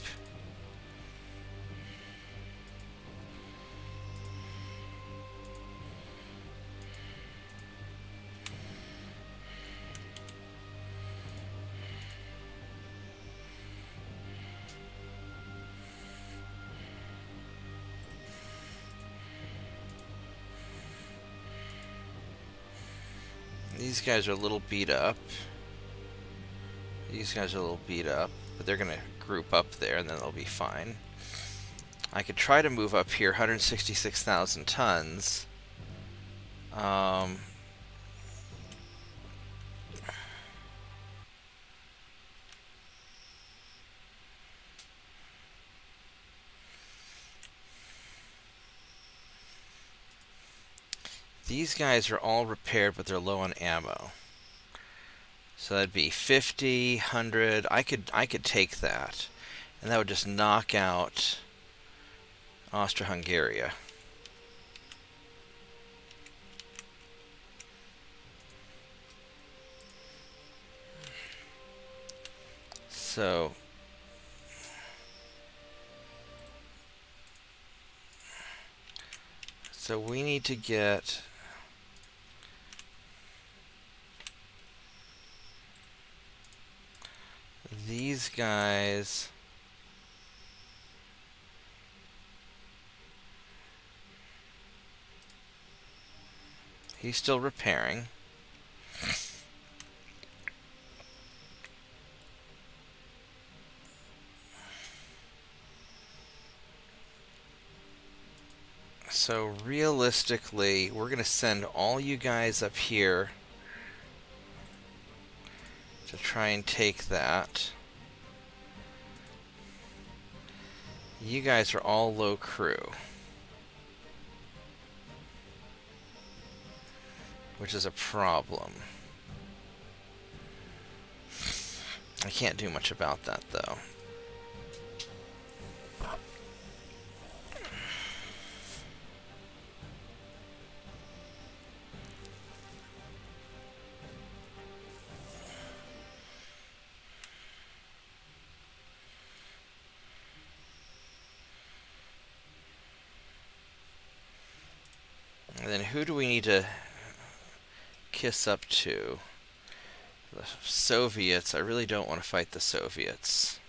These guys are a little beat up. These guys are a little beat up, but they're going to group up there and then they'll be fine. I could try to move up here 166,000 tons. These guys are all repaired, but they're low on ammo. So that'd be 50, 100. I could take that, and that would just knock out Austro-Hungary. So we need to get these guys he's still repairing. So realistically, we're going to send all you guys up here to try and take that. You guys are all low crew, which is a problem. I can't do much about that, though. And then who do we need to kiss up to? The Soviets. I really don't want to fight the Soviets.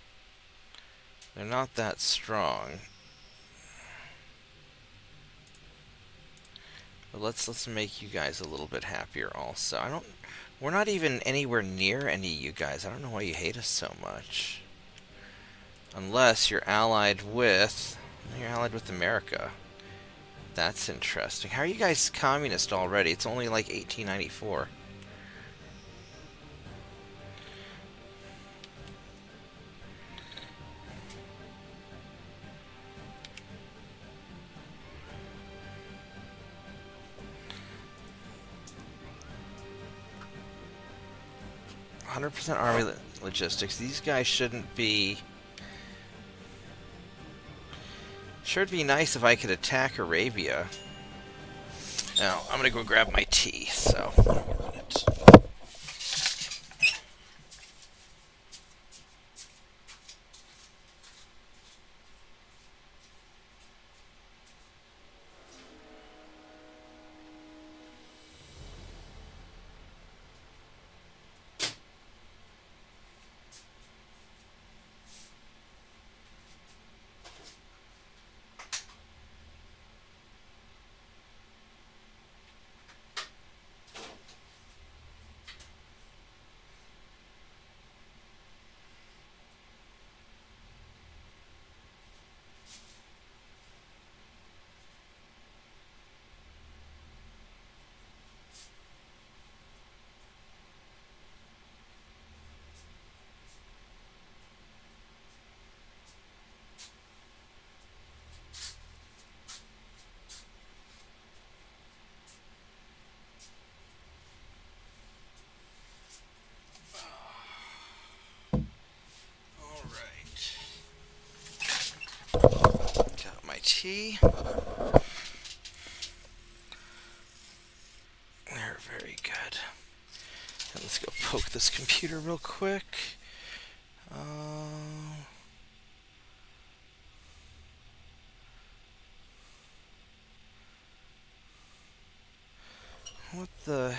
They're not that strong. But let's make you guys a little bit happier also. We're not even anywhere near any of you guys. I don't know why you hate us so much. Unless you're allied with... You're allied with America. That's interesting. How are you guys communist already? It's only like 1894. %, army logistics. These guys shouldn't be... Sure, it'd be nice if I could attack Arabia. Now, I'm gonna go grab my tea, so... 1 minute. Got my tea. They're very good. And let's go poke this computer real quick. What the...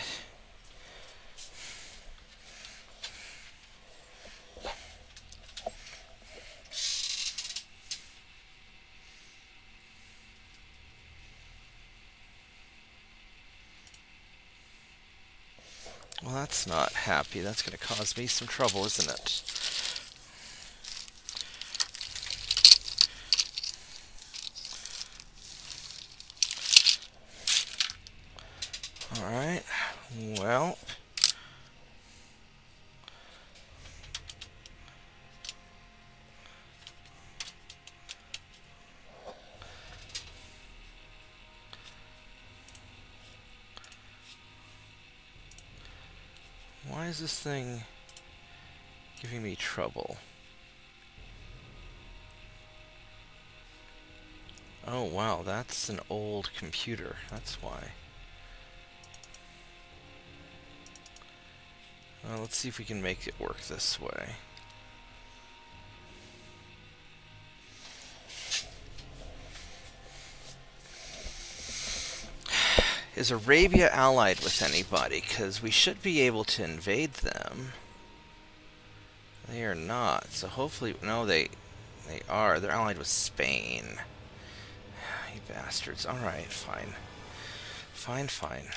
Well, that's not happy. That's going to cause me some trouble, isn't it? Alright. Well... Why is this thing giving me trouble? Oh wow, that's an old computer. That's why. Well, let's see if we can make it work this way. Is Arabia allied with anybody? Because we should be able to invade them. They are not. So hopefully... No, they are. They're allied with Spain. You bastards. Alright, fine. Fine, fine.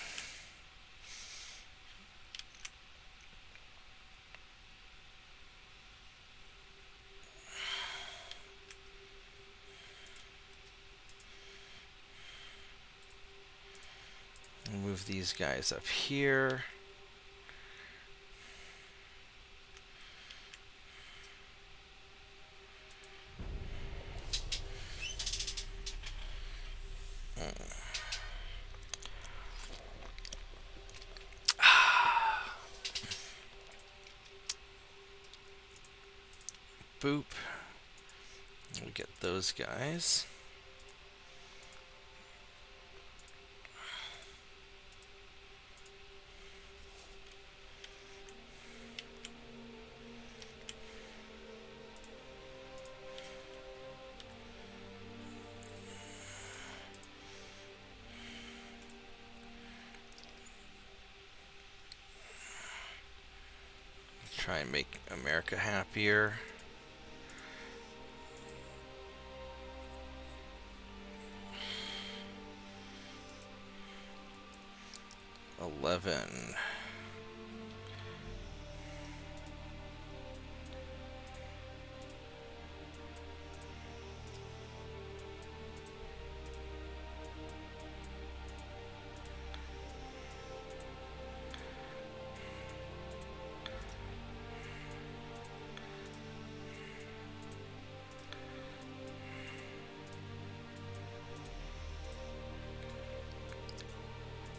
Move these guys up here. Boop. We get those guys. Try and make America happier. $11.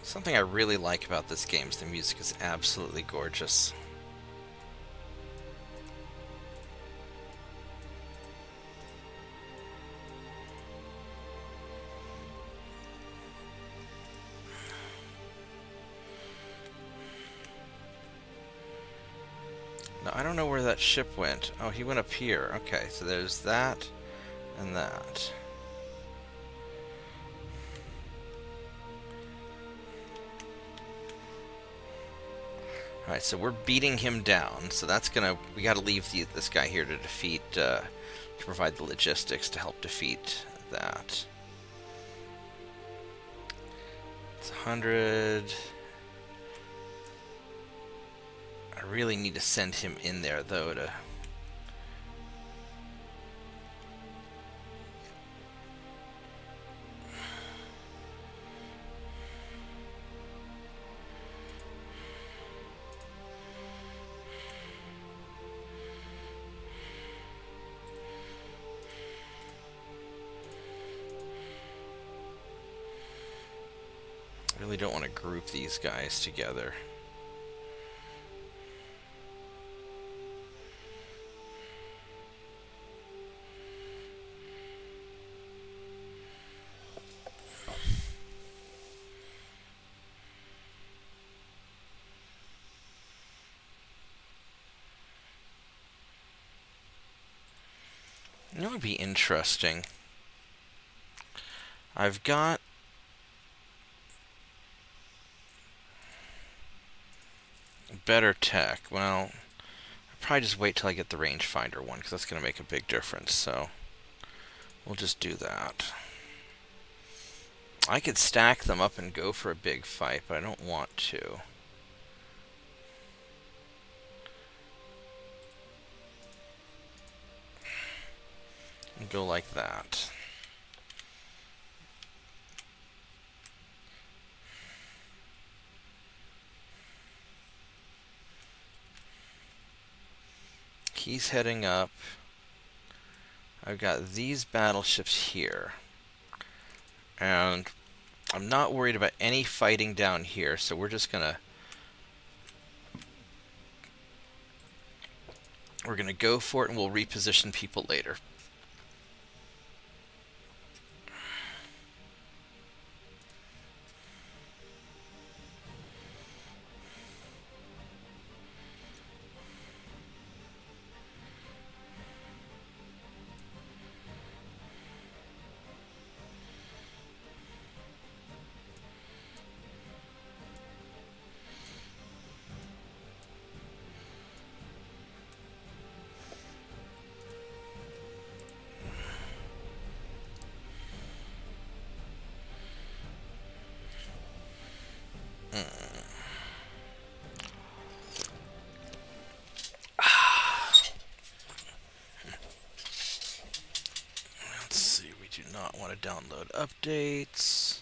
Something I really like about this game is the music is absolutely gorgeous. Now, I don't know where that ship went. Oh, he went up here. Okay, so there's that and that. Alright, so we're beating him down, so that's gonna... We gotta leave this guy here to defeat, to provide the logistics to help defeat that. It's 100... I really need to send him in there, though, to... I really don't want to group these guys together. You know what would be interesting? I've got... better tech. Well, I'll probably just wait till I get the rangefinder one, because that's going to make a big difference, so we'll just do that. I could stack them up and go for a big fight, but I don't want to. And go like that. He's heading up. I've got these battleships here. And I'm not worried about any fighting down here, so we're just gonna... We're gonna go for it, and we'll reposition people later. Let's see, we do not want to download updates.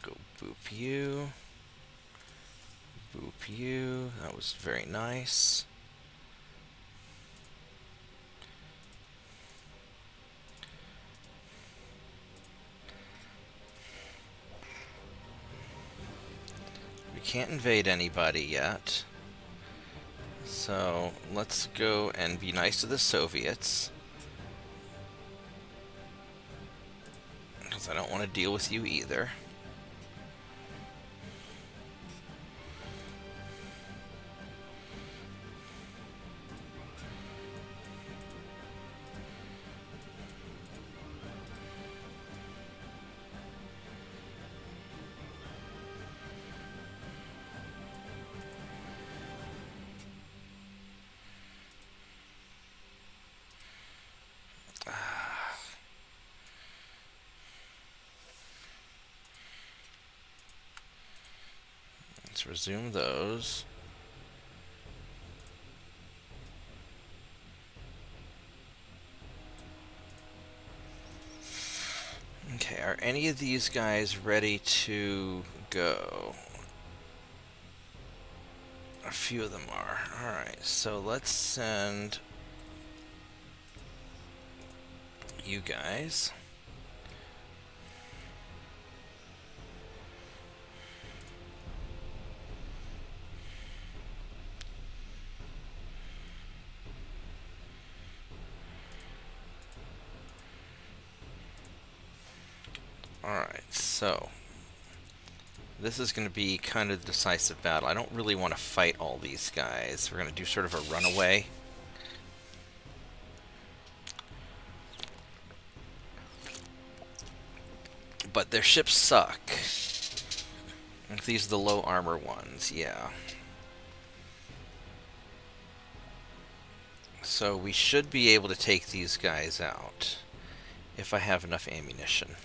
Go boop you. Boop you. That was very nice. We can't invade anybody yet. So let's go and be nice to the Soviets. Because I don't want to deal with you either. Let's resume those. Okay, are any of these guys ready to go? A few of them are. Alright, so let's send you guys. Alright, so this is going to be kind of the decisive battle. I don't really want to fight all these guys. We're going to do sort of a runaway. But their ships suck. These are the low armor ones, yeah. So we should be able to take these guys out if I have enough ammunition.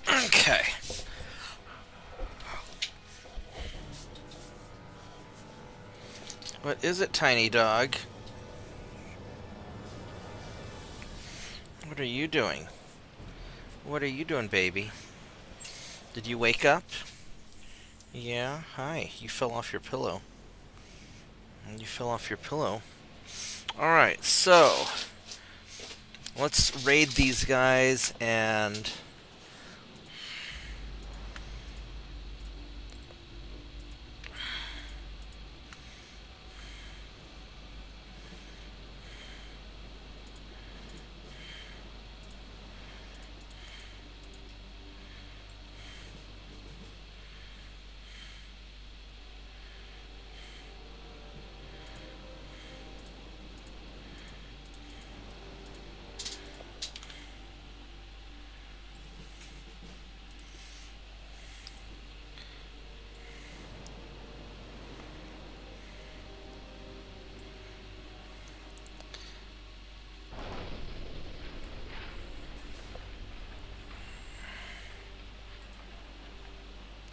Okay. What is it, tiny dog? What are you doing? What are you doing, baby? Did you wake up? Yeah? Hi. You fell off your pillow. You fell off your pillow. Alright, so let's raid these guys and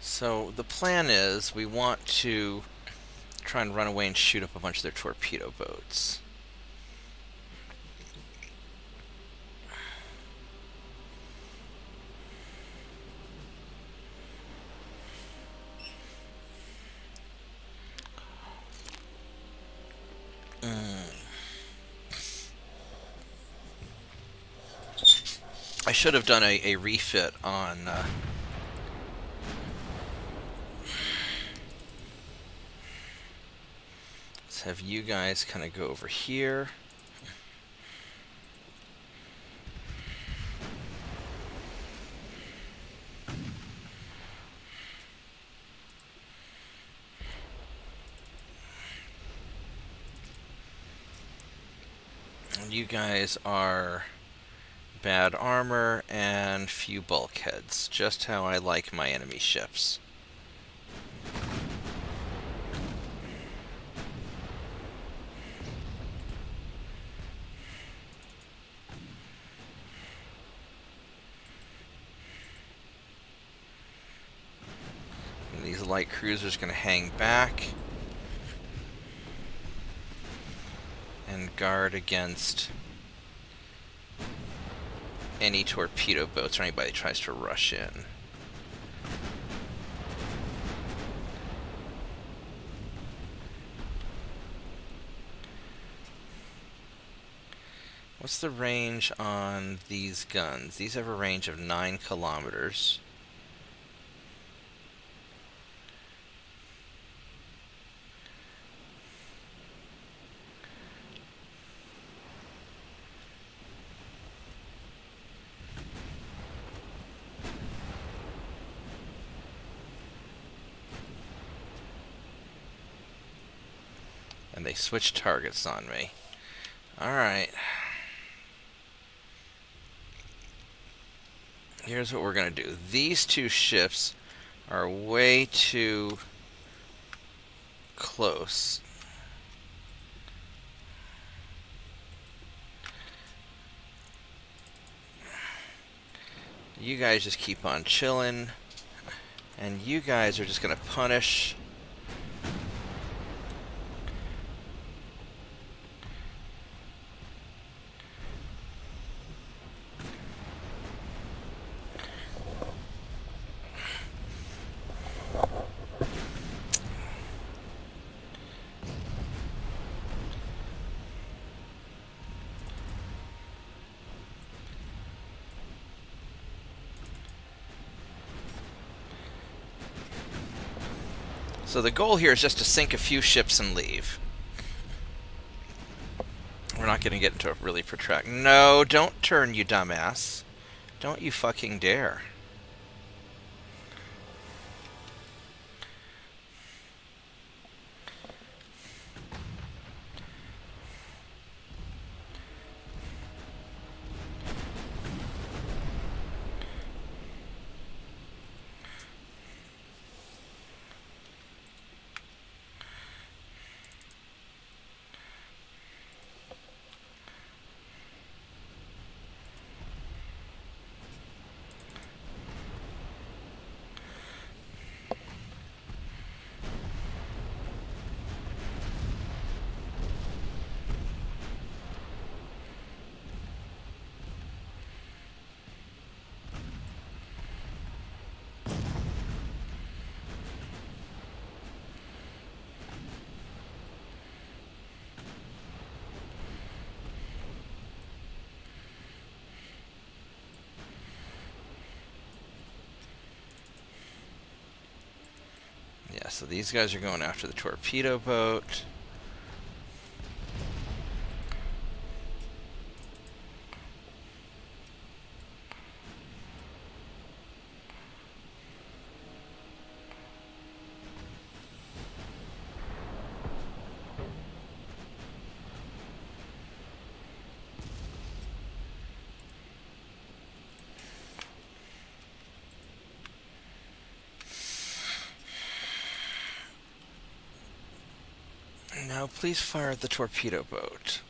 so the plan is we want to try and run away and shoot up a bunch of their torpedo boats. I should have done a refit on let's have you guys kind of go over here. And you guys are bad armor and few bulkheads, just how I like my enemy ships. And these light cruisers are going to hang back and guard against any torpedo boats or anybody that tries to rush in. What's the range on these guns? These have a range of 9 kilometers. And they switched targets on me. Alright. Here's what we're going to do. These two ships are way too close. You guys just keep on chilling. And you guys are just going to punish. So the goal here is just to sink a few ships and leave. We're not going to get into a really protracted... No, don't turn, you dumbass. Don't you fucking dare. Yeah, so these guys are going after the torpedo boat. Now, please fire at the torpedo boat.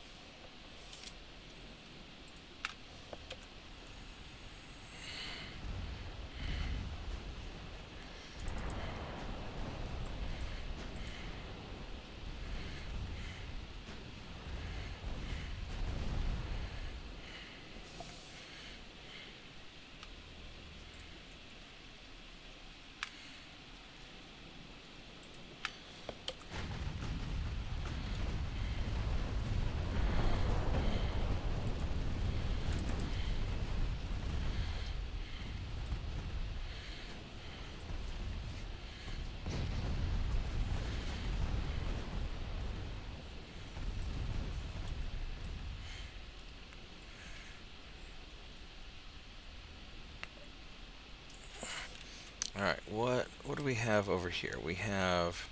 Alright, what do we have over here? We have...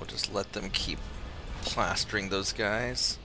Just let them keep plastering those guys.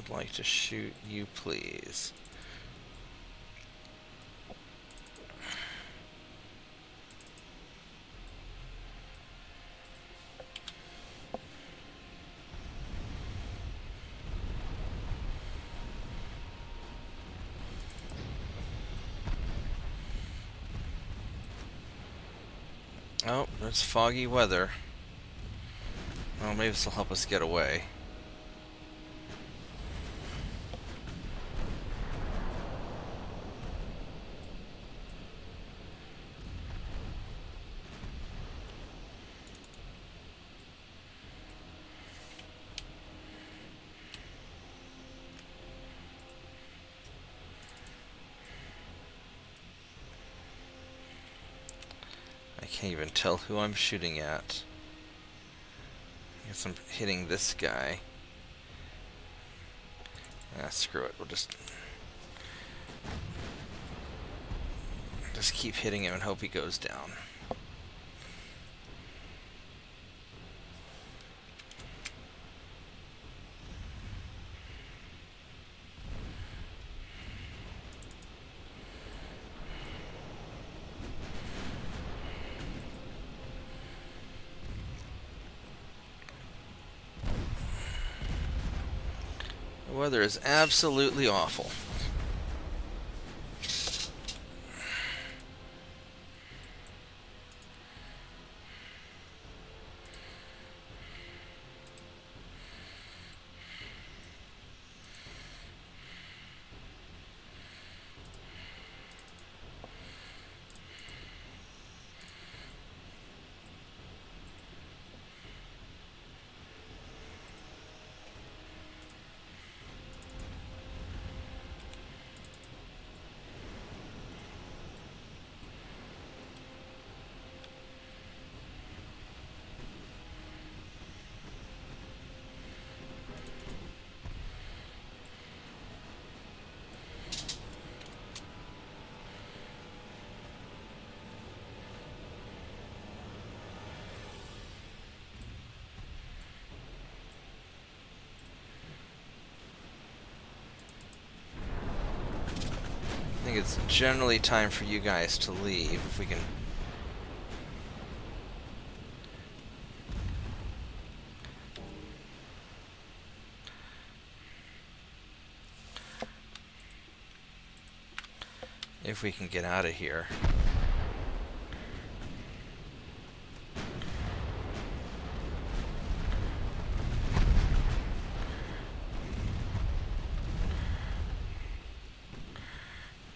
would like to shoot you, please. Oh, there's foggy weather. Well, maybe this will help us get away. I can't even tell who I'm shooting at. I guess I'm hitting this guy. Ah, screw it. We'll just keep hitting him and hope he goes down. The weather is absolutely awful. I think it's generally time for you guys to leave, if we can. If we can get out of here.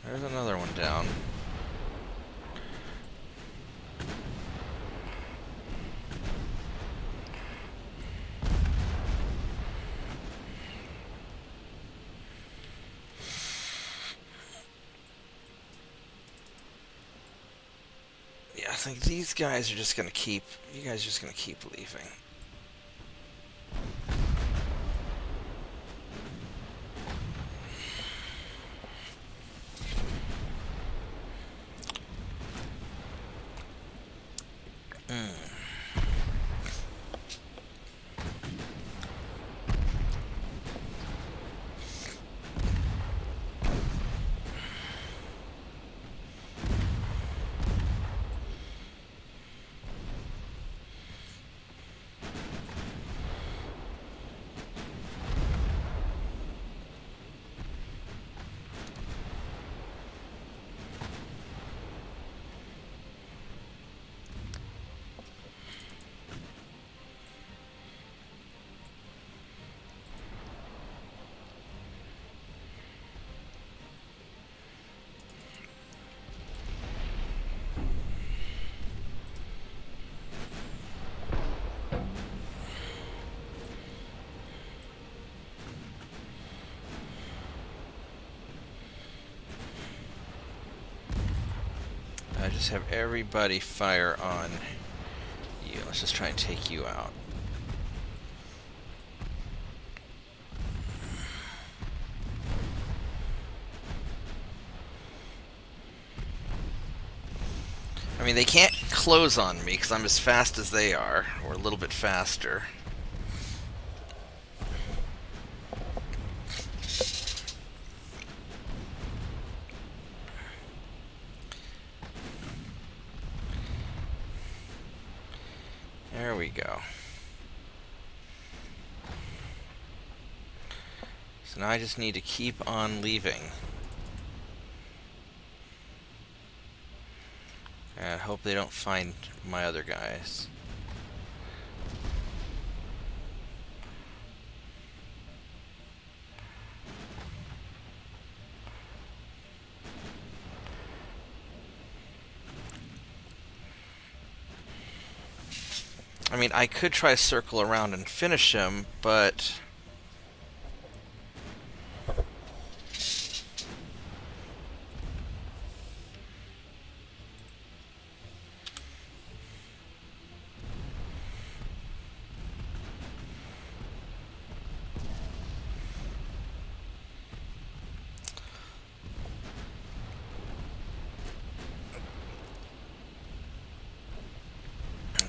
There's another one down. Yeah, I think these guys are just gonna keep, you guys are just gonna keep leaving. I just have everybody fire on you. Let's just try and take you out. I mean, they can't close on me because I'm as fast as they are, or a little bit faster. go. So now I just need to keep on leaving. And hope they don't find my other guys. I mean, I could try to circle around and finish him, but...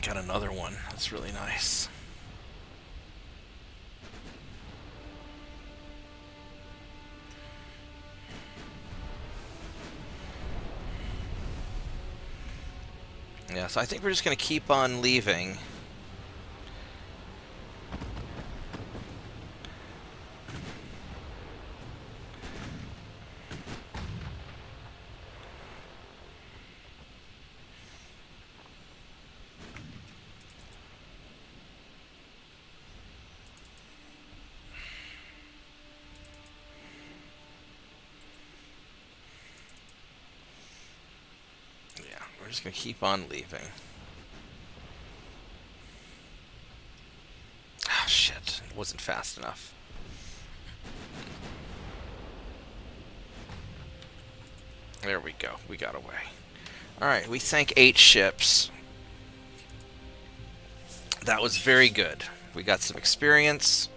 got another one. That's really nice. Yeah, so I think we're just going to keep on leaving. We're just going to keep on leaving. Ah, shit. It wasn't fast enough. There we go. We got away. Alright, we sank 8 ships. That was very good. We got some experience.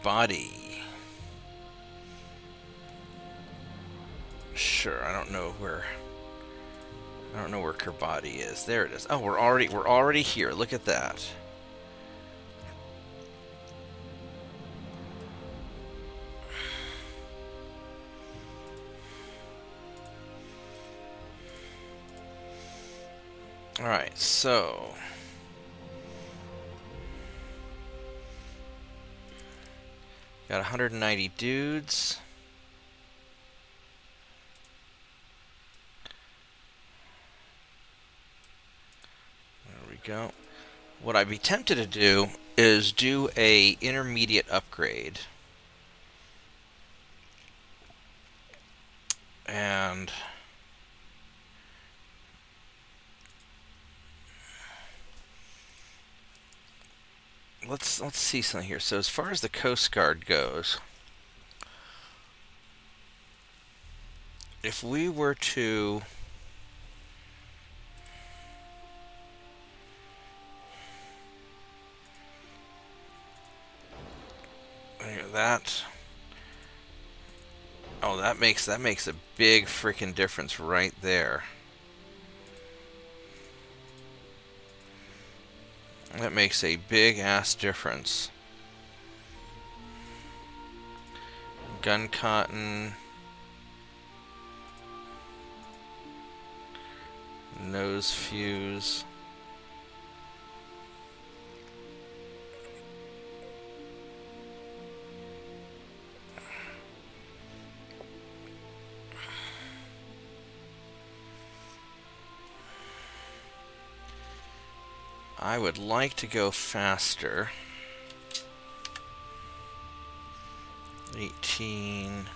Body. Sure, I don't know where Kirbati is. There it is. Oh, we're already here. Look at that. All right, so got 190 dudes. There we go. What I'd be tempted to do is do a intermediate upgrade. And let's see something here. So as far as the Coast Guard goes, if we were to that, oh, that makes a big freaking difference right there. That makes a big ass difference. Gun cotton, nose fuse. I would like to go faster. 18.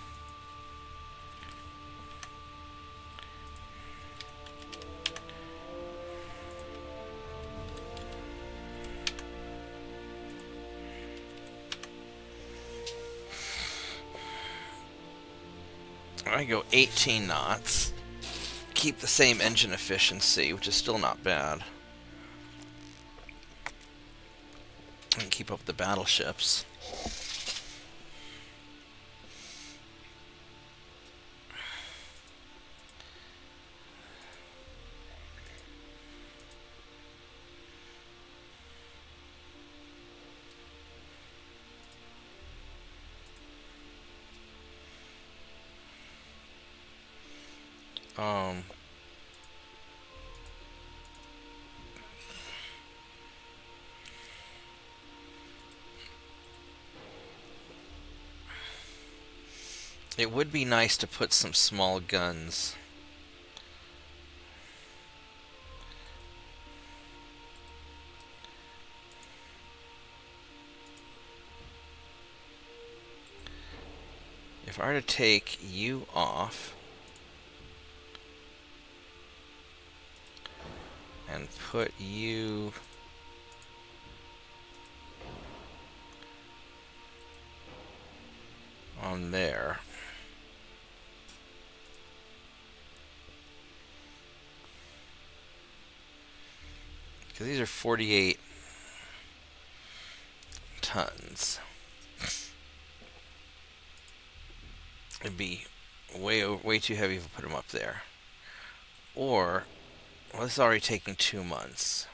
I go 18 knots. Keep the same engine efficiency, which is still not bad. And keep up with the battleships. Um, it would be nice to put some small guns. If I were to take you off and put you on there, because these are 48 tons. It'd be way too heavy if I put them up there. Or, well, this is already taking 2 months.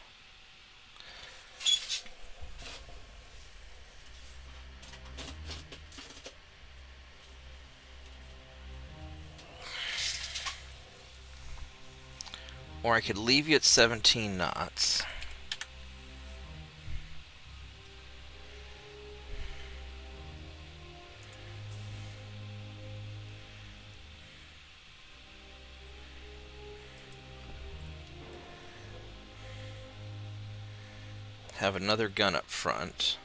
Or I could leave you at 17 knots. Have another gun up front.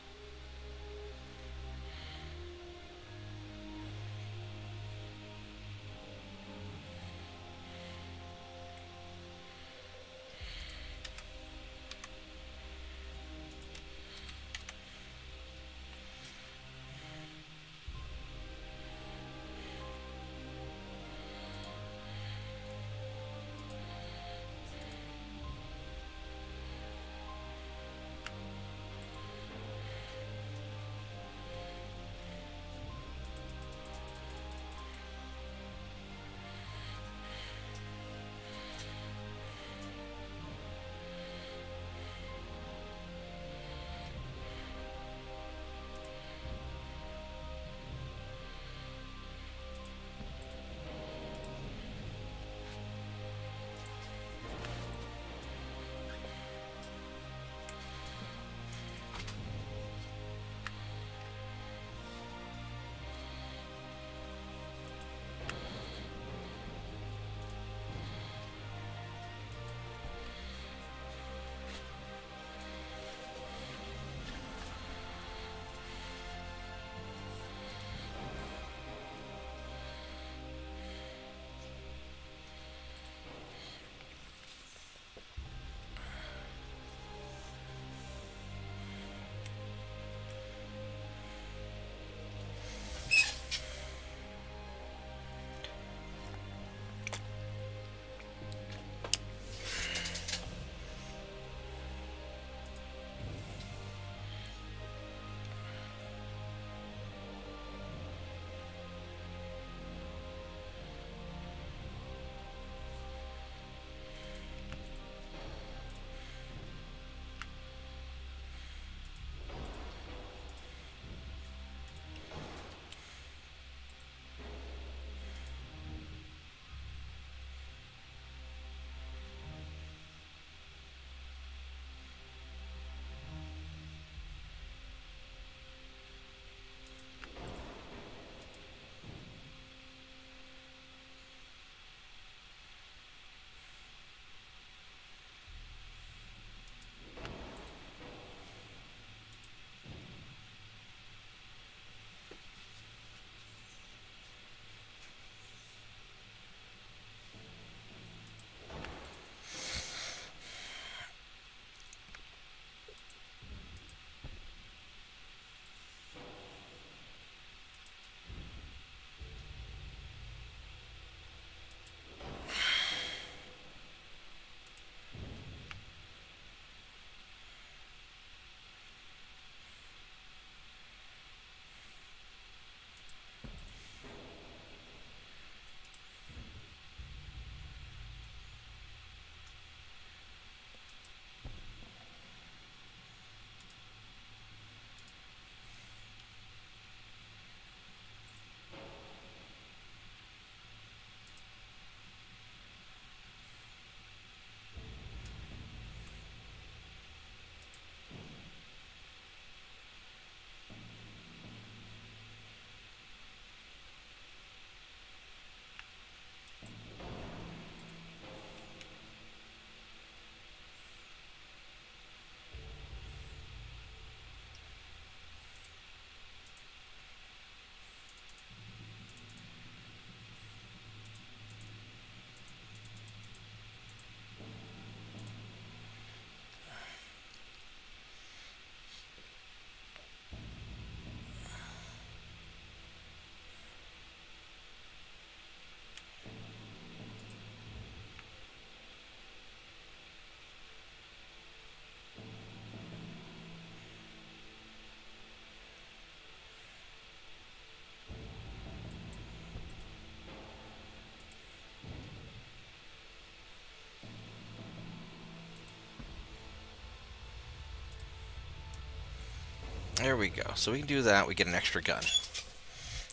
There we go. So we can do that. We get an extra gun.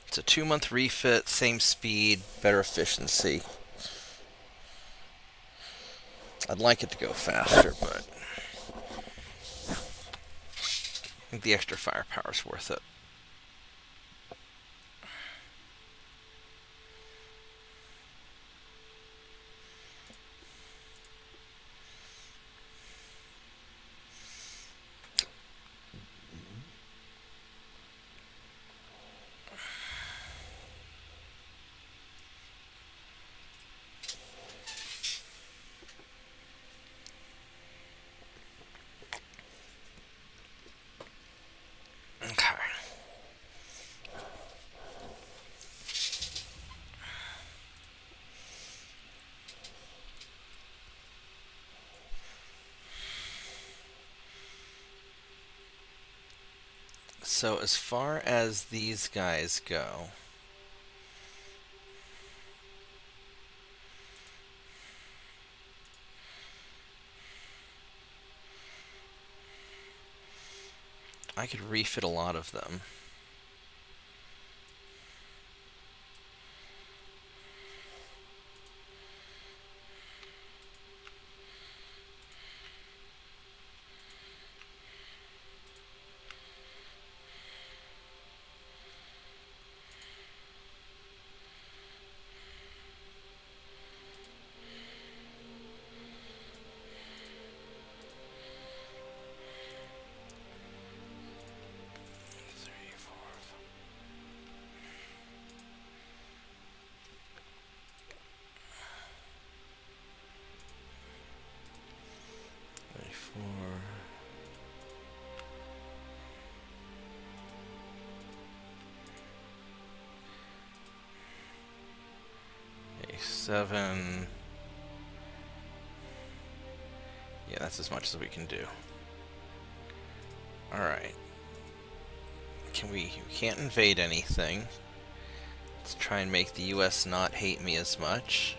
It's a 2-month refit, same speed, better efficiency. I'd like it to go faster, but I think the extra firepower is worth it. Okay. So as far as these guys go, I could refit a lot of them. A7. Yeah, that's as much as we can do. Alright. We can't invade anything. Let's try and make the US not hate me as much.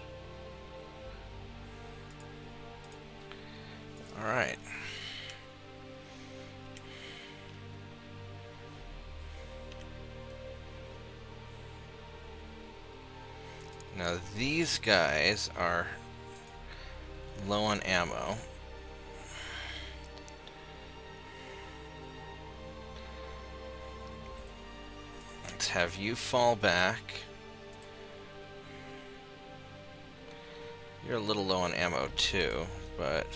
Alright. Now these guys are low on ammo. Let's have you fall back. You're a little low on ammo too, but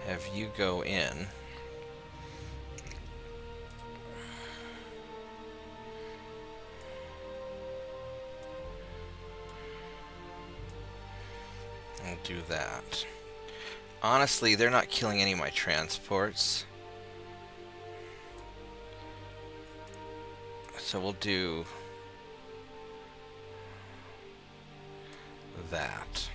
have you go in. I'll do that. Honestly, they're not killing any of my transports. So we'll do that.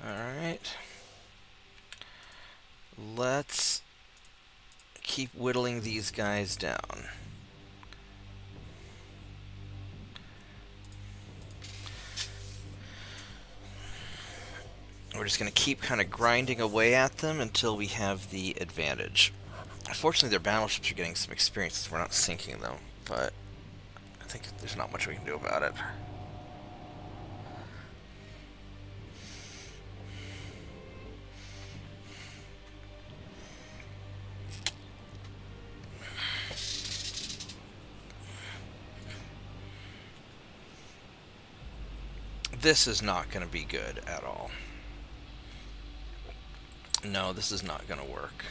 Alright. Let's keep whittling these guys down. We're just going to keep kind of grinding away at them until we have the advantage. Unfortunately, their battleships are getting some experience. We're not sinking them, but I think there's not much we can do about it. This is not going to be good at all. No, this is not going to work.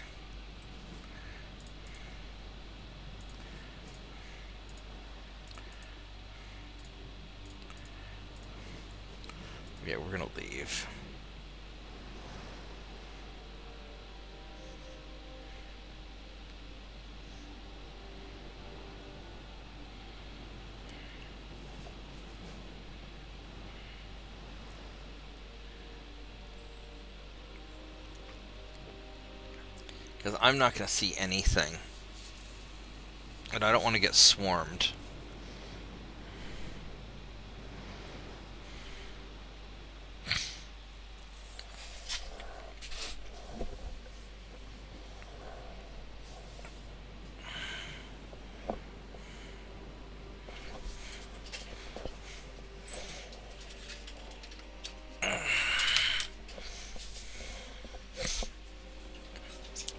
Yeah, we're gonna leave. Because I'm not gonna see anything. And I don't want to get swarmed.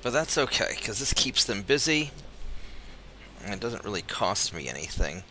But that's okay, because this keeps them busy, and it doesn't really cost me anything.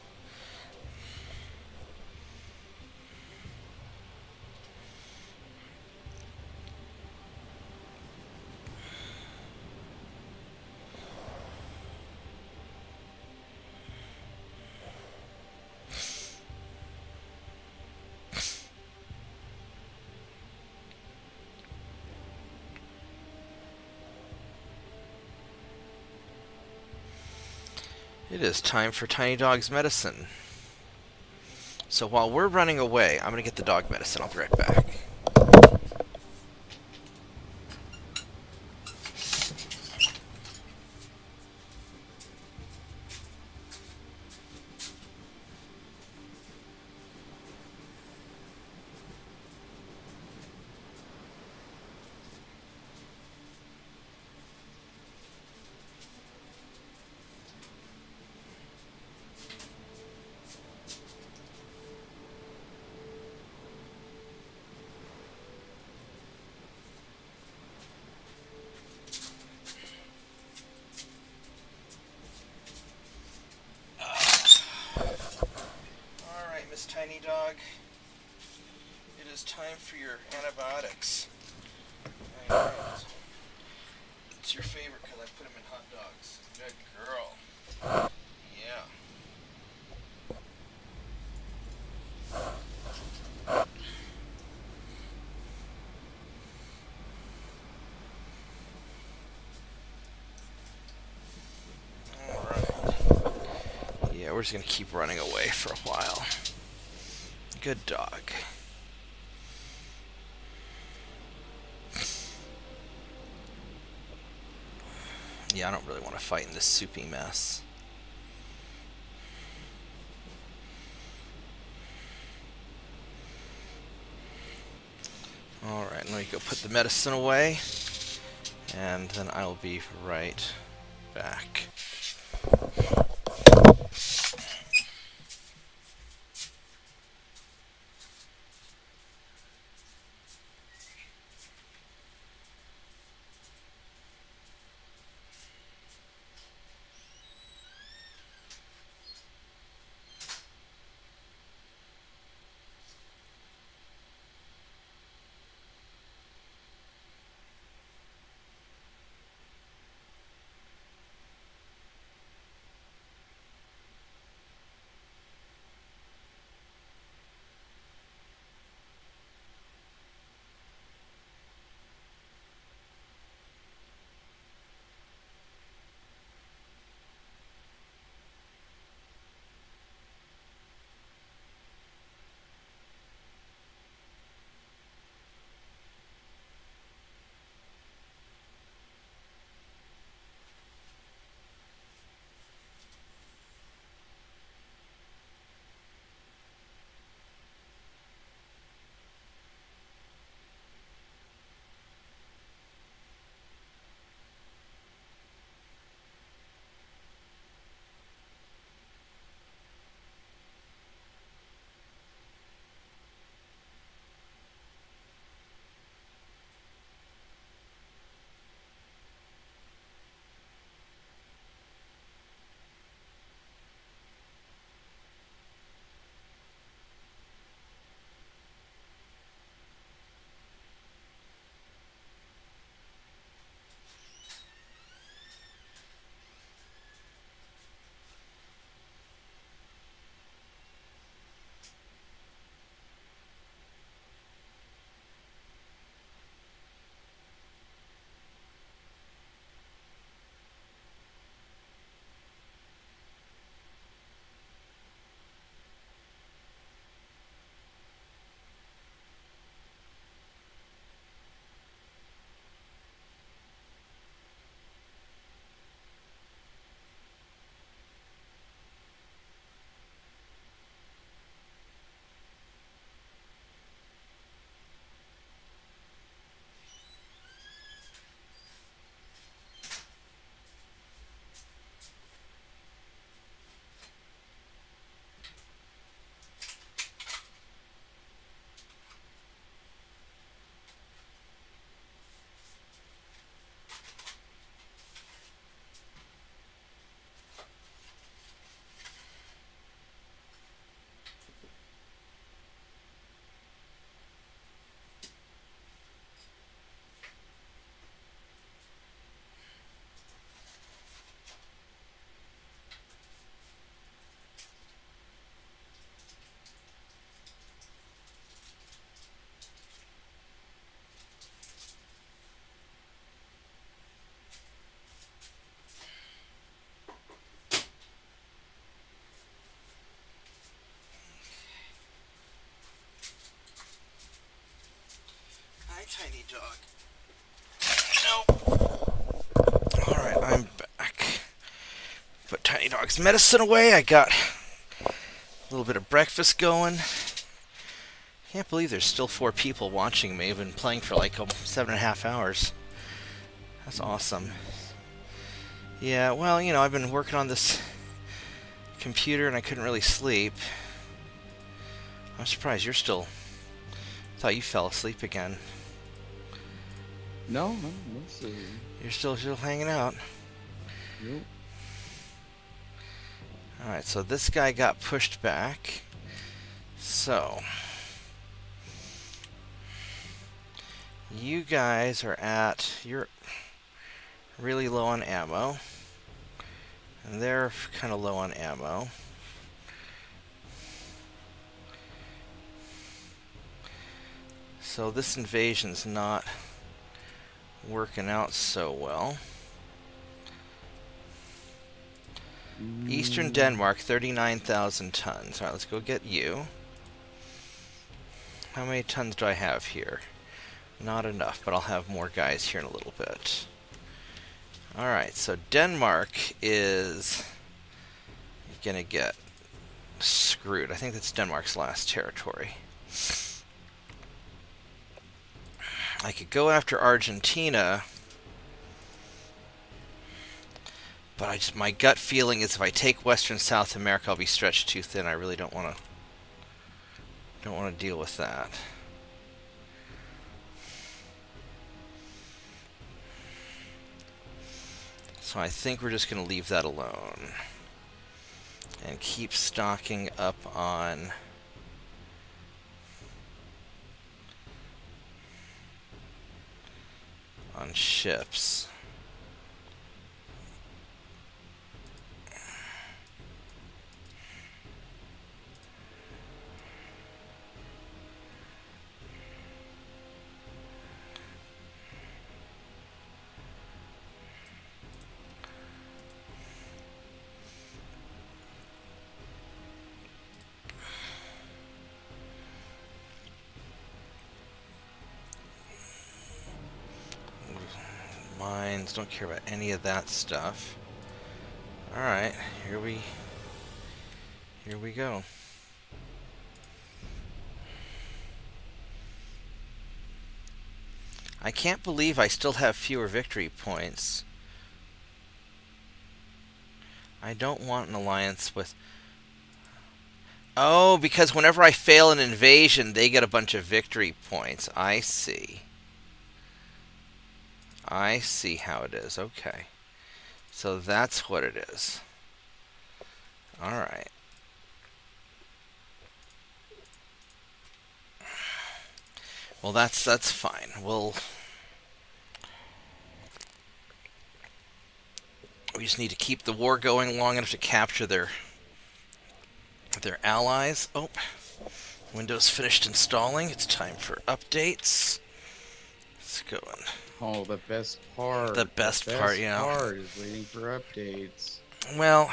It is time for Tiny Dog's medicine. So while we're running away, I'm going to get the dog medicine. I'll be right back. Alright, Miss Tiny Dog. It is time for your antibiotics. Alright. It's your favorite because I put them in hot dogs. Good girl. Yeah. Alright. Yeah, we're just going to keep running away for a while. Good dog. Yeah, I don't really want to fight in this soupy mess. Alright, let me go put the medicine away, and then I'll be right back. Tiny dog. No. Alright, I'm back. Put Tiny Dog's medicine away. I got a little bit of breakfast going. Can't believe there's still 4 people watching me. I've been playing for like 7.5 hours. That's awesome. Yeah, well, you know, I've been working on this computer and I couldn't really sleep. I'm surprised you're still... thought you fell asleep again. No. You're still hanging out. Nope. Alright, so this guy got pushed back. So... you guys are at... you're really low on ammo. And they're kind of low on ammo. So this invasion's not working out so well. Eastern Denmark, 39,000 tons. Alright, let's go get you. How many tons do I have here? Not enough, but I'll have more guys here in a little bit. Alright, so Denmark is gonna get screwed. I think that's Denmark's last territory. I could go after Argentina, but my gut feeling is if I take Western South America, I'll be stretched too thin. I really don't want to deal with that. So I think we're just going to leave that alone and keep stocking up on ships. Mines, don't care about any of that stuff. Alright, here we go. I can't believe I still have fewer victory points. I don't want an alliance with... oh, because whenever I fail an invasion, they get a bunch of victory points. I see. I see how it is. Okay. So that's what it is. Alright. Well, that's fine. We just need to keep the war going long enough to capture their allies. Oh, Windows finished installing. It's time for updates. Let's go in. Oh, the best part. The best part, yeah. The best part is waiting for updates. Well,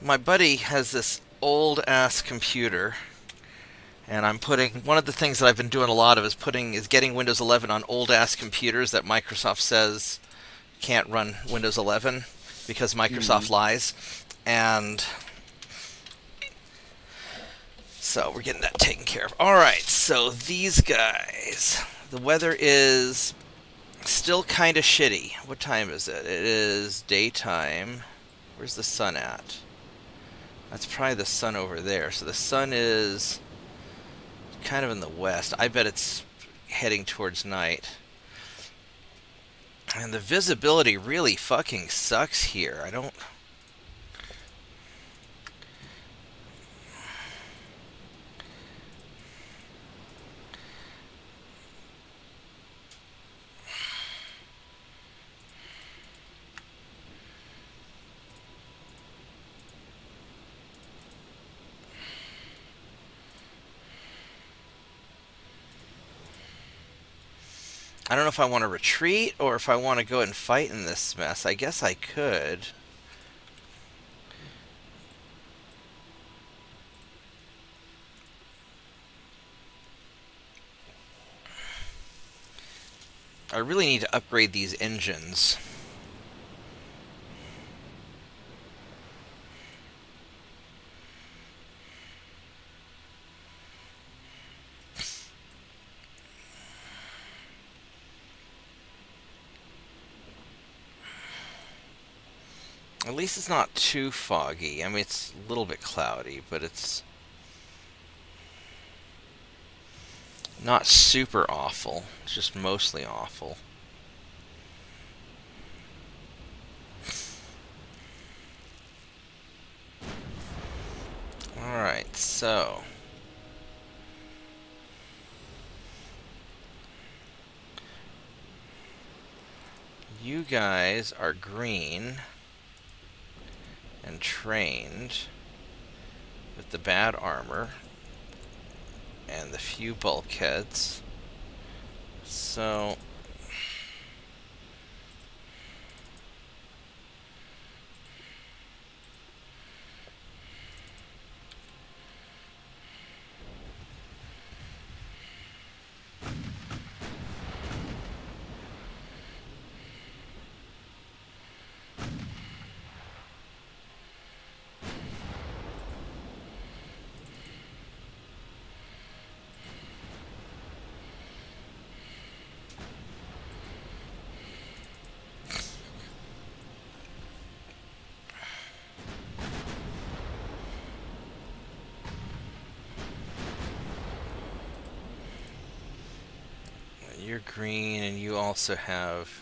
my buddy has this old-ass computer, and I'm putting... one of the things that I've been doing a lot of is getting Windows 11 on old-ass computers that Microsoft says can't run Windows 11 because Microsoft lies. And so we're getting that taken care of. Alright, so these guys... the weather is still kind of shitty. What time is it? It is daytime. Where's the sun at? That's probably the sun over there. So the sun is kind of in the west. I bet it's heading towards night. And the visibility really fucking sucks here. I don't... I don't know if I want to retreat or if I want to go and fight in this mess. I guess I could. I really need to upgrade these engines. At least it's not too foggy. I mean, it's a little bit cloudy, but it's not super awful. It's just mostly awful. Alright, so you guys are green and trained with the bad armor and the few bulkheads. So you're green, and you also have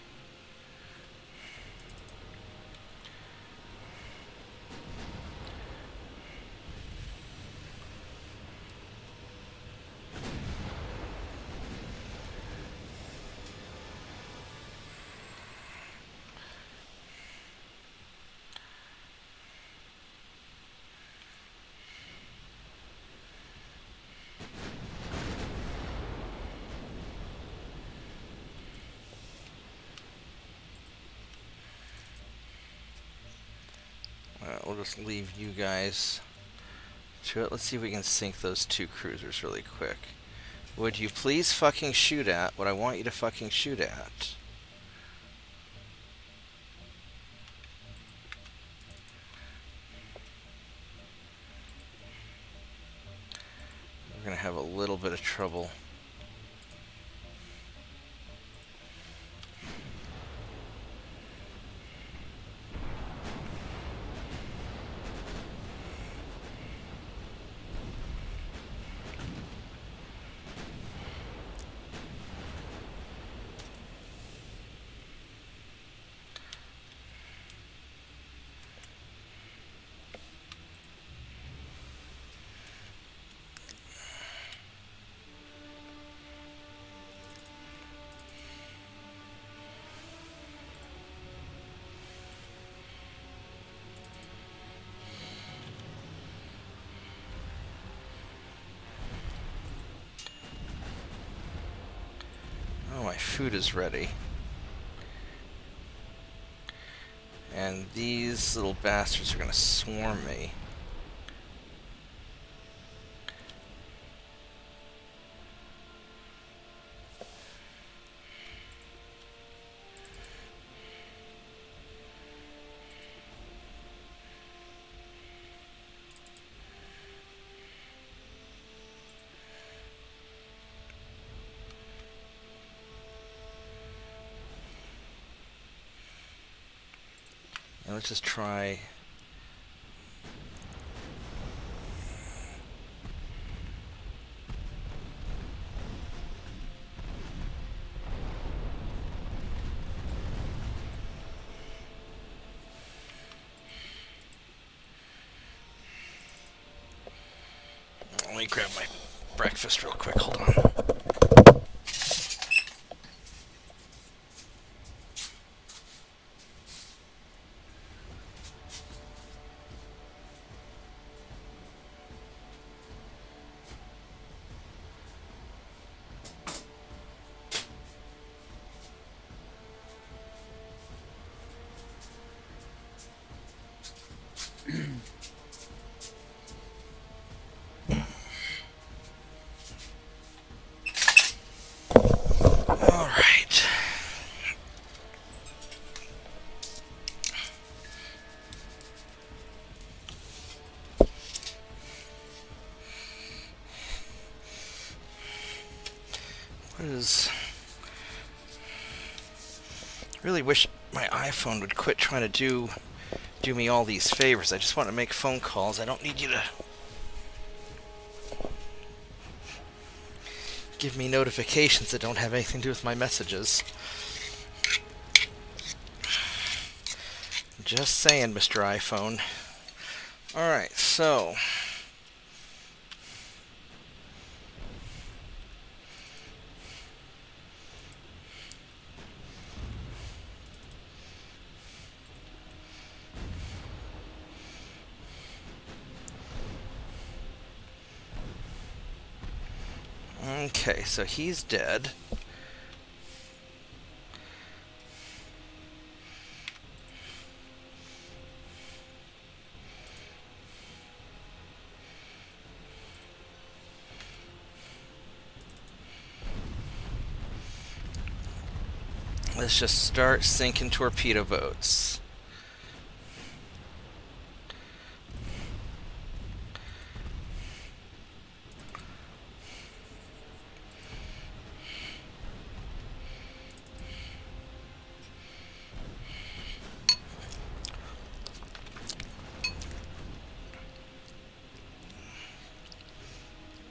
we'll just leave you guys to it. Let's see if we can sink those two cruisers really quick. Would you please fucking shoot at what I want you to fucking shoot at? We're gonna have a little bit of trouble. Oh, my food is ready. And these little bastards are gonna swarm me. And let's just try. Let me grab my breakfast real quick. Hold on. is... really wish my iPhone would quit trying to do me all these favors. I just want to make phone calls. I don't need you to give me notifications that don't have anything to do with my messages. Just saying, Mr. iPhone. Alright, so... Okay, so he's dead. Let's just start sinking torpedo boats.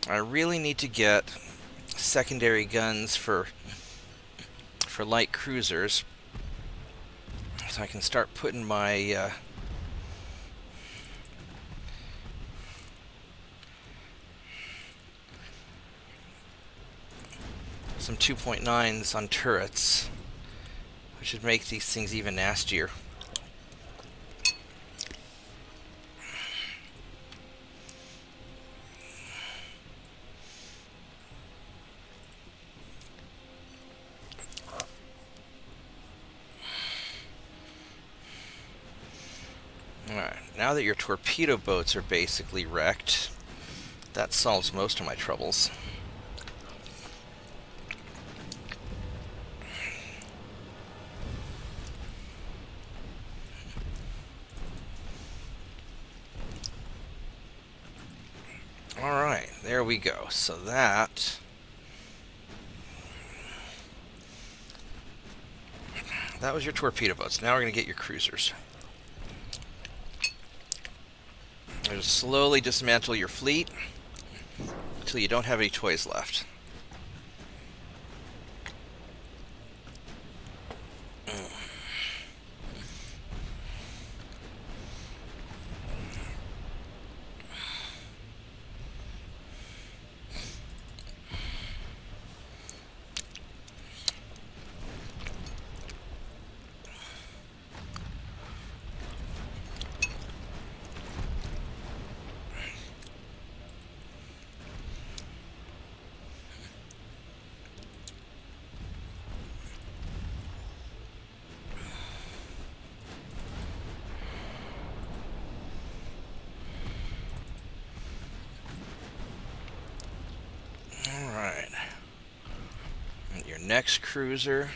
I really need to get secondary guns for light cruisers, so I can start putting my some 2.9s on turrets, which would make these things even nastier. Alright, now that your torpedo boats are basically wrecked, that solves most of my troubles. Alright, there we go. So that was your torpedo boats. Now we're going to get your cruisers. Just slowly dismantle your fleet until you don't have any toys left. Next cruiser.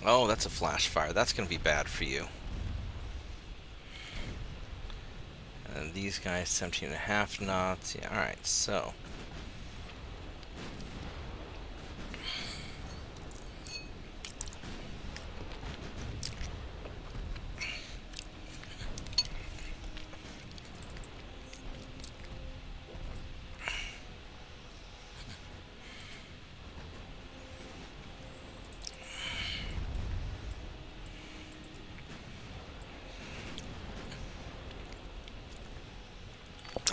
Oh, that's a flash fire. That's going to be bad for you. And these guys, 17.5 knots. Yeah, alright, so.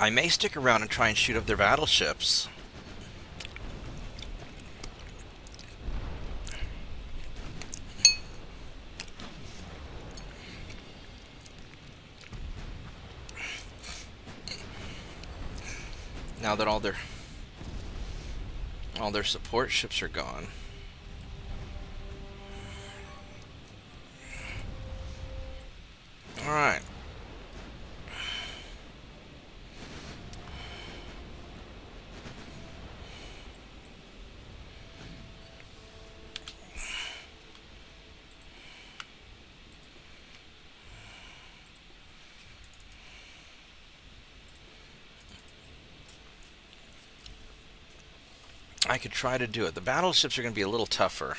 I may stick around and try and shoot up their battleships. Now that all their All their support ships are gone. Alright. I could try to do it. The battleships are going to be a little tougher.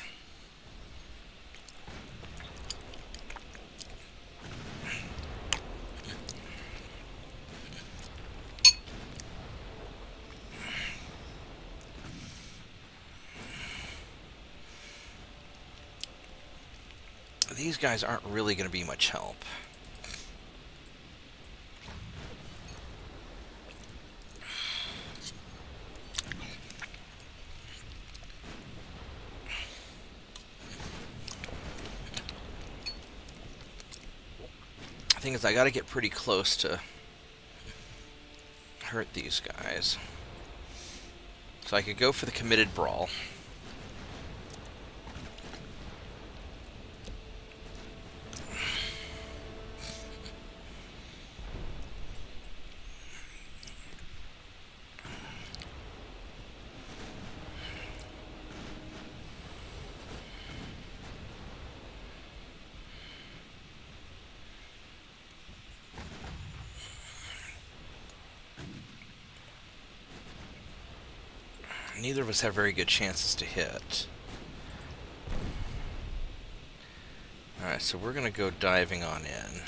These guys aren't really going to be much help. The thing is, I got to get pretty close to hurt these guys. So I could go for the committed brawl. Neither of us have very good chances to hit. Alright, so we're going to go diving on in.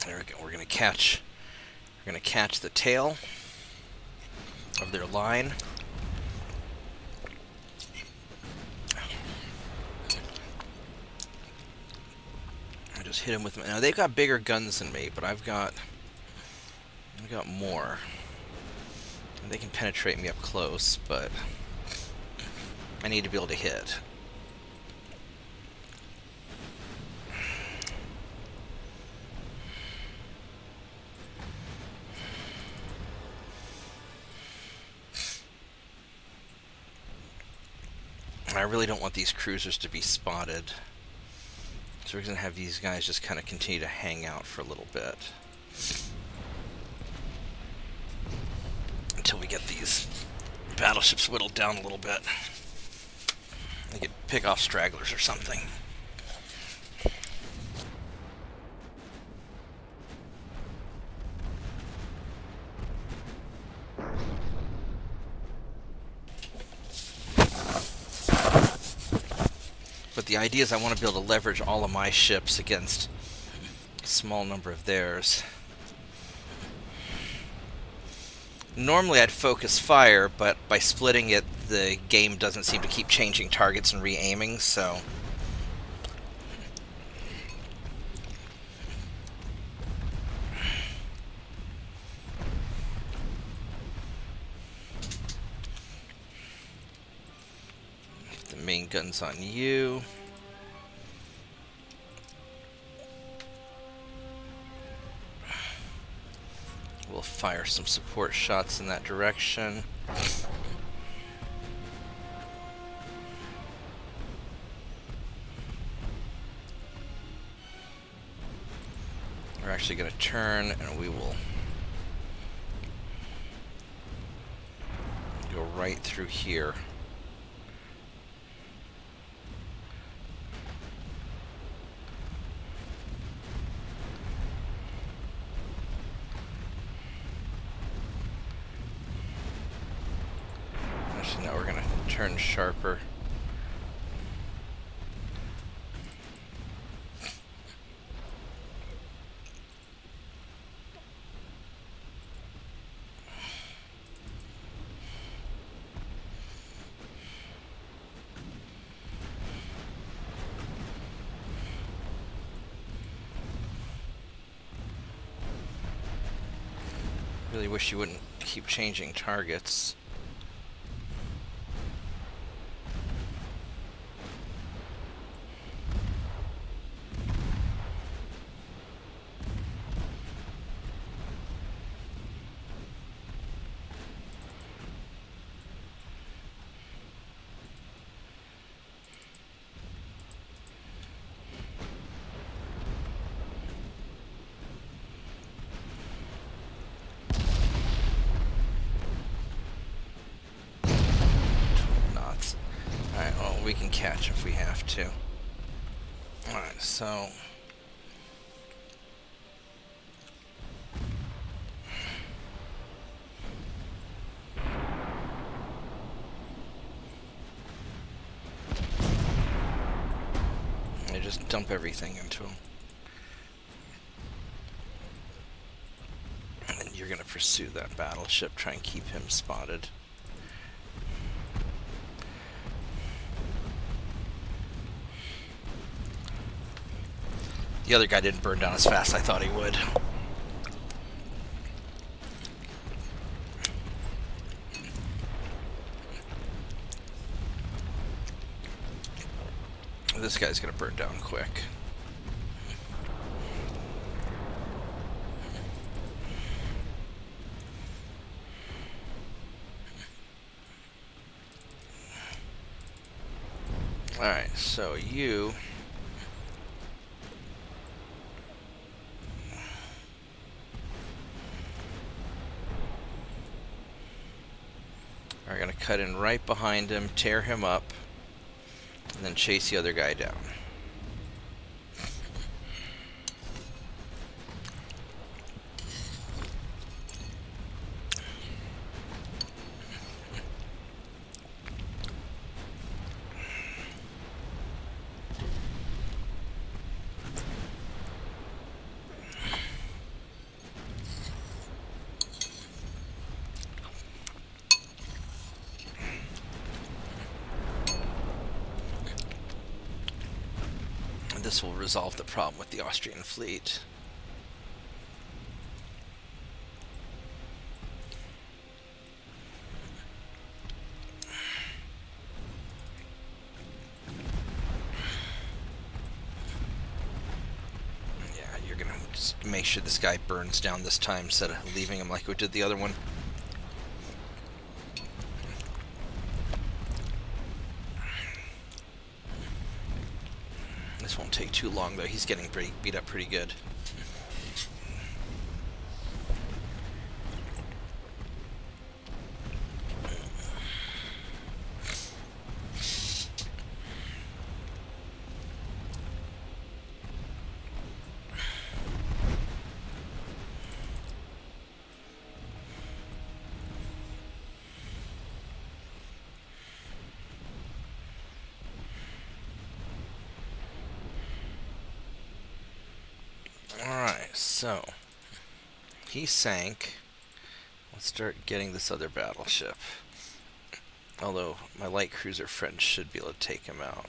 There we go. We're gonna catch the tail of their line. I just hit them with now they've got bigger guns than me, but I've got more. And they can penetrate me up close, but I need to be able to hit. I really don't want these cruisers to be spotted. So we're going to have these guys just kind of continue to hang out for a little bit. Until we get these battleships whittled down a little bit. We could pick off stragglers or something. But the idea is I want to be able to leverage all of my ships against a small number of theirs. Normally I'd focus fire, but by splitting it, the game doesn't seem to keep changing targets and re-aiming, so... The main gun's on you. We'll fire some support shots in that direction. We're actually going to turn and we will go right through here. Now we're going to turn sharper. Really wish you wouldn't keep changing targets. Alright, well, we can catch if we have to. Alright, so... I just dump everything into him. And you're gonna pursue that battleship, try and keep him spotted. The other guy didn't burn down as fast as I thought he would. This guy's gonna burn down quick. Alright, so you... are gonna cut in right behind him, tear him up, and then chase the other guy down. This will resolve the problem with the Austrian fleet. Yeah, you're gonna just make sure this guy burns down this time instead of leaving him like we did the other one. This won't take too long, though. He's getting beat up pretty good. So, he sank. Let's start getting this other battleship. Although, my light cruiser friend should be able to take him out.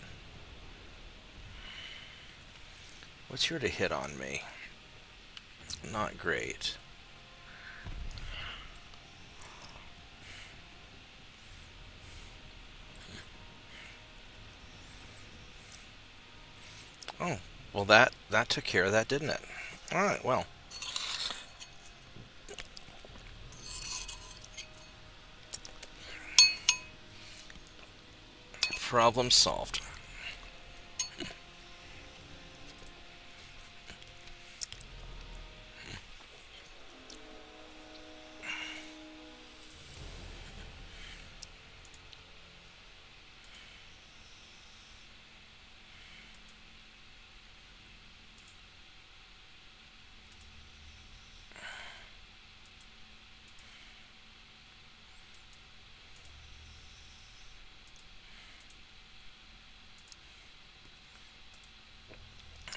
What's here to hit on me? Not great. Oh, well that took care of that, didn't it? Alright, well. Problem solved.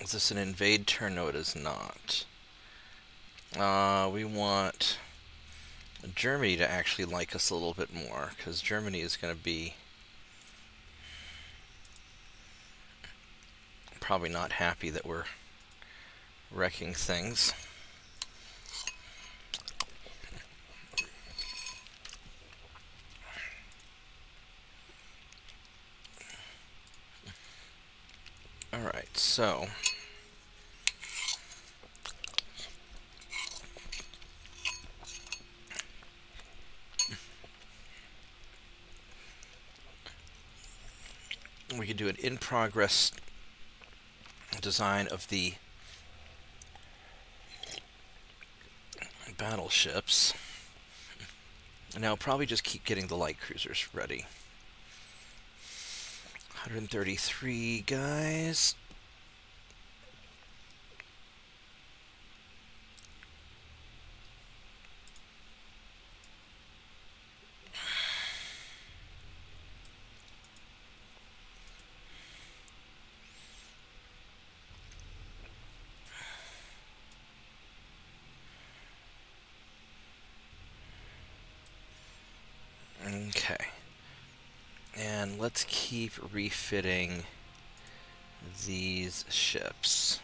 Is this an invade turn? No, it is not. We want Germany to actually like us a little bit more, because Germany is going to be probably not happy that we're wrecking things. So we could do an in-progress design of the battleships. And now probably just keep getting the light cruisers ready. 133 guys. Okay. And let's keep refitting these ships.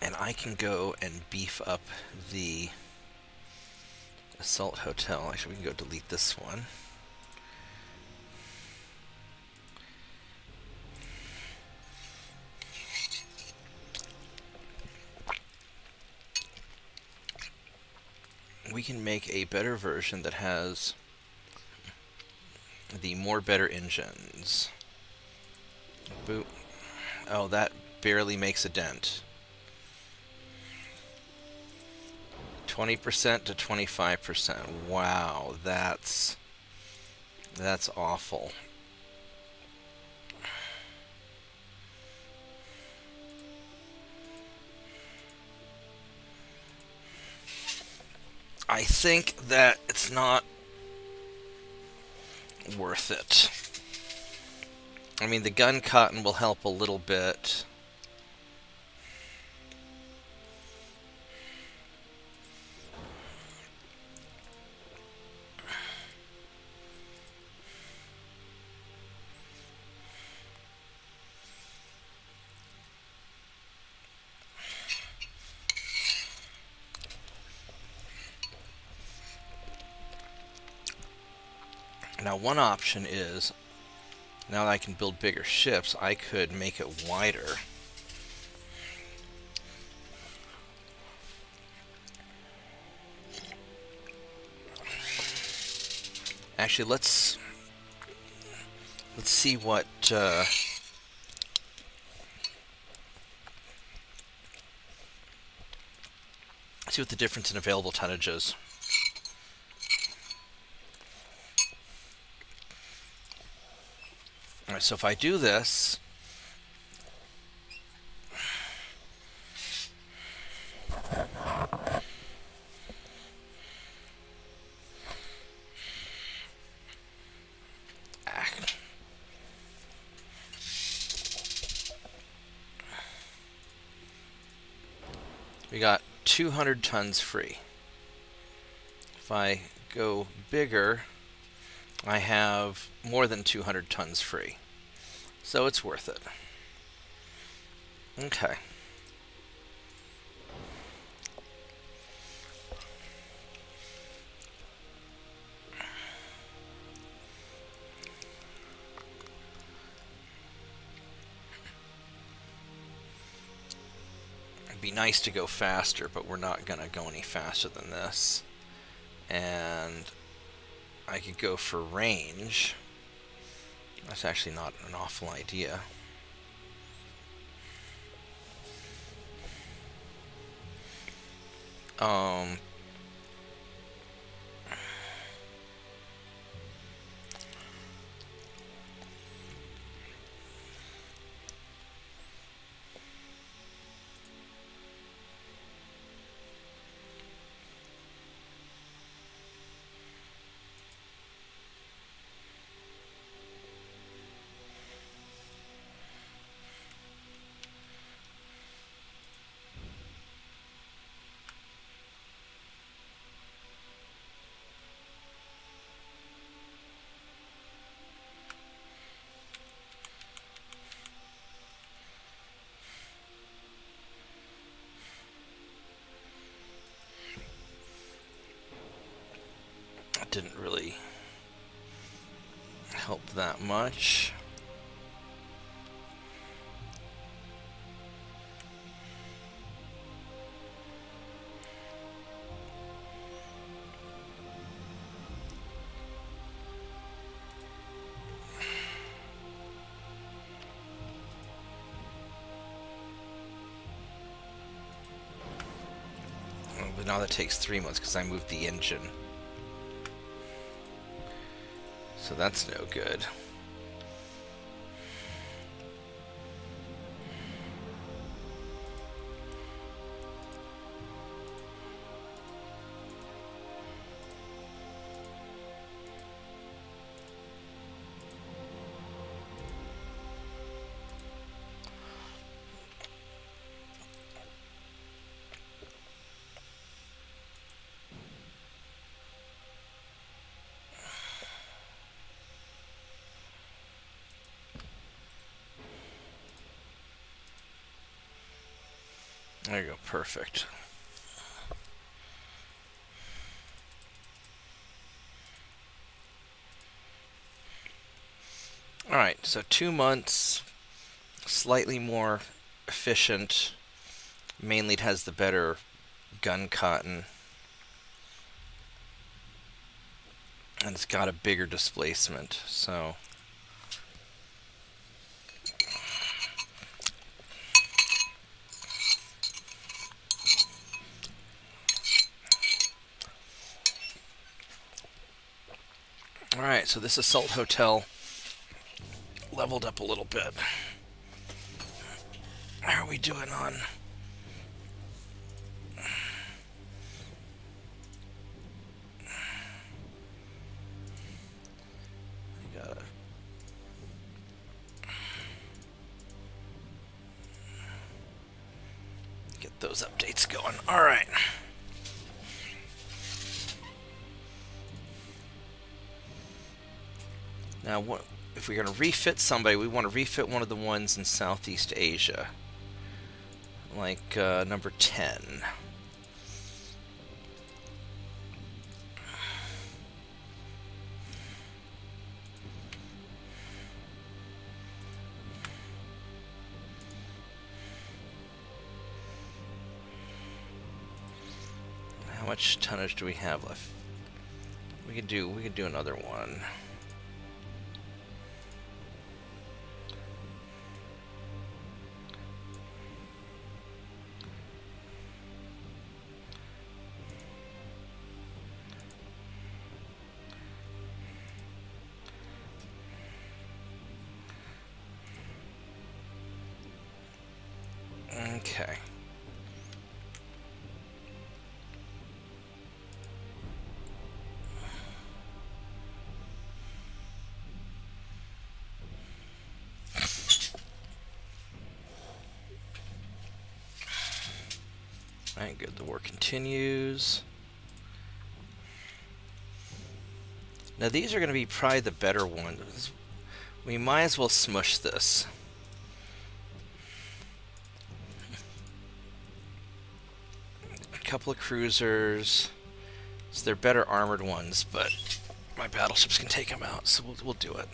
And I can go and beef up the Assault Hotel. Actually, we can go delete this one. We can make a better version that has the more better engines. Boop. Oh, that barely makes a dent. 20% to 25%. Wow, that's awful. I think that it's not worth it. I mean, the gun cotton will help a little bit. Now, one option is, now that I can build bigger ships, I could make it wider. Actually, let's see what the difference in available tonnage is. All right, so if I do this, we got 200 tons free. If I go bigger, I have more than 200 tons free. So it's worth it. Okay. It'd be nice to go faster, but we're not going to go any faster than this. And I could go for range. That's actually not an awful idea. didn't really help that much. But now that takes 3 months because I moved the engine. So that's no good. There you go, perfect. Alright, so 2 months, slightly more efficient. Mainly it has the better gun cotton. And it's got a bigger displacement, so... Alright, so this assault hotel leveled up a little bit. How are we doing on... Gotta... get those updates going. Alright. Now, what, if we're going to refit somebody, we want to refit one of the ones in Southeast Asia. Like number 10. How much tonnage do we have left? We could do another one. Okay. Alright, good. The war continues. Now these are going to be probably the better ones. We might as well smush this. Couple of cruisers, so they're better armored ones, but my battleships can take them out, so we'll do it.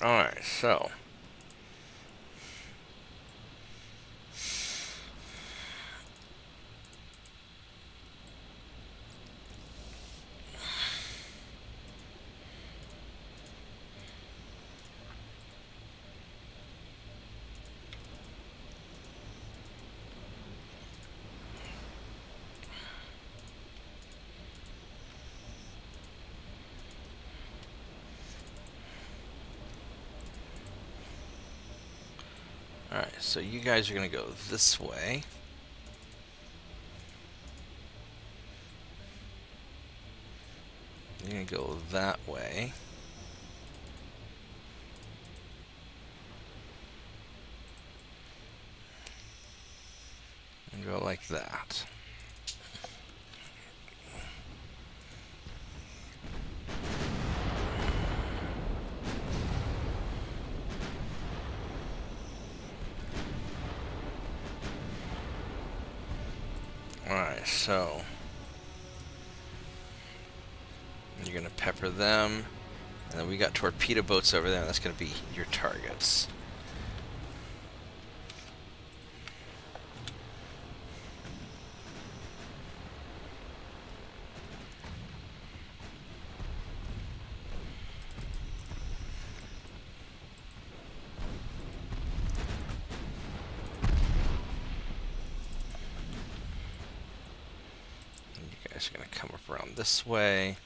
Alright, so alright, so you guys are going to go this way. You're going to go that way. Go like that. Alright, so you're going to pepper them, and then we got torpedo boats over there, and that's going to be your targets. You guys are going to come up around this way.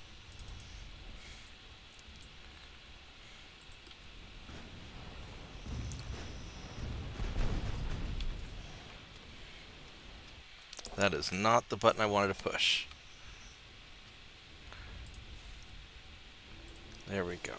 That is not the button I wanted to push. There we go.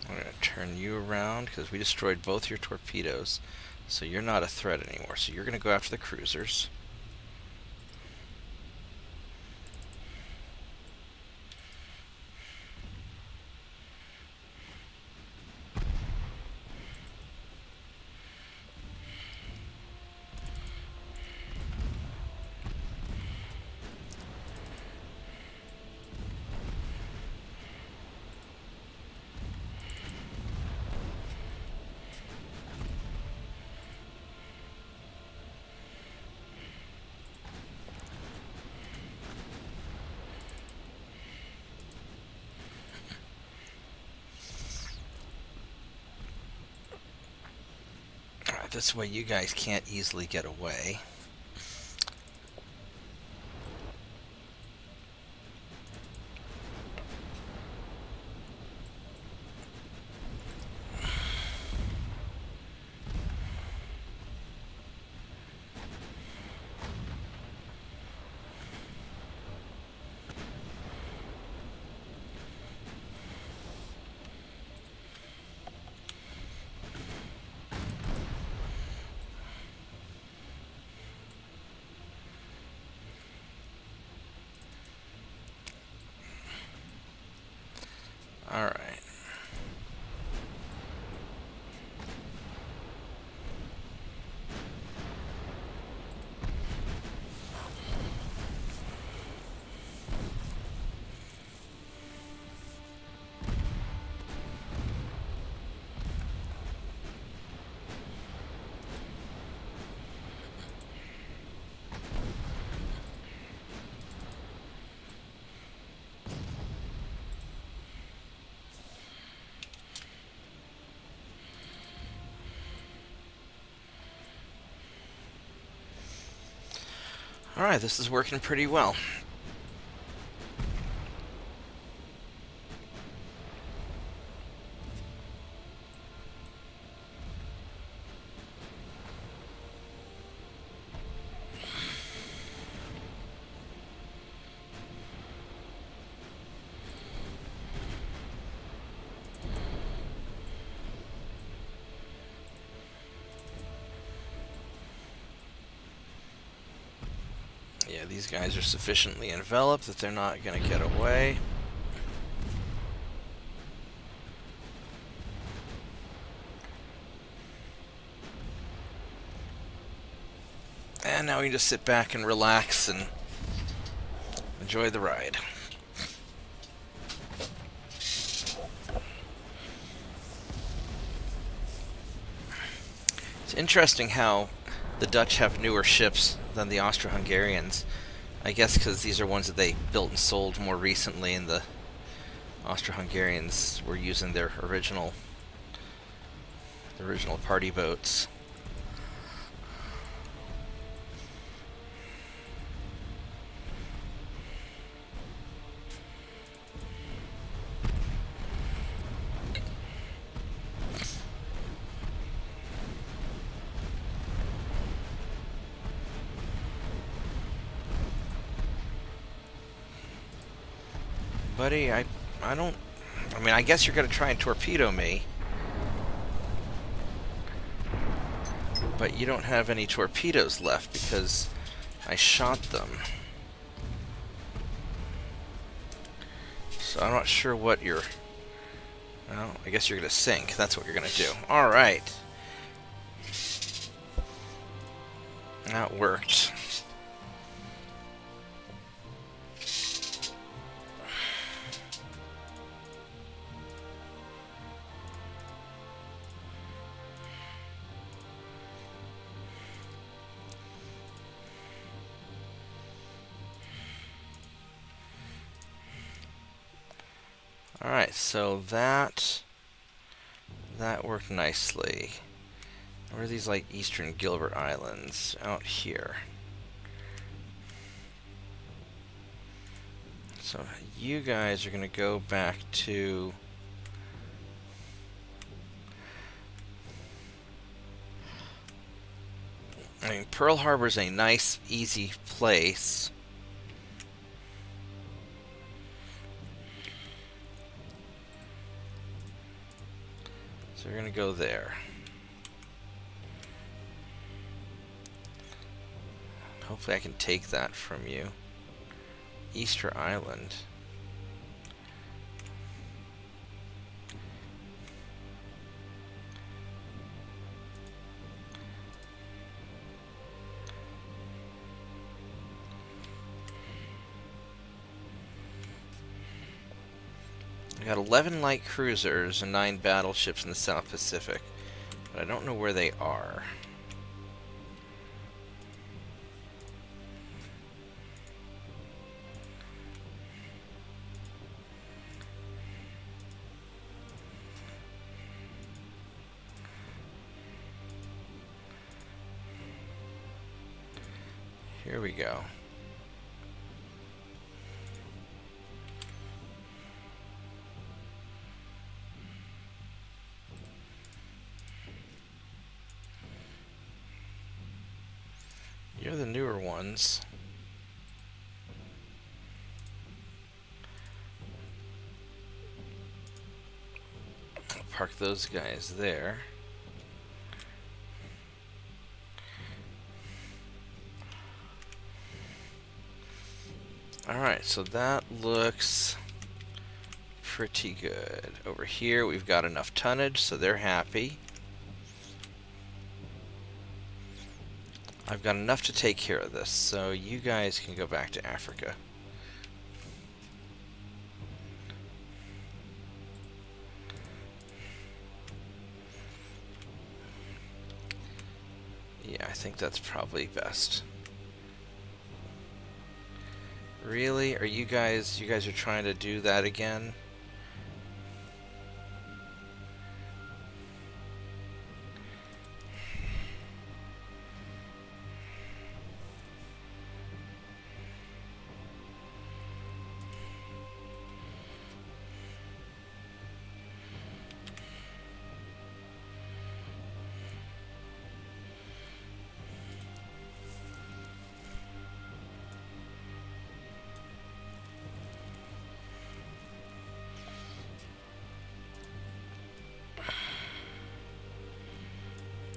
I'm going to turn you around because we destroyed both your torpedoes. So you're not a threat anymore. So you're going to go after the cruisers. This way you guys can't easily get away. Alright, this is working pretty well. Yeah, these guys are sufficiently enveloped that they're not going to get away. And now we can just sit back and relax and enjoy the ride. It's interesting how the Dutch have newer ships than the Austro-Hungarians. I guess because these are ones that they built and sold more recently, and the Austro-Hungarians were using their original party boats. Buddy, I don't... I mean, I guess you're going to try and torpedo me. But you don't have any torpedoes left because I shot them. So I'm not sure what you're... Well, I guess you're going to sink. That's what you're going to do. Alright. That worked. Alright, so that worked nicely. Where are these, like, Eastern Gilbert Islands? Out here. So you guys are going to go back to... I mean, Pearl Harbor's a nice, easy place. So we're going to go there. Hopefully I can take that from you. Easter Island. We got 11 light cruisers and 9 battleships in the South Pacific, but I don't know where they are. Here we go. You're the newer ones. I'll park those guys there. Alright, so that looks pretty good. Over here we've got enough tonnage, so they're happy. I've got enough to take care of this, so you guys can go back to Africa. Yeah, I think that's probably best. Really? Are you guys are trying to do that again?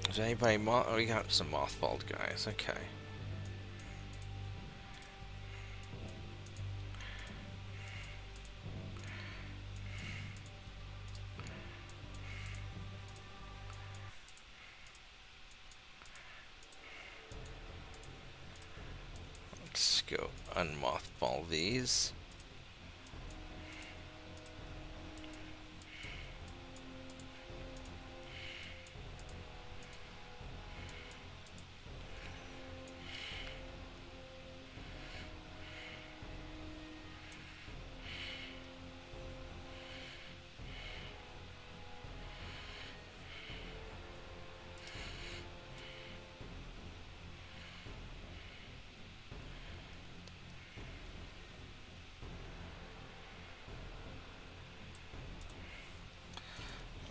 Is anybody oh, we got some mothballed guys. Okay. Let's go unmothball these.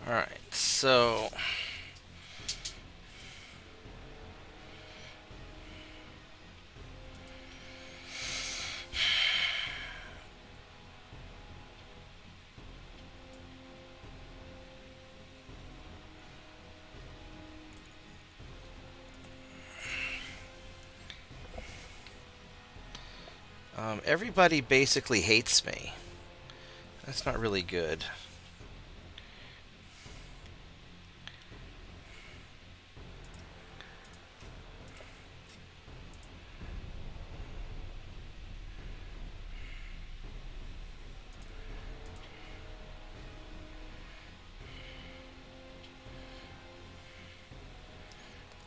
Alright, so everybody basically hates me. That's not really good.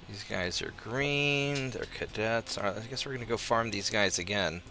These guys are green, they're cadets. All right, I guess we're going to go farm these guys again.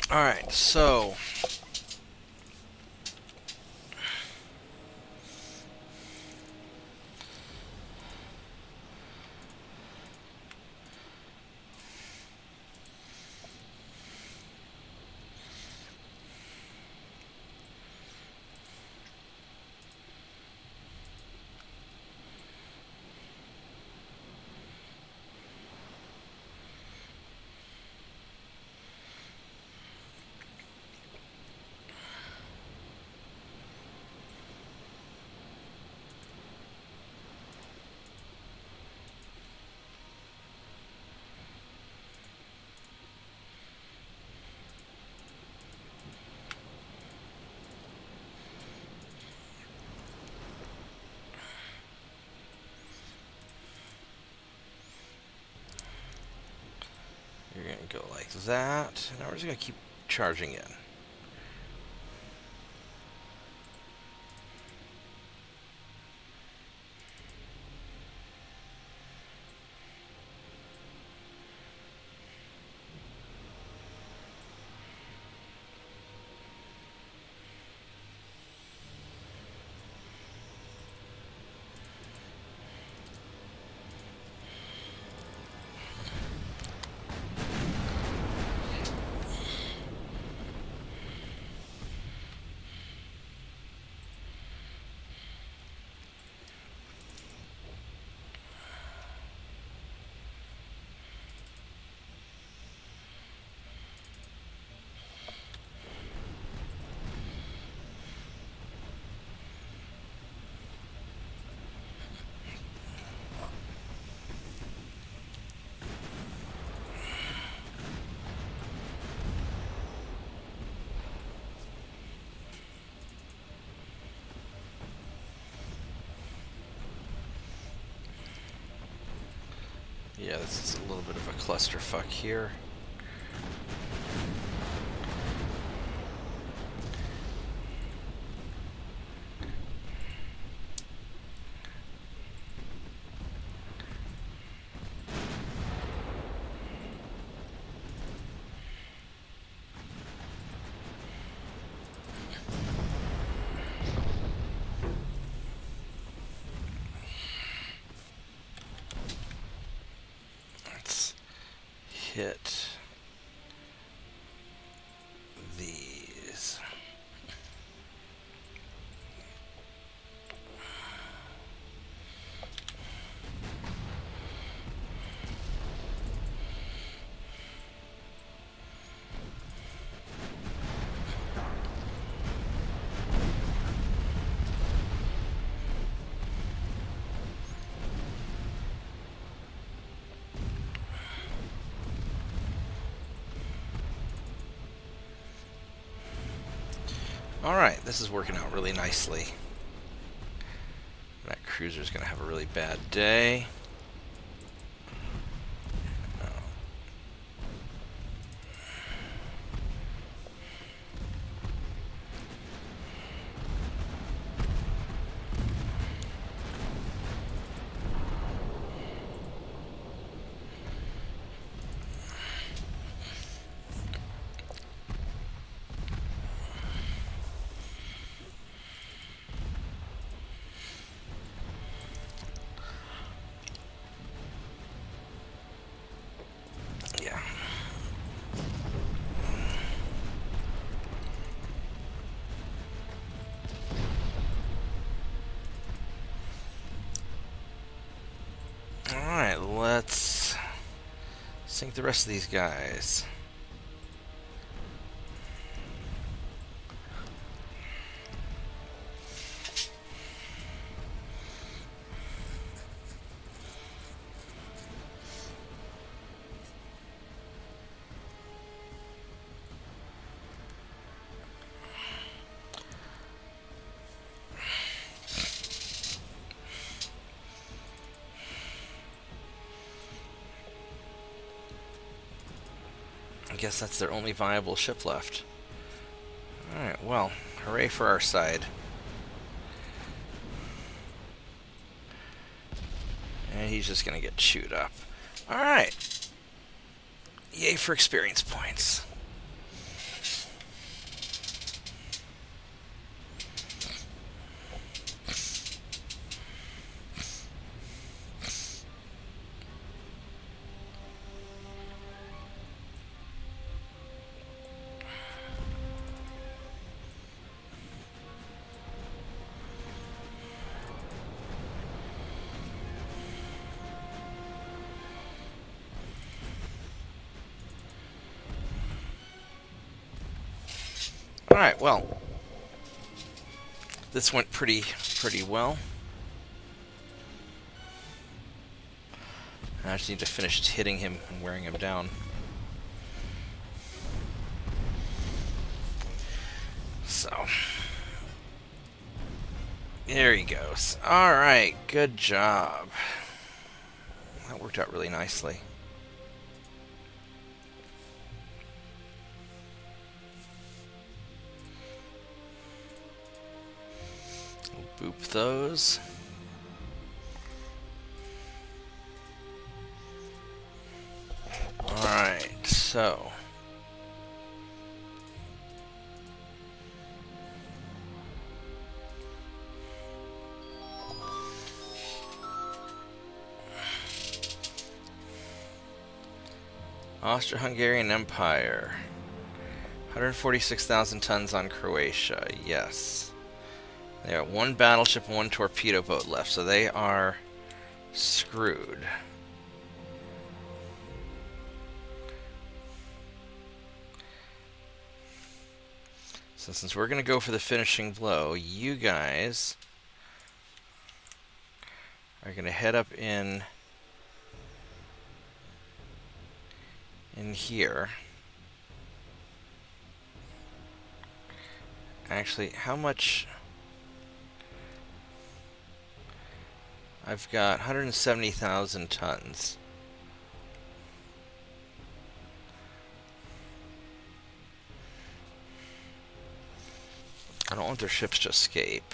Alright, so you're going to go like that. Now we're just going to keep charging in. Yeah, this is a little bit of a clusterfuck here. Hit Alright, this is working out really nicely. That cruiser's gonna have a really bad day. Yeah. Alright, let's sink the rest of these guys. I guess that's their only viable ship left. Alright, well, hooray for our side. And he's just gonna get chewed up. Alright. Yay for experience points. Alright, well, this went pretty well. I just need to finish hitting him and wearing him down. So, there he goes. Alright, good job. That worked out really nicely. Boop those. Alright, so Austro-Hungarian Empire. 146,000 tons on Croatia, yes. They got one battleship and one torpedo boat left, so they are screwed. So since we're going to go for the finishing blow, you guys are going to head up in here. Actually, how much? I've got 170,000 tons. I don't want their ships to escape.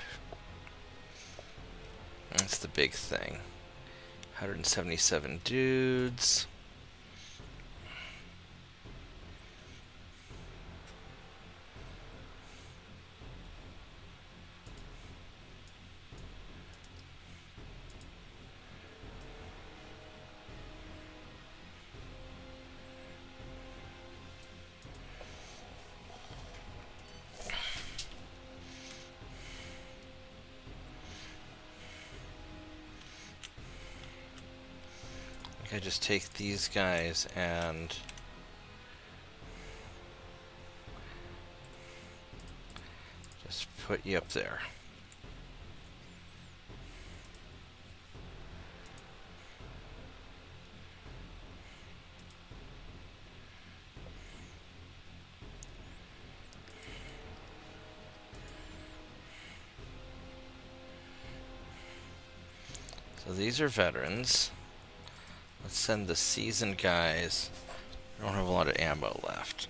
That's the big thing. 177 dudes. I just take these guys and just put you up there. So these are veterans. Let's send the seasoned guys. I don't have a lot of ammo left.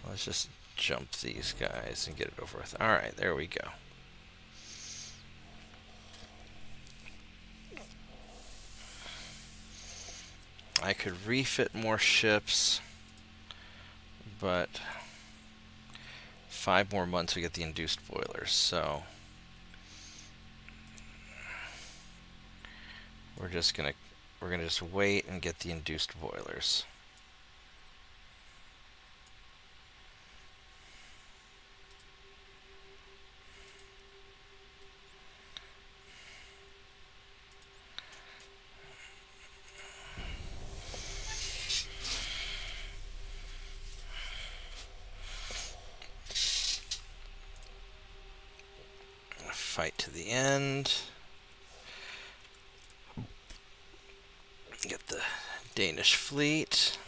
Let's just jump these guys and get it over with. Alright, there we go. I could refit more ships, but 5 more months we get the induced boilers, so we're gonna just wait and get the induced boilers. Fight to the end. Get the Danish fleet.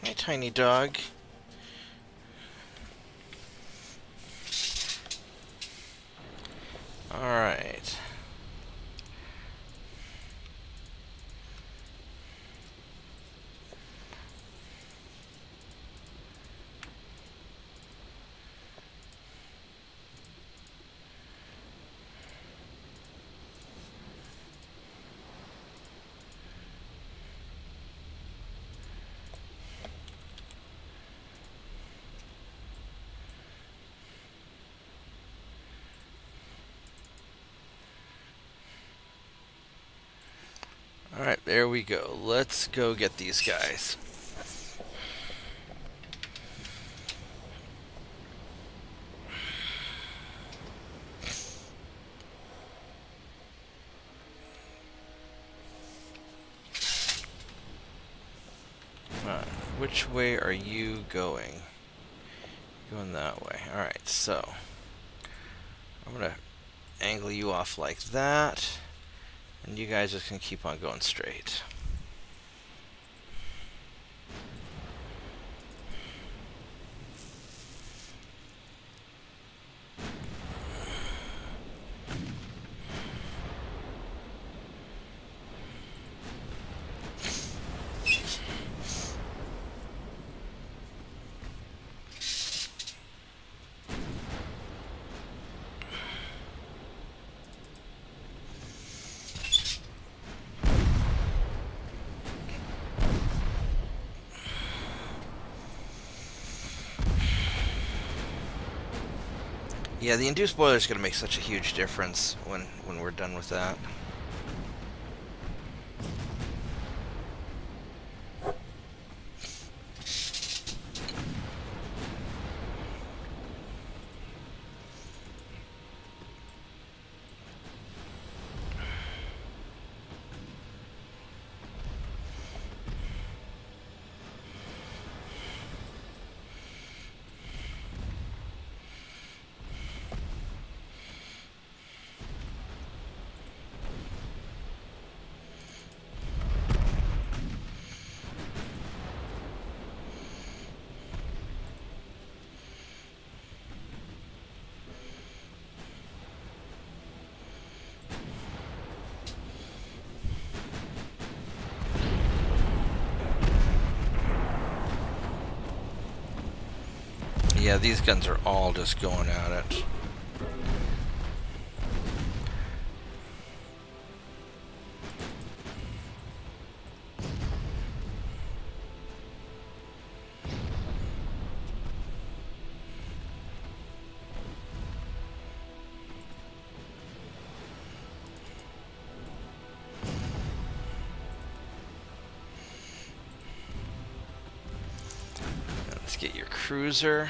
Hey, tiny dog. All right. Alright, there we go. Let's go get these guys. Which way are you going? Going that way. Alright, so I'm gonna angle you off like that. And you guys just can keep on going straight. Yeah, the induced boiler is going to make such a huge difference when we're done with that. Yeah, these guns are all just going at it. get your cruiser.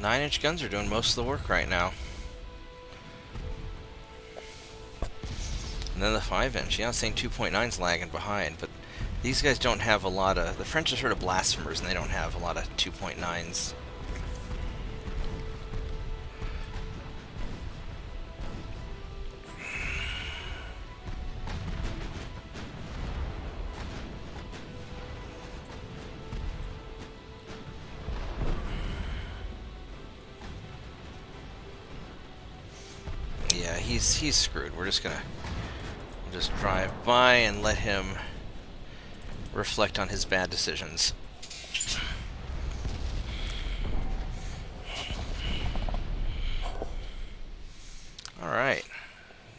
Nine-inch guns are doing most of the work right now. And then the 5-inch. Yeah, I was saying 2.9's lagging behind, but these guys don't have a lot of... The French are sort of blasphemers, and they don't have a lot of 2.9s. Yeah, he's screwed. We're just gonna just drive by and let him reflect on his bad decisions. Alright.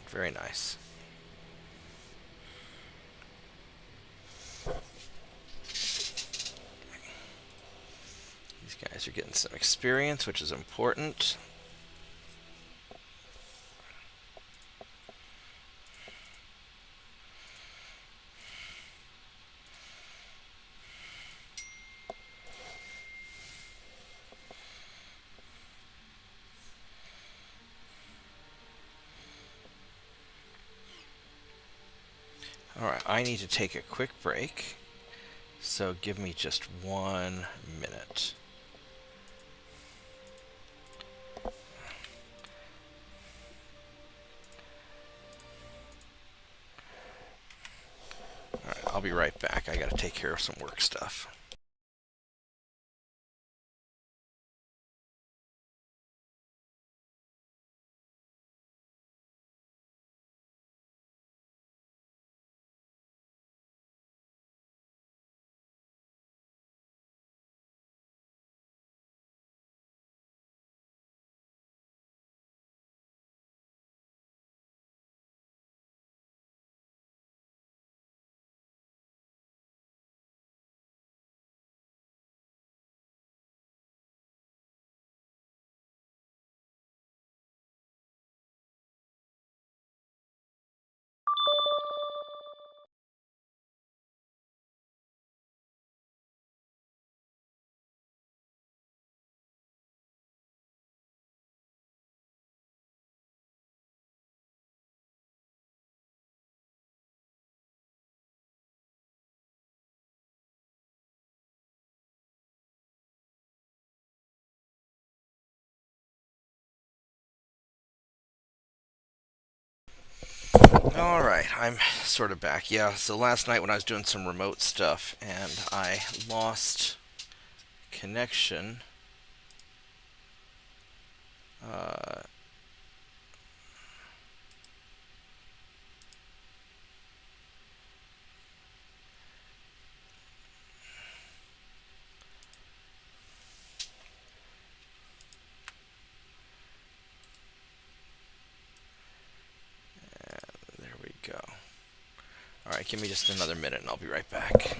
Very nice. These guys are getting some experience, which is important. Alright, I need to take a quick break, so give me just 1 minute. Alright, I'll be right back. I gotta take care of some work stuff. Alright, I'm sort of back. Yeah, so last night when I was doing some remote stuff and I lost connection, there we go. Alright, give me just another minute and I'll be right back.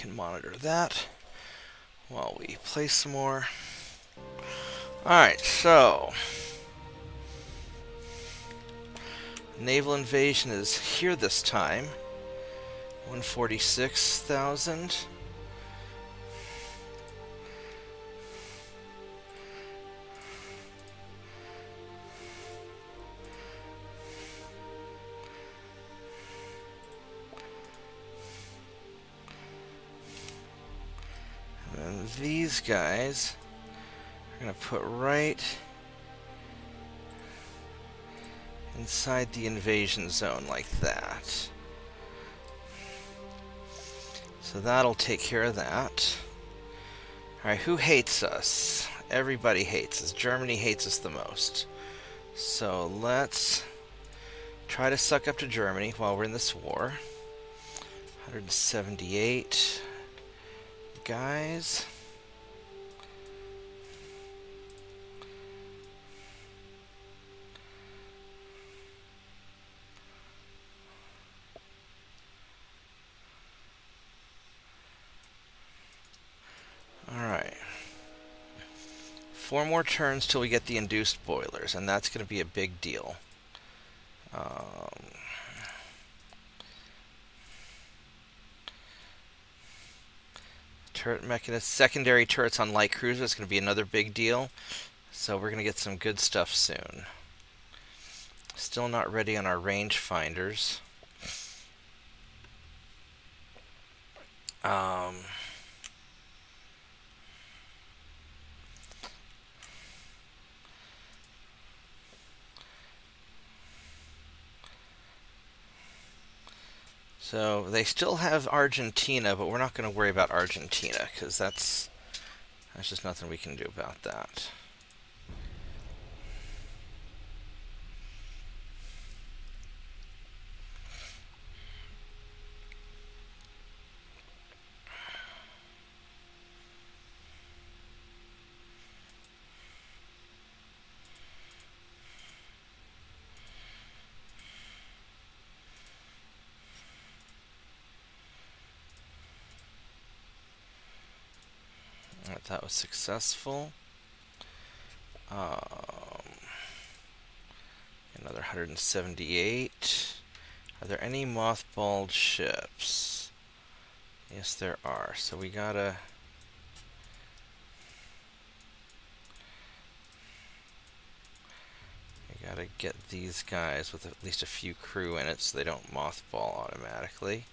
can monitor that while we play some more. Alright, so naval invasion is here this time. 146,000. And these guys are going to put right inside the invasion zone like that. So that'll take care of that. Alright, who hates us? Everybody hates us. Germany hates us the most. So let's try to suck up to Germany while we're in this war. 178 guys. Alright. 4 more turns till we get the induced boilers, and that's going to be a big deal. Turret mechanism, secondary turrets on light cruisers is going to be another big deal. So we're going to get some good stuff soon. Still not ready on our range finders. So they still have Argentina, but we're not going to worry about Argentina because that's just nothing we can do about that. Alright, that was successful. Another 178. Are there any mothballed ships? Yes, there are. So we gotta get these guys with at least a few crew in it so they don't mothball automatically.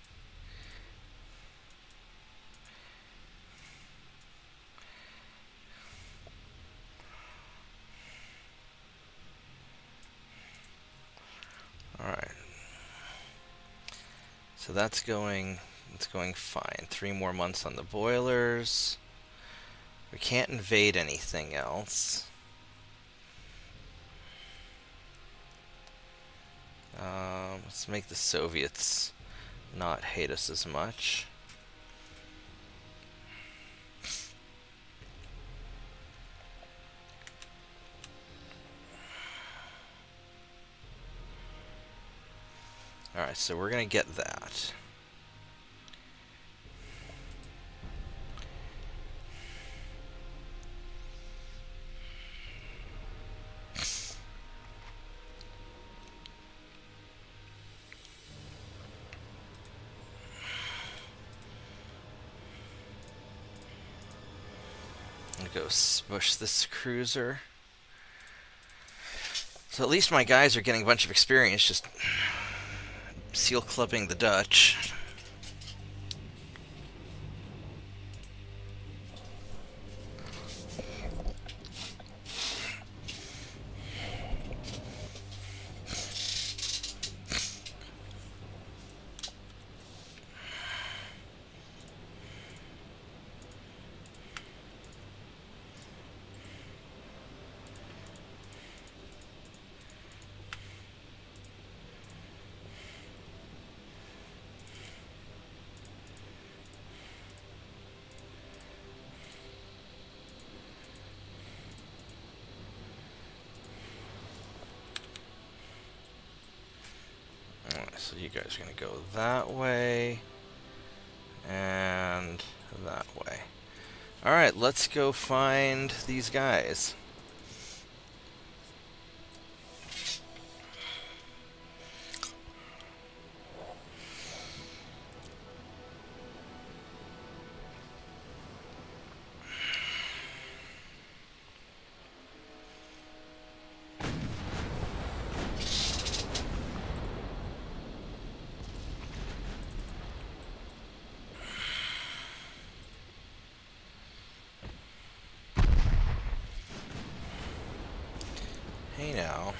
Alright. So it's going fine. 3 more months on the boilers. We can't invade anything else. Let's make the Soviets not hate us as much. Alright, so we're going to get that. Go smush this cruiser. So at least my guys are getting a bunch of experience just seal clubbing the Dutch. So you guys are going to go that way. And that way. Alright, let's go find these guys. Hey now.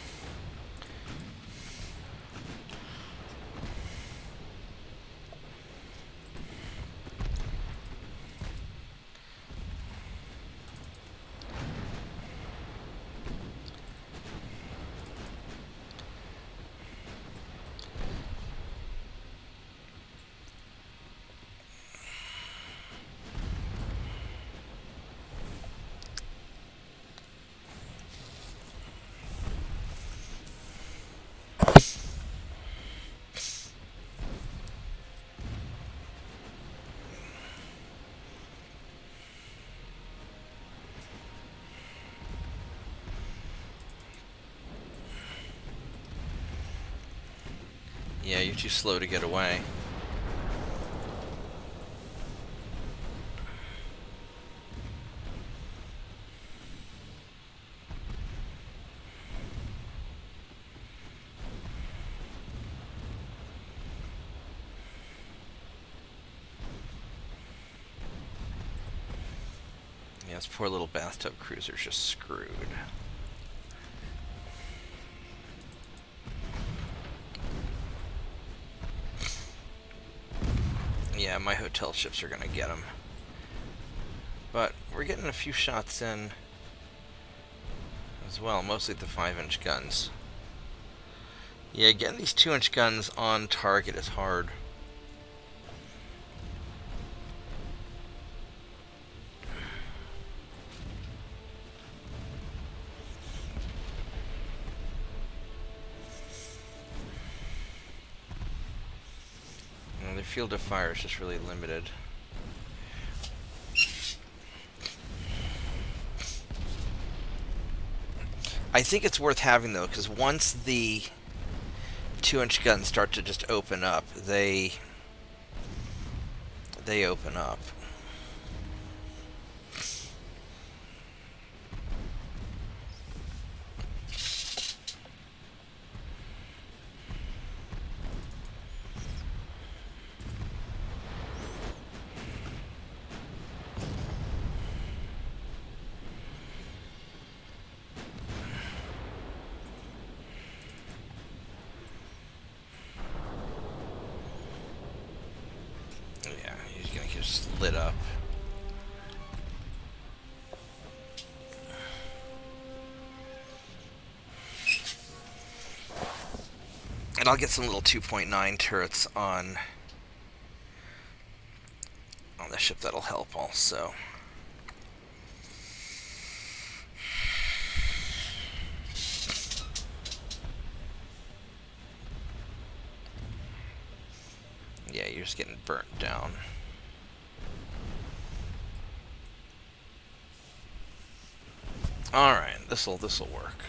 Yeah, you're too slow to get away. Yeah, this poor little bathtub cruiser's just screwed. Yeah, my hotel ships are gonna get him. But we're getting a few shots in as well, mostly the 5-inch guns. Yeah, getting these 2-inch guns on target is hard. Their field of fire is just really limited. I think it's worth having though, because once the 2-inch guns start to just open up, they open up. Lit up. And I'll get some little 2.9 turrets on the ship that'll help also. Yeah, you're just getting burnt down. Alright, this'll work.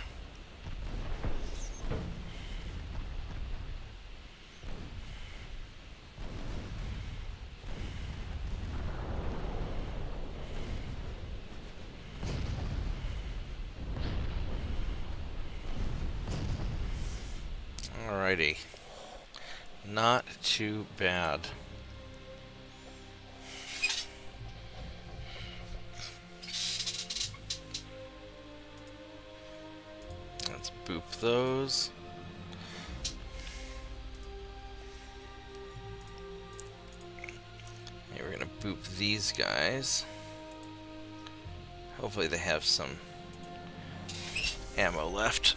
Alrighty. Not too bad. Let's boop those. Okay, we're gonna boop these guys. Hopefully they have some ammo left.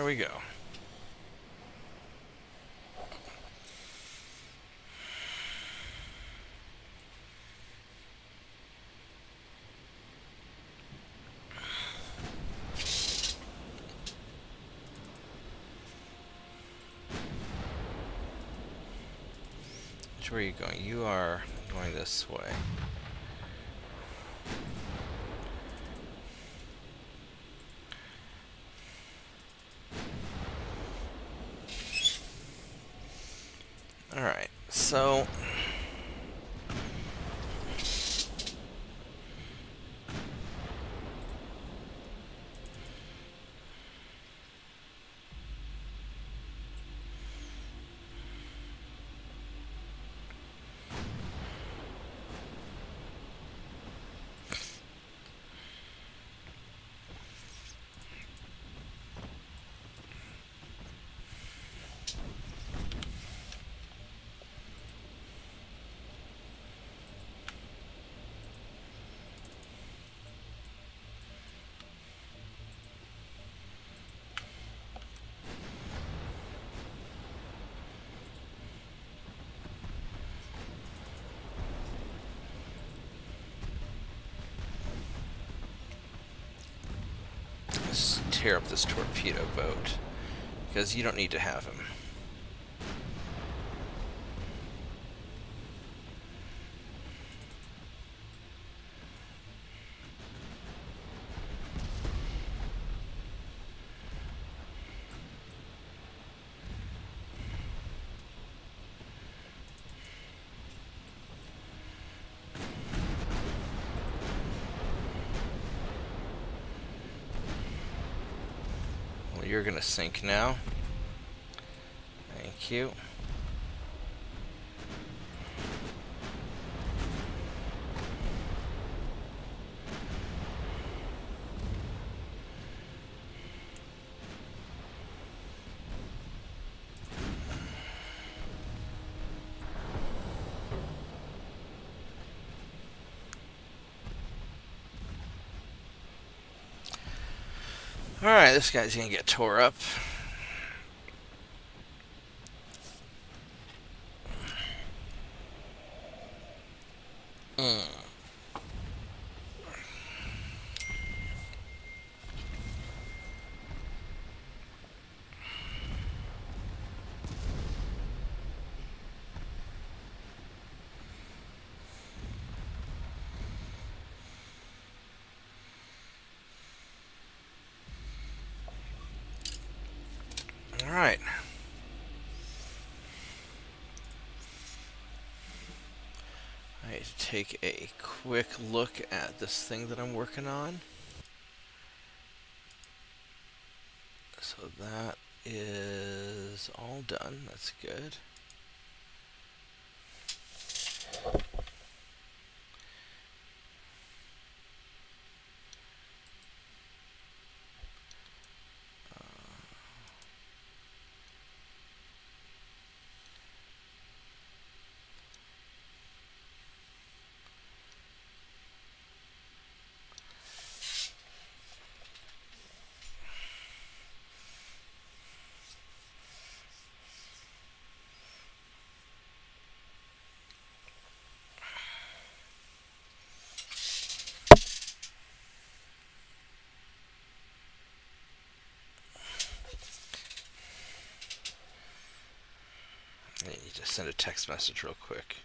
we go. Where are you going? You are going this way. Alright, so let's tear up this torpedo boat, because you don't need to have him. You're gonna sink now. Thank you. Alright, this guy's gonna get tore up. Alright. I need to take a quick look at this thing that I'm working on. So that is all done. That's good. I need to send a text message real quick.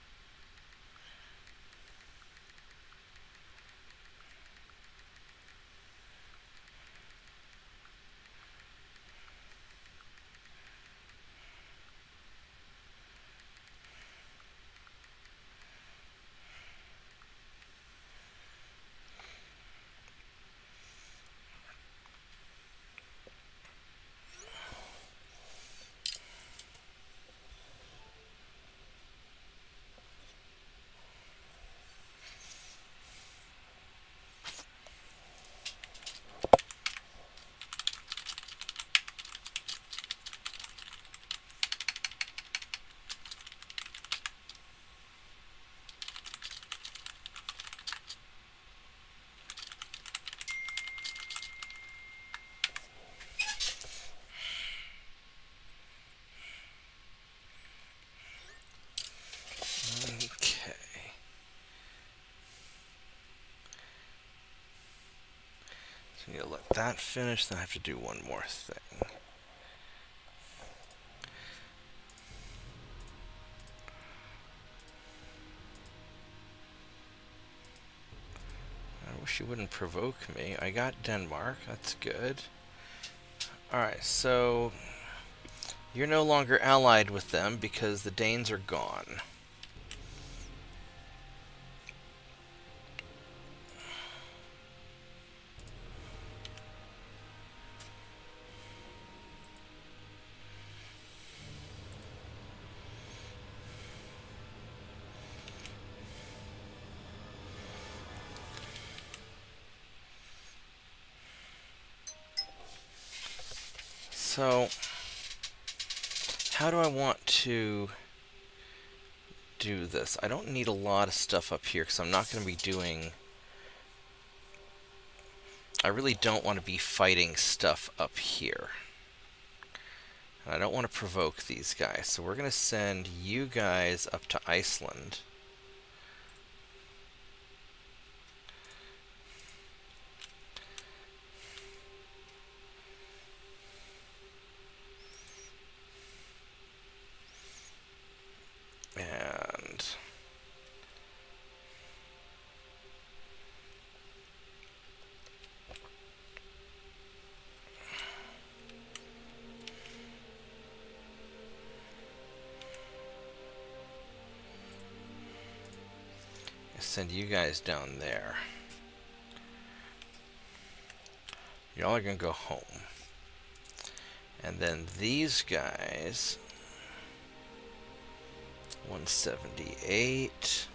You let that finish, then I have to do one more thing. I wish you wouldn't provoke me. I got Denmark, that's good. Alright, so you're no longer allied with them because the Danes are gone. So, how do I want to do this? I don't need a lot of stuff up here because I'm not going to be doing... I really don't want to be fighting stuff up here. And I don't want to provoke these guys, so we're going to send you guys up to Iceland. And send you guys down there. Y'all are gonna go home. And then these guys, 178.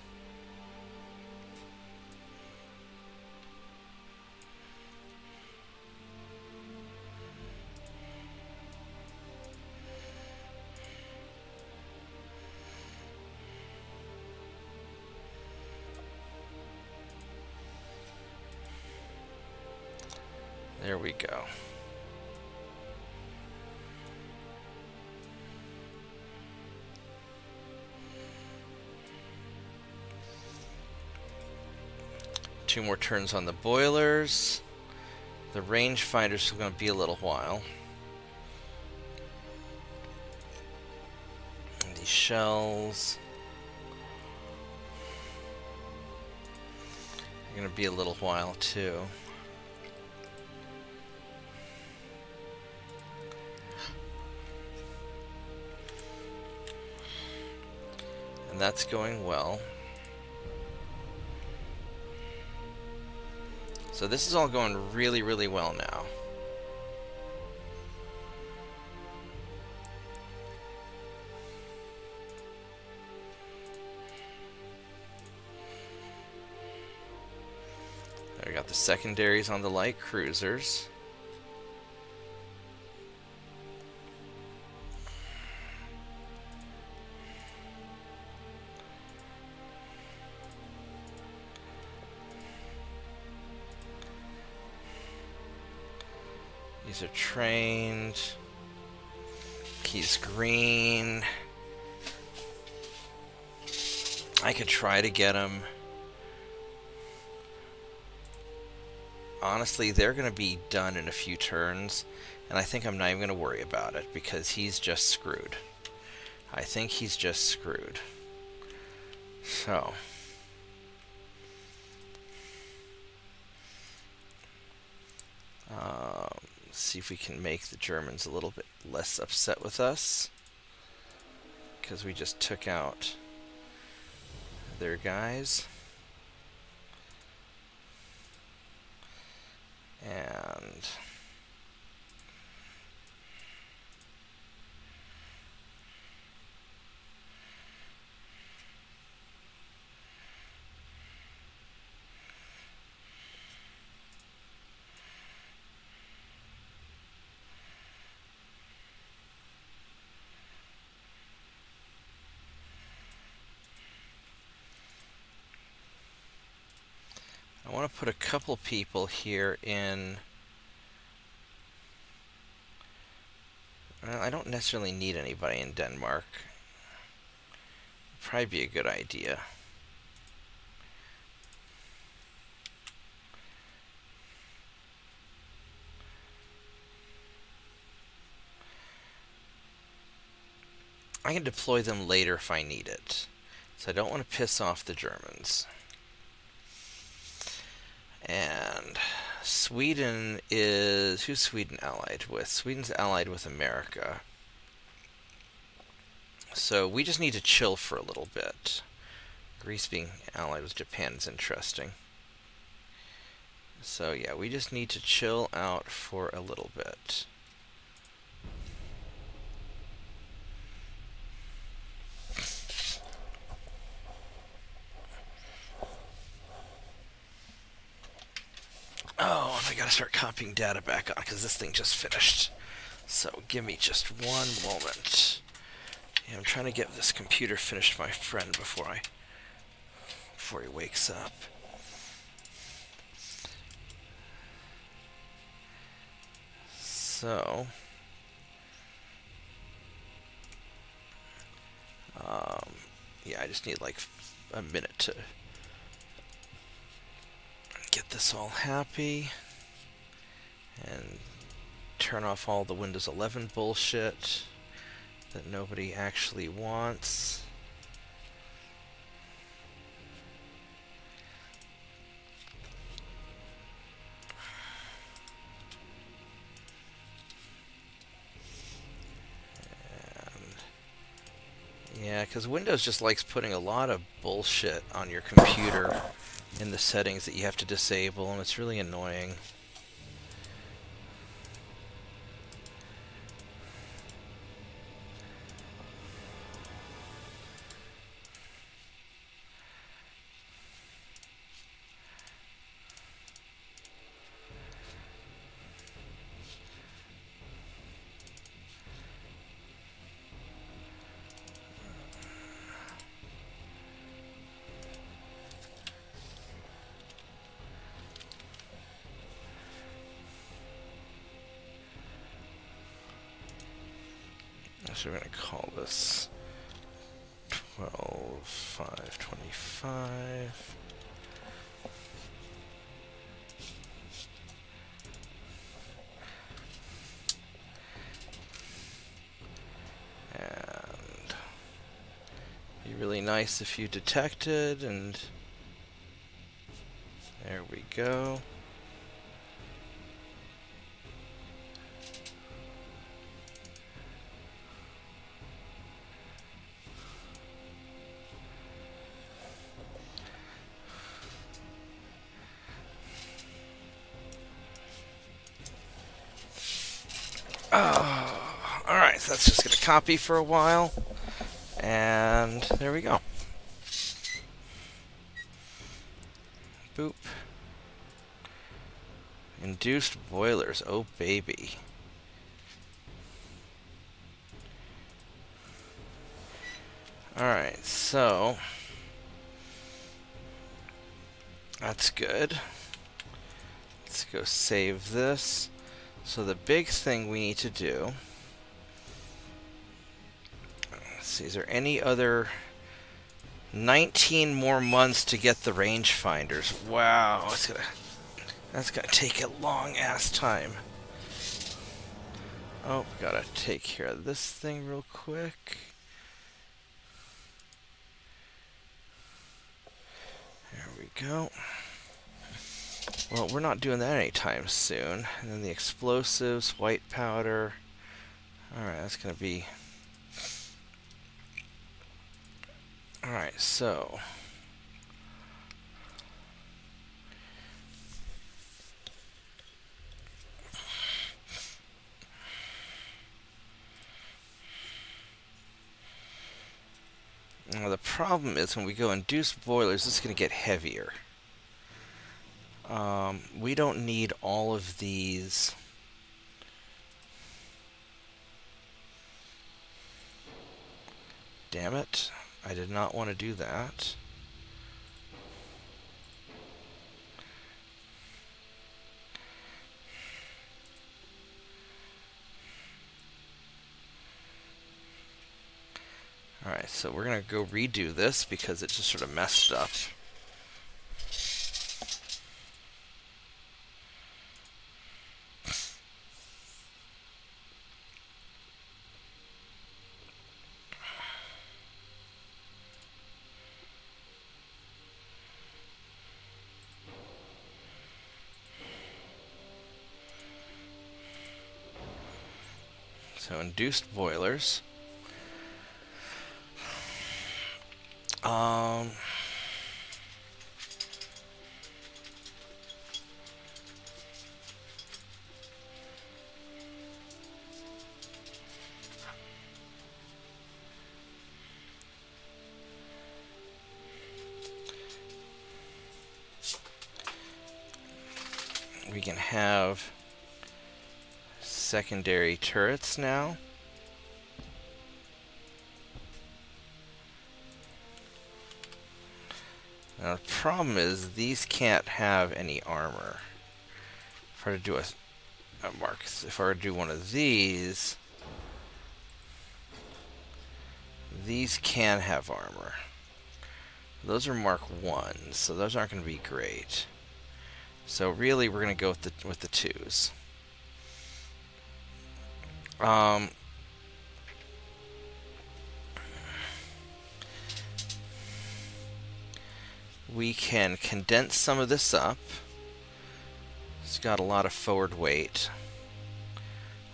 There we go. Two more turns on the boilers. The rangefinders are going to be a little while. And these shells are going to be a little while too. And that's going well. So this is all going really, really well now. There we got the secondaries on the light cruisers. These are trained. He's green. I could try to get him. Honestly, they're going to be done in a few turns, and I think I'm not even going to worry about it because he's just screwed. I think he's just screwed. So... let's see if we can make the Germans a little bit less upset with us, because we just took out their guys. And I want to put a couple people here in... Well, I don't necessarily need anybody in Denmark. Probably be a good idea. I can deploy them later if I need it. So I don't want to piss off the Germans. And Sweden is... Who's Sweden allied with? Sweden's allied with America. So we just need to chill for a little bit. Greece being allied with Japan is interesting. So yeah, we just need to chill out for a little bit. Oh, and I gotta start copying data back on because this thing just finished. So give me just one moment. Yeah, I'm trying to get this computer finished, my friend, before he wakes up. So, yeah, I just need like a minute to get this all happy and turn off all the Windows 11 bullshit that nobody actually wants. Yeah, because Windows just likes putting a lot of bullshit on your computer in the settings that you have to disable, and it's really annoying. So we're going to call this 12.5.25. And be really nice if you detected, and there we go. Oh, alright, so that's just going to copy for a while. And there we go. Boop. Induced boilers, oh baby. Alright, so that's good. Let's go save this. So the big thing we need to do, let's see, is there any other 19 more months to get the rangefinders? Wow, that's gonna take a long ass time. Oh, gotta take care of this thing real quick. There we go. Well, we're not doing that anytime soon. And then the explosives, white powder. Alright, that's going to be... Alright, so... Now the problem is when we go induce boilers, it's going to get heavier. We don't need all of these. Damn it. I did not want to do that. Alright, so we're going to go redo this because it just sort of messed up. So induced boilers. We can have secondary turrets now. Now the problem is these can't have any armor. If I were to do a mark, if I were to do one of these can have armor. Those are Mark 1, so those aren't going to be great. So really, we're going to go with the 2s. We can condense some of this up. It's got a lot of forward weight,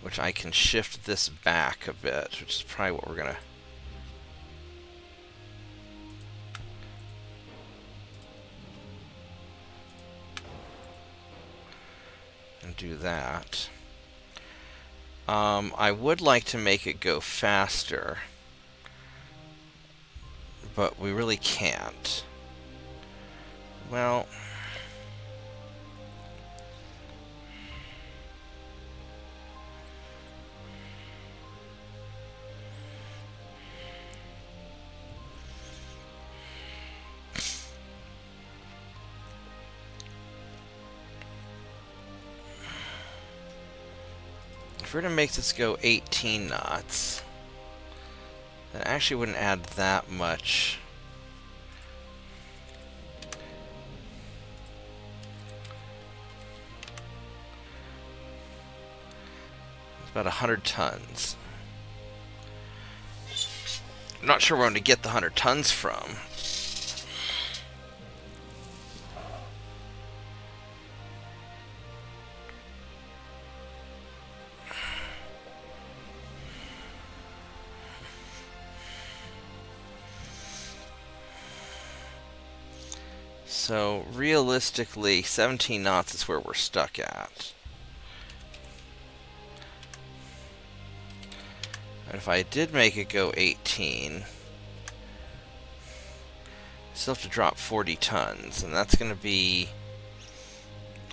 which I can shift this back a bit, which is probably what we're going to... and do that. I would like to make it go faster, but we really can't. Well, if we're to make this go 18 knots, that actually wouldn't add that much. It's about 100 tons. I'm not sure where I'm going to get the 100 tons from. So realistically, 17 knots is where we're stuck at. And if I did make it go 18, I still have to drop 40 tons, and that's going to be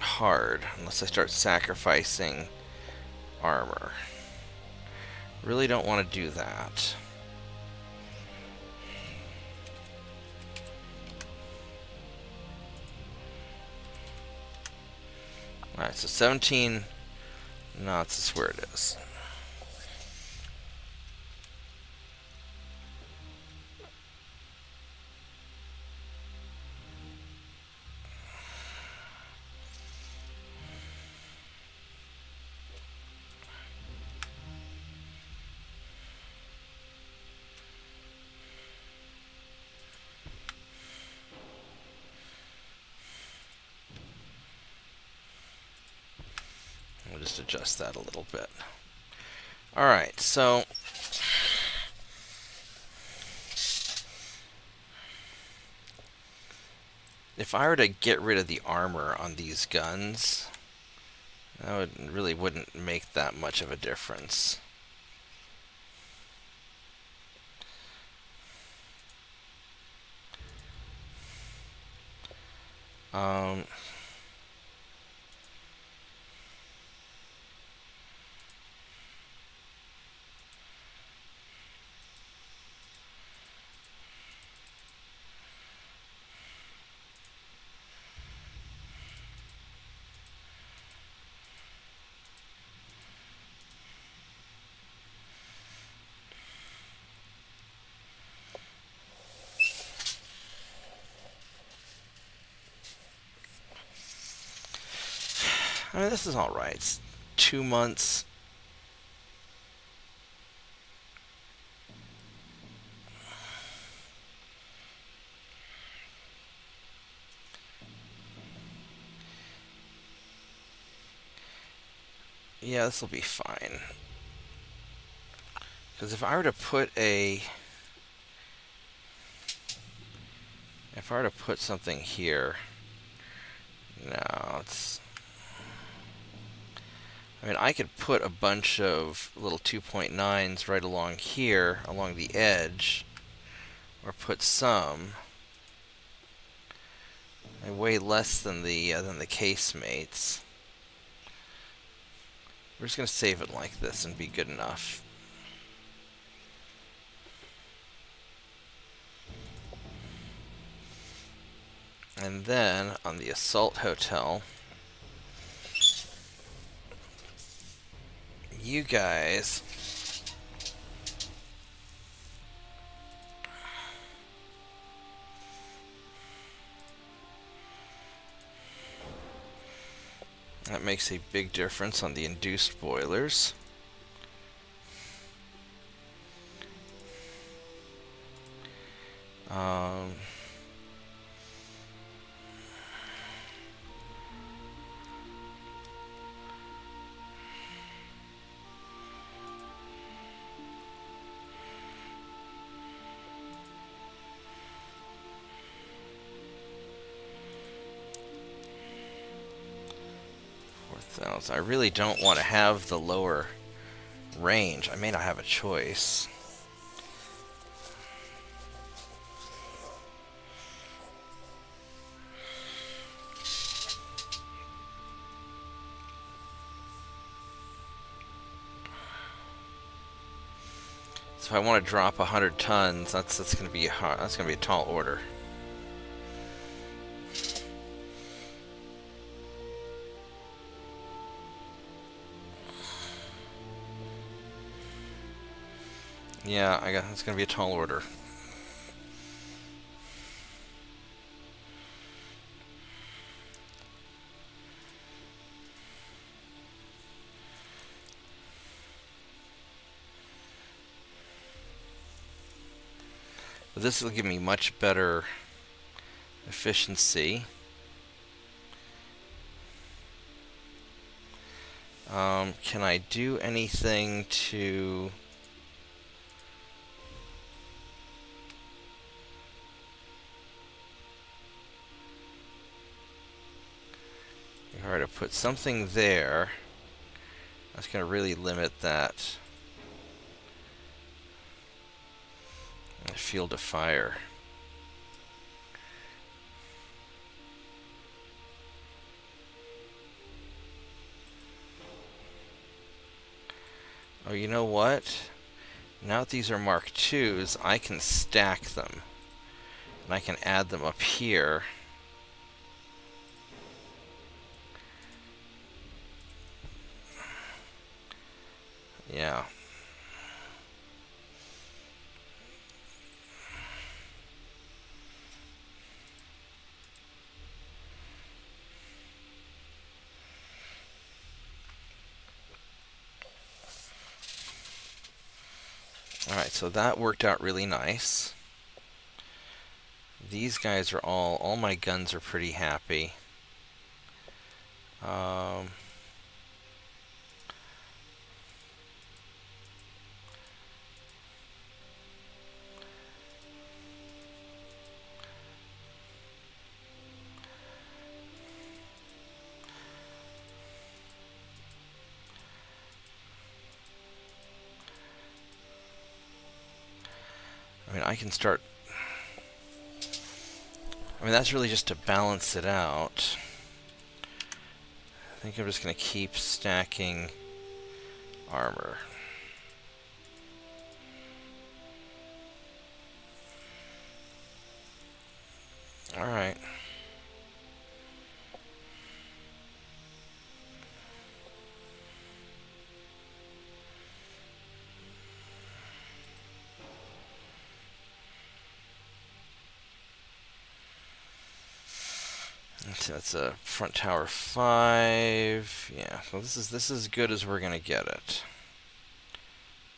hard unless I start sacrificing armor. Really don't want to do that. Alright, so 17 knots is where it is. We'll just adjust that a little bit. Alright, so if I were to get rid of the armor on these guns, that really wouldn't make that much of a difference. I mean, this is alright. It's 2 months. Yeah, this will be fine. Because if I were to put something here, no, it's. I mean, I could put a bunch of little 2.9s right along here, along the edge, or put some. They weigh less than the casemates. We're just gonna save it like this and be good enough. And then on the assault hotel, you guys that makes a big difference on the induced boilers. I really don't want to have the lower range. I may not have a choice. So if I want to drop 100 tons, that's going to be a tall order. Yeah, that's going to be a tall order. But this will give me much better efficiency. Can I do anything to... Alright, to put something there, that's going to really limit that field of fire. Oh, you know what? Now that these are Mark IIs, I can stack them. And I can add them up here. Yeah. Alright, so that worked out really nice. These guys are all my guns are pretty happy. I mean, I can start... I mean, that's really just to balance it out. I think I'm just going to keep stacking armor. Alright. That's a front tower 5. Yeah, so this is as good as we're gonna get it.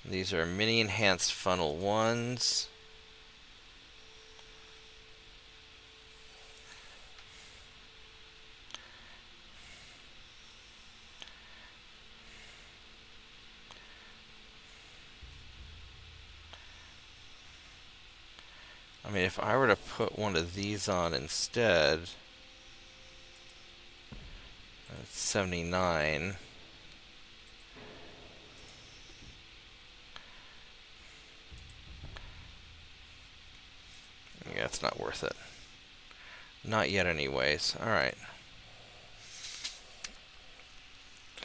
These are mini enhanced funnel 1s. mean, if I were to put one of these on instead, that's 79. Yeah, it's not worth it. Not yet anyways. Alright.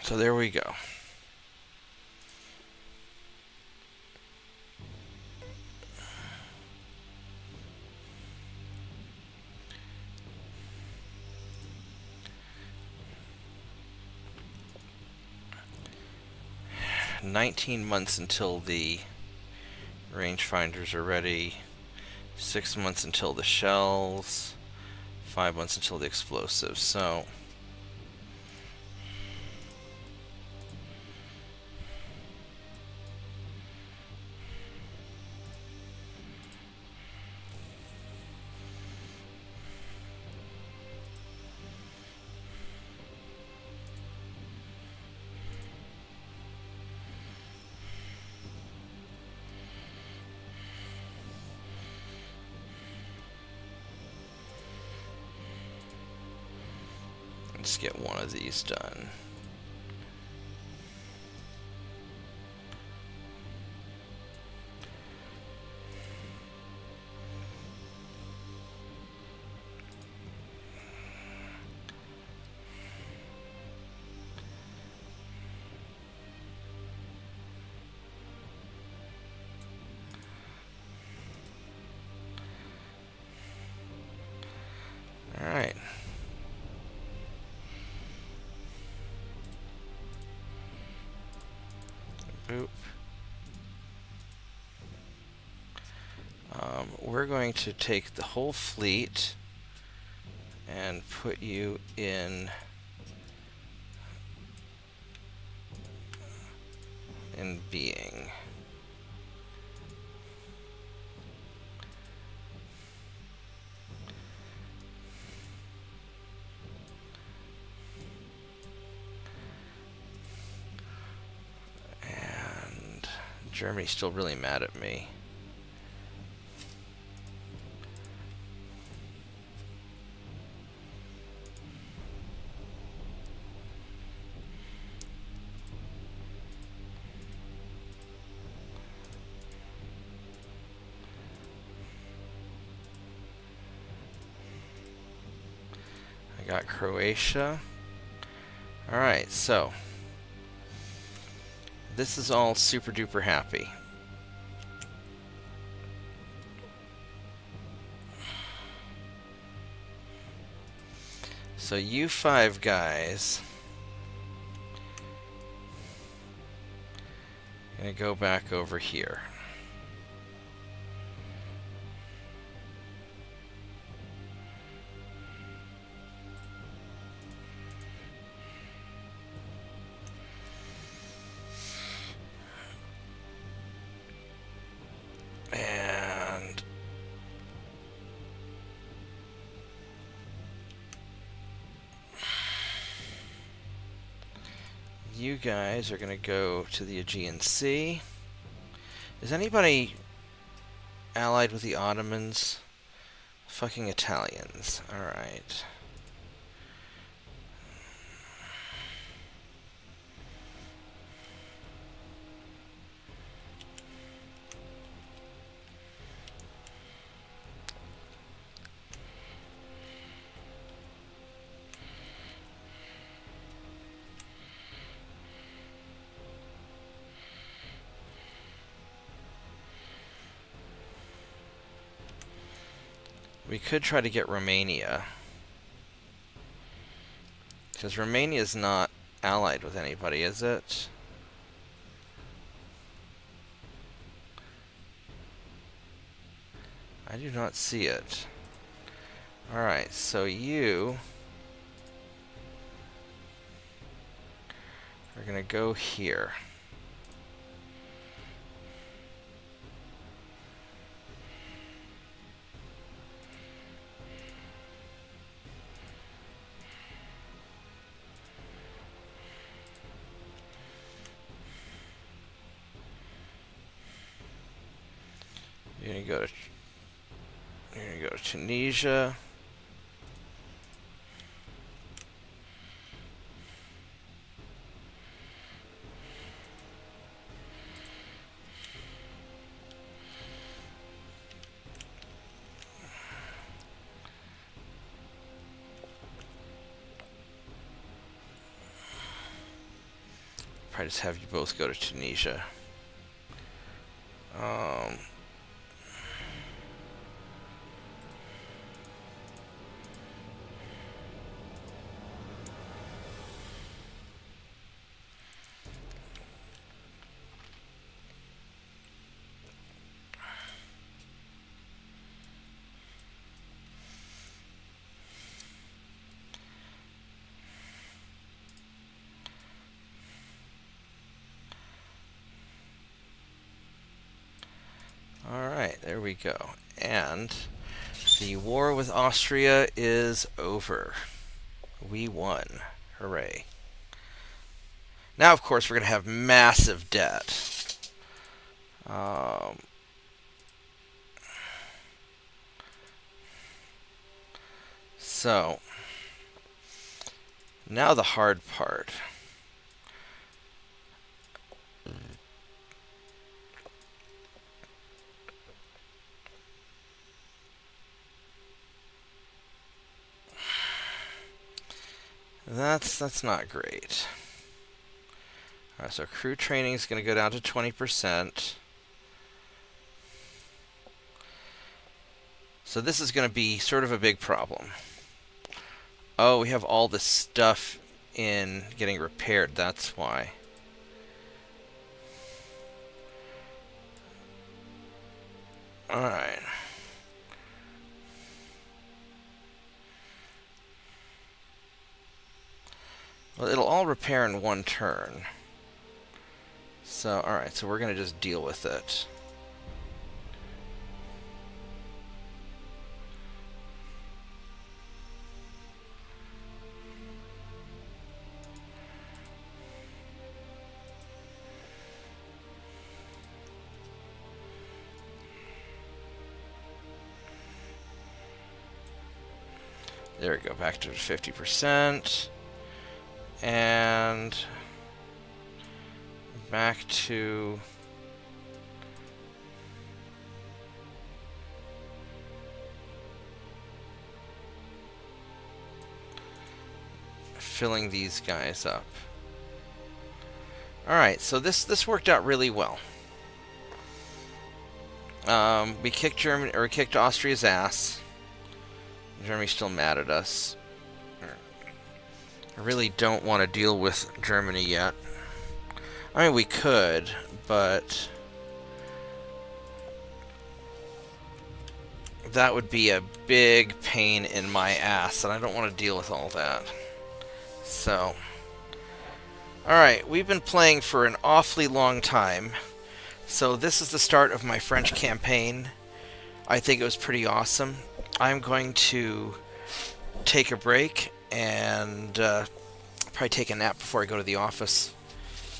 So there we go. $19 months until the rangefinders are ready. 6 months until the shells. 5 months until the explosives. So let's get one of these done. All right. Boop. We're going to take the whole fleet and put you in being. And Germany's still really mad at me. Got Croatia. Alright, so this is all super duper happy. So you 5 guys gonna go back over here. And you guys are gonna go to the Aegean Sea. Is anybody allied with the Ottomans? Fucking Italians. Alright. We could try to get Romania, because Romania is not allied with anybody, is it? I do not see it. Alright, so you are gonna go here. You're gonna go to to Tunisia. Probably just have you both go to Tunisia. Alright, there we go. And the war with Austria is over. We won. Hooray. Now, of course, we're going to have massive debt. So, now the hard part. That's not great. Alright, so crew training is going to go down to 20%. So this is going to be sort of a big problem. Oh, we have all this stuff in getting repaired, that's why. Alright. Well, it'll all repair in one turn. So, alright, so we're going to just deal with it. There we go, back to 50%. And back to filling these guys up. Alright, so this worked out really well. We kicked Germany, or we kicked Austria's ass. Germany's still mad at us. I really don't want to deal with Germany yet. I mean, we could, but that would be a big pain in my ass, and I don't want to deal with all that. So, alright, we've been playing for an awfully long time. So this is the start of my French campaign. I think it was pretty awesome. I'm going to take a break and probably take a nap before I go to the office.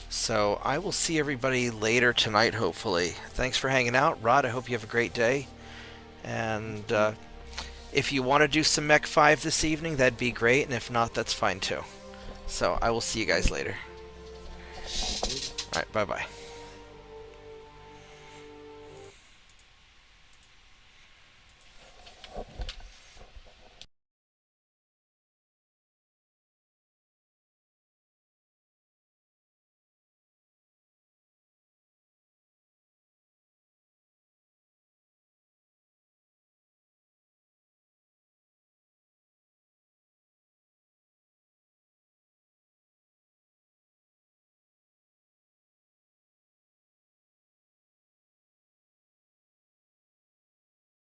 So I will see everybody later tonight, hopefully. Thanks for hanging out. Rod, I hope you have a great day. And if you want to do some Mech 5 this evening, that'd be great. And if not, that's fine too. So I will see you guys later. Alright, bye-bye.